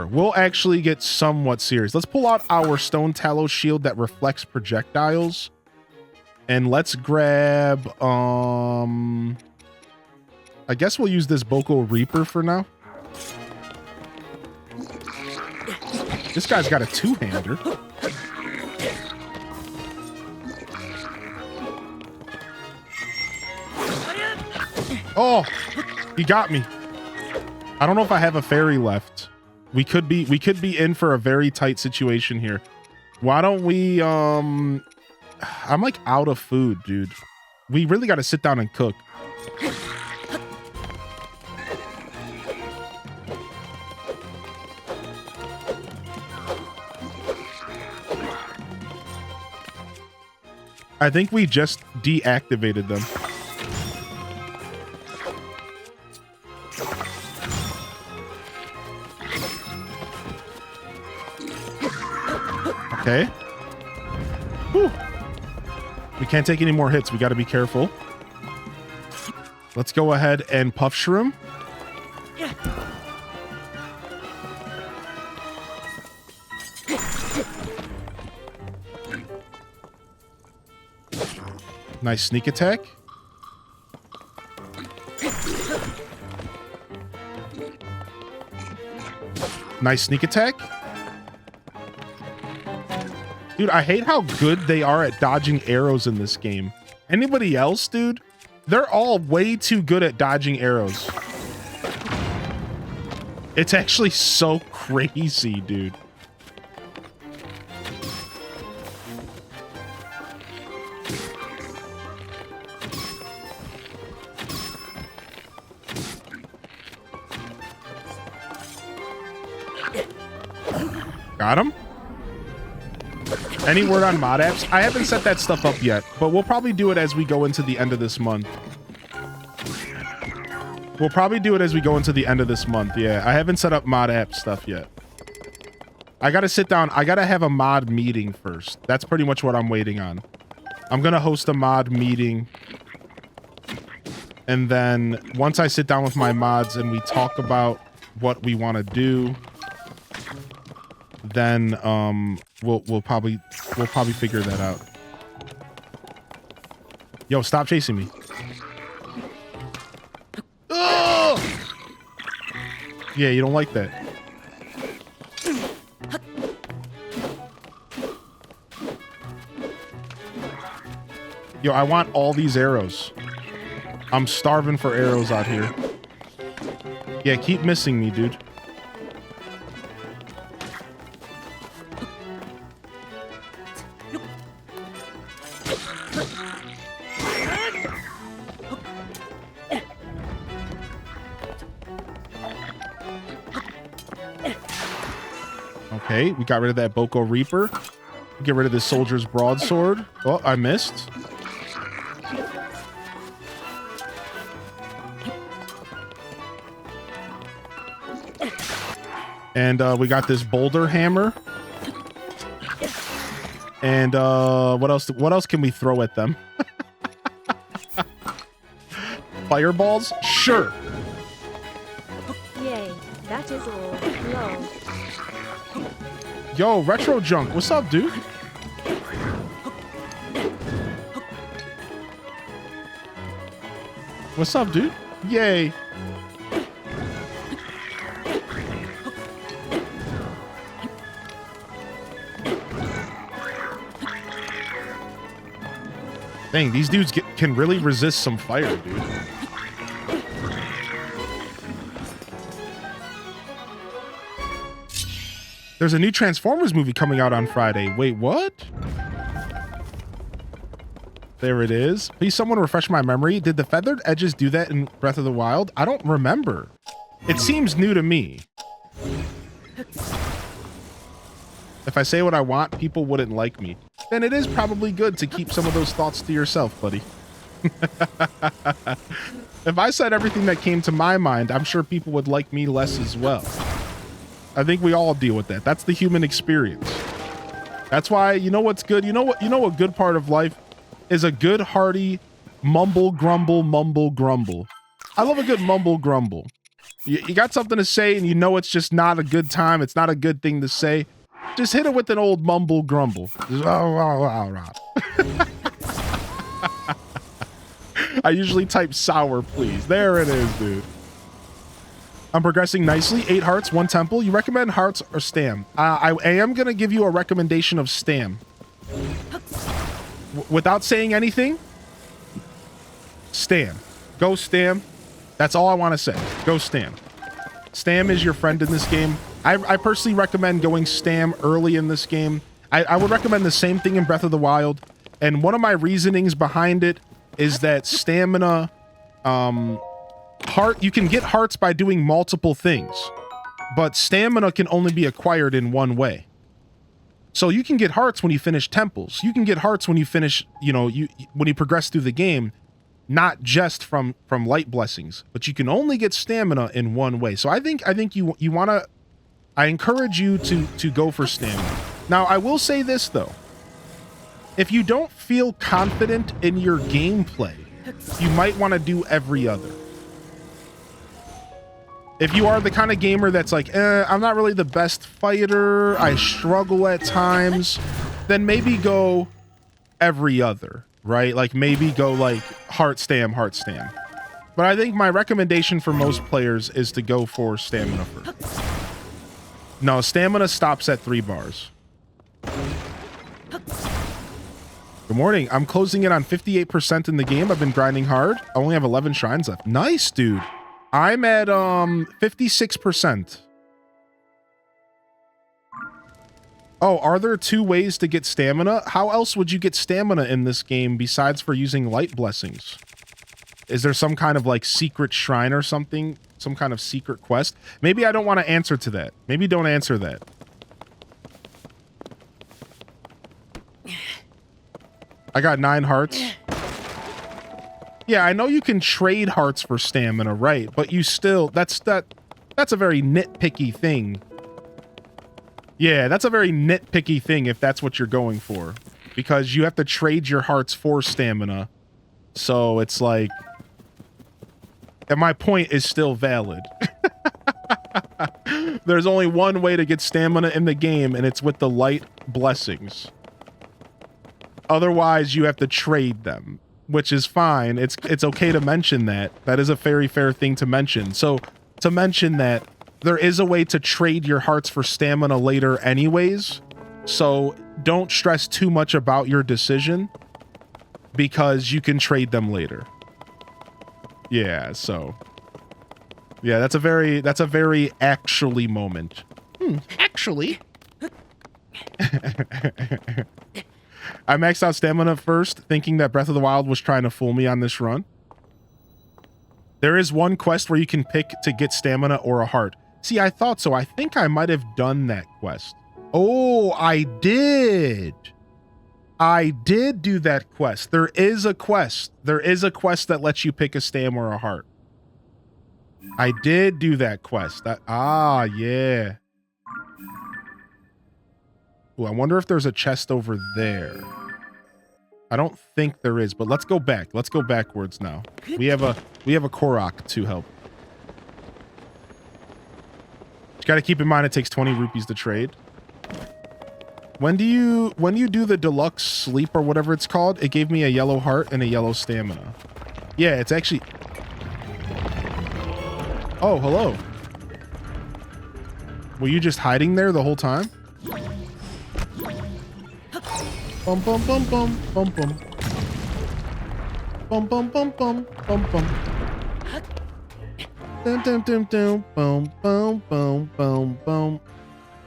We'll actually get somewhat serious. Let's pull out our Stone Tallow shield that reflects projectiles. And let's grab I guess we'll use this Boko Reaper for now. This guy's got a two-hander. Oh, he got me. I don't know if I have a fairy left. We could be in for a very tight situation here. Why don't we I'm like out of food, dude. We really got to sit down and cook. I think we just deactivated them. Okay. Whew. We can't take any more hits. We got to be careful. Let's go ahead and puff shroom. Nice sneak attack. Nice sneak attack. Dude, I hate how good they are at dodging arrows in this game. Anybody else, dude? They're all way too good at dodging arrows. It's actually so crazy, dude. Got him? Any word on mod apps? I haven't set that stuff up yet, but we'll probably do it as we go into the end of this month. We'll probably do it as we go into the end of this month. Yeah, I haven't set up mod app stuff yet. I gotta sit down. I gotta have a mod meeting first. That's pretty much what I'm waiting on. I'm gonna host a mod meeting. And then once I sit down with my mods and we talk about what we want to do, then we'll probably figure that out. Yo, stop chasing me. Ugh! Yeah, you don't like that. Yo, I want all these arrows. I'm starving for arrows out here. Yeah, keep missing me, dude. Okay, we got rid of that Boko Reaper. Get rid of this soldier's broadsword. Oh, I missed. And we got this boulder hammer. And what else can we throw at them? Fireballs? Sure. Yay, that is all. Lol. Yo, Retro Junk, what's up, dude? What's up, dude? Yay. Dang, these dudes can really resist some fire, dude. There's a new Transformers movie coming out on Friday. Wait, what? There it is. Please, someone refresh my memory. Did the feathered edges do that in Breath of the Wild? I don't remember. It seems new to me. If I say what I want, people wouldn't like me. Then it is probably good to keep some of those thoughts to yourself, buddy. If I said everything that came to my mind, I'm sure people would like me less as well. I think we all deal with that. That's the human experience. That's why, you know what's good? You know a good part of life is a good hearty mumble grumble. I love a good mumble grumble. You got something to say and you know it's just not a good time. It's not a good thing to say. Just hit it with an old mumble grumble. I usually type sour, please. There it is, dude. I'm progressing nicely. 8 hearts, 1 temple. You recommend hearts or stam? I am going to give you a recommendation of stam. Without saying anything, stam. Go stam. That's all I want to say. Go stam. Stam is your friend in this game. I personally recommend going stam early in this game. I would recommend the same thing in Breath of the Wild. And one of my reasonings behind it is that stamina... you can get hearts by doing multiple things, but stamina can only be acquired in one way. So you can get hearts when you finish temples. You can get hearts when you finish, when you progress through the game, not just from light blessings, but you can only get stamina in one way. So I think you want to, I encourage you to go for stamina. Now, I will say this though. If you don't feel confident in your gameplay, you might want to do every other. If you are the kind of gamer that's like, I'm not really the best fighter, I struggle at times, then maybe go every other, right? Like maybe go like heart stam. But I think my recommendation for most players is to go for stamina first. No, stamina stops at 3 bars. Good morning. I'm closing in on 58% in the game. I've been grinding hard. I only have 11 shrines left. Nice, dude. I'm at 56%. Oh, are there 2 ways to get stamina? How else would you get stamina in this game besides for using light blessings? Is there some kind of like secret shrine or something? Some kind of secret quest? Maybe I don't want to answer to that. Maybe don't answer that. I got 9 hearts. Yeah, I know you can trade hearts for stamina, right? But you still, that's a very nitpicky thing. Yeah, that's a very nitpicky thing if that's what you're going for. Because you have to trade your hearts for stamina. So it's like... And my point is still valid. There's only one way to get stamina in the game, and it's with the light blessings. Otherwise, you have to trade them, which is fine. It's okay to mention that. That is a very fair thing to mention. So, to mention that, there is a way to trade your hearts for stamina later anyways. So, don't stress too much about your decision, because you can trade them later. Yeah, so... Yeah, that's a very actually moment. Actually. I maxed out stamina first, thinking that Breath of the Wild was trying to fool me on this run. There is one quest where you can pick to get stamina or a heart. See, I thought so. I think I might have done that quest. Oh, I did. I did do that quest. There is a quest. There is a quest that lets you pick a stam or a heart. I did do that quest. Yeah. Ooh, I wonder if there's a chest over there. I don't think there is, but let's go back. Let's go backwards now. We have a Korok to help. You got to keep in mind it takes 20 rupees to trade. When you do the deluxe sleep or whatever it's called, it gave me a yellow heart and a yellow stamina. Yeah, it's actually... Oh, hello. Were you just hiding there the whole time? Bum bum bum bum bum bum. Bum bum bum bum bum bum. Dum dum dum dum bum bum bum bum bum.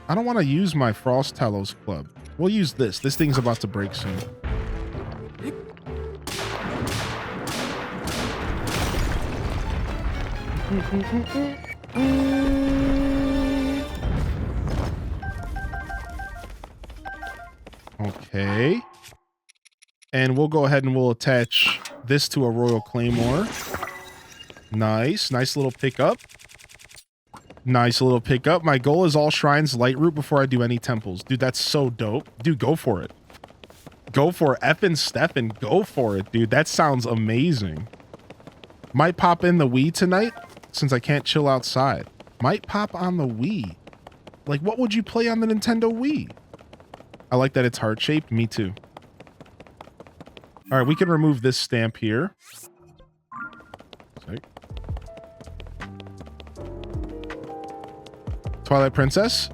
I don't want to use my Frost Talos Club. We'll use this. This thing's about to break soon. Okay. And we'll go ahead and we'll attach this to a Royal Claymore. Nice. Nice little pickup. Nice little pickup. My goal is all shrines light route before I do any temples. Dude, that's so dope. Dude, go for it. Go for it. Effin' Stefan, go for it, dude. That sounds amazing. Might pop in the Wii tonight since I can't chill outside. Might pop on the Wii. Like, what would you play on the Nintendo Wii? I like that it's heart-shaped. Me too. All right, we can remove this stamp here. Sick. Twilight Princess.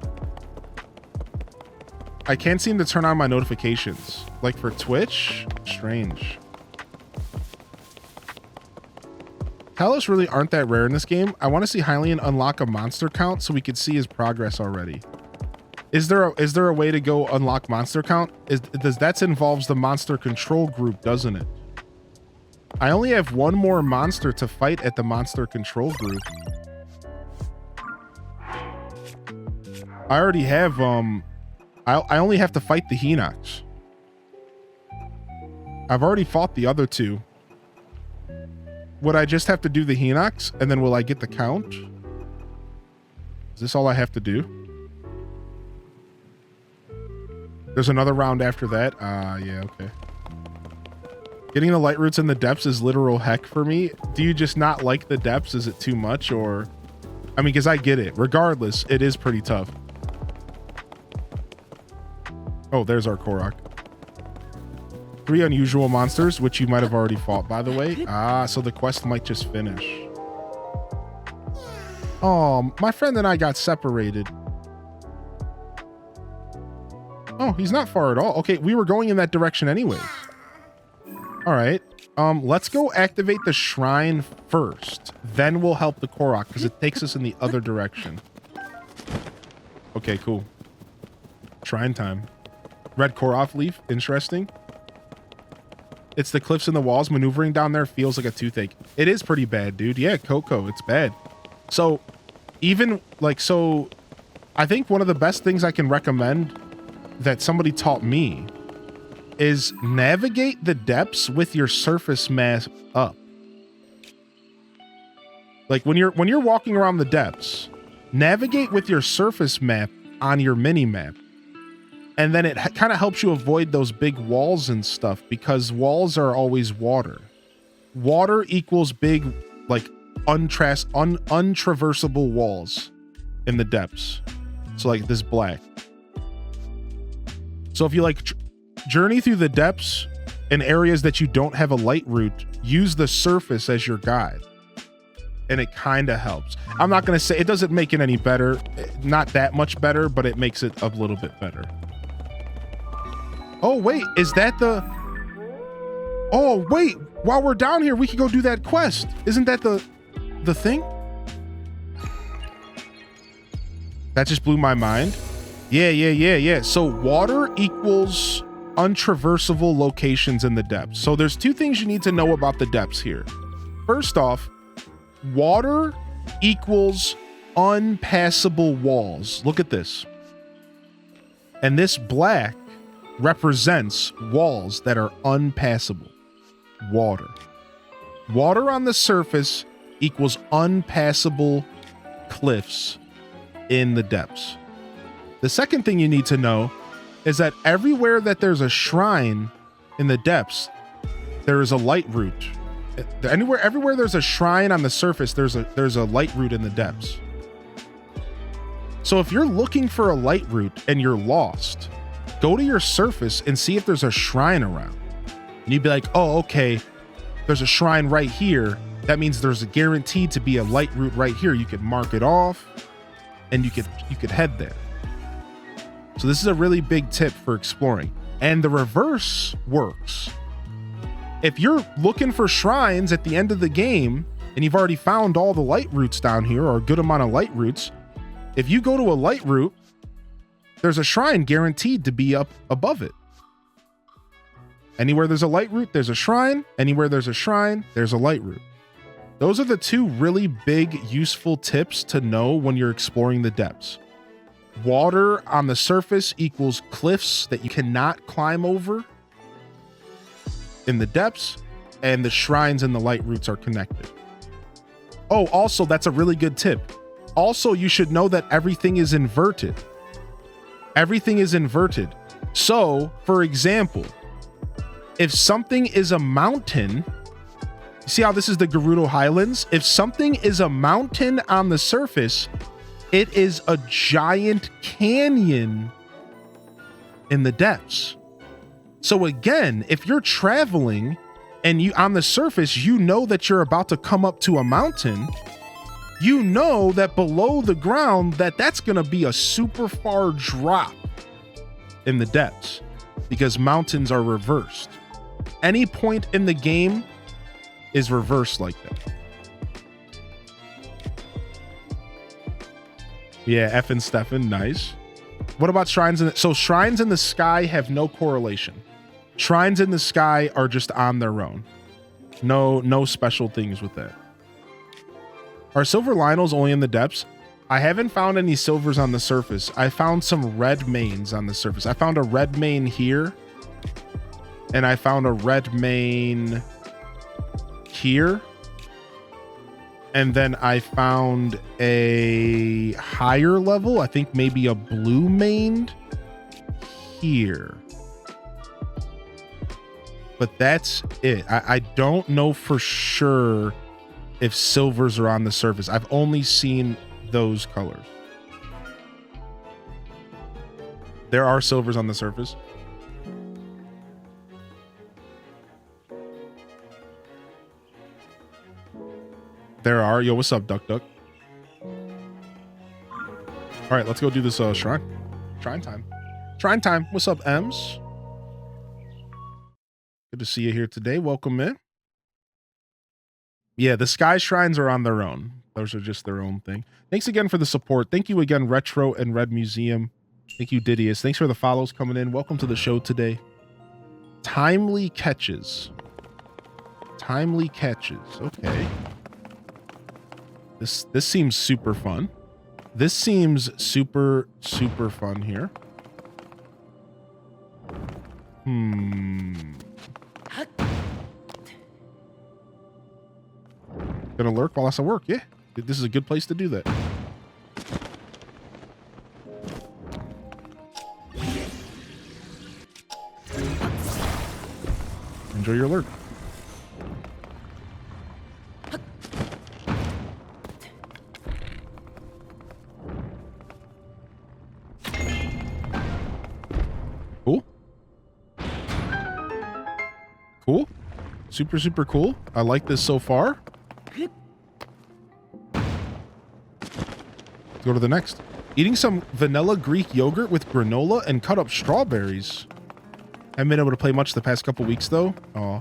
I can't seem to turn on my notifications. Like for Twitch? Strange. Talos really aren't that rare in this game. I want to see Hylian unlock a monster count so we could see his progress already. Is there a way to go unlock monster count? That involves the monster control group, doesn't it? I only have one more monster to fight at the monster control group. I already have I only have to fight the Hinox. I've already fought the other two. Would I just have to do the Hinox and then will I get the count? Is this all I have to do? There's another round after that. Yeah, okay. Getting the light roots in the depths is literal heck for me. Do you just not like the depths? Is it too much or... I mean, because I get it. Regardless, it is pretty tough. Oh, there's our Korok. 3 unusual monsters, which you might have already fought, by the way. So the quest might just finish. Oh, my friend and I got separated. Oh, he's not far at all. Okay, we were going in that direction anyways. All right. Let's go activate the shrine first. Then we'll help the Korok because it takes us in the other direction. Okay, cool. Shrine time. Red Korok leaf. Interesting. It's the cliffs and the walls. Maneuvering down there feels like a toothache. It is pretty bad, dude. Yeah, Coco, it's bad. So, even, like, so... I think one of the best things I can recommend that somebody taught me is navigate the depths with your surface map up. Like when you're walking around the depths, navigate with your surface map on your mini map. And then it kind of helps you avoid those big walls and stuff because walls are always water. Water equals big, like untraversable walls in the depths. So like this black. So if you like journey through the depths in areas that you don't have a light route, use the surface as your guide. And it kind of helps. I'm not going to say it doesn't make it any better. Not that much better, but it makes it a little bit better. Oh, wait, is that the... Oh, wait, while we're down here, we could go do that quest. Isn't that the thing? That just blew my mind. Yeah. So water equals untraversable locations in the depths. So there's two things you need to know about the depths here. First off, water equals unpassable walls. Look at this. And this black represents walls that are unpassable. Water. Water on the surface equals unpassable cliffs in the depths. The second thing you need to know is that everywhere that there's a shrine in the depths, there is a light route. Everywhere there's a shrine on the surface, there's a light route in the depths. So if you're looking for a light route and you're lost, go to your surface and see if there's a shrine around. And you'd be like, oh, okay, there's a shrine right here. That means there's a guaranteed to be a light route right here. You could mark it off and you could head there. So this is a really big tip for exploring. And the reverse works. If you're looking for shrines at the end of the game and you've already found all the light routes down here or a good amount of light routes, if you go to a light route, there's a shrine guaranteed to be up above it. Anywhere there's a light route, there's a shrine. Anywhere there's a shrine, there's a light route. Those are the two really big, useful tips to know when you're exploring the depths. Water on the surface equals cliffs that you cannot climb over in the depths, and the shrines and the light routes are connected. Oh, also, that's a really good tip. Also, you should know that everything is inverted. Everything is inverted. So, for example, if something is a mountain, see how this is the Gerudo Highlands? If something is a mountain on the surface, it is a giant canyon in the depths. So again, if you're traveling and you on the surface, you know that you're about to come up to a mountain, you know that below the ground that's going to be a super far drop in the depths because mountains are reversed. Any point in the game is reversed like that. Yeah, F and Stefan, nice. What about shrines so shrines in the sky have no correlation. Shrines in the sky are just on their own. No special things with that. Are silver Lionels only in the depths? I haven't found any silvers on the surface. I found some red mains on the surface. I found a red main here. And I found a red main here. And then I found a higher level, I think maybe a blue mained here. But that's it. I don't know for sure if silvers are on the surface. I've only seen those colors. There are silvers on the surface. There are. Yo, what's up, Duck Duck? All right, let's go do this shrine. Shrine time. Shrine time. What's up, Ems? Good to see you here today. Welcome in. Yeah, the sky shrines are on their own. Those are just their own thing. Thanks again for the support. Thank you again, Retro and Red Museum. Thank you, Didius. Thanks for the follows coming in. Welcome to the show today. Timely catches. Timely catches. Okay. This seems super fun. This seems super fun here. Gonna lurk while I'm at work. Yeah, this is a good place to do that. Enjoy your lurk. Cool. Cool. Super cool. I like this so far. Let's go to the next. Eating some vanilla Greek yogurt with granola and cut up strawberries. Haven't been able to play much the past couple weeks though. Oh,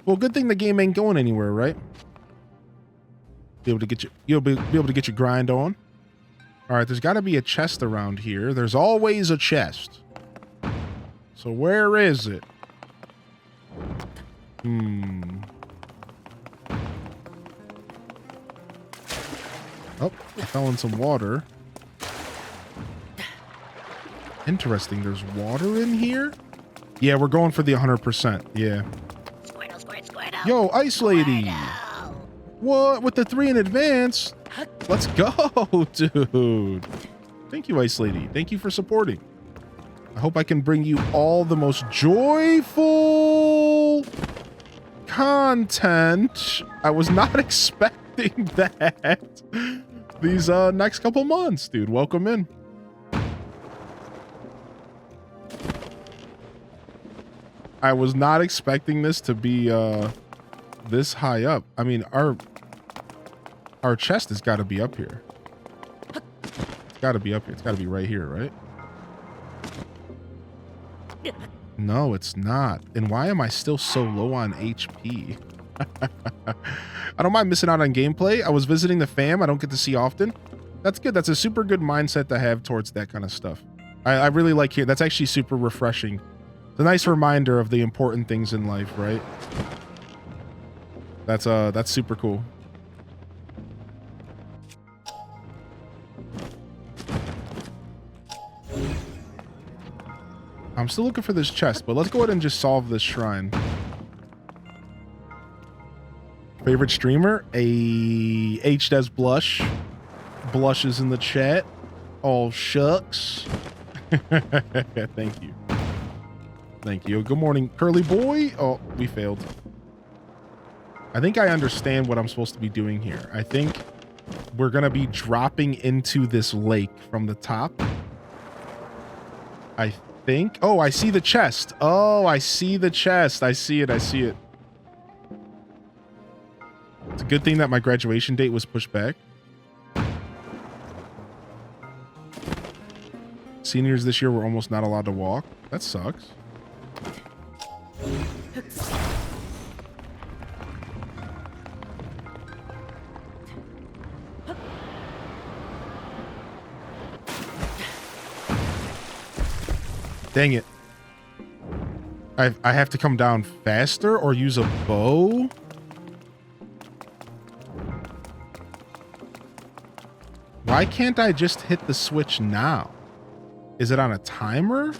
well, good thing the game ain't going anywhere, right? Be able to get you'll be able to get your grind on. All right, there's got to be a chest around here. There's always a chest. So where is it? Oh, I fell in some water. Interesting. There's water in here? Yeah, we're going for the 100%. Yeah. Squirtle, squirtle. Yo, Ice Lady. What? With the 3 in advance? Let's go, dude. Thank you, Ice Lady. Thank you for supporting. I hope I can bring you all the most joyful content. I was not expecting that. These next couple months, dude. Welcome in. I was not expecting this to be this high up. I mean, our chest has got to be up here. It's got to be up here. It's got to be right here, right? No, it's not. And why am I still so low on HP? I don't mind missing out on gameplay. I was visiting the fam. I don't get to see often. That's good. That's a super good mindset to have towards that kind of stuff. I really like here. That's actually super refreshing. It's a nice reminder of the important things in life, right? That's super cool. I'm still looking for this chest, but let's go ahead and just solve this shrine. Favorite streamer? HDes Blush. Blush is in the chat. Oh, shucks. Thank you. Thank you. Good morning, Curly Boy. Oh, we failed. I think I understand what I'm supposed to be doing here. I think we're going to be dropping into this lake from the top. I think. Oh, I see the chest. Oh, I see the chest. I see it. I see it. It's a good thing that my graduation date was pushed back. Seniors this year were almost not allowed to walk. That sucks. Dang it. I have to come down faster or use a bow? Why can't I just hit the switch now? Is it on a timer?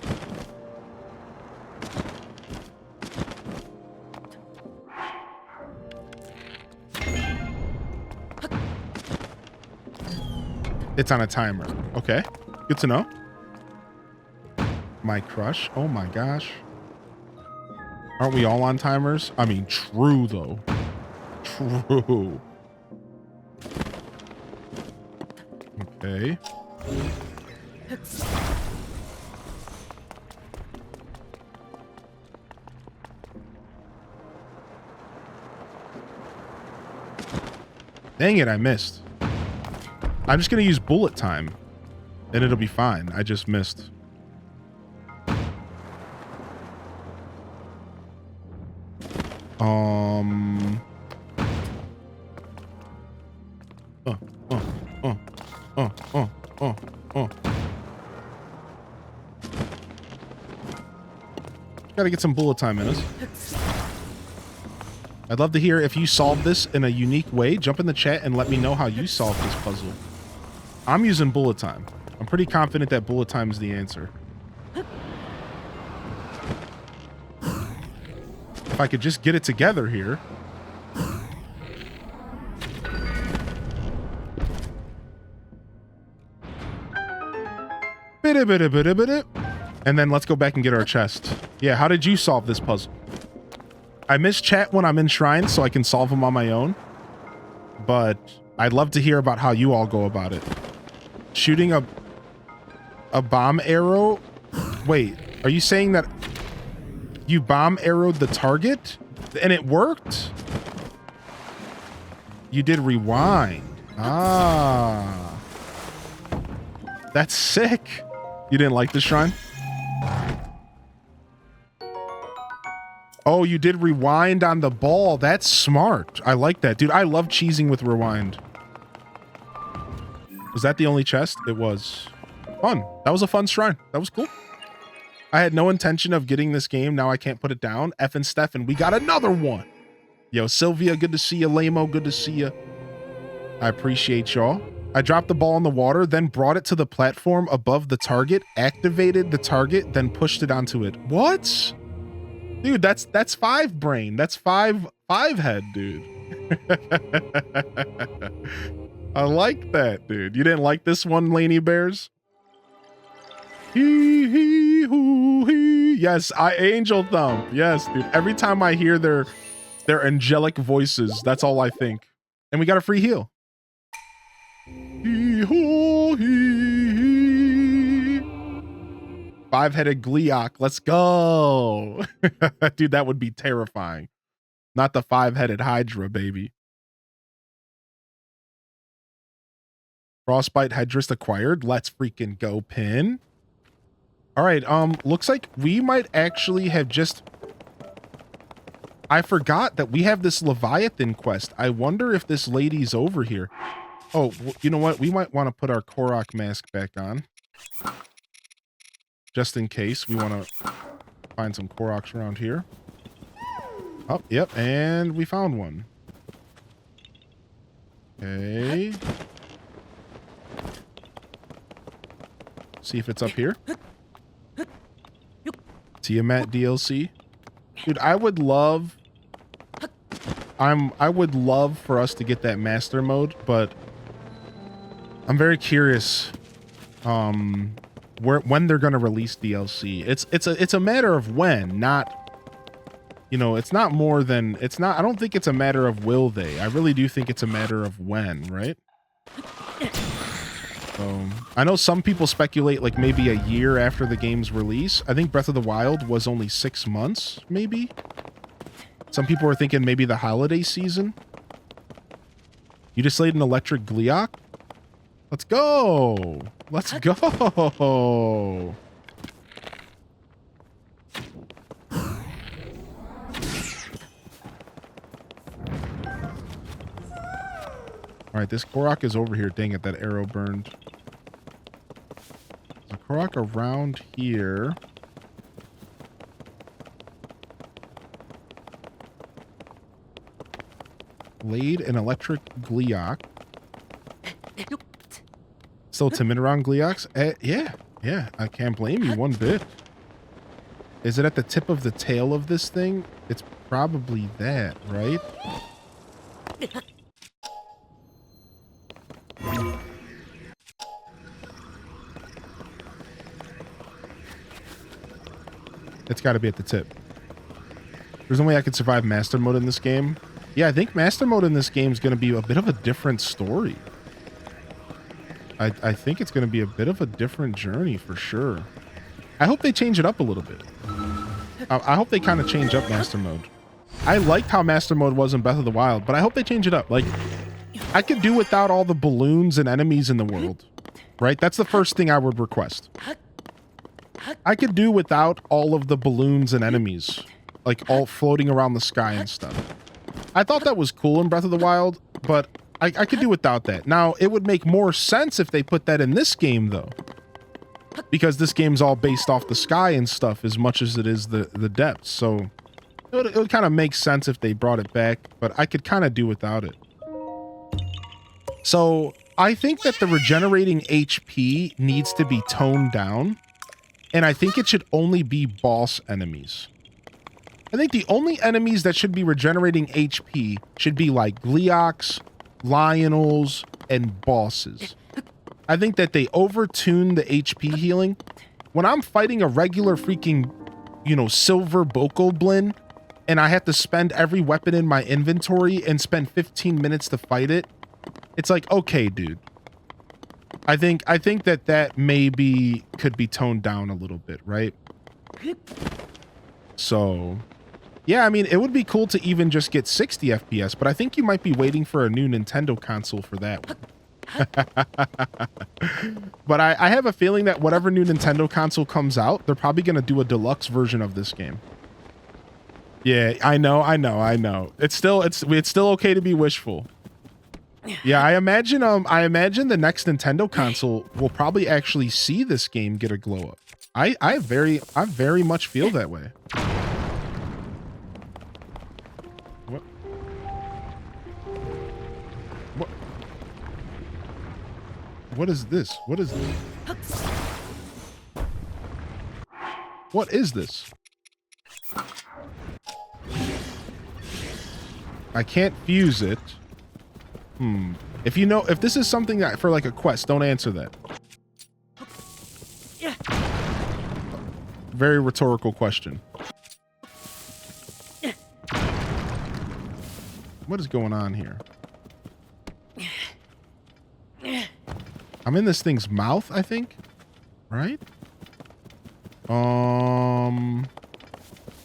It's on a timer. Okay. Good to know. My crush. Oh my gosh. Aren't we all on timers? I mean, true though. True. Okay. Dang it, I missed. I'm just gonna use bullet time and it'll be fine. I just missed. Um. Uh, uh, uh, uh, uh, uh, uh. Gotta get some bullet time in us. I'd love to hear if you solved this in a unique way. Jump in the chat and let me know how you solved this puzzle. I'm using bullet time. I'm pretty confident that bullet time is the answer. If I could just get it together here. And then let's go back and get our chest. Yeah, how did you solve this puzzle? I miss chat when I'm in shrines so I can solve them on my own. But I'd love to hear about how you all go about it. Shooting a bomb arrow? Wait, are you saying that you bomb arrowed the target and it worked? You did rewind. Ah. That's sick. You didn't like the shrine? Oh, you did rewind on the ball. That's smart. I like that. Dude, I love cheesing with rewind. Was that the only chest? It was. Fun. That was a fun shrine. That was cool. I had no intention of getting this game. Now I can't put it down. F and Stefan, we got another one. Yo, Sylvia, good to see you. Lamo, good to see you. I appreciate y'all. I dropped the ball in the water, then brought it to the platform above the target, activated the target, then pushed it onto it. What? Dude, that's 5 brain. That's 5 head, dude. I like that, dude. You didn't like this one, Laney Bears? Hee hee hoo hee. Yes, Angel Thump. Yes, dude. Every time I hear their angelic voices, that's all I think. And we got a free heal. Hee hoo hee hee. 5-headed Gleeok. Let's go. Dude, that would be terrifying. Not the 5-headed Hydra, baby. Frostbite Hydrist acquired. Let's freaking go, Pin. All right, looks like we might actually have just... I forgot that we have this Leviathan quest. I wonder if this lady's over here. Oh, you know what? We might want to put our Korok mask back on. Just in case we want to find some Koroks around here. Oh, yep, and we found one. Okay. See if it's up here. Tiamat DLC. Dude, I would love for us to get that master mode, but I'm very curious when they're going to release DLC. It's a matter of when, not, you know, it's not more than, it's not, I don't think it's a matter of will they. I really do think it's a matter of when, right? I know some people speculate like maybe a year after the game's release. I think Breath of the Wild was only 6 months, maybe. Some people are thinking maybe the holiday season. You just slayed an electric Gleeok? Let's go! Let's go! All right, this Korok is over here. Dang it, that arrow burned. There's a Korok around here. Laid an electric Gleeok. Still timid around Gleeoks? Yeah, I can't blame you one bit. Is it at the tip of the tail of this thing? It's probably that, right? It's got to be at the tip. There's no way I could survive Master Mode in this game. Yeah, I think Master Mode in this game is going to be a bit of a different story. I think it's going to be a bit of a different journey for sure. I hope they change it up a little bit. I hope they kind of change up Master Mode. I liked how Master Mode was in Breath of the Wild, but I hope they change it up. Like, I could do without all the balloons and enemies in the world, right? That's the first thing I would request. I could do without all of the balloons and enemies. like all floating around the sky and stuff. I thought that was cool in Breath of the Wild, but I could do without that. Now, it would make more sense if they put that in this game, though. Because this game's all based off the sky and stuff as much as it is the depths. So it would kind of make sense if they brought it back, but I could kind of do without it. So I think that the regenerating HP needs to be toned down. And I think it should only be boss enemies. I think the only enemies that should be regenerating HP should be like Gleoks, Lionels, and bosses. I think that they overtune the HP healing. When I'm fighting a regular freaking, you know, silver Bokoblin, and I have to spend every weapon in my inventory and spend 15 minutes to fight it, it's like, okay, dude. I think that maybe could be toned down a little bit, right? So, yeah, I mean, it would be cool to even just get 60 FPS, but I think you might be waiting for a new Nintendo console for that one. But I have a feeling that whatever new Nintendo console comes out, they're probably going to do a deluxe version of this game. Yeah, I know. It's still okay to be wishful. Yeah, I imagine the next Nintendo console will probably actually see this game get a glow up. I very much feel that way. What? What is this? What is this? What is this? I can't fuse it. If you know, if this is something that for like a quest, don't answer that. Very rhetorical question. What is going on here? I'm in this thing's mouth, I think. Right?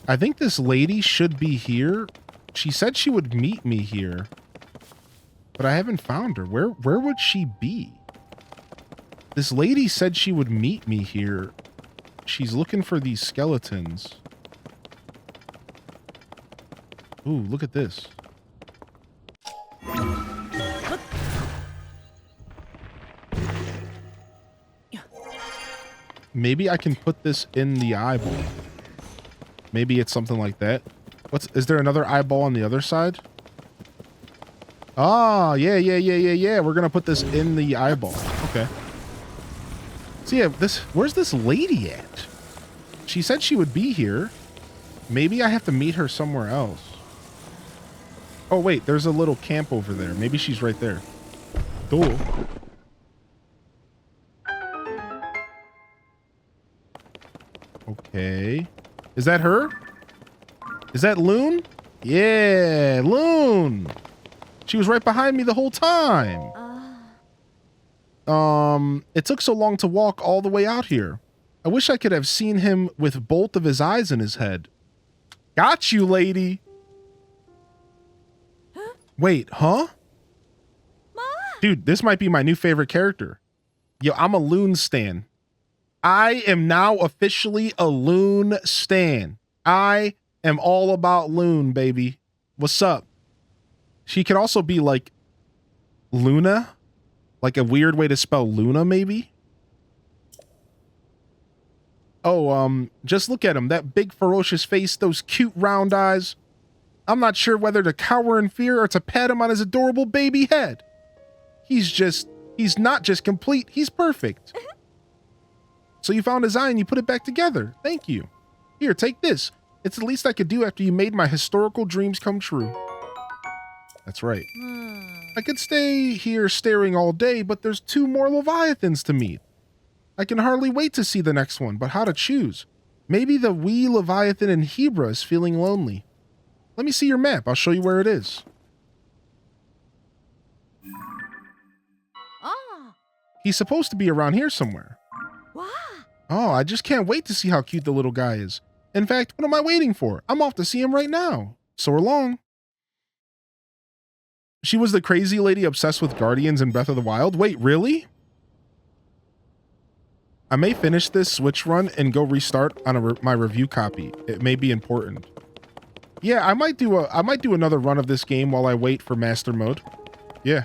I think this lady should be here. She said she would meet me here. But I haven't found her. Where would she be? This lady said she would meet me here. She's looking for these skeletons. Ooh, look at this. Maybe I can put this in the eyeball. Maybe it's something like that. Is there another eyeball on the other side? Ah, yeah. We're gonna put this in the eyeball. Okay. So yeah, where's this lady at? She said she would be here. Maybe I have to meet her somewhere else. Oh wait, there's a little camp over there. Maybe she's right there. Cool. Okay. Is that her? Is that Loon? Yeah, Loon. She was right behind me the whole time. It took so long to walk all the way out here. I wish I could have seen him with both of his eyes in his head. Got you, lady. Wait, huh? Dude, this might be my new favorite character. Yo, I'm a Loon stan. I am now officially a Loon stan. I am all about Loon, baby. What's up? She could also be like Luna, like a weird way to spell Luna, maybe. Oh, just look at him. That big ferocious face, those cute round eyes. I'm not sure whether to cower in fear or to pat him on his adorable baby head. He's not just complete, he's perfect. So you found his eye and you put it back together. Thank you. Here, take this. It's the least I could do after you made my historical dreams come true. That's right. I could stay here staring all day, but there's 2 more Leviathans to meet. I can hardly wait to see the next one, but how to choose? Maybe the wee Leviathan in Hebra is feeling lonely. Let me see your map. I'll show you where it is. He's supposed to be around here somewhere. Oh, I just can't wait to see how cute the little guy is. In fact, what am I waiting for? I'm off to see him right now. So long. She was the crazy lady obsessed with Guardians in Breath of the Wild? Wait, really? I may finish this Switch run and go restart on my review copy. It may be important. Yeah, I might do another run of this game while I wait for master mode. Yeah.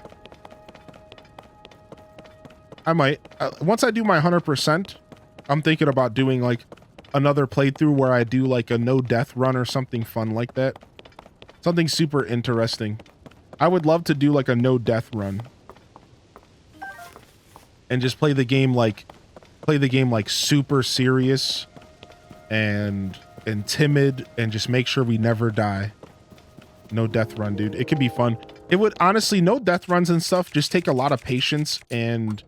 I might. Once I do my 100%, I'm thinking about doing like another playthrough where I do like a no death run or something fun like that. Something super interesting. I would love to do like a no death run. And just play the game like super serious and timid and just make sure we never die. No death run, dude. It could be fun. It would honestly, no death runs and stuff just take a lot of patience and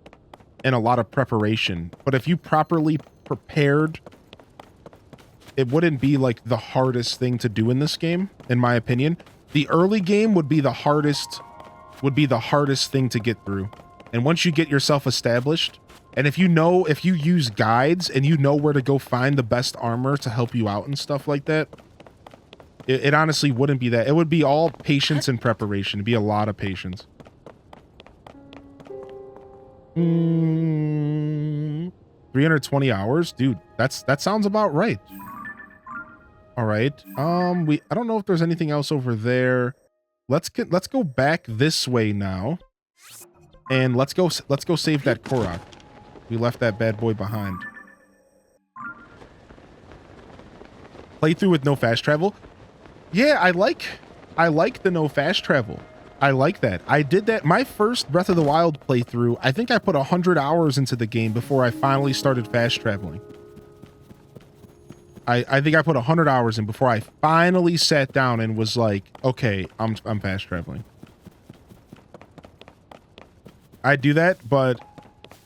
a lot of preparation. But if you properly prepared, it wouldn't be like the hardest thing to do in this game, in my opinion. The early game would be the hardest thing to get through. And once you get yourself established, and if you use guides and you know where to go find the best armor to help you out and stuff like that, it honestly wouldn't be that. It would be all patience and preparation. It'd be a lot of patience. 320 hours? Dude, that sounds about right. All right. I don't know if there's anything else over there. Let's go back this way now. And let's go save that Korok. We left that bad boy behind. Playthrough with no fast travel? Yeah, I like the no fast travel. I like that. I did that. My first Breath of the Wild playthrough, I think I put 100 hours into the game before I finally started fast traveling. I think I put 100 hours in before I finally sat down and was like, okay, I'm fast traveling. I do that, but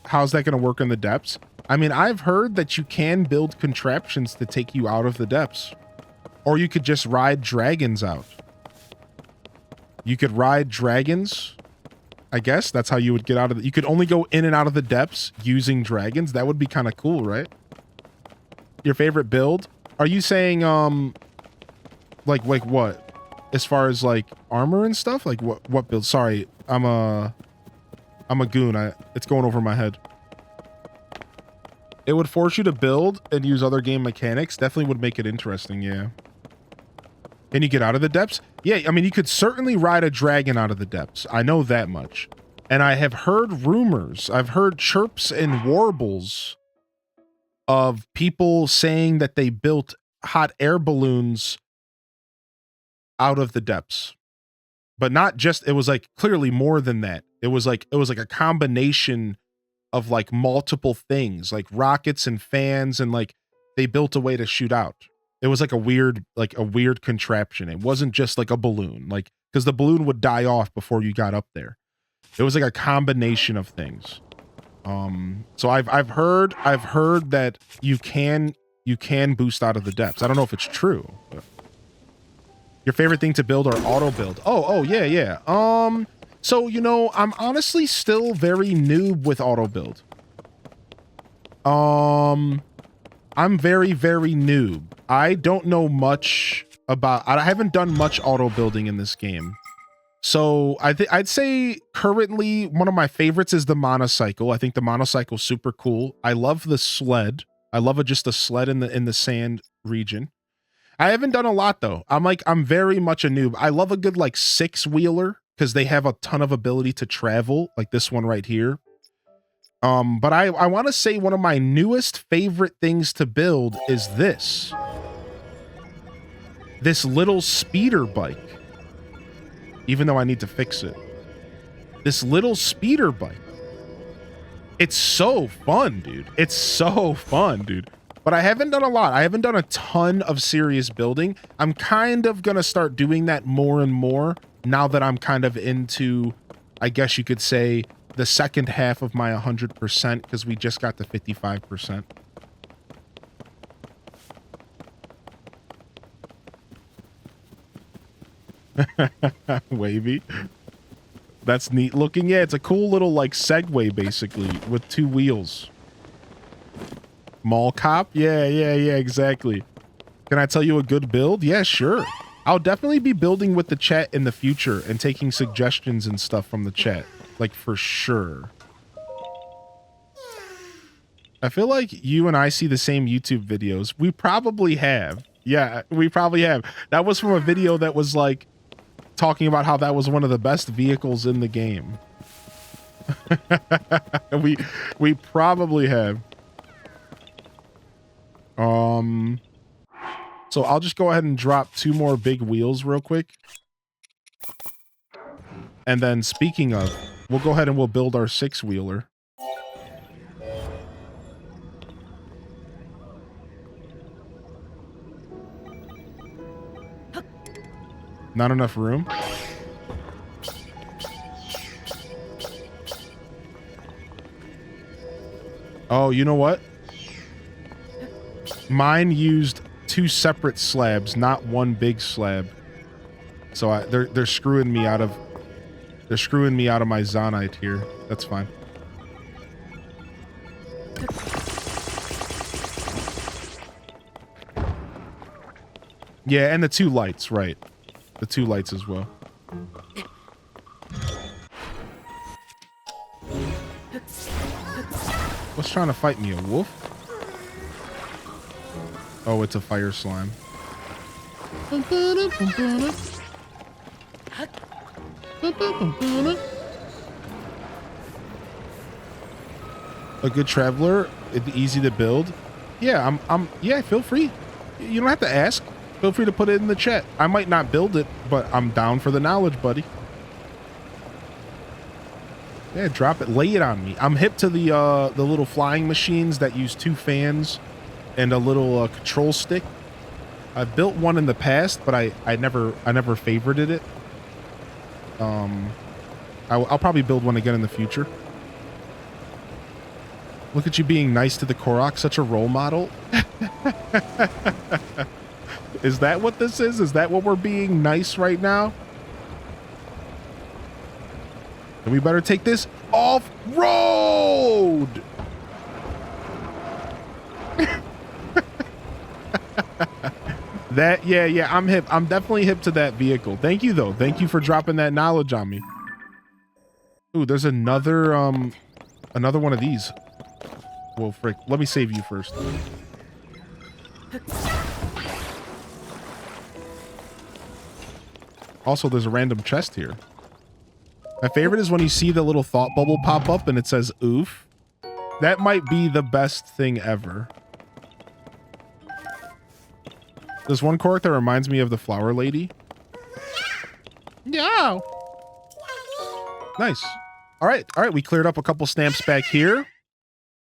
how's that going to work in the depths? I mean, I've heard that you can build contraptions to take you out of the depths. Or you could just ride dragons out. You could ride dragons. I guess that's how you would get out of the... You could only go in and out of the depths using dragons. That would be kind of cool, right? Your favorite build? Are you saying, like what? As far as, like, armor and stuff? Like, what build? Sorry, I'm a goon. It's going over my head. It would force you to build and use other game mechanics. Definitely would make it interesting, yeah. Can you get out of the depths? Yeah, I mean, you could certainly ride a dragon out of the depths. I know that much. And I have heard rumors. I've heard chirps and warbles of people saying that they built hot air balloons out of the depths. But not just, it was like clearly more than that. It was like a combination of like multiple things, like rockets and fans, and like they built a way to shoot out. It was like a weird contraption. It wasn't just like a balloon, like, because the balloon would die off before you got up there. It was like a combination of things. So I've heard that you can boost out of the depths. I don't know if it's true. But. Your favorite thing to build or auto build? Oh yeah. So you know, I'm honestly still very noob with auto build. I'm very noob. I don't know much about. I haven't done much auto building in this game. So I'd say currently one of my favorites is the monocycle. I think the monocycle's super cool. I love the sled. I love just a sled in the sand region. I haven't done a lot though. I'm very much a noob. I love a good like 6-wheeler because they have a ton of ability to travel, like this one right here. But I want to say one of my newest favorite things to build is this little speeder bike. Even though I need to fix it. This little speeder bike. It's so fun, dude. It's so fun, dude. But I haven't done a lot. I haven't done a ton of serious building. I'm kind of going to start doing that more and more now that I'm kind of into, I guess you could say, the second half of my 100% because we just got to 55%. Wavy. That's neat looking. Yeah, it's a cool little like Segway basically with 2 wheels. Mall cop? Yeah, exactly. Can I tell you a good build? Yeah, sure. I'll definitely be building with the chat in the future and taking suggestions and stuff from the chat. Like, for sure. I feel like you and I see the same YouTube videos. We probably have. Yeah, we probably have. That was from a video that was like talking about how that was one of the best vehicles in the game. we probably have. So I'll just go ahead and drop 2 more big wheels real quick. And then speaking of, we'll go ahead and we'll build our 6-wheeler. Not enough room? Oh, you know what? Mine used 2 separate slabs, not 1 big slab. So they're screwing me out of my Zonite here. That's fine. Yeah, and the 2 lights, right. The 2 lights as well. What's trying to fight me? A wolf? Oh, it's a fire slime. A good traveler, easy to build. Yeah, yeah, feel free. You don't have to ask. Feel free to put it in the chat. I might not build it, but I'm down for the knowledge, buddy. Yeah, drop it. Lay it on me. I'm hip to the little flying machines that use 2 fans and a little control stick. I've built one in the past, but I never favorited it. I'll probably build one again in the future. Look at you being nice to the Koroks, such a role model. Is that what this is? Is that what we're being nice right now? And we better take this off-road! Yeah, I'm hip. I'm definitely hip to that vehicle. Thank you, though. Thank you for dropping that knowledge on me. Ooh, there's another one of these. Well, frick. Let me save you first. Also, there's a random chest here. My favorite is when you see the little thought bubble pop up and it says oof. That might be the best thing ever. There's one Korok that reminds me of the flower lady. Yeah. Nice. All right. We cleared up a couple stamps back here.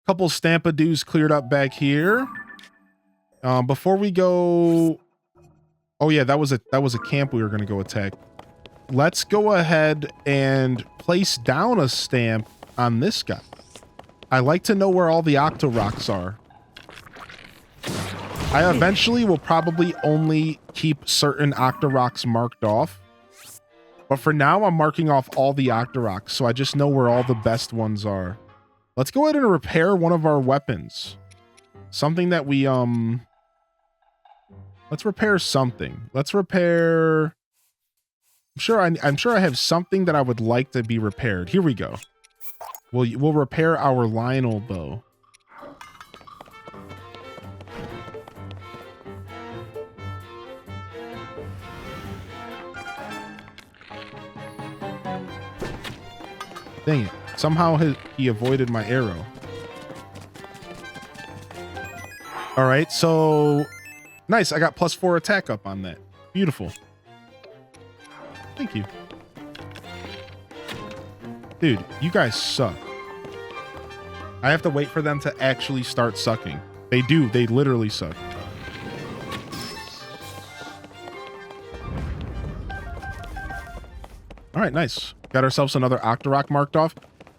Couple Stampadoos cleared up back here. Before we go... Oh yeah, that was a camp we were going to go attack. Let's go ahead and place down a stamp on this guy. I like to know where all the Octoroks are. I eventually will probably only keep certain Octoroks marked off. But for now, I'm marking off all the Octoroks, so I just know where all the best ones are. Let's go ahead and repair one of our weapons. Something that we, let's repair something. Let's repair... I'm sure I have something that I would like to be repaired. Here we go. We'll repair our Lionel bow. Dang it. Somehow he avoided my arrow. All right, so nice. I got +4 attack up on that. Beautiful. Thank you. Dude, you guys suck. I have to wait for them to actually start sucking. They do. They literally suck. All right, nice. Got ourselves another Octorok marked off.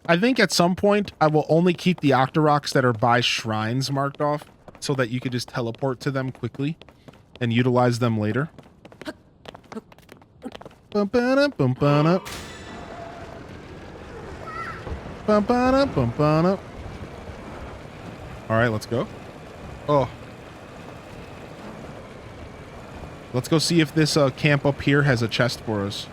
I think at some point I will only keep the Octoroks that are by shrines marked off so that you could just teleport to them quickly and utilize them later. Bum ba bum ba bum ba bum ba. All right, let's go. Oh, let's go see if this camp up here has a chest for us.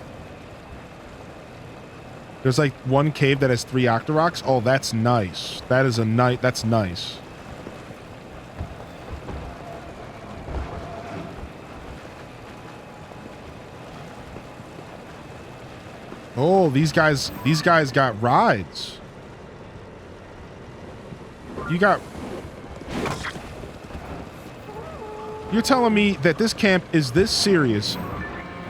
There's like one cave that has 3 Octoroks. Oh, that's nice. That is that's nice. Oh, these guys got rides. You're telling me that this camp is this serious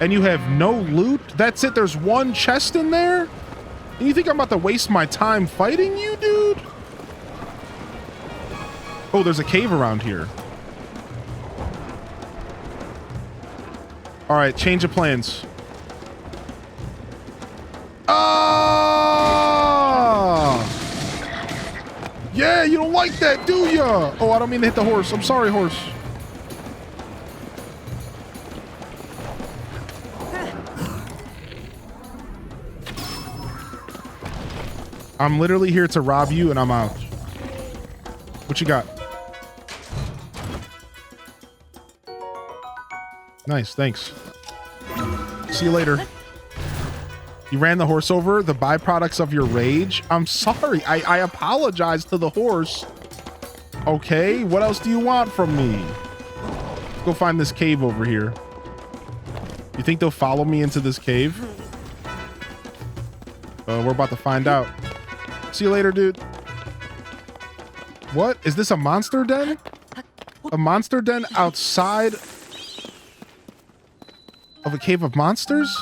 and you have no loot? That's it? There's one chest in there? And you think I'm about to waste my time fighting you, dude? Oh, there's a cave around here. All right, change of plans. Ah! Yeah, you don't like that, do ya? Oh, I don't mean to hit the horse. I'm sorry, horse. I'm literally here to rob you and I'm out. What you got? Nice, thanks. See you later. You ran the horse over, the byproducts of your rage? I'm sorry. I apologize to the horse. Okay, what else do you want from me? Let's go find this cave over here. You think they'll follow me into this cave? We're about to find out. See you later, dude. What? Is this a monster den? A monster den outside of a cave of monsters?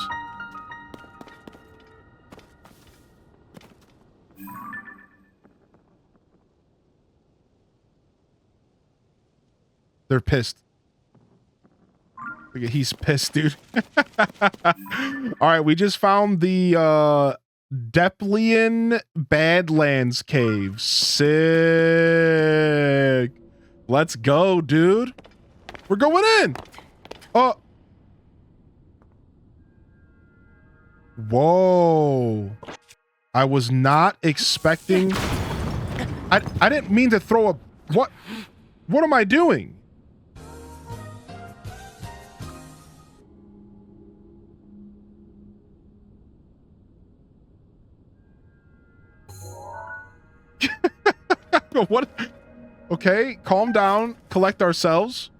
They're pissed. Look at, he's pissed, dude. All right, we just found the Deplian Badlands Cave. Sick. Let's go, dude. We're going in. Oh. Whoa. I was not expecting. I didn't mean to throw a. What am I doing? What? Okay, calm down. Collect ourselves.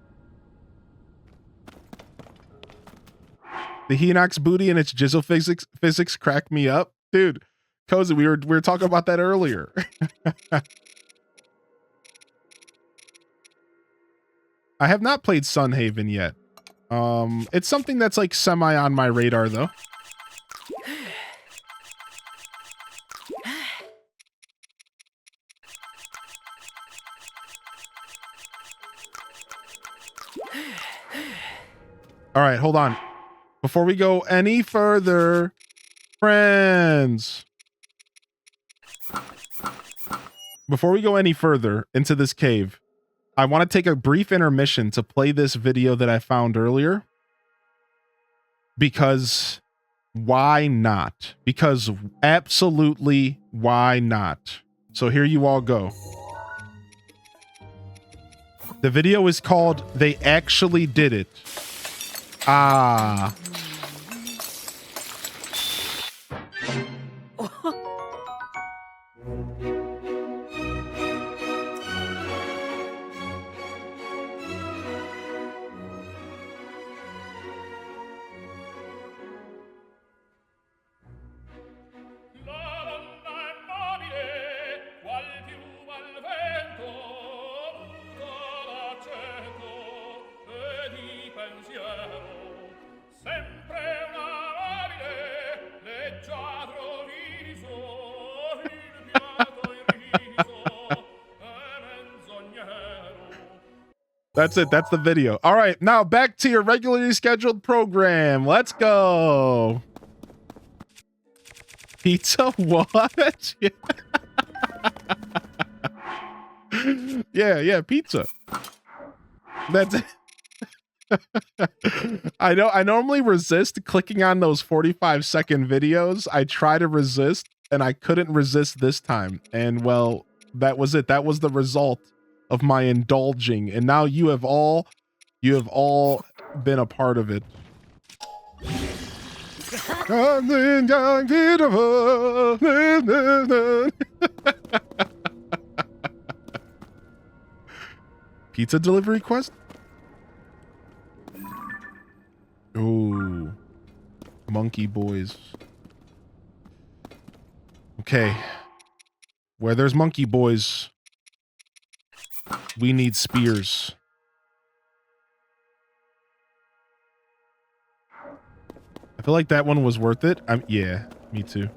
The Hinox booty and its jizzle physics crack me up, dude. Cozy, we were talking about that earlier. I have not played Sunhaven yet. It's something that's like semi on my radar though. All right, hold on. Before we go any further, friends. Before we go any further into this cave, I want to take a brief intermission to play this video that I found earlier. Because why not? Because absolutely why not? So here you all go. The video is called They Actually Did It. Ah. That's it. That's the video. All right. Now back to your regularly scheduled program. Let's go. Pizza? What? Yeah, pizza. That's it. I know I normally resist clicking on those 45-second videos. I try to resist and I couldn't resist this time. And well, that was it. That was the result of my indulging, and now you have all been a part of it. Pizza delivery quest? Ooh. Monkey boys. Okay. Where there's monkey boys, we need spears. I feel like that one was worth it. Yeah, me too.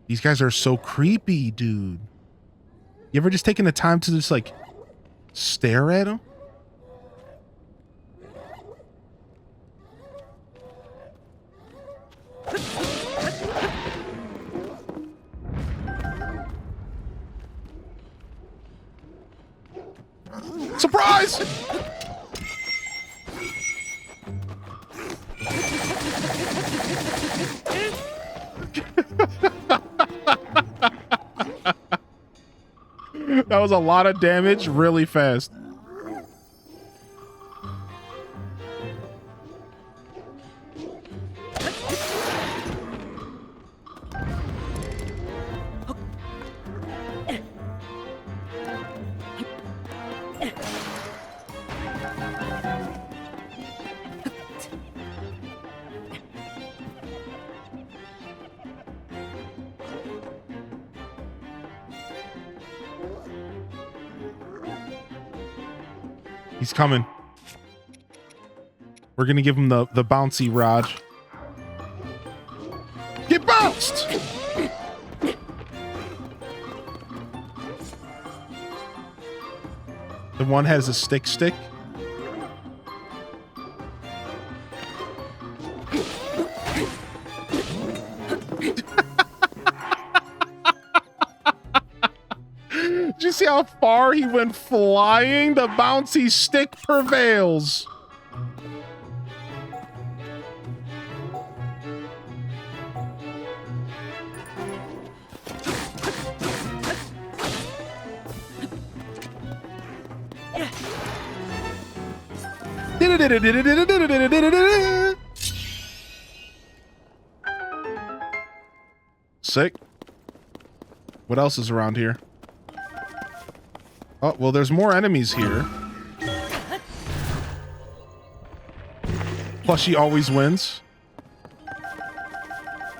These guys are so creepy, dude. You ever just taken the time to just like stare at them? Surprise! That was a lot of damage really fast. He's coming. We're gonna give him the bouncy rod. Get bounced! The one has a stick. Did you see how far he went flying? The bouncy stick prevails. Sick. What else is around here? Oh, well, there's more enemies here. Plushie always wins.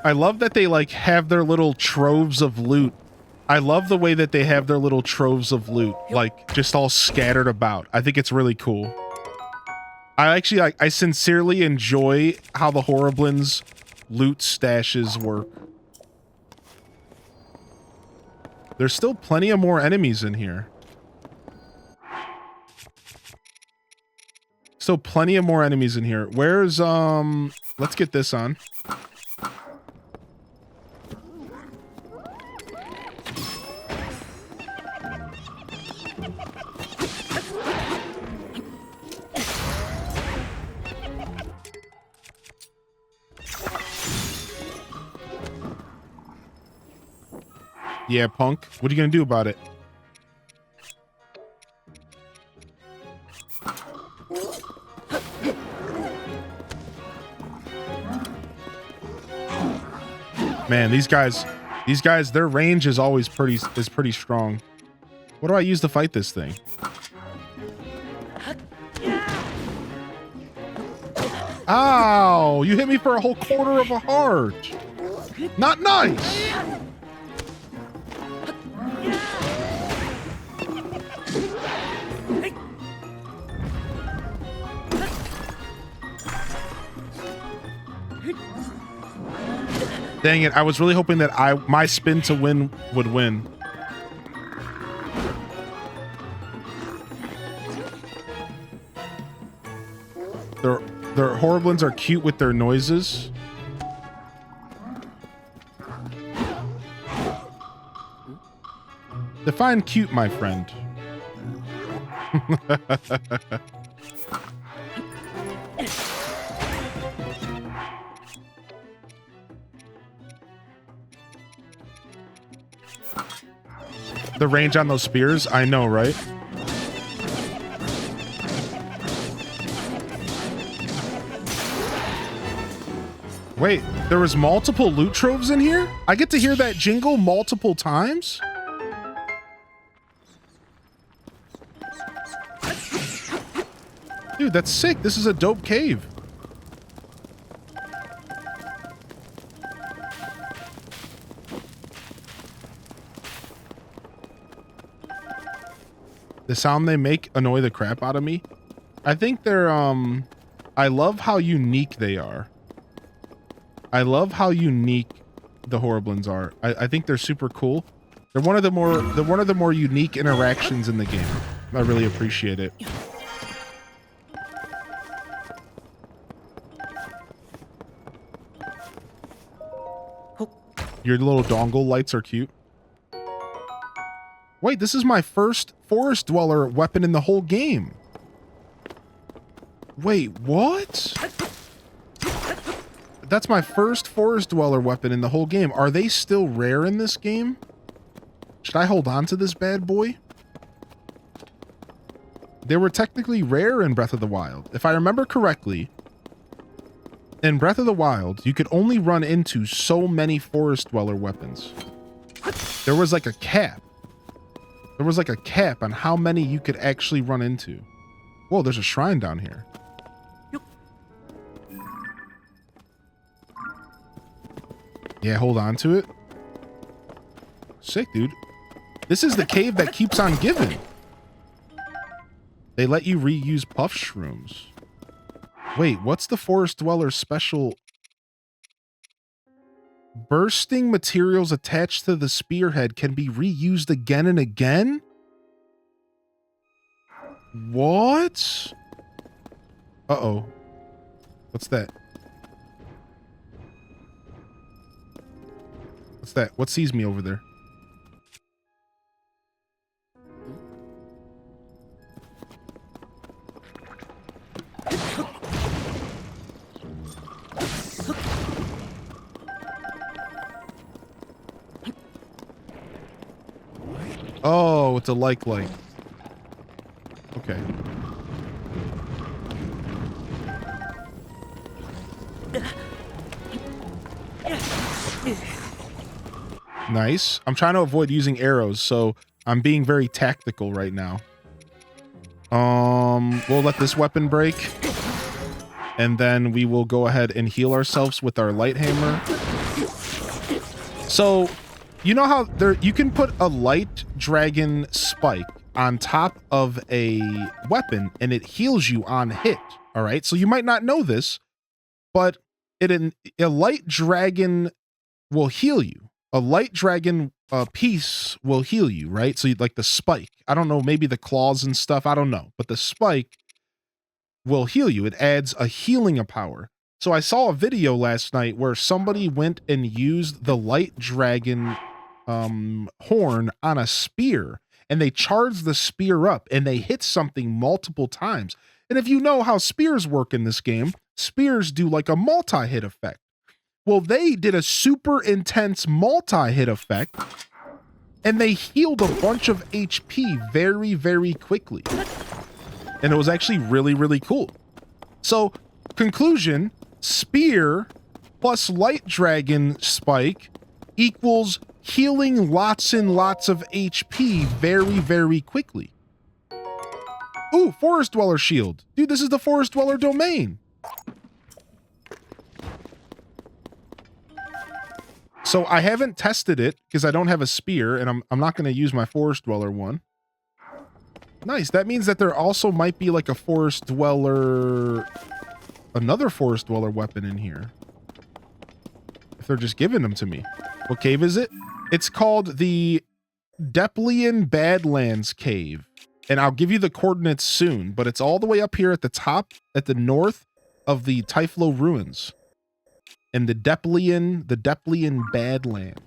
I love that they, like, have their little troves of loot. I love the way that they have their little troves of loot, like, just all scattered about. I think it's really cool. I sincerely enjoy how the Horriblins' loot stashes work. There's still plenty of more enemies in here. Still plenty of more enemies in here. Where's, let's get this on. Yeah, punk. What are you gonna do about it? Man, these guys, their range is always pretty strong. What do I use to fight this thing? Ow! You hit me for a whole quarter of a heart. Not nice. Dang it, I was really hoping that my spin to win would win. Their Horriblins are cute with their noises. Define cute, my friend. The range on those spears, I know, right? Wait, there was multiple loot troves in here? I get to hear that jingle multiple times? Dude, that's sick. This is a dope cave. The sound they make annoy the crap out of me. I think they're, I love how unique they are. I love how unique the Horriblins are. I think they're super cool. They're one of the more unique interactions in the game. I really appreciate it. Your little dongle lights are cute. Wait, this is my first forest dweller weapon in the whole game. Wait, what? That's my first forest dweller weapon in the whole game. Are they still rare in this game? Should I hold on to this bad boy? They were technically rare in Breath of the Wild. If I remember correctly, in Breath of the Wild, you could only run into so many forest dweller weapons. There was like a cap. There was like a cap on how many you could actually run into. Whoa, there's a shrine down here. Yeah, hold on to it. Sick, dude. This is the cave that keeps on giving. They let you reuse puff shrooms. Wait, what's the forest dweller special? Bursting materials attached to the spearhead can be reused again and again? What? Uh-oh. What's that? What's that? What sees me over there? Oh, it's a like. Okay. Nice. I'm trying to avoid using arrows, so I'm being very tactical right now. We'll let this weapon break. And then we will go ahead and heal ourselves with our light hammer. So, you know how you can put a light dragon spike on top of a weapon and it heals you on hit. All right. So you might not know this, but a light dragon will heal you. A light dragon piece will heal you, right? So like the spike. I don't know, maybe the claws and stuff. I don't know. But the spike will heal you. It adds a healing power. So I saw a video last night where somebody went and used the light dragon horn on a spear, and they charged the spear up and they hit something multiple times. And if you know how spears work in this game, spears do like a multi-hit effect. Well, they did a super intense multi-hit effect, and they healed a bunch of HP very, very quickly. And it was actually really, really cool. So, conclusion, spear plus light dragon spike equals healing lots and lots of HP very, very quickly. Ooh, forest dweller shield. Dude, this is the forest dweller domain. So I haven't tested it because I don't have a spear, and I'm not going to use my forest dweller one. Nice. That means that there also might be like a forest dweller, another forest dweller weapon in here. If they're just giving them to me. What cave is it? It's called the Deplian Badlands Cave. And I'll give you the coordinates soon, but it's all the way up here at the top, at the north of the Typhlo Ruins. And the Deplian Badland.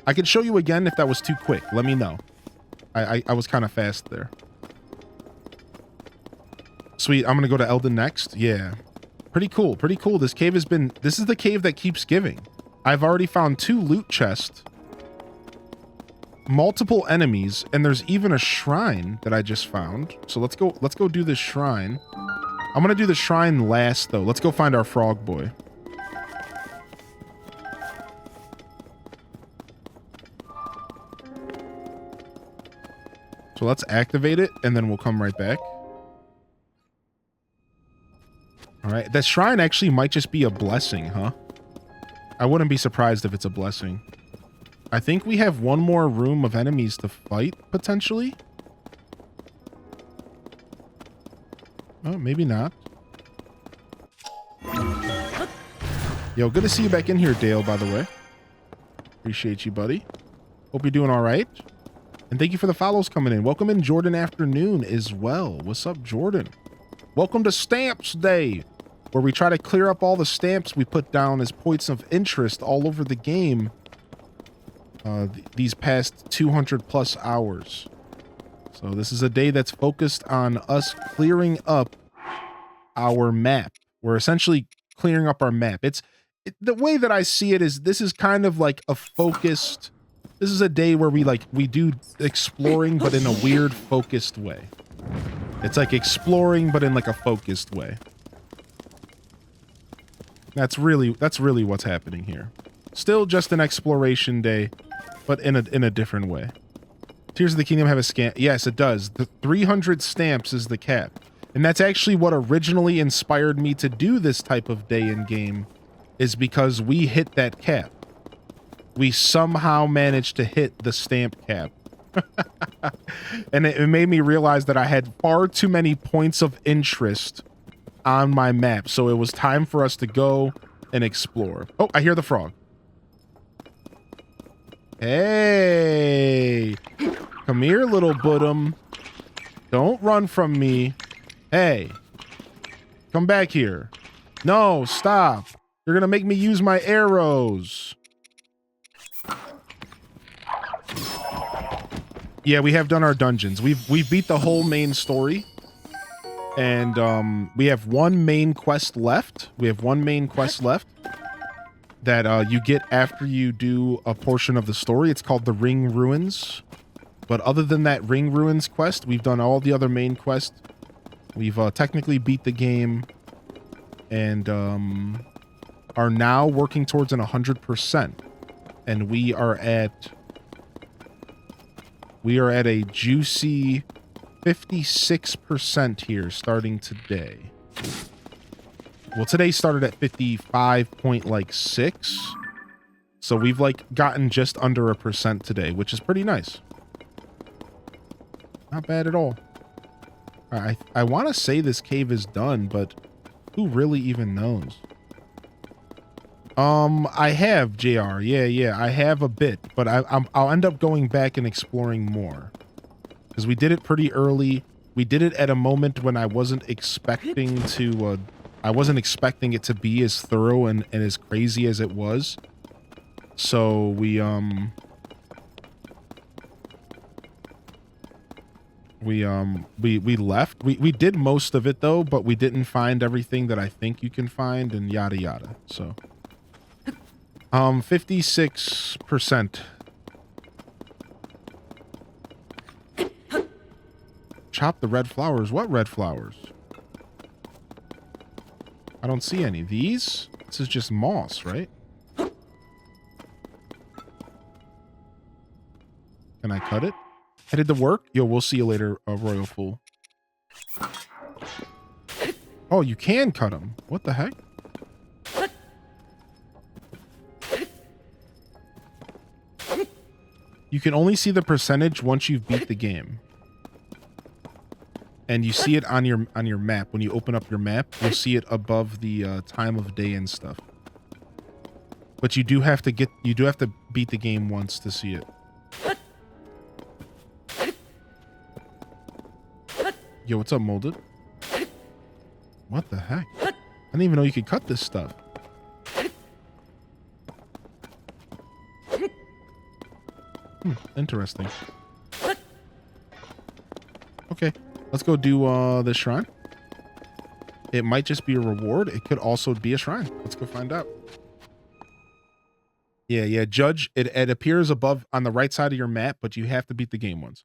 I can show you again if that was too quick. Let me know. I was kind of fast there. Sweet, I'm gonna go to Elden next. Yeah. Pretty cool, pretty cool. This cave has been... This is the cave that keeps giving. I've already found 2 loot chests. Multiple enemies, and there's even a shrine that I just found. So let's go do this shrine. I'm gonna do the shrine last, though. Let's go find our frog boy. So let's activate it, and then we'll come right back. All right. That shrine actually might just be a blessing, huh? I wouldn't be surprised if it's a blessing. I think we have one more room of enemies to fight, potentially. Oh, maybe not. Yo, good to see you back in here, Dale, by the way. Appreciate you, buddy. Hope you're doing all right. And thank you for the follows coming in. Welcome in Jordan Afternoon as well. What's up, Jordan? Welcome to Stamps Day, where we try to clear up all the stamps we put down as points of interest all over the game these past 200 plus hours. So this is a day that's focused on us clearing up our map. We're essentially clearing up our map. The way that I see it is this is kind of like a focused, this is a day where we do exploring, but in a weird focused way. It's like exploring, but in like a focused way. That's really what's happening here. Still just an exploration day, but in a different way. Tears of the Kingdom have a scan. Yes, it does. The 300 stamps is the cap. And that's actually what originally inspired me to do this type of day in game, is because we hit that cap. We somehow managed to hit the stamp cap. And it made me realize that I had far too many points of interest on my map. So it was time for us to go and explore. Oh, I hear the frog. Hey, come here, little Budum. Don't run from me. Hey, come back here. No, stop. You're going to make me use my arrows. Yeah, we have done our dungeons. We've beat the whole main story. And we have one main quest left. That you get after you do a portion of the story. It's called the Ring Ruins. But other than that Ring Ruins quest, we've done all the other main quests. We've technically beat the game and are now working towards an 100%. And we are at a juicy 56% here starting today. Well, today started at 55.6. So we've gotten just under a percent today, which is pretty nice. Not bad at all. I want to say this cave is done, but who really even knows? I have, JR. Yeah, I have a bit, but I'll end up going back and exploring more. Because we did it pretty early. We did it at a moment when I wasn't expecting it to be as thorough and as crazy as it was. So we left. We did most of it though, but we didn't find everything that I think you can find and yada yada. So 56%. Chop the red flowers. What red flowers? I don't see any. These? This is just moss, right? Can I cut it? Headed to work? Yo, we'll see you later, Royal Fool. Oh, you can cut them. What the heck? You can only see the percentage once you've beat the game. And you see it on your map. When you open up your map, you'll see it above the time of day and stuff. But you do have to beat the game once to see it. Yo, what's up, Molded? What the heck? I didn't even know you could cut this stuff. Interesting. Okay. Let's go do this shrine. It might just be a reward. It could also be a shrine. Let's go find out. Yeah. Judge, it appears above on the right side of your map, but you have to beat the game once.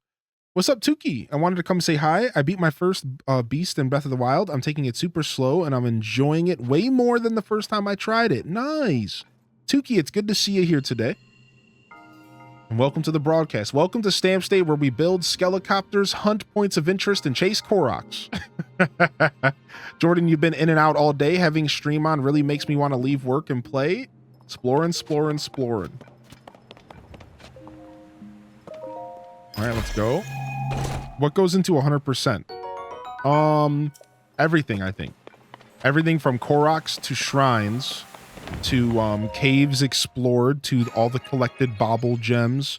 What's up, Tuki? I wanted to come say hi. I beat my first beast in Breath of the Wild. I'm taking it super slow, and I'm enjoying it way more than the first time I tried it. Nice. Tuki, it's good to see you here today. And welcome to the broadcast. Welcome to Stamps Day, where we build skelecopters, hunt points of interest, and chase Koroks. Jordan, you've been in and out all day. Having stream on really makes me want to leave work and play. Exploring. All right, let's go. What goes into 100%? Everything, I think. Everything from Koroks to shrines to caves explored to all the collected bauble gems.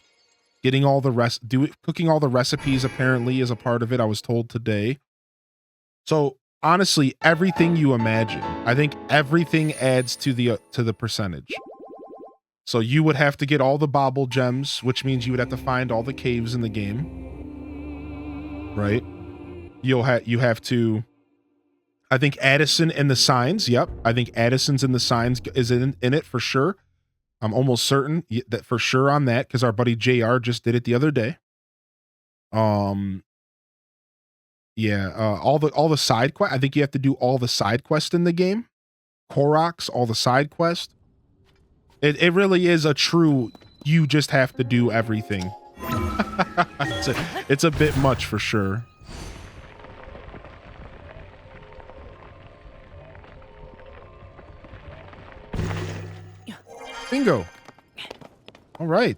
Getting all the cooking all the recipes apparently is a part of it, I was told today. So honestly, everything you imagine. I think everything adds to the percentage. So you would have to get all the bauble gems, which means you would have to find all the caves in the game. Right? You have to, I think Addison and the signs. Yep. I think Addison's in the signs is in it for sure. I'm almost certain that for sure on that, because our buddy JR just did it the other day. Yeah, all the side quest. I think you have to do all the side quests in the game. Koroks, all the side quests. It really is a true, you just have to do everything. It's a bit much for sure. Bingo. All right.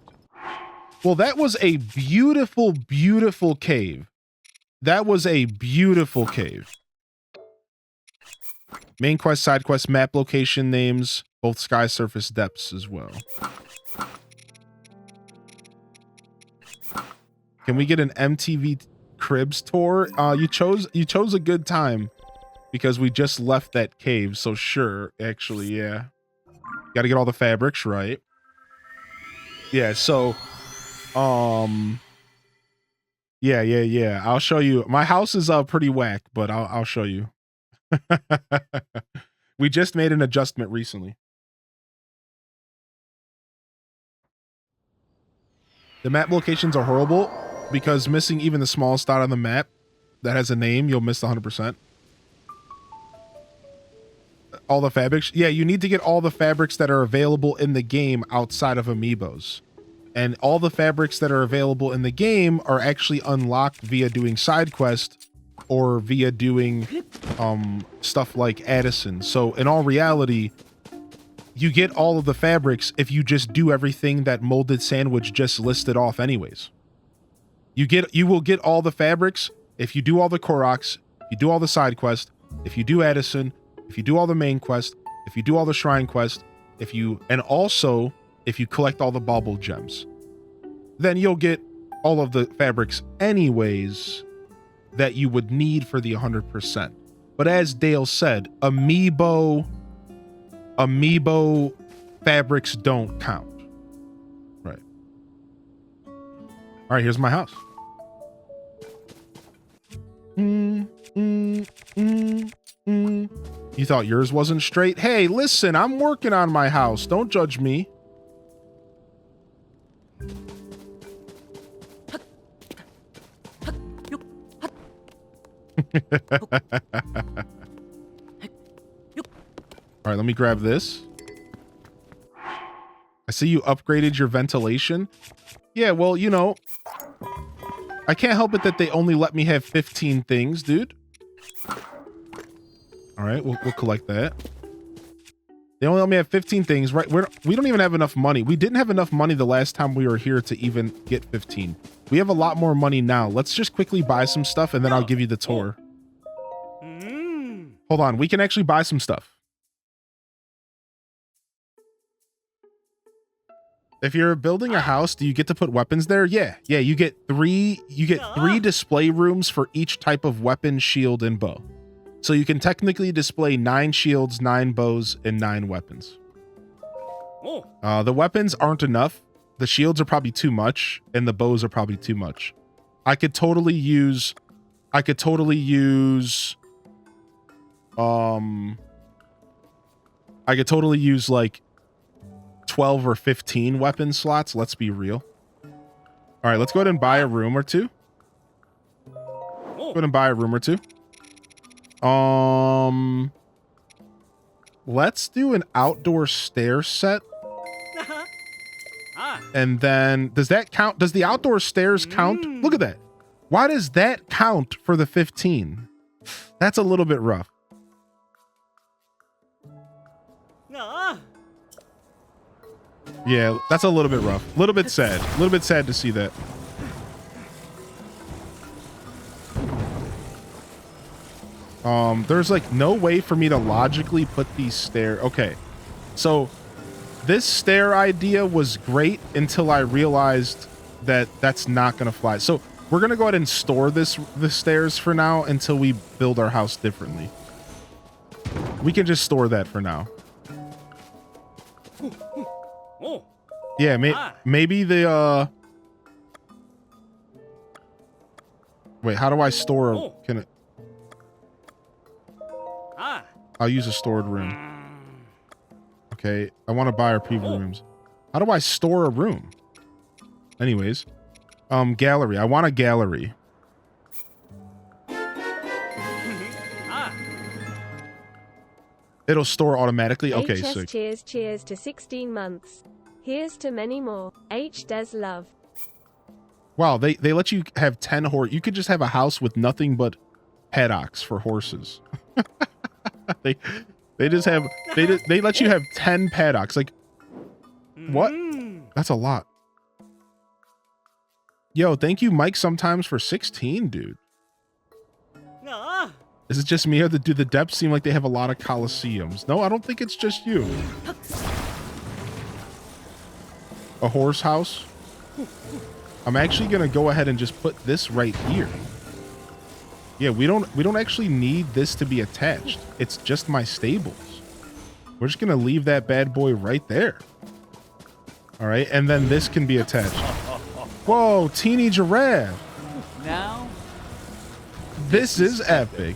Well, that was a beautiful, beautiful cave. That was a beautiful cave. Main quest, side quest, map location names, both sky surface depths as well. Can we get an MTV Cribs tour? You chose a good time because we just left that cave, so sure, actually, yeah. Got to get all the fabrics right. Yeah, so yeah. I'll show you. My house is pretty whack, but I'll show you. We just made an adjustment recently. The map locations are horrible because missing even the smallest dot on the map that has a name, you'll miss the 100%. All the fabrics. Yeah, you need to get all the fabrics that are available in the game outside of amiibos. And all the fabrics that are available in the game are actually unlocked via doing side quest or via doing stuff like Addison. So in all reality, you get all of the fabrics if you just do everything that Molded Sandwich just listed off anyways. You will get all the fabrics if you do all the Koroks, if you do all the side quest, if you do Addison, if you do all the main quest, if you do all the shrine quest, and also if you collect all the bauble gems, then you'll get all of the fabrics anyways that you would need for the 100%. But as Dale said, amiibo fabrics don't count. Right. All right, here's my house. You thought yours wasn't straight? Hey, listen, I'm working on my house. Don't judge me. All right, let me grab this. I see you upgraded your ventilation. Yeah, well, you know, I can't help it that they only let me have 15 things, dude. All right, we'll collect that. They only let me have 15 things, right? We don't even have enough money. We didn't have enough money the last time we were here to even get 15. We have a lot more money now. Let's just quickly buy some stuff and then I'll give you the tour. Hold on, we can actually buy some stuff. If you're building a house, do you get to put weapons there? Yeah, you get three display rooms for each type of weapon, shield, and bow. So you can technically display 9 shields, 9 bows, and 9 weapons. The weapons aren't enough. The shields are probably too much, and the bows are probably too much. I could totally use like 12 or 15 weapon slots. Let's be real. All right, let's go ahead and buy a room or two. Let's do an outdoor stair set. And then does that count? Does the outdoor stairs count? Look at that. Why does that count for the 15? That's a little bit rough. Yeah, that's a little bit rough. A little bit sad. A little bit sad to see that. There's like no way for me to logically put these stairs. Okay. So this stair idea was great until I realized that that's not going to fly. So we're going to go ahead and store the stairs for now until we build our house differently. We can just store that for now. Yeah, maybe the wait, how do I store can it? I'll use a stored room. Okay, I want to buy our preview rooms. How do I store a room? Anyways, gallery. I want a gallery. It'll store automatically. Okay, HS sick. Cheers to 16 months. Here's to many more. H Des love. Wow, they let you have 10 horse. You could just have a house with nothing but paddocks for horses. they just have they let you have 10 paddocks. Like what? That's a lot. Yo, thank you, Mike, sometimes for 16, dude. Is it just me, or do the depths seem like they have a lot of coliseums? No, I don't think it's just you. A horse house? I'm actually gonna go ahead and just put this right here. Yeah, we don't actually need this to be attached. It's just my stables. We're just gonna leave that bad boy right there. All right, and then this can be attached. Whoa, teeny giraffe. Now, This is epic.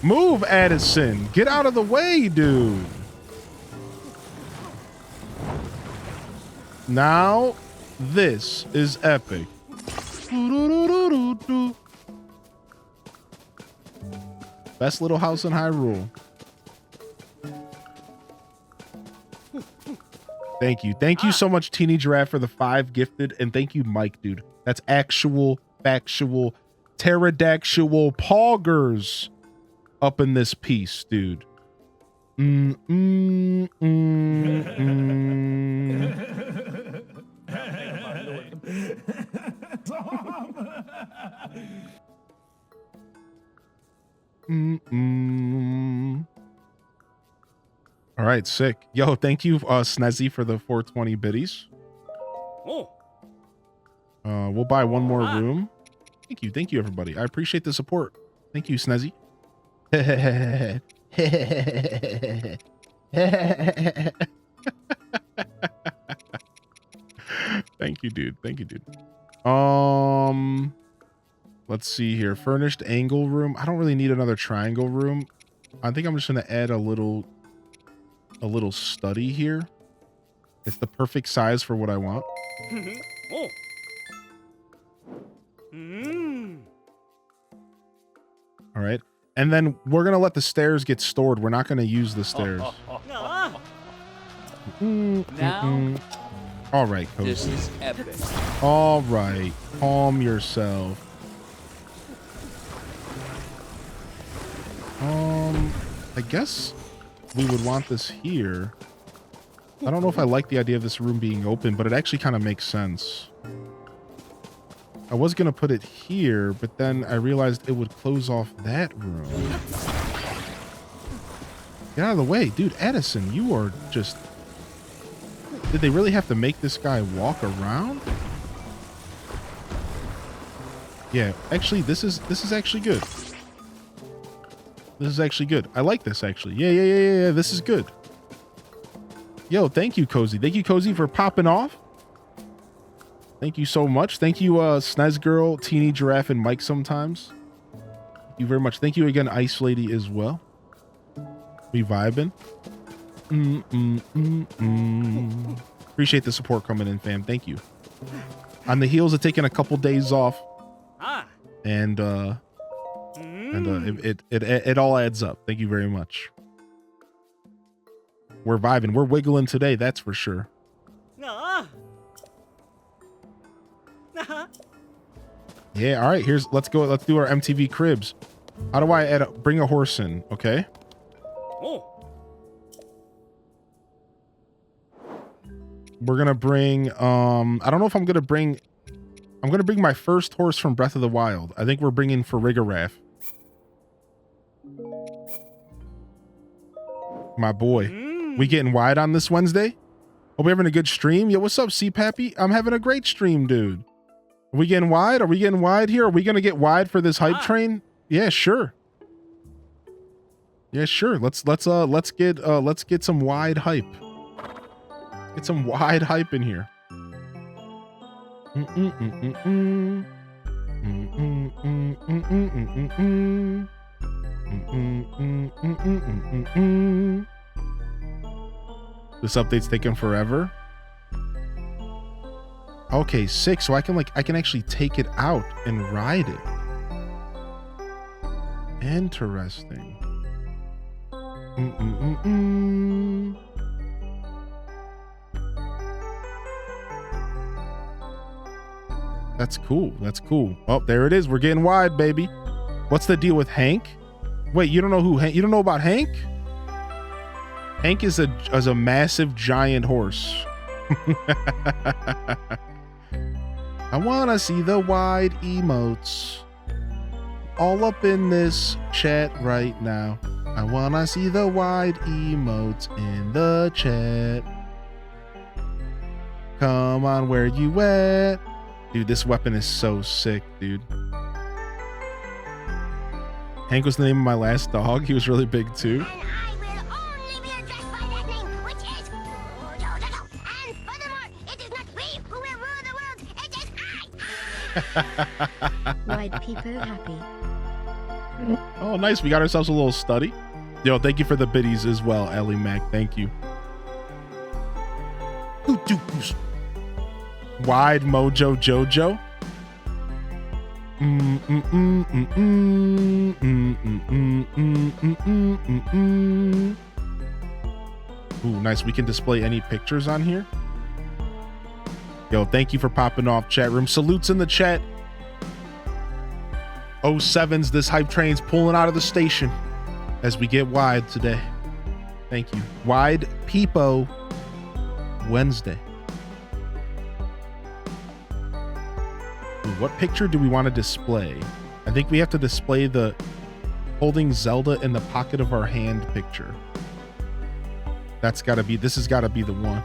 Move, Addison. Get out of the way, dude. Now, this is epic. Best little house in Hyrule. Thank you. Thank you so much, Teeny Giraffe, for the 5 gifted. And thank you, Mike, dude. That's actual, factual, pterodactyl poggers up in this piece, dude. All right, sick. Yo, thank you, Snezzy, for the 420 biddies. We'll buy one more room. Thank you, everybody. I appreciate the support. Thank you, Snezzy. Thank you, dude. Let's see here. Furnished angle room. I don't really need another triangle room. I think I'm just gonna add a little study here. It's the perfect size for what I want. All right. And then we're going to let the stairs get stored. We're not going to use the stairs. now, All right, Cozy. this is epic. All right. Calm yourself. I guess we would want this here. I don't know if I like the idea of this room being open, but it actually kind of makes sense. I was going to put it here, but then I realized it would close off that room. Get out of the way. Dude, Edison, you are just... Did they really have to make this guy walk around? Yeah, actually, this is actually good. This is actually good. I like this, actually. Yeah. This is good. Yo, thank you, Cozy. Thank you, Cozy, for popping off. Thank you so much. Thank you, Snez Girl, Teeny Giraffe, and Mike sometimes. Thank you very much. Thank you again, Ice Lady, as well. We vibing. Appreciate the support coming in, fam. Thank you. On the heels of taking a couple days off. And it all adds up. Thank you very much. We're vibing. We're wiggling today, that's for sure. Yeah, all right, let's go. Let's do our MTV cribs. How do I bring a horse in? Okay. We're gonna bring, I don't know if I'm gonna bring my first horse from Breath of the Wild. I think we're bringing Farigarath. My boy. We getting wide on this Wednesday? Hope we're having a good stream. Yo, what's up, C-Pappy? I'm having a great stream, dude. Are we getting wide? Are we getting wide here? Are we gonna get wide for this hype train? Yeah, sure. Yeah, sure. Let's get some wide hype. Get some wide hype in here. This update's taking forever. Okay, 6. So I can actually take it out and ride it. Interesting. That's cool. That's cool. Oh, there it is. We're getting wide, baby. What's the deal with Hank? Wait, you don't know who Hank? You don't know about Hank? Hank is a massive giant horse. I wanna see the wide emotes. All up in this chat right now. I wanna see the wide emotes in the chat. Come on, where you at? Dude, this weapon is so sick, dude. Hank was the name of my last dog. He was really big too. And I will only be addressed by that name, which is Dodo. And furthermore, it is not we who will rule the world, it is I. Wide peepo happy. Oh, nice. We got ourselves a little study. Yo, thank you for the biddies as well, Ellie Mac. Thank you. Wide Mojo Jojo. Ooh, nice. We can display any pictures on here. Yo, thank you for popping off, chat room. Salutes in the chat. 07's this hype train's pulling out of the station as we get wide today. Thank you. Wide Peepo Wednesday. Ooh, what picture do we want to display? I think we have to display the holding Zelda in the pocket of our hand picture. This has gotta be the one.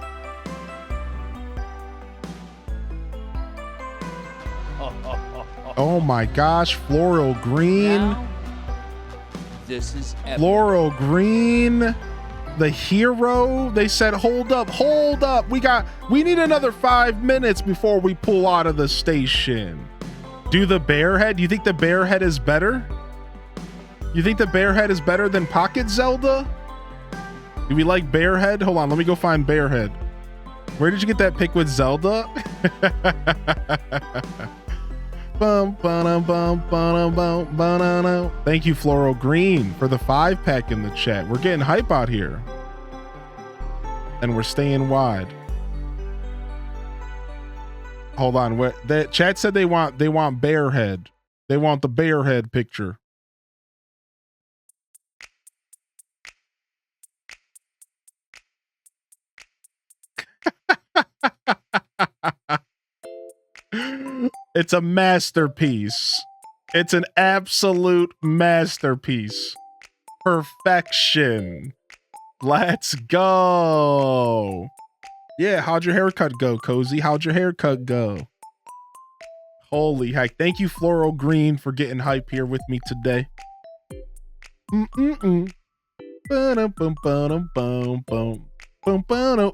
Oh my gosh, floral green. Now, this is epic. Floral green. The hero. They said, hold up. We need another 5 minutes before we pull out of the station. Do the bear head? Do you think the bear head is better? You think the bear head is better than Pocket Zelda? Do we like bear head? Hold on, let me go find bear head. Where did you get that pic with Zelda? Thank you, Floral Green, for the 5-pack in the chat. We're getting hype out here. And we're staying wide. Hold on. The chat said they want bear head. They want the bear head picture. It's a masterpiece. It's an absolute masterpiece. Perfection. Let's go. Yeah, how'd your haircut go, Cozy? How'd your haircut go? Holy heck. Thank you, Floral Green, for getting hype here with me today.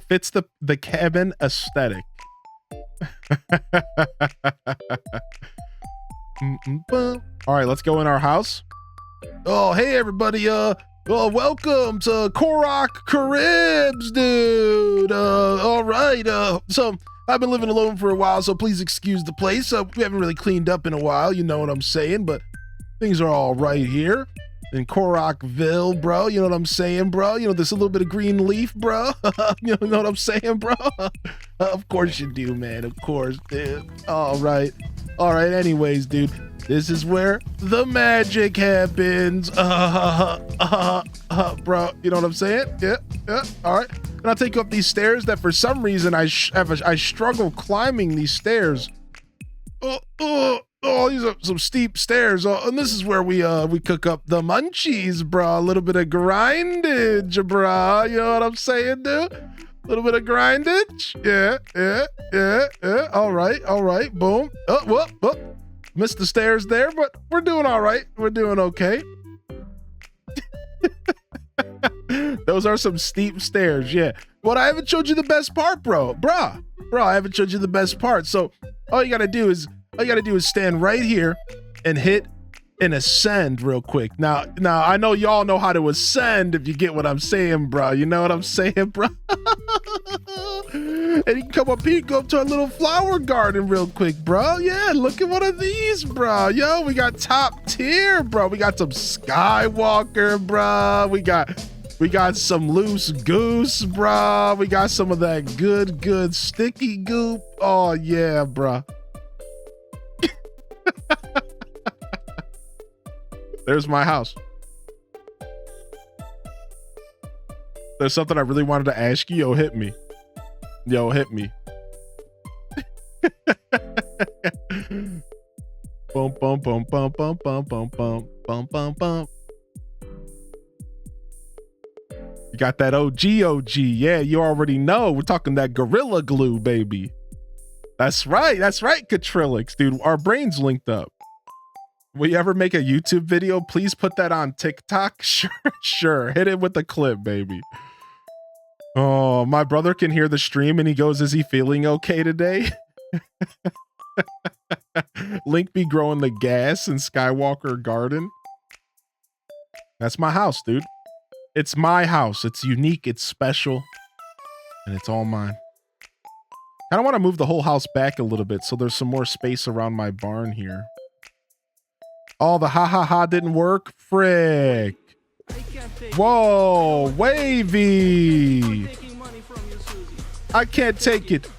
Fits the cabin aesthetic. All right, let's go in our house. Oh, hey everybody. Welcome to Korok Cribs, dude. All right. So I've been living alone for a while, so please excuse the place. We haven't really cleaned up in a while, you know what I'm saying, but things are all right here. in Korokville, bro. You know what I'm saying, bro? You know, there's a little bit of green leaf, bro. You know what I'm saying, bro? Of course you do, man. Of course, dude. All right. All right. Anyways, dude, this is where the magic happens. Bro. You know what I'm saying? Yeah. Yeah. All right. And I'll take you up these stairs that for some reason I struggle climbing these stairs. Oh, these are some steep stairs. Oh, and this is where we cook up the munchies, bro. A little bit of grindage, bro. You know what I'm saying, dude? A little bit of grindage. Yeah. All right. Boom. Whoop. Missed the stairs there, but we're doing all right. We're doing okay. Those are some steep stairs, yeah. But I haven't showed you the best part, bro. I haven't showed you the best part. So all you gotta do is stand right here and hit and ascend real quick. Now I know y'all know how to ascend if you get what I'm saying, bro. You know what I'm saying, bro? And you can come up here, go up to our little flower garden real quick, bro. Yeah, look at one of these, bro. Yo, we got top tier, bro. We got some Skywalker, bro. We got some loose goose, bro. We got some of that good sticky goop. Oh yeah, bro. There's my house. There's something I really wanted to ask you. Yo, hit me. Bum bum bum bum bum bum bum bum bum bum bum. You got that OG. Yeah, you already know. We're talking that Gorilla Glue, baby. That's right, Catrilix, dude. Our brains linked up. Will you ever make a YouTube video? Please put that on TikTok. Sure. Hit it with the clip, baby. Oh, my brother can hear the stream and he goes, is he feeling okay today? Link be growing the gas in Skywalker Garden. That's my house, dude. It's my house. It's unique, it's special, and it's all mine. I don't want to move the whole house back a little bit so there's some more space around my barn here. Oh, the ha didn't work? Frick. Whoa, Wavy. I can't take it.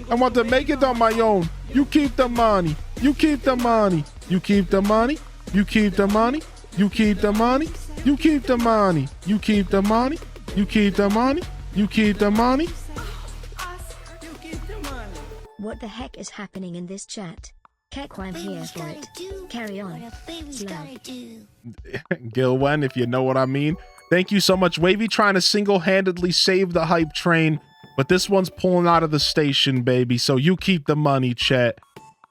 I want to make it on my own. You keep the money. You keep the money. You keep the money. You keep the money. You keep the money. You keep the money. You keep the money. You keep the money. You keep the money. What the heck is happening in this chat? Kek, I'm here for it. Carry on. Gilwen, if you know what I mean. Thank you so much. Wavy trying to single-handedly save the hype train, but this one's pulling out of the station, baby. So you keep the money, chat.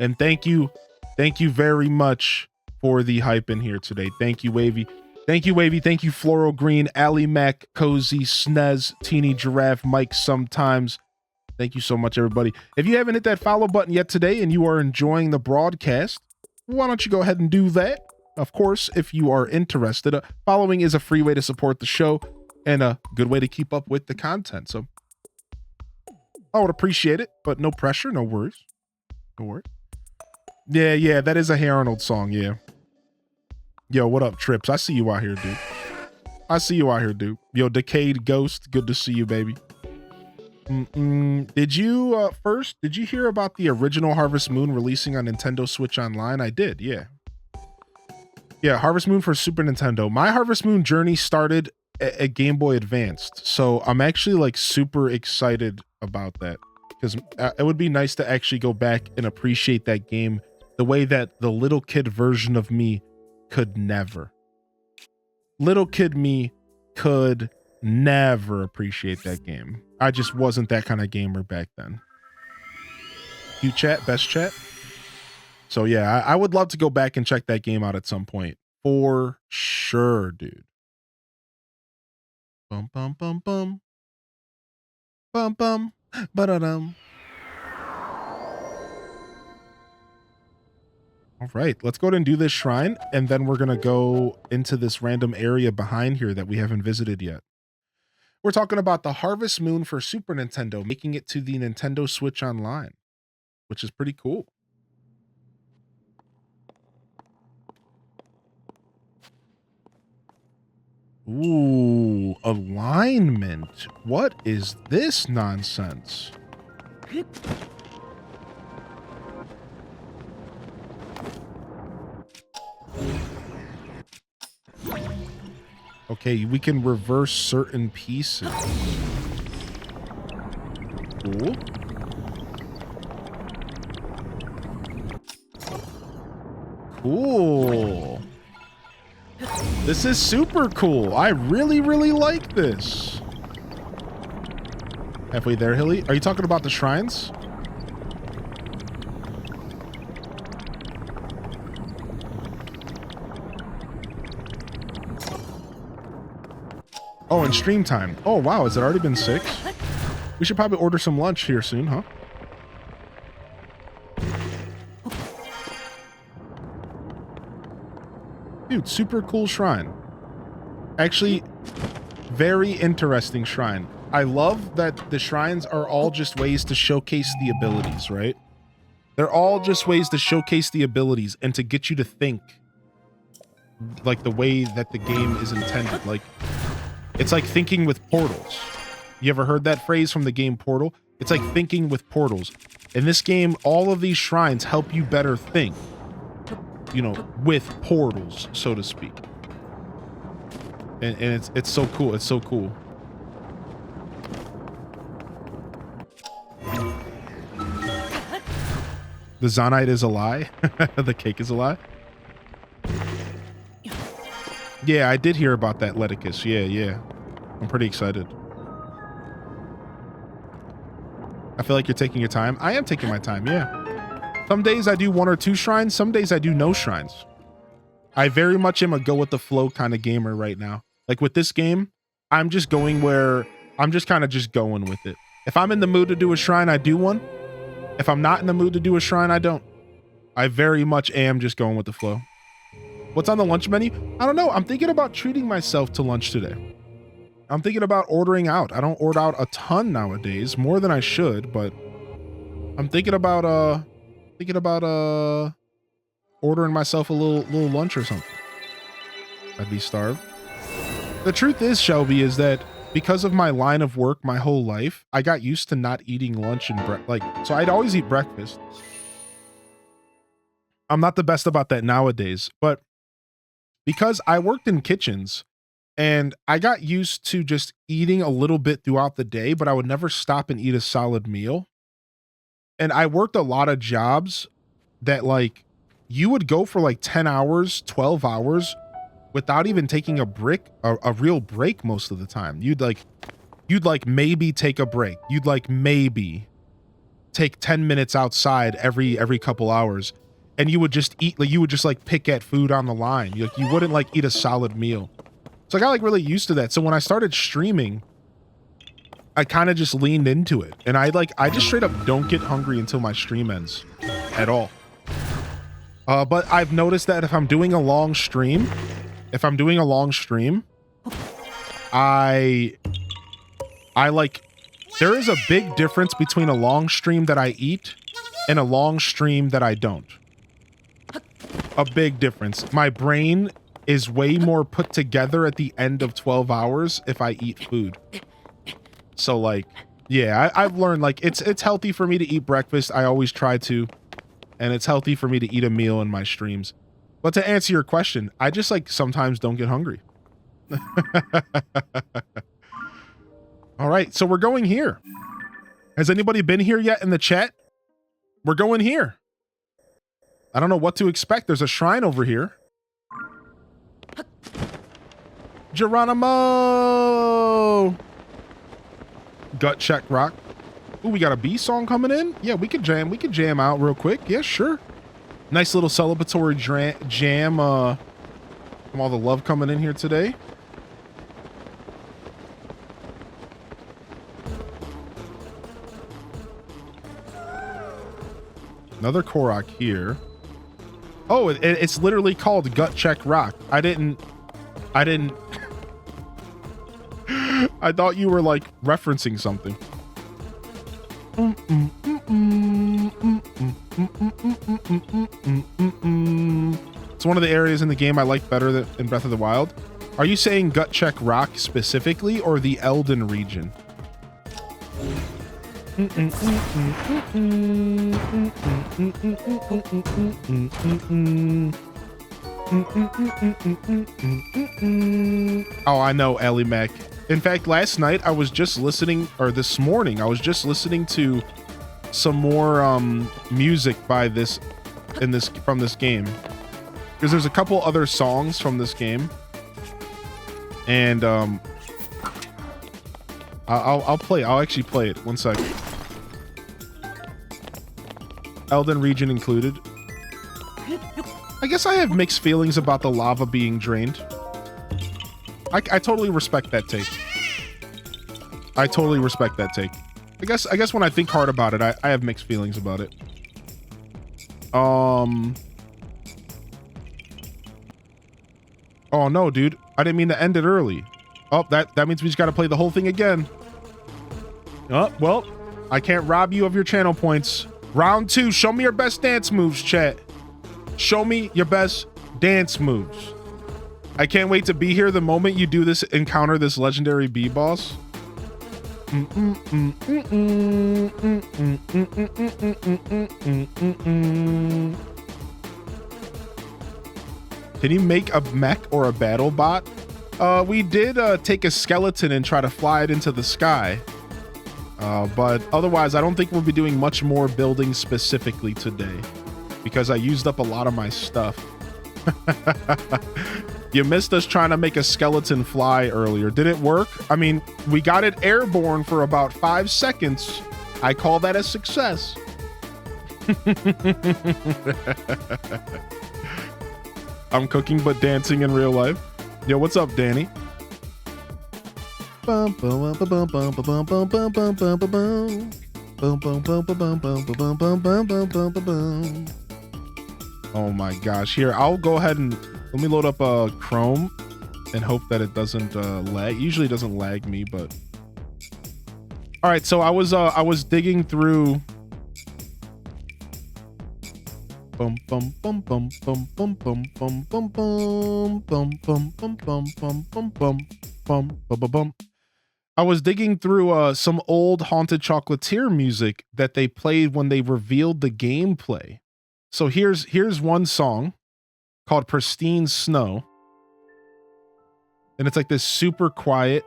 And thank you very much for the hype in here today. Thank you, Wavy. Thank you, Wavy. Thank you, Floral Green, Ally Mac, Cozy, Snez, Teeny Giraffe, Mike Sometimes. Thank you so much, everybody. If you haven't hit that follow button yet today and you are enjoying the broadcast, why don't you go ahead and do that? Of course, if you are interested, following is a free way to support the show and a good way to keep up with the content. So I would appreciate it, but no pressure, no worries. No worries. Yeah, that is a Hey Arnold song, yeah. Yo, what up, Trips? I see you out here, dude. Yo, Decayed Ghost, good to see you, baby. Did you hear about the original Harvest Moon releasing on Nintendo Switch Online? I did, yeah. Yeah, Harvest Moon for Super Nintendo. My Harvest Moon journey started at Game Boy Advanced, so I'm actually like super excited about that because it would be nice to actually go back and appreciate that game the way that the little kid version of me could never. Little kid me could never appreciate that game. I just wasn't that kind of gamer back then. You chat, best chat. So yeah, I would love to go back and check that game out at some point. For sure, dude. Bum bum bum bum. Bum bum. Ba-da-dum. All right, let's go ahead and do this shrine, and then we're gonna go into this random area behind here that we haven't visited yet. We're talking about the Harvest Moon for Super Nintendo, making it to the Nintendo Switch Online, which is pretty cool. Ooh, alignment. What is this nonsense? Okay, we can reverse certain pieces. Cool. Cool. This is super cool. I really, really like this. Halfway there, Hilly. Are you talking about the shrines? Oh, and stream time. Oh, wow. Has it already been 6? We should probably order some lunch here soon, huh? Dude, super cool shrine. Actually, very interesting shrine. I love that the shrines are all just ways to showcase the abilities, right? They're all just ways to showcase the abilities and to get you to think like the way that the game is intended. Like, it's like thinking with portals. You ever heard that phrase from the game Portal? It's like thinking with portals. In this game, all of these shrines help you better think. You know, with portals, so to speak. And it's so cool. It's so cool. The Zonite is a lie. The cake is a lie. Yeah, I did hear about that, Leticus. Yeah. I'm pretty excited. I feel like you're taking your time. I am taking my time, yeah. Some days I do 1 or 2 shrines. Some days I do no shrines. I very much am a go with the flow kind of gamer right now. Like with this game, I'm just going where I'm just kind of just going with it. If I'm in the mood to do a shrine, I do one. If I'm not in the mood to do a shrine, I don't. I very much am just going with the flow. What's on the lunch menu? I don't know. I'm thinking about treating myself to lunch today. I'm thinking about ordering out. I don't order out a ton nowadays, more than I should, but I'm thinking about ordering myself a little lunch or something. I'd be starved. The truth is, Shelby, is that because of my line of work my whole life, I got used to not eating lunch and so I'd always eat breakfast. I'm not the best about that nowadays, but because I worked in kitchens and I got used to just eating a little bit throughout the day, but I would never stop and eat a solid meal. And I worked a lot of jobs that like you would go for like 10 hours, 12 hours without even taking a real break most of the time. You'd like maybe take a break. You'd like maybe take 10 minutes outside every couple hours, and you would just eat, like you would just like pick at food on the line. You wouldn't like eat a solid meal. So I got like really used to that. So when I started streaming, I kind of just leaned into it, and I just straight up don't get hungry until my stream ends at all. But I've noticed that if I'm doing a long stream, I like, there is a big difference between a long stream that I eat and a long stream that I don't. A big difference. My brain is way more put together at the end of 12 hours if I eat food. So like, yeah, I've learned like it's healthy for me to eat breakfast. I always try to, and it's healthy for me to eat a meal in my streams. But to answer your question, I just like sometimes don't get hungry. All right, so we're going here. Has anybody been here yet in the chat? We're going here. I don't know what to expect. There's a shrine over here. Geronimo! Gut check rock. Ooh, we got a B song coming in. Yeah, we could jam out real quick. Yeah, sure. Nice little celebratory jam from all the love coming in here today. Another Korok here. Oh, it's literally called Gut Check Rock. I didn't I thought you were like referencing something. It's one of the areas in the game I like better than in Breath of the Wild. Are you saying Gut Check Rock specifically or the Elden region? Oh, I know, Ellie Mac. In fact, last night I was just listening, or this morning, I was just listening to some more music by from this game. Because there's a couple other songs from this game. And I'll actually play it. One sec. Elden region included. I guess I have mixed feelings about the lava being drained. I totally respect that take. I totally respect that take. I guess when I think hard about it, I have mixed feelings about it. Oh no, dude. I didn't mean to end it early. Oh, that means we just got to play the whole thing again. Oh, well, I can't rob you of your channel points. Round 2, show me your best dance moves, chat. Show me your best dance moves. I can't wait to be here the moment you do this, encounter this legendary bee boss. Can you make a mech or a battle bot? We did take a skeleton and try to fly it into the sky. But otherwise, I don't think we'll be doing much more building specifically today because I used up a lot of my stuff. You missed us trying to make a skeleton fly earlier. Did it work? I mean, we got it airborne for about 5 seconds. I call that a success. I'm cooking but dancing in real life. Yo, what's up, Danny? Oh my gosh. Here, I'll go ahead and let me load up Chrome and hope that it doesn't lag. Usually it doesn't lag me, but all right. So I was digging through. I was digging through some old Haunted Chocolatier music that they played when they revealed the gameplay. So here's one song called Pristine Snow. And it's like this super quiet,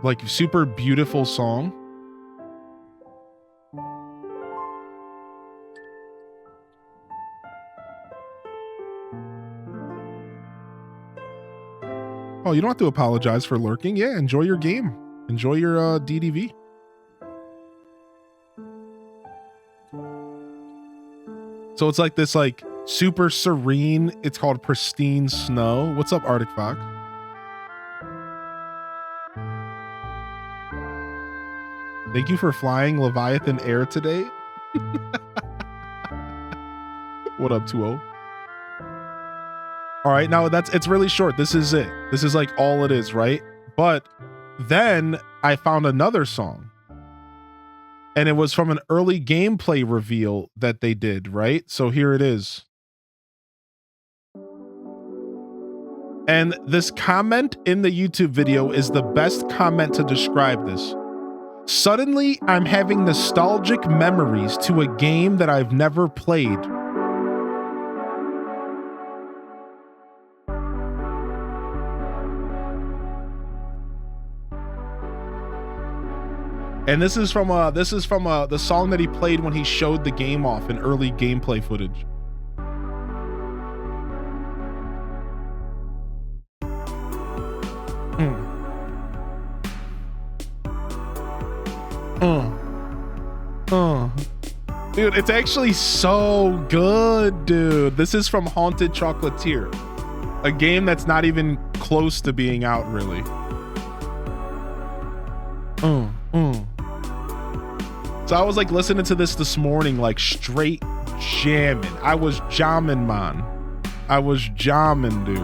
like super beautiful song. Oh, you don't have to apologize for lurking. Yeah, enjoy your game. Enjoy your DDV. So it's like this like super serene. It's called Pristine Snow. What's up, Arctic Fox? Thank you for flying Leviathan Air today. What up, 2-0? All right, now it's really short. This is it. This is like all it is, right? But then I found another song. And it was from an early gameplay reveal that they did, right? So here it is. And this comment in the YouTube video is the best comment to describe this. Suddenly, I'm having nostalgic memories to a game that I've never played. And this is from the song that he played when he showed the game off in early gameplay footage. Dude, it's actually so good, dude. This is from Haunted Chocolatier, a game that's not even close to being out, really. So I was like listening to this morning, like straight jamming. I was jamming, man. I was jamming, dude.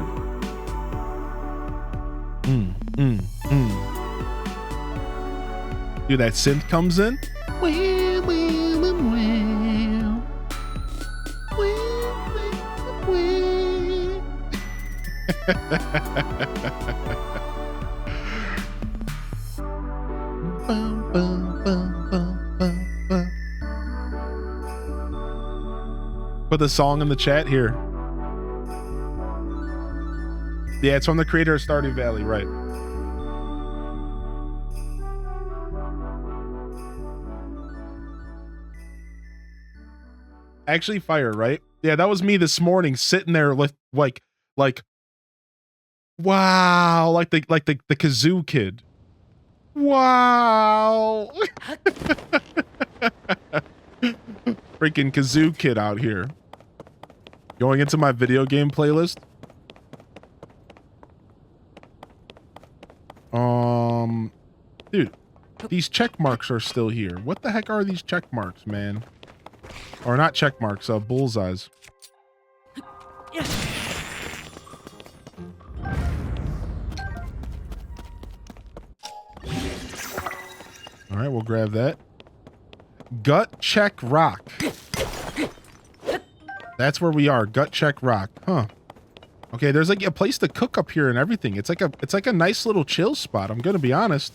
Dude, that synth comes in. Put the song in the chat here. Yeah, it's from the creator of Stardew Valley, right? Actually, fire, right? Yeah, that was me this morning, sitting there with like, wow, like the kazoo kid. Wow. Freaking kazoo kid out here. Going into my video game playlist. Dude, these check marks are still here. What the heck are these check marks, man? Or not check marks, bullseyes. All right, we'll grab that. Gut check rock. That's where we are. Gut check rock. Huh. Okay, there's like a place to cook up here and everything. It's like a nice little chill spot. I'm gonna be honest.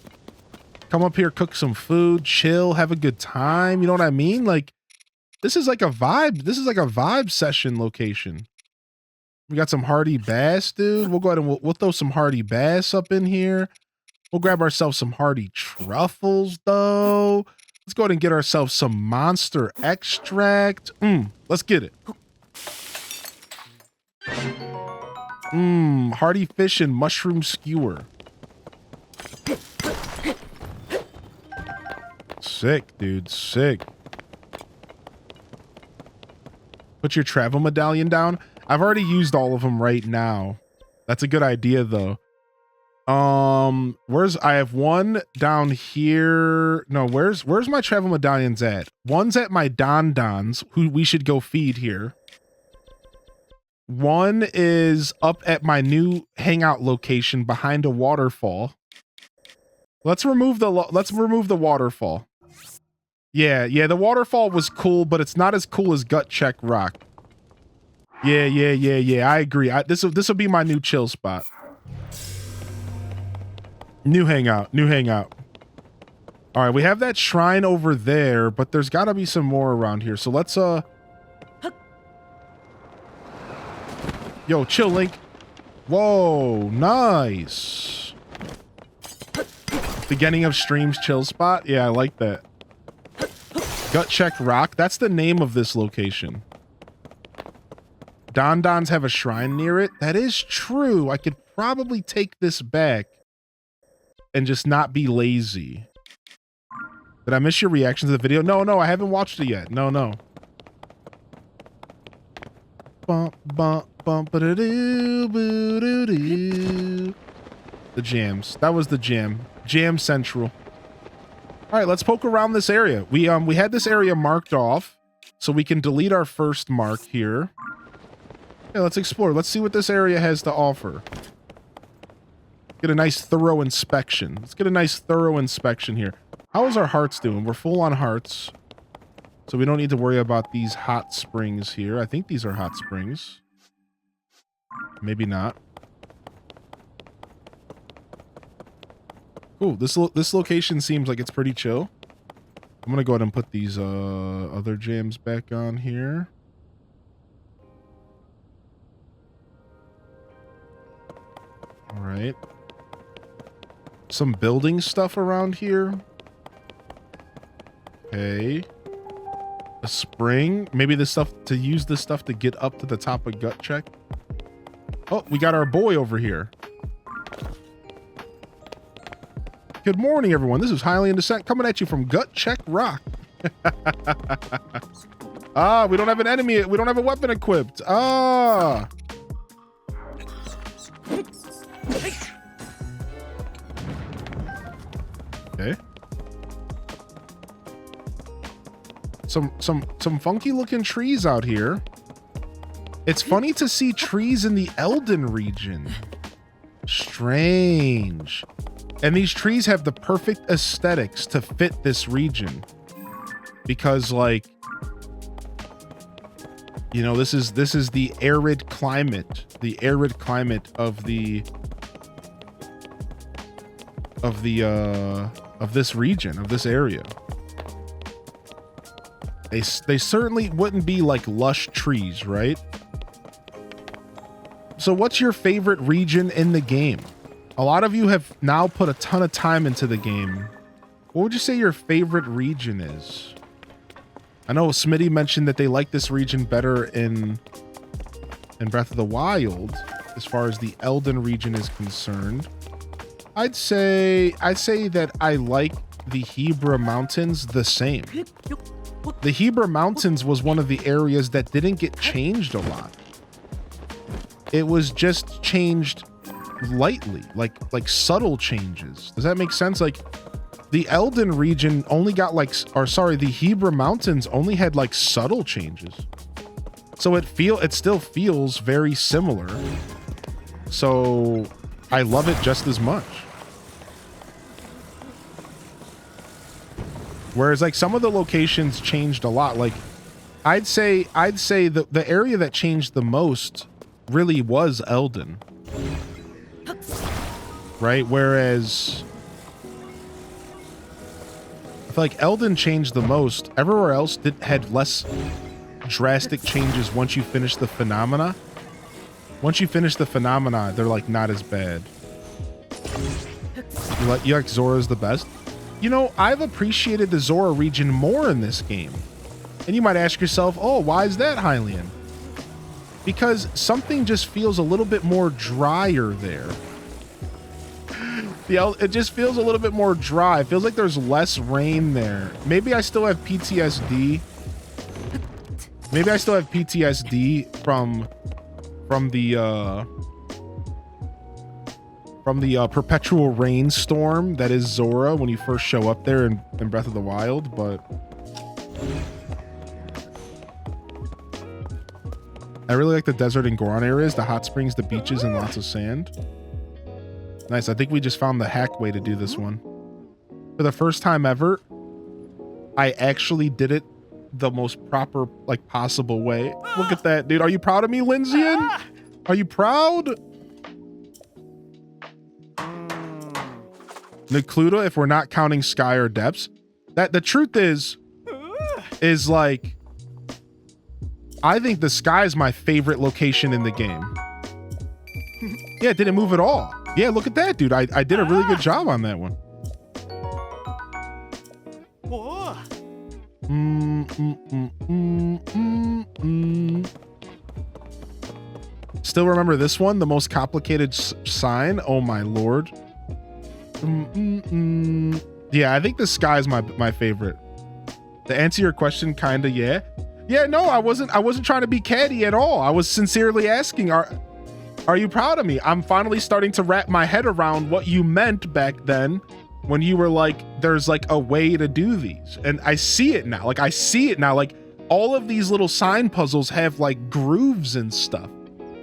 Come up here, cook some food, chill, have a good time. You know what I mean? Like, this is like a vibe. This is like a vibe session location. We got some hearty bass, dude. We'll go ahead and we'll throw some hearty bass up in here. We'll grab ourselves some hearty truffles, though. Let's go ahead and get ourselves some monster extract. Let's get it. Hearty fish and mushroom skewer. Sick, dude. Sick. Put your travel medallion down. I've already used all of them right now. That's a good idea, though. I have one down here. No, where's my travel medallions at? One's at my Don-Dons, who we should go feed here. One is up at my new hangout location behind a waterfall. Let's remove the waterfall. Yeah, the waterfall was cool, but it's not as cool as Gut Check Rock. Yeah, I agree. This will be my new chill spot. New hangout. All right, we have that shrine over there, but there's got to be some more around here. So let's Yo, chill, Link. Whoa, nice. Beginning of streams chill spot. Yeah, I like that. Gut Check Rock. That's the name of this location. Don-Dons have a shrine near it. That is true. I could probably take this back and just not be lazy. Did I miss your reaction to the video? No, I haven't watched it yet. No. Bump, ba-da-doo, boo-doo-doo. The jams. That was the jam. Jam Central. All right, let's poke around this area. We had this area marked off, so we can delete our first mark here. Yeah, let's explore. Let's see what this area has to offer. Get a nice thorough inspection. Let's get a nice thorough inspection here. How is our hearts doing? We're full on hearts. So we don't need to worry about these hot springs here. I think these are hot springs. Maybe not. Cool. This location seems like it's pretty chill. I'm gonna go ahead and put these other jams back on here. All right. Some building stuff around here. Okay. A spring. Maybe this stuff to use this stuff to get up to the top of Gut Check. Oh, we got our boy over here. Good morning, everyone. This is Highly in Descent coming at you from Gut Check Rock. We don't have an enemy. We don't have a weapon equipped. Okay. Some funky looking trees out here. It's funny to see trees in the Elden region. Strange. And these trees have the perfect aesthetics to fit this region. Because, like, You know, this is the arid climate of this region, of this area. They certainly wouldn't be like lush trees, right? So what's your favorite region in the game? A lot of you have now put a ton of time into the game. What would you say your favorite region is? I know Smitty mentioned that they like this region better in Breath of the Wild, as far as the Elden region is concerned. I'd say that I like the Hebra Mountains the same. The Hebra Mountains was one of the areas that didn't get changed a lot. It was just changed lightly, like subtle changes. Does that make sense? Like the Elden region only got the Hebra Mountains only had like subtle changes. So it still feels very similar. So I love it just as much. Whereas like some of the locations changed a lot. Like I'd say the area that changed the most really was Elden. Right? Whereas I feel like Elden changed the most. Everywhere else had less drastic changes once you finish the phenomena. Once you finish the phenomena, they're like not as bad. You like Zora's the best? You know, I've appreciated the Zora region more in this game. And you might ask yourself, oh, why is that, Hylian? Because something just feels a little bit more drier there. It just feels a little bit more dry. It feels like there's less rain there. Maybe I still have PTSD. Maybe I still have PTSD from the perpetual rainstorm that is Zora when you first show up there in Breath of the Wild, but I really like the desert and Goron areas, the hot springs, the beaches, and lots of sand. Nice. I think we just found the hack way to do this one. For the first time ever, I actually did it the most proper, like, possible way. Look at that, dude. Are you proud of me, Lindsay? Are you proud? Necluda, if we're not counting Sky or Depths. That the truth is like, I think the Sky is my favorite location in the game. Yeah, it didn't move at all. Yeah, look at that, dude. I did a really good job on that one. Still remember this one, the most complicated sign. Oh my lord. Yeah, I think the Sky is my favorite. To answer your question, kinda, yeah. Yeah, no, I wasn't trying to be catty at all. I was sincerely asking, are you proud of me? I'm finally starting to wrap my head around what you meant back then when you were like, there's like a way to do these. And I see it now. Like all of these little sign puzzles have like grooves and stuff.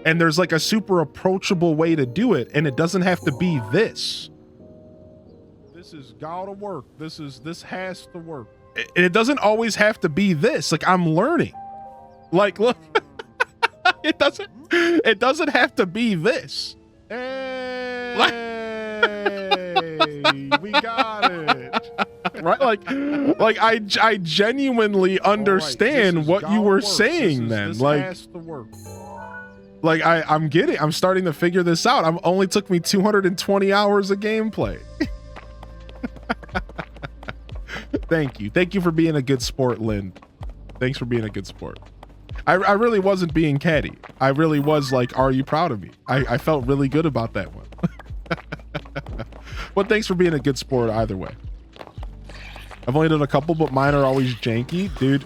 And there's like a super approachable way to do it. And it doesn't have to be this. This is gotta work. This has to work. It doesn't always have to be this. Like I'm learning. Like, look. It doesn't have to be this. Hey, we got it. Right? Like I genuinely understand what you were saying then. Like, has to work. Like I'm starting to figure this out. Only took me 220 hours of gameplay. Thank you for being a good sport, Lynn. Thanks for being a good sport. I really wasn't being catty. I really was like, are you proud of me? I felt really good about that one. But thanks for being a good sport either way. I've only done a couple, but mine are always janky, dude.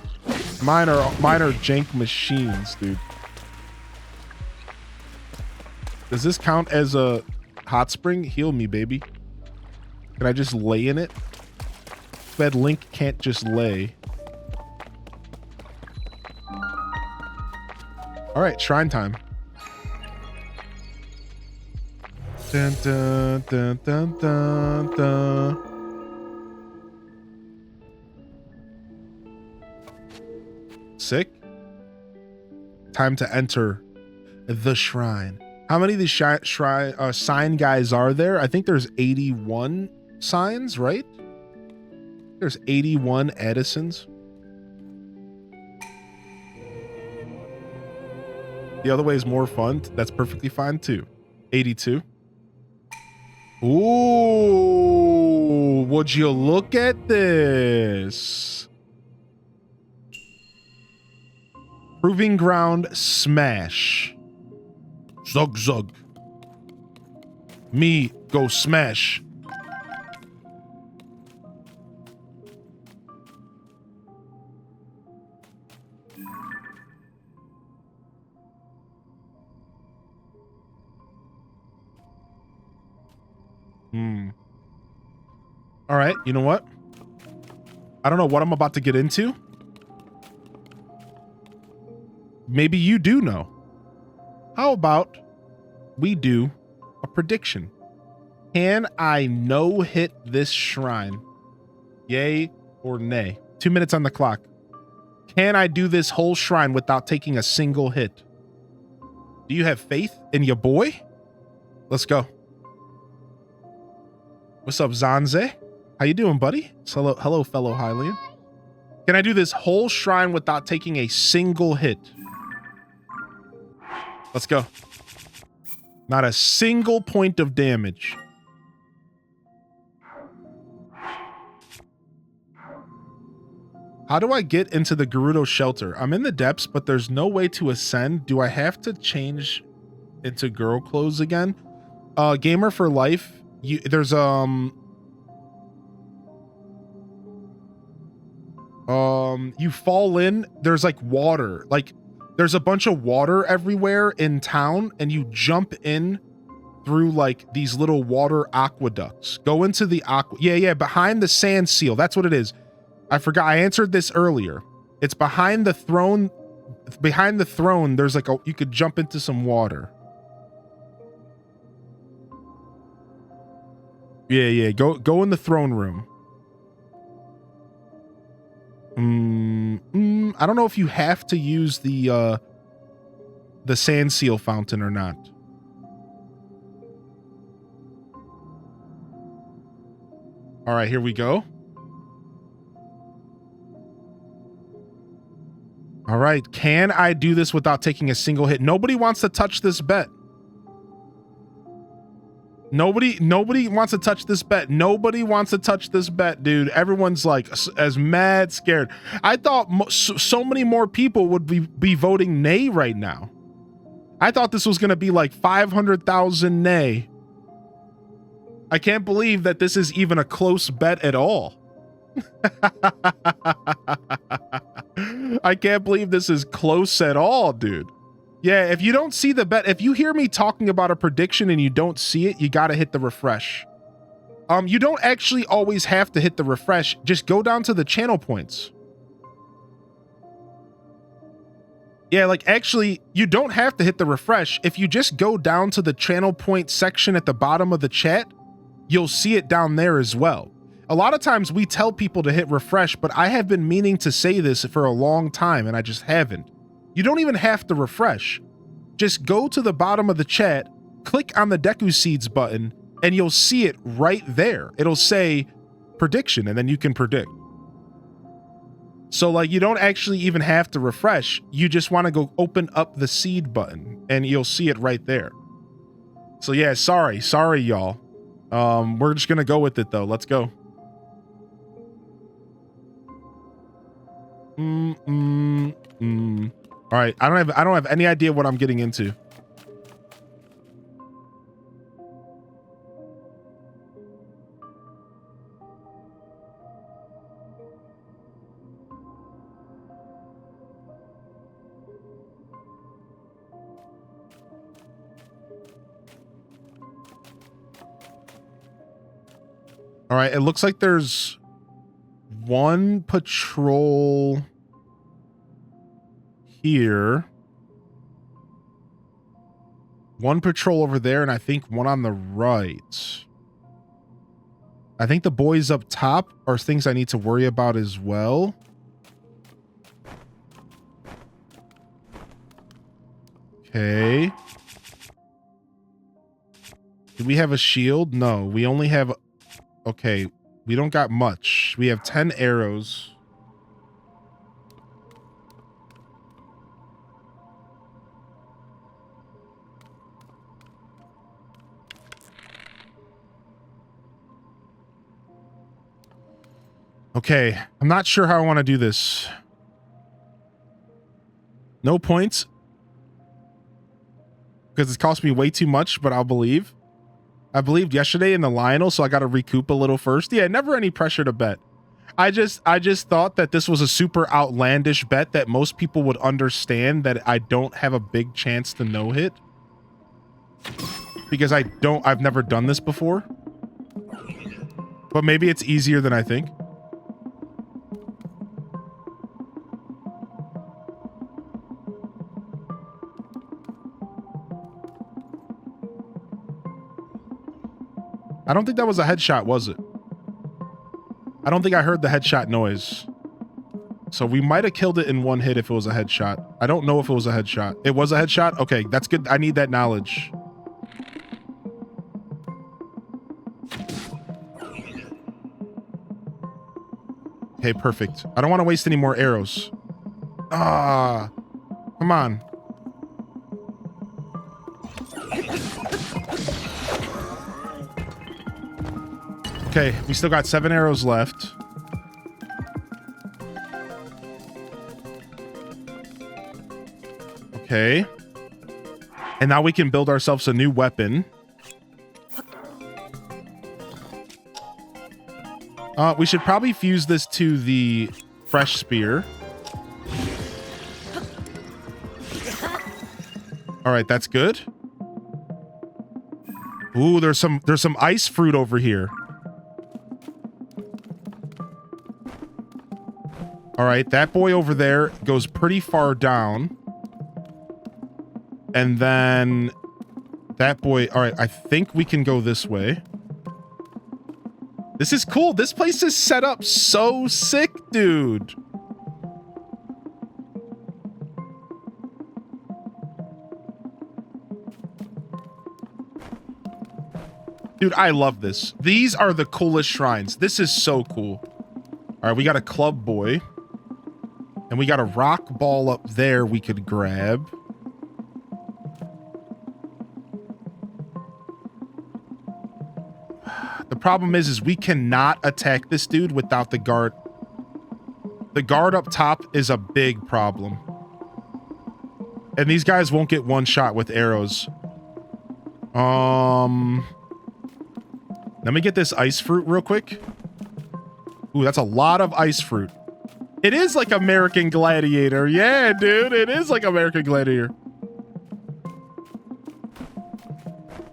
Mine are jank machines, dude. Does this count as a hot spring? Heal me, baby. Can I just lay in it? Fed Link can't just lay. All right, shrine time. Dun, dun, dun, dun, dun, dun. Sick. Time to enter the shrine. How many of these sign guys are there? I think there's 81 signs, right? There's 81 Edisons. The other way is more fun. That's perfectly fine too. 82. Ooh, would you look at this? Proving ground smash. Zug zug. Me go smash. All right, you know what? I don't know what I'm about to get into. Maybe you do know. How about we do a prediction? Can I no-hit this shrine? Yay or nay? 2 minutes on the clock. Can I do this whole shrine without taking a single hit? Do you have faith in your boy? Let's go. What's up, Zanze? How you doing, buddy? Hello, fellow Hylian. Can I do this whole shrine without taking a single hit? Let's go. Not a single point of damage. How do I get into the Gerudo shelter? I'm in the depths, but there's no way to ascend. Do I have to change into girl clothes again? Gamer for life. There's you fall in, there's like water, like there's a bunch of water everywhere in town, and you jump in through like these little water aqueducts. Go into the behind the sand seal. That's what it is. I forgot, I answered this earlier. It's behind the throne. Behind the throne, there's like you could jump into some water. Yeah, go in the throne room. I don't know if you have to use the sand seal fountain or not. All right, here we go. All right, can I do this without taking a single hit? Nobody wants to touch this bet. Nobody wants to touch this bet. Nobody wants to touch this bet, dude. Everyone's like as mad scared. I thought so many more people would be voting nay right now. I thought this was going to be like 500,000 nay. I can't believe that this is even a close bet at all. I can't believe this is close at all, dude. Yeah, if you don't see the bet, if you hear me talking about a prediction and you don't see it, you got to hit the refresh. You don't actually always have to hit the refresh. Just go down to the channel points. Yeah, like actually, you don't have to hit the refresh. If you just go down to the channel point section at the bottom of the chat, you'll see it down there as well. A lot of times we tell people to hit refresh, but I have been meaning to say this for a long time and I just haven't. You don't even have to refresh. Just go to the bottom of the chat, click on the Deku Seeds button, and you'll see it right there. It'll say prediction, and then you can predict. So like you don't actually even have to refresh. You just want to go open up the seed button, and you'll see it right there. So yeah, sorry y'all. We're just gonna go with it though. Let's go. All right, I don't have any idea what I'm getting into. All right, it looks like there's one patrol here, one patrol over there, and I think one on the right. I think the boys up top are things I need to worry about as well. Okay. Do we have a shield? No, we only have... Okay, we don't got much. We have 10 arrows. Okay, I'm not sure how I want to do this. No points. Because it's cost me way too much, but I'll believe. I believed yesterday in the Lionel, so I got to recoup a little first. Yeah, never any pressure to bet. I just thought that this was a super outlandish bet that most people would understand that I don't have a big chance to no hit. Because I've never done this before. But maybe it's easier than I think. I don't think that was a headshot, was it? I don't think I heard the headshot noise. So we might have killed it in one hit if it was a headshot. I don't know if it was a headshot. It was a headshot? Okay, that's good. I need that knowledge. Okay, perfect. I don't want to waste any more arrows. Ah, come on. Okay, we still got 7 arrows left. Okay. And now we can build ourselves a new weapon. We should probably fuse this to the fresh spear. All right, that's good. Ooh, there's some ice fruit over here. All right, that boy over there goes pretty far down. And then that boy... All right, I think we can go this way. This is cool. This place is set up so sick, dude. Dude, I love this. These are the coolest shrines. This is so cool. All right, we got a club boy. And we got a rock ball up there we could grab. The problem is we cannot attack this dude without the guard. The guard up top is a big problem. And these guys won't get one shot with arrows. Let me get this ice fruit real quick. Ooh, that's a lot of ice fruit. It is like American Gladiator. Yeah, dude, it is like American Gladiator.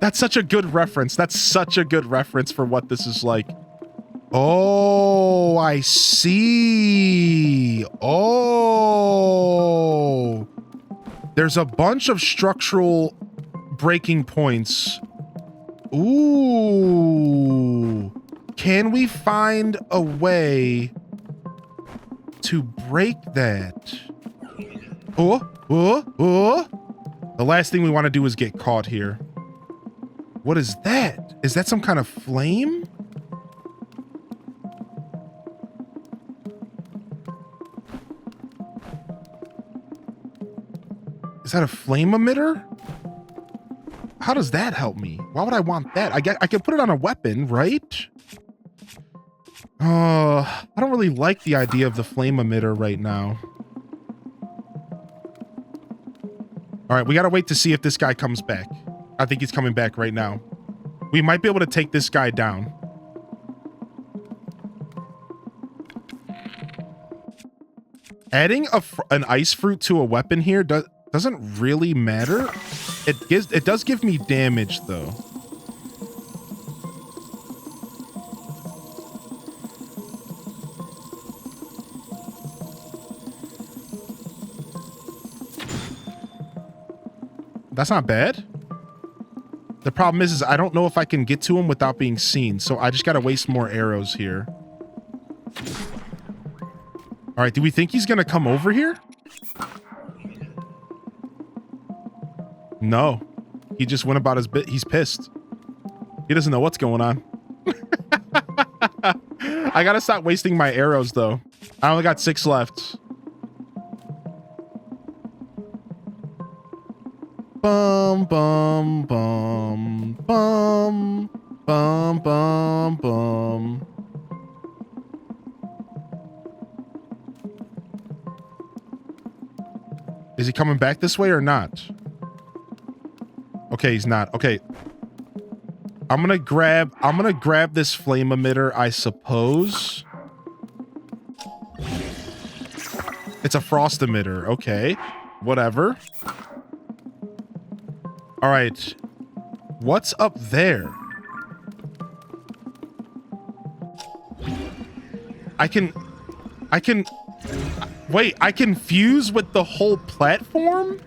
That's such a good reference. That's such a good reference for what this is like. Oh, I see. Oh. There's a bunch of structural breaking points. Ooh. Can we find a way to break that? Oh. The last thing we want to do is get caught here. What is that? Is that some kind of flame? Is that a flame emitter? How does that help me? Why would I want that? I can put it on a weapon, right? I don't really like the idea of the flame emitter right now. All right, we gotta wait to see if this guy comes back. I think he's coming back right now. We might be able to take this guy down. Adding an ice fruit to a weapon here doesn't really matter. It does give me damage though. That's not bad. The problem is I don't know if I can get to him without being seen, so I just gotta waste more arrows here. All right, do we think he's gonna come over here? No. He just went about his bit. He's pissed. He doesn't know what's going on. I gotta stop wasting my arrows, though. I only got 6 left. Bum, bum, bum, bum, bum, bum, bum. Is he coming back this way or not? Okay, he's not. Okay. I'm gonna grab this flame emitter, I suppose. It's a frost emitter. Okay. Whatever. All right. What's up there? I can wait, I can fuse with the whole platform?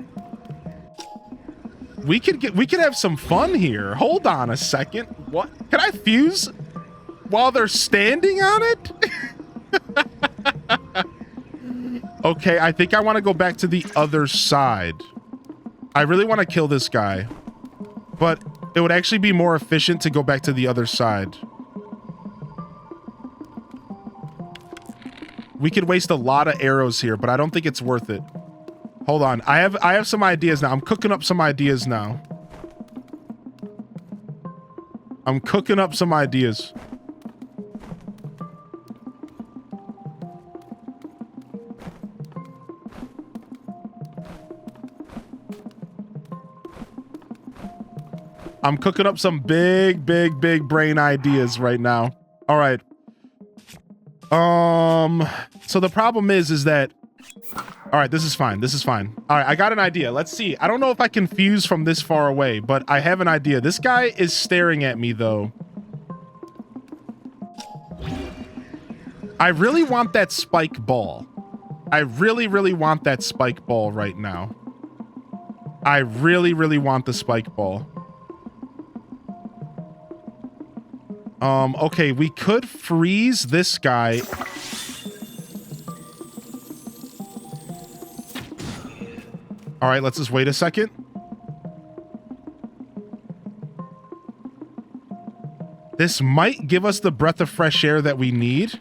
We could have some fun here. Hold on a second. What? Can I fuse while they're standing on it? Okay, I think I want to go back to the other side. I really want to kill this guy, but it would actually be more efficient to go back to the other side. We could waste a lot of arrows here, but I don't think it's worth it. Hold on. I have some ideas now. I'm cooking up some ideas now. I'm cooking up some ideas. I'm cooking up some big brain ideas right now. All right. So the problem is that, all right, this is fine. This is fine. All right, I got an idea. Let's see. I don't know if I can fuse from this far away, but I have an idea. This guy is staring at me, though. I really want that spike ball. I really want that spike ball right now. I really want the spike ball. Okay, we could freeze this guy. All right, let's just wait a second. This might give us the breath of fresh air that we need.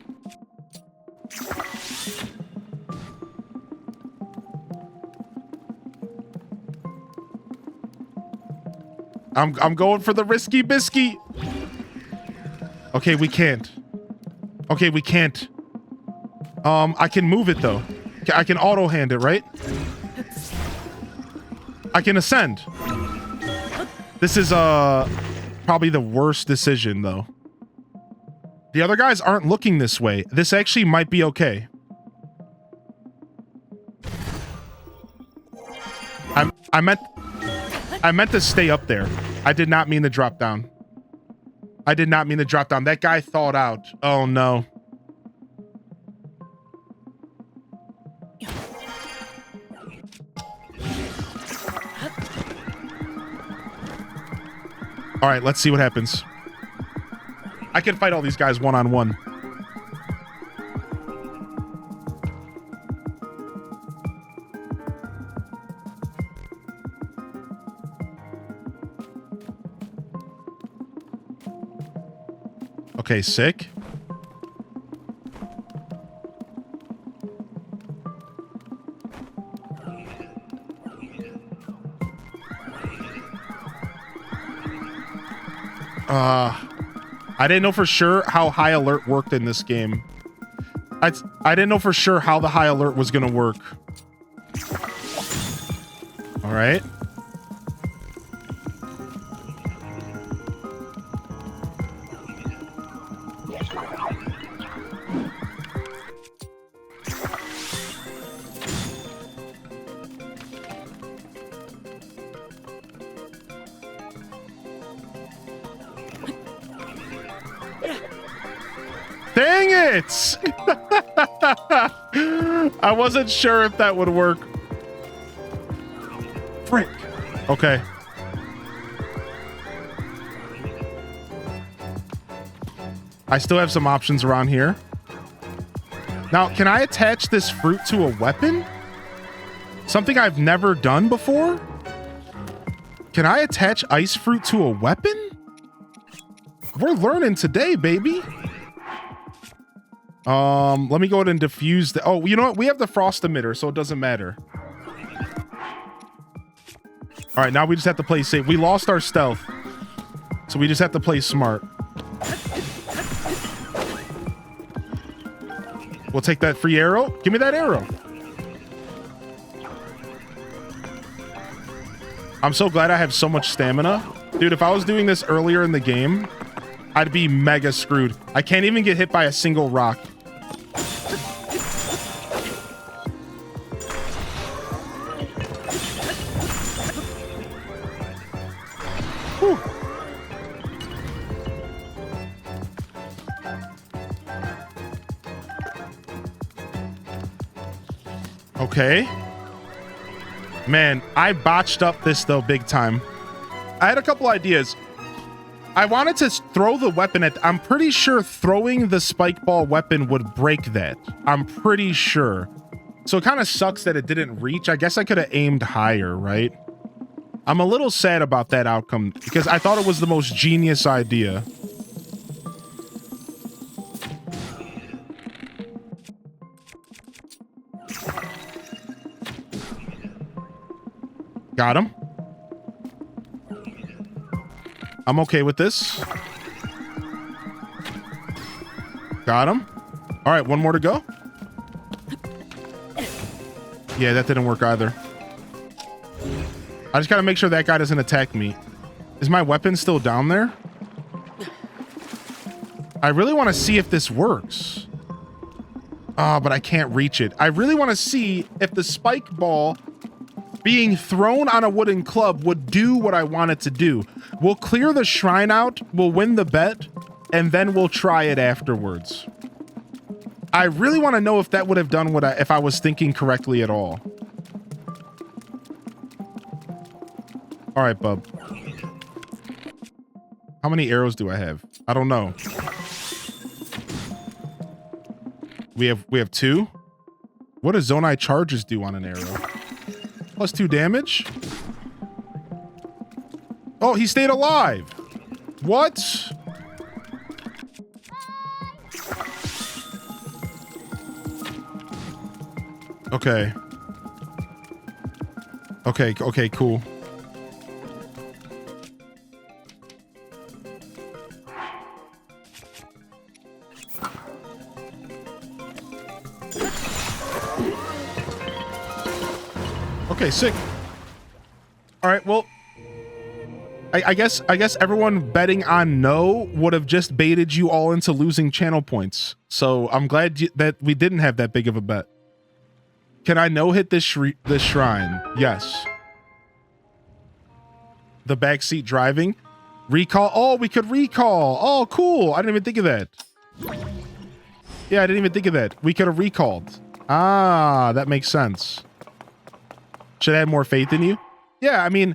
I'm going for the risky bisky. Okay, we can't. Okay, we can't. I can move it though. I can auto hand it, right? I can ascend. This is probably the worst decision though. The other guys aren't looking this way. This actually might be okay. I meant to stay up there. I did not mean to drop down. I did not mean to drop down. That guy thawed out. Oh no. All right, let's see what happens. I can fight all these guys one-on-one. Okay, sick. I didn't know for sure how high alert worked in this game. I didn't know for sure how the high alert was gonna work. All right. Dang it! I wasn't sure if that would work. Frick. Okay. I still have some options around here. Now, can I attach this fruit to a weapon? Something I've never done before? Can I attach ice fruit to a weapon? We're learning today, baby. Let me go ahead and diffuse the... Oh, you know what? We have the frost emitter, so it doesn't matter. All right, now we just have to play safe. We lost our stealth, so we just have to play smart. We'll take that free arrow. Give me that arrow. I'm so glad I have so much stamina. Dude, if I was doing this earlier in the game, I'd be mega screwed. I can't even get hit by a single rock. Whew. Okay. Man, I botched up this though big time. I had a couple ideas. I wanted to throw the weapon at... I'm pretty sure throwing the spike ball weapon would break that. I'm pretty sure. So it kind of sucks that it didn't reach. I guess I could have aimed higher, right? I'm a little sad about that outcome because I thought it was the most genius idea. Got him. I'm okay with this. Got him. All right, one more to go. Yeah, that didn't work either. I just gotta make sure that guy doesn't attack me. Is my weapon still down there? I really want to see if this works. Ah, but I can't reach it. I really want to see if the spike ball being thrown on a wooden club would do what I want it to do. We'll clear the shrine out, we'll win the bet, and then we'll try it afterwards. I really want to know if that would have done what if I was thinking correctly at all. All right, bub. How many arrows do I have? I don't know. We have 2. What does Zonai charges do on an arrow? +2 damage? Oh, he stayed alive. What? Okay. Okay, cool. Okay, sick. All right, well, I guess everyone betting on no would have just baited you all into losing channel points. So I'm glad that we didn't have that big of a bet. Can I no hit this shrine? Yes. The backseat driving, recall. Oh, we could recall. Oh, cool. I didn't even think of that. Yeah, I didn't even think of that. We could have recalled. Ah, that makes sense. Should I have more faith in you? Yeah, I mean,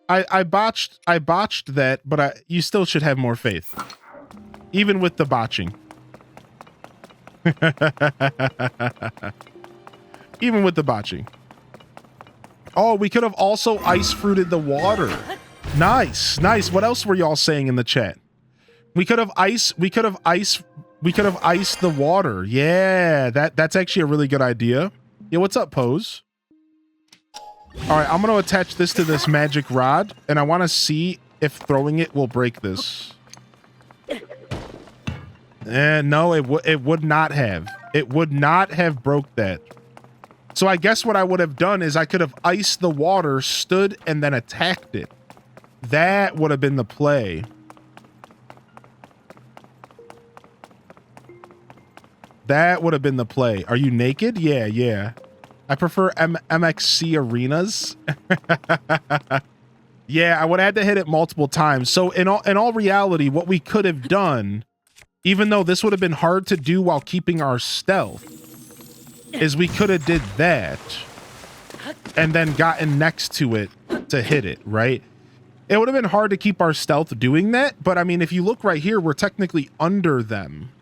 I botched that, but you still should have more faith. Even with the botching. Even with the botching. Oh, we could have also ice fruited the water. Nice. What else were y'all saying in the chat? We could have iced the water. Yeah, that's actually a really good idea. Yeah, what's up, Pose? All right, I'm going to attach this to this magic rod, and I want to see if throwing it will break this. No, it would not have. It would not have broke that. So I guess what I would have done is I could have iced the water, stood, and then attacked it. That would have been the play. That would have been the play. Are you naked? Yeah. I prefer MXC arenas. Yeah, I would have had to hit it multiple times. So in all reality, what we could have done, even though this would have been hard to do while keeping our stealth, is we could have did that and then gotten next to it to hit it, right? It would have been hard to keep our stealth doing that, but I mean, if you look right here, we're technically under them.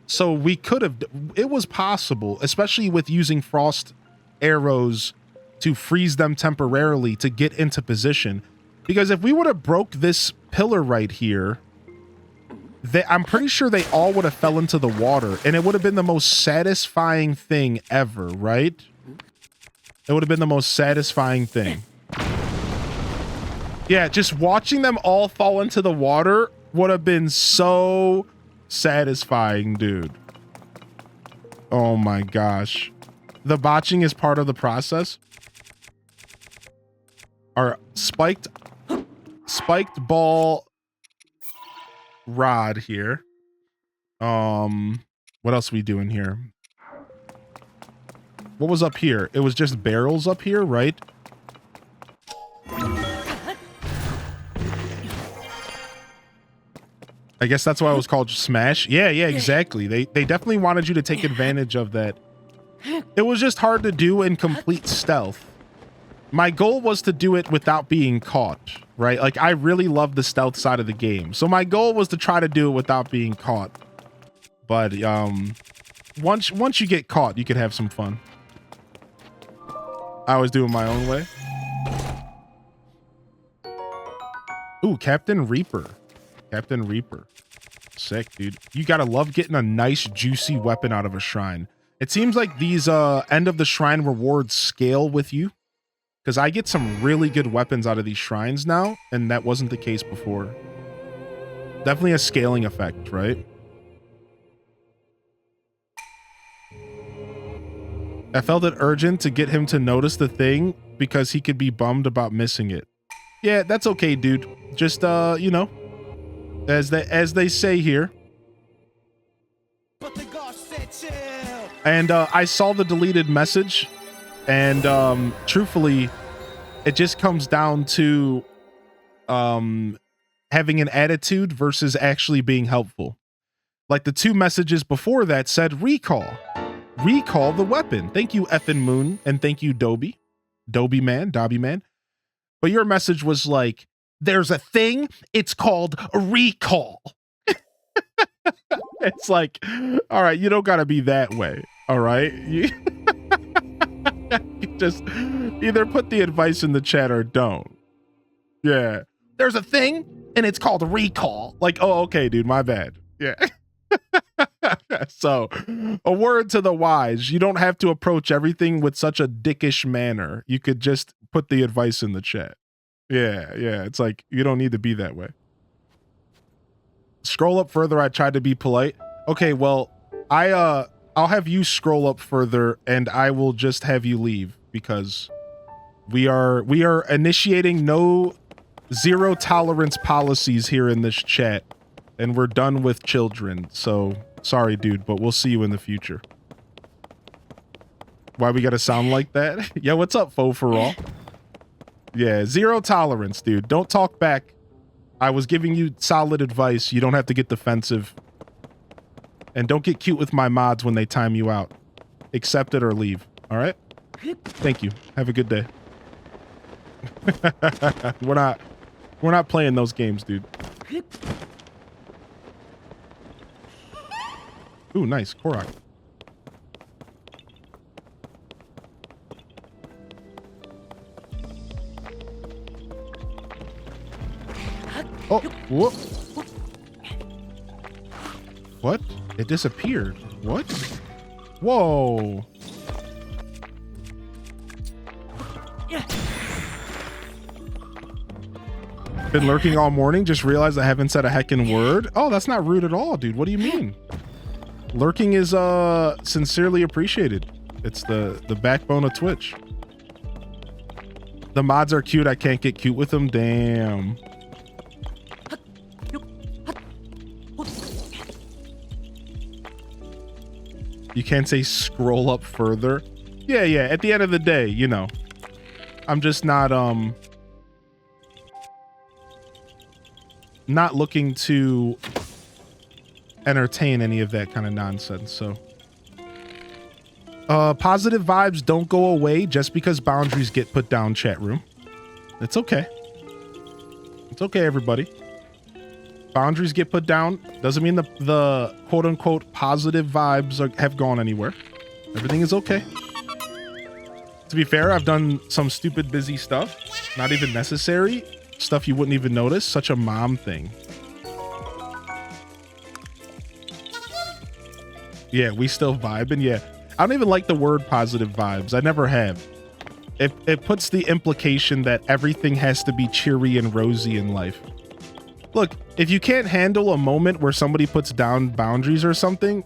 So we could have, it was possible, especially with using frost arrows to freeze them temporarily to get into position. Because if we would have broke this pillar right here, I'm pretty sure they all would have fell into the water, and it would have been the most satisfying thing ever, right? It would have been the most satisfying thing. Yeah, just watching them all fall into the water would have been so satisfying, dude. Oh my gosh. The botching is part of the process. Our spiked ball rod here. What else are we doing here? What was up here? It was just barrels up here, right? I guess that's why it was called Smash. Yeah, exactly. They definitely wanted you to take advantage of that. It was just hard to do in complete stealth. My goal was to do it without being caught, right? Like, I really love the stealth side of the game. So my goal was to try to do it without being caught. But once you get caught, you could have some fun. I always do it my own way. Ooh, Captain Reaper. Captain Reaper. Sick, dude. You gotta love getting a nice, juicy weapon out of a shrine. It seems like these end of the shrine rewards scale with you. Because I get some really good weapons out of these shrines now, and that wasn't the case before. Definitely a scaling effect, right? I felt it urgent to get him to notice the thing because he could be bummed about missing it. Yeah, that's okay, dude. Just, you know, as they say here. And I saw the deleted message, and truthfully, it just comes down to having an attitude versus actually being helpful. Like the two messages before that said recall the weapon. Thank you, effing Moon, and thank you, Dobby Man. But your message was like, there's a thing, it's called recall. It's like, all right, you don't gotta be that way. All right, you just either put the advice in the chat or don't. Yeah, there's a thing and it's called recall. Like, oh, okay, dude, my bad. Yeah. So, a word to the wise: you don't have to approach everything with such a dickish manner. You could just put the advice in the chat. Yeah, it's like you don't need to be that way. Scroll up further. I tried to be polite. Okay, well, I'll have you scroll up further, and I will just have you leave because we are initiating no zero tolerance policies here in this chat, and we're done with children. So sorry, dude, but we'll see you in the future. Why we gotta sound like that? Yeah, what's up, Faux for all? Yeah, zero tolerance, dude. Don't talk back. I was giving you solid advice. You don't have to get defensive. And don't get cute with my mods when they time you out. Accept it or leave. All right? Thank you. Have a good day. We're not playing those games, dude. Ooh, nice. Korok. Oh, whoop. What? It disappeared. What? Whoa. Been lurking all morning, just realized I haven't said a heckin' word. Oh, that's not rude at all, dude. What do you mean? Lurking is sincerely appreciated. It's the backbone of Twitch. The mods are cute. I can't get cute with them. Damn. You can't say scroll up further. Yeah. At the end of the day, you know, I'm just not looking to entertain any of that kind of nonsense. So positive vibes don't go away just because boundaries get put down, chat room. It's okay. It's okay, everybody. Boundaries get put down doesn't mean the quote unquote positive vibes have gone anywhere. Everything is okay. To be fair, I've done some stupid busy stuff, not even necessary, stuff you wouldn't even notice. Such a mom thing. Yeah, we still vibing. Yeah, I don't even like the word positive vibes. I never have. It puts the implication that everything has to be cheery and rosy in life. Look, if you can't handle a moment where somebody puts down boundaries or something,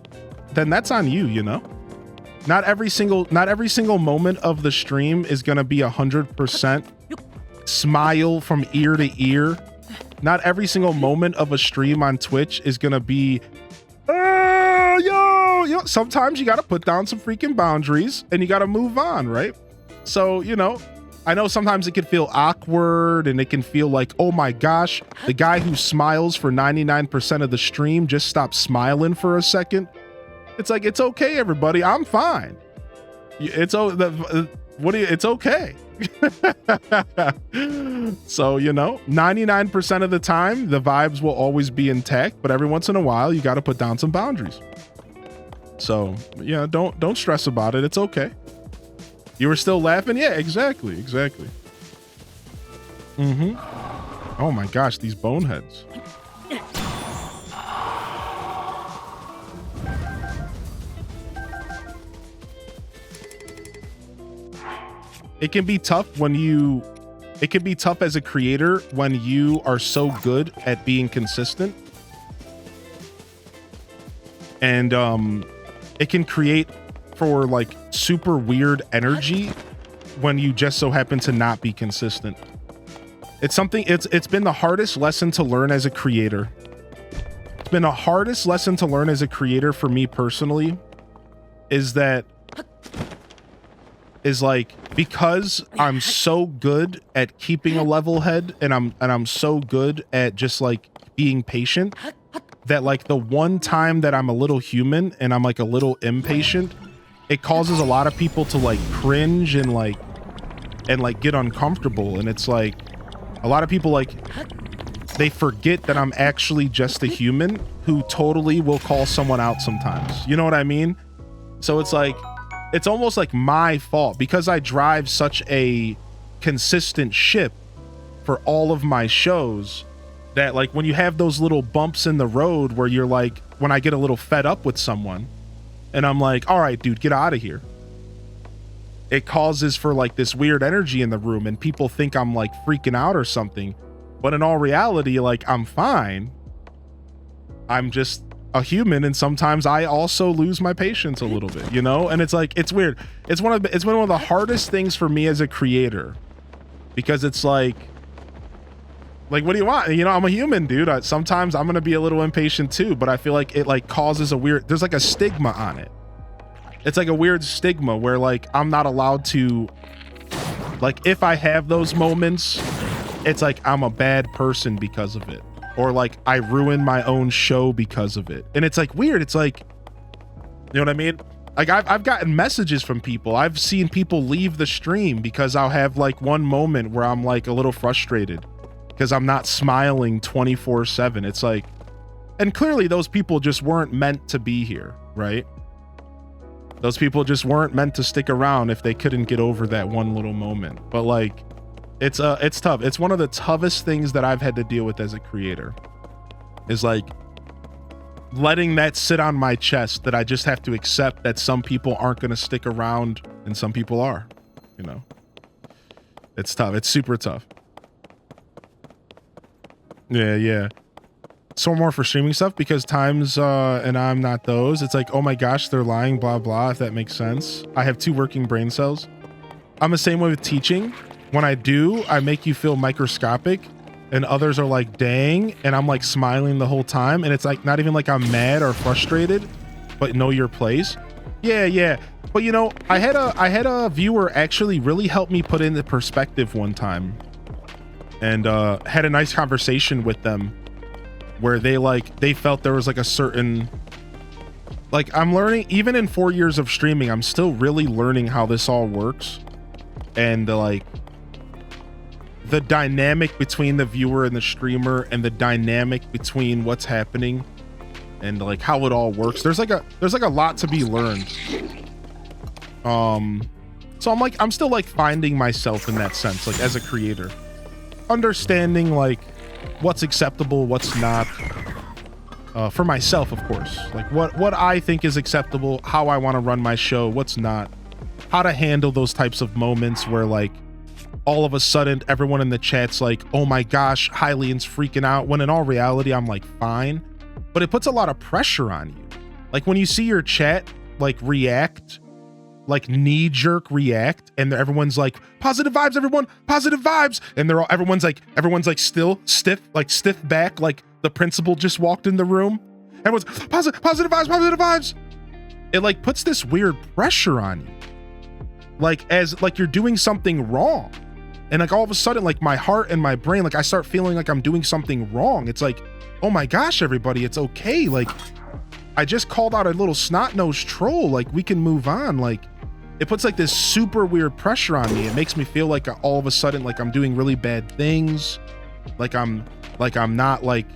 then that's on you, you know? Not every single moment of the stream is gonna be 100% smile from ear to ear. Not every single moment of a stream on Twitch is gonna be yo. Sometimes you gotta put down some freaking boundaries and you gotta move on, right? So, you know, I know sometimes it can feel awkward and it can feel like, oh my gosh, the guy who smiles for 99% of the stream just stopped smiling for a second. It's like, it's okay, everybody. I'm fine. It's okay. So, you know, 99% of the time, the vibes will always be intact, but every once in a while, you got to put down some boundaries. So, yeah, don't stress about it. It's okay. You were still laughing? Yeah, exactly. Mm-hmm. Oh my gosh, these boneheads. It can be tough as a creator when you are so good at being consistent. And it can create for like super weird energy when you just so happen to not be consistent. It's been the hardest lesson to learn as a creator. It's been the hardest lesson to learn as a creator for me personally is like, because I'm so good at keeping a level head and I'm so good at just like being patient that like the one time that I'm a little human and I'm like a little impatient, it causes a lot of people to like cringe and get uncomfortable. And it's like a lot of people, like, they forget that I'm actually just a human who totally will call someone out sometimes. You know what I mean? So it's like, it's almost like my fault because I drive such a consistent ship for all of my shows that like when you have those little bumps in the road where you're like, when I get a little fed up with someone and I'm like, all right, dude, get out of here. It causes for like this weird energy in the room and people think I'm like freaking out or something. But in all reality, like, I'm fine. I'm just a human, and sometimes I also lose my patience a little bit, you know? And it's like, it's weird. It's one of the hardest things for me as a creator, because it's like, what do you want? You know, I'm a human, dude. Sometimes I'm gonna be a little impatient too, but I feel like it like causes there's like a stigma on it. It's like a weird stigma where like I'm not allowed to, like, if I have those moments, it's like I'm a bad person because of it, or like I ruin my own show because of it. And it's like weird. It's like, you know what I mean? Like I've gotten messages from people. I've seen people leave the stream because I'll have like one moment where I'm like a little frustrated because I'm not smiling 24/7. It's like, and clearly those people just weren't meant to be here, right? Those people just weren't meant to stick around if they couldn't get over that one little moment. But like, it's tough. It's one of the toughest things that I've had to deal with as a creator, is like letting that sit on my chest, that I just have to accept that some people aren't going to stick around and some people are, you know. It's tough. It's super tough. Yeah. So more for streaming stuff, because times and I'm not those. It's like, oh my gosh, they're lying, blah blah, if that makes sense. I have 2 working brain cells. I'm the same way with teaching. When I do, I make you feel microscopic, and others are like, dang, and I'm like smiling the whole time, and it's like not even like I'm mad or frustrated, but know your place. Yeah. But you know, I had a viewer actually really help me put into perspective one time, and had a nice conversation with them where they felt there was like a certain, like, I'm learning, even in 4 years of streaming, I'm still really learning how this all works, and like the dynamic between the viewer and the streamer, and the dynamic between what's happening and like how it all works. There's like a lot to be learned. So I'm still like finding myself in that sense, like as a creator. understanding like what's acceptable, what's not, for myself, of course, like what I think is acceptable, how I want to run my show, what's not, how to handle those types of moments where like all of a sudden everyone in the chat's like, oh my gosh, Hylian's freaking out, when in all reality I'm like fine. But it puts a lot of pressure on you. Like when you see your chat like react, like knee-jerk react, and everyone's like, positive vibes, everyone, positive vibes, and everyone's like still stiff back, like the principal just walked in the room. Everyone's positive vibes. It like puts this weird pressure on you, like as like you're doing something wrong. And like all of a sudden, like my heart and my brain, like I start feeling like I'm doing something wrong. It's like, oh my gosh, everybody, it's okay. Like I just called out a little snot-nosed troll. Like we can move on. Like it puts like this super weird pressure on me. It makes me feel like all of a sudden, like I'm doing really bad things. Like I'm not like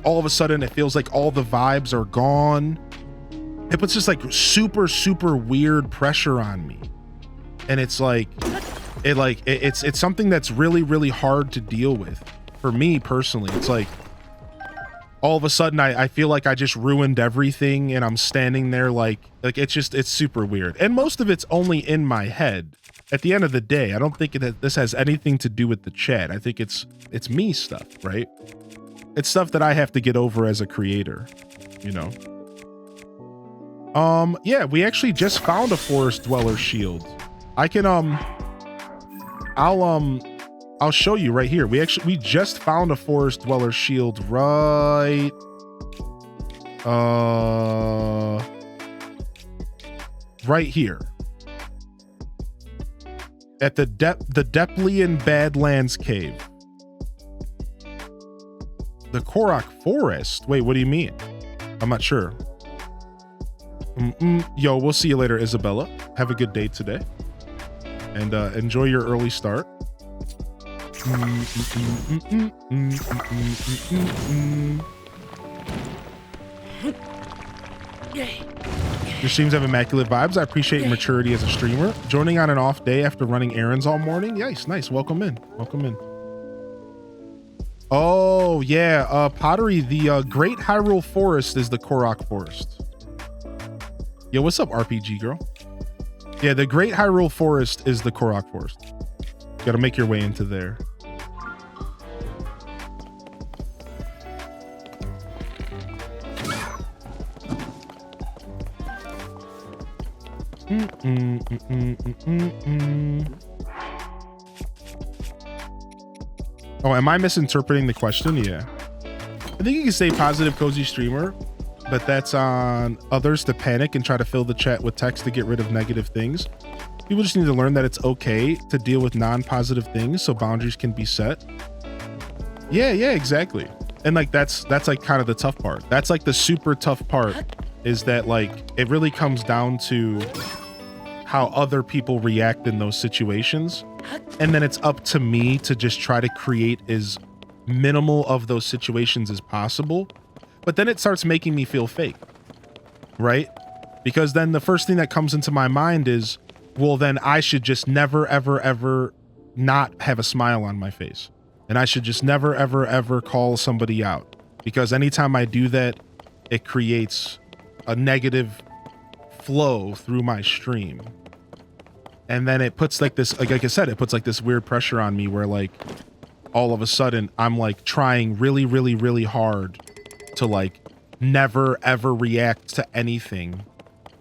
all of a sudden it feels like all the vibes are gone. It puts this like super, super weird pressure on me. And it's like, it's something that's really, really hard to deal with for me personally. It's like all of a sudden I feel like I just ruined everything, and I'm standing there like it's super weird. And most of it's only in my head. At the end of the day, I don't think that this has anything to do with the chat. I think it's me stuff, right? It's stuff that I have to get over as a creator, you know? Yeah, we actually just found a forest dweller shield. I can, I'll show you right here. We just found a forest dweller shield right here at the Deplean Badlands Cave. The Korok Forest. Wait, what do you mean? I'm not sure. Yo, we'll see you later, Isabella. Have a good day today, and enjoy your early start. Your streams have immaculate vibes. I appreciate your maturity as a streamer. Joining on an off day after running errands all morning. Nice. Welcome in. Oh yeah, Pottery. The Great Hyrule Forest is the Korok Forest. Yo, what's up, RPG girl? Yeah, the Great Hyrule Forest is the Korok Forest. You gotta make your way into there. Oh, am I misinterpreting the question? Yeah. I think you can say positive cozy streamer, but that's on others to panic and try to fill the chat with text to get rid of negative things. People just need to learn that it's okay to deal with non-positive things so boundaries can be set. Yeah, exactly. And like that's like kind of the tough part. That's like the super tough part, is that like it really comes down to how other people react in those situations. And then it's up to me to just try to create as minimal of those situations as possible. But then it starts making me feel fake, right? Because then the first thing that comes into my mind is, well, then I should just never, ever, ever not have a smile on my face. And I should just never, ever, ever call somebody out. Because anytime I do that, it creates a negative flow through my stream. And then it puts like this, like I said, it puts like this weird pressure on me where like all of a sudden I'm like trying really, really, really hard to like never ever react to anything.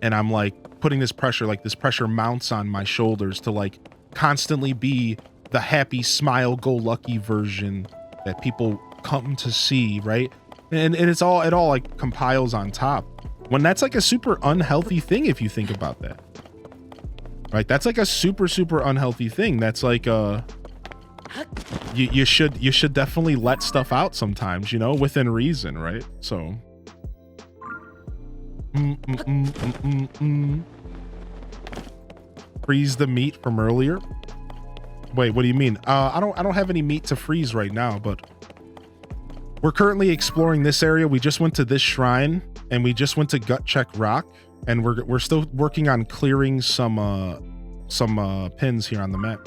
And I'm like putting this pressure, like this pressure mounts on my shoulders to like constantly be the happy, smile-go-lucky version that people come to see, right? And it all like compiles on top, when that's like a super unhealthy thing if you think about that. Right, that's like a super, super unhealthy thing. That's like you should definitely let stuff out sometimes, you know, within reason, right? So freeze the meat from earlier. Wait, what do you mean? I don't have any meat to freeze right now, but we're currently exploring this area. We just went to this shrine and we just went to Gut Check Rock, and we're still working on clearing some pins here on the map.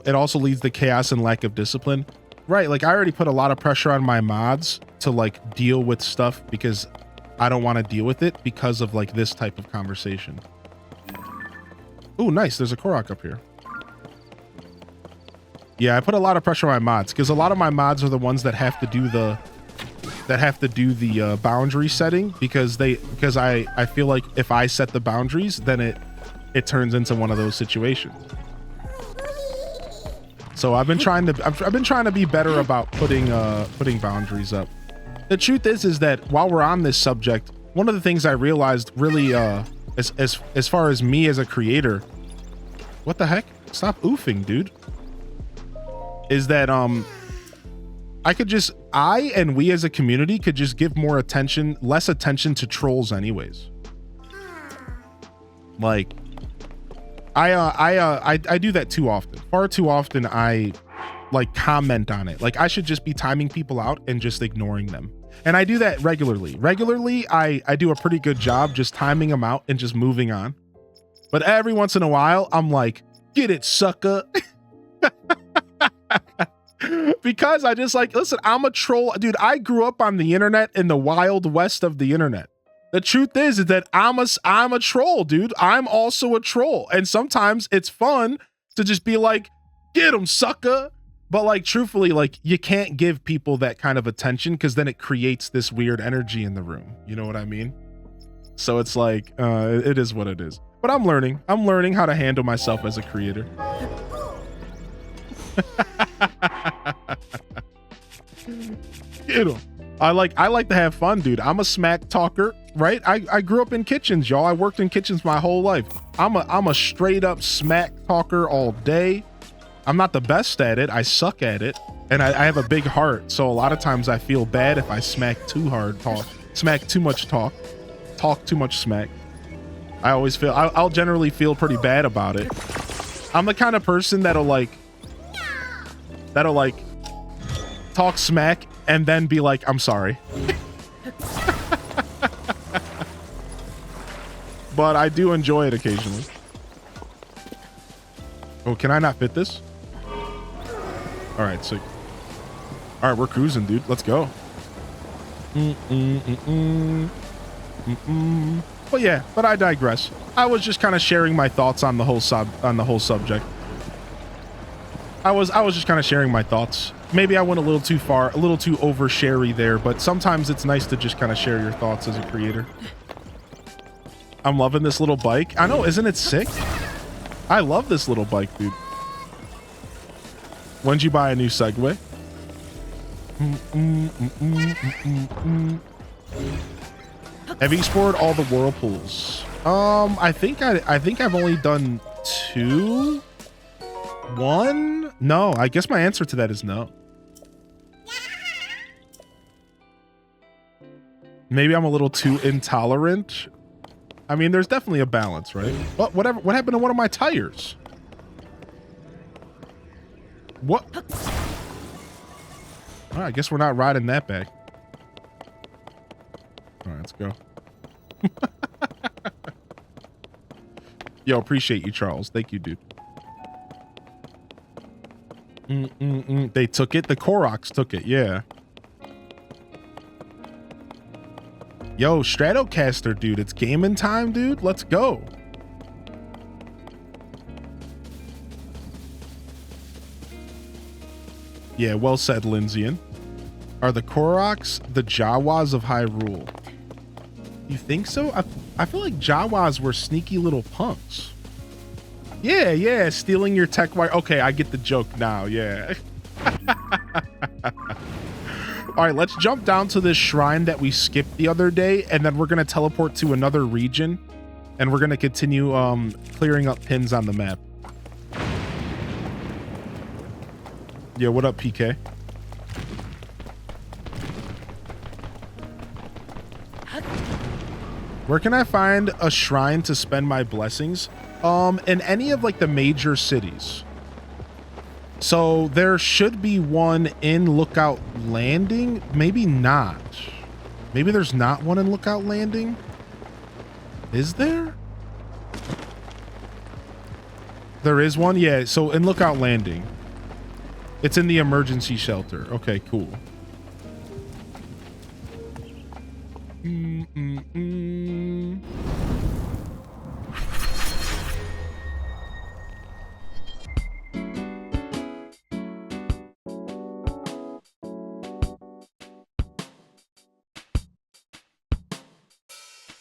It also leads to chaos and lack of discipline. Right, like I already put a lot of pressure on my mods to like deal with stuff because I don't want to deal with it because of like this type of conversation. Oh, nice. There's a Korok up here. Yeah, I put a lot of pressure on my mods because a lot of my mods are the ones that have to do the boundary setting because I feel like if I set the boundaries, then it turns into one of those situations. So I've been trying to be better about putting boundaries up. The truth is that while we're on this subject, one of the things I realized really as far as me as a creator, what the heck? Stop oofing, dude. Is that I and we as a community could just give less attention to trolls anyways. Like I do that too often. Far too often I like comment on it. Like I should just be timing people out and just ignoring them. And I do that regularly. I do a pretty good job just timing them out and just moving on. But every once in a while, I'm like, get it, sucker. Because I just like, listen, I'm a troll. Dude, I grew up on the internet in the wild west of the internet. The truth is that I'm a troll, dude. I'm also a troll. And sometimes it's fun to just be like, get him, sucker. But like, truthfully, like you can't give people that kind of attention because then it creates this weird energy in the room. You know what I mean? So it's like, it is what it is. But I'm learning how to handle myself as a creator. Get him. I like to have fun, dude. I'm a smack talker, right? I grew up in kitchens, y'all. I worked in kitchens my whole life. I'm a straight up smack talker all day. I'm not the best at it. I suck at it. And I have a big heart. So a lot of times I feel bad if I smack too hard, smack too much talk too much smack. I always feel, I'll generally feel pretty bad about it. I'm the kind of person that'll like talk smack and then be like, I'm sorry. But I do enjoy it occasionally. Oh, can I not fit this? All right, sick. All right, we're cruising, dude. Let's go. But yeah, but I digress. I was just kind of sharing my thoughts on the whole subject. I was just kind of sharing my thoughts. Maybe I went a little too far, a little too over-sharey there, but sometimes it's nice to just kind of share your thoughts as a creator. I'm loving this little bike. I know, isn't it sick? I love this little bike, dude. When'd you buy a new Segway? Have you explored all the whirlpools? I think I've only done 2. 1? No, I guess my answer to that is no. Maybe I'm a little too intolerant. I mean, there's definitely a balance, right? What happened to one of my tires? What? All right, I guess we're not riding that back. All right, let's go. Yo, appreciate you, Charles. Thank you, dude. They took it. The Koroks took it. Yeah. Yo, Stratocaster, dude. It's gaming time, dude. Let's go. Yeah, well said, Lindsay. Are the Koroks the Jawas of Hyrule? You think so? I feel like Jawas were sneaky little punks. Yeah, stealing your tech wire. Okay, I get the joke now, yeah. All right, let's jump down to this shrine that we skipped the other day, and then we're going to teleport to another region, and we're going to continue clearing up pins on the map. Yeah, what up, PK? Where can I find a shrine to spend my blessings? In any of like the major cities. So there should be one in Lookout Landing. Maybe not. Maybe there's not one in Lookout Landing. Is there? There is one? Yeah, so in Lookout Landing. It's in the emergency shelter. Okay, cool.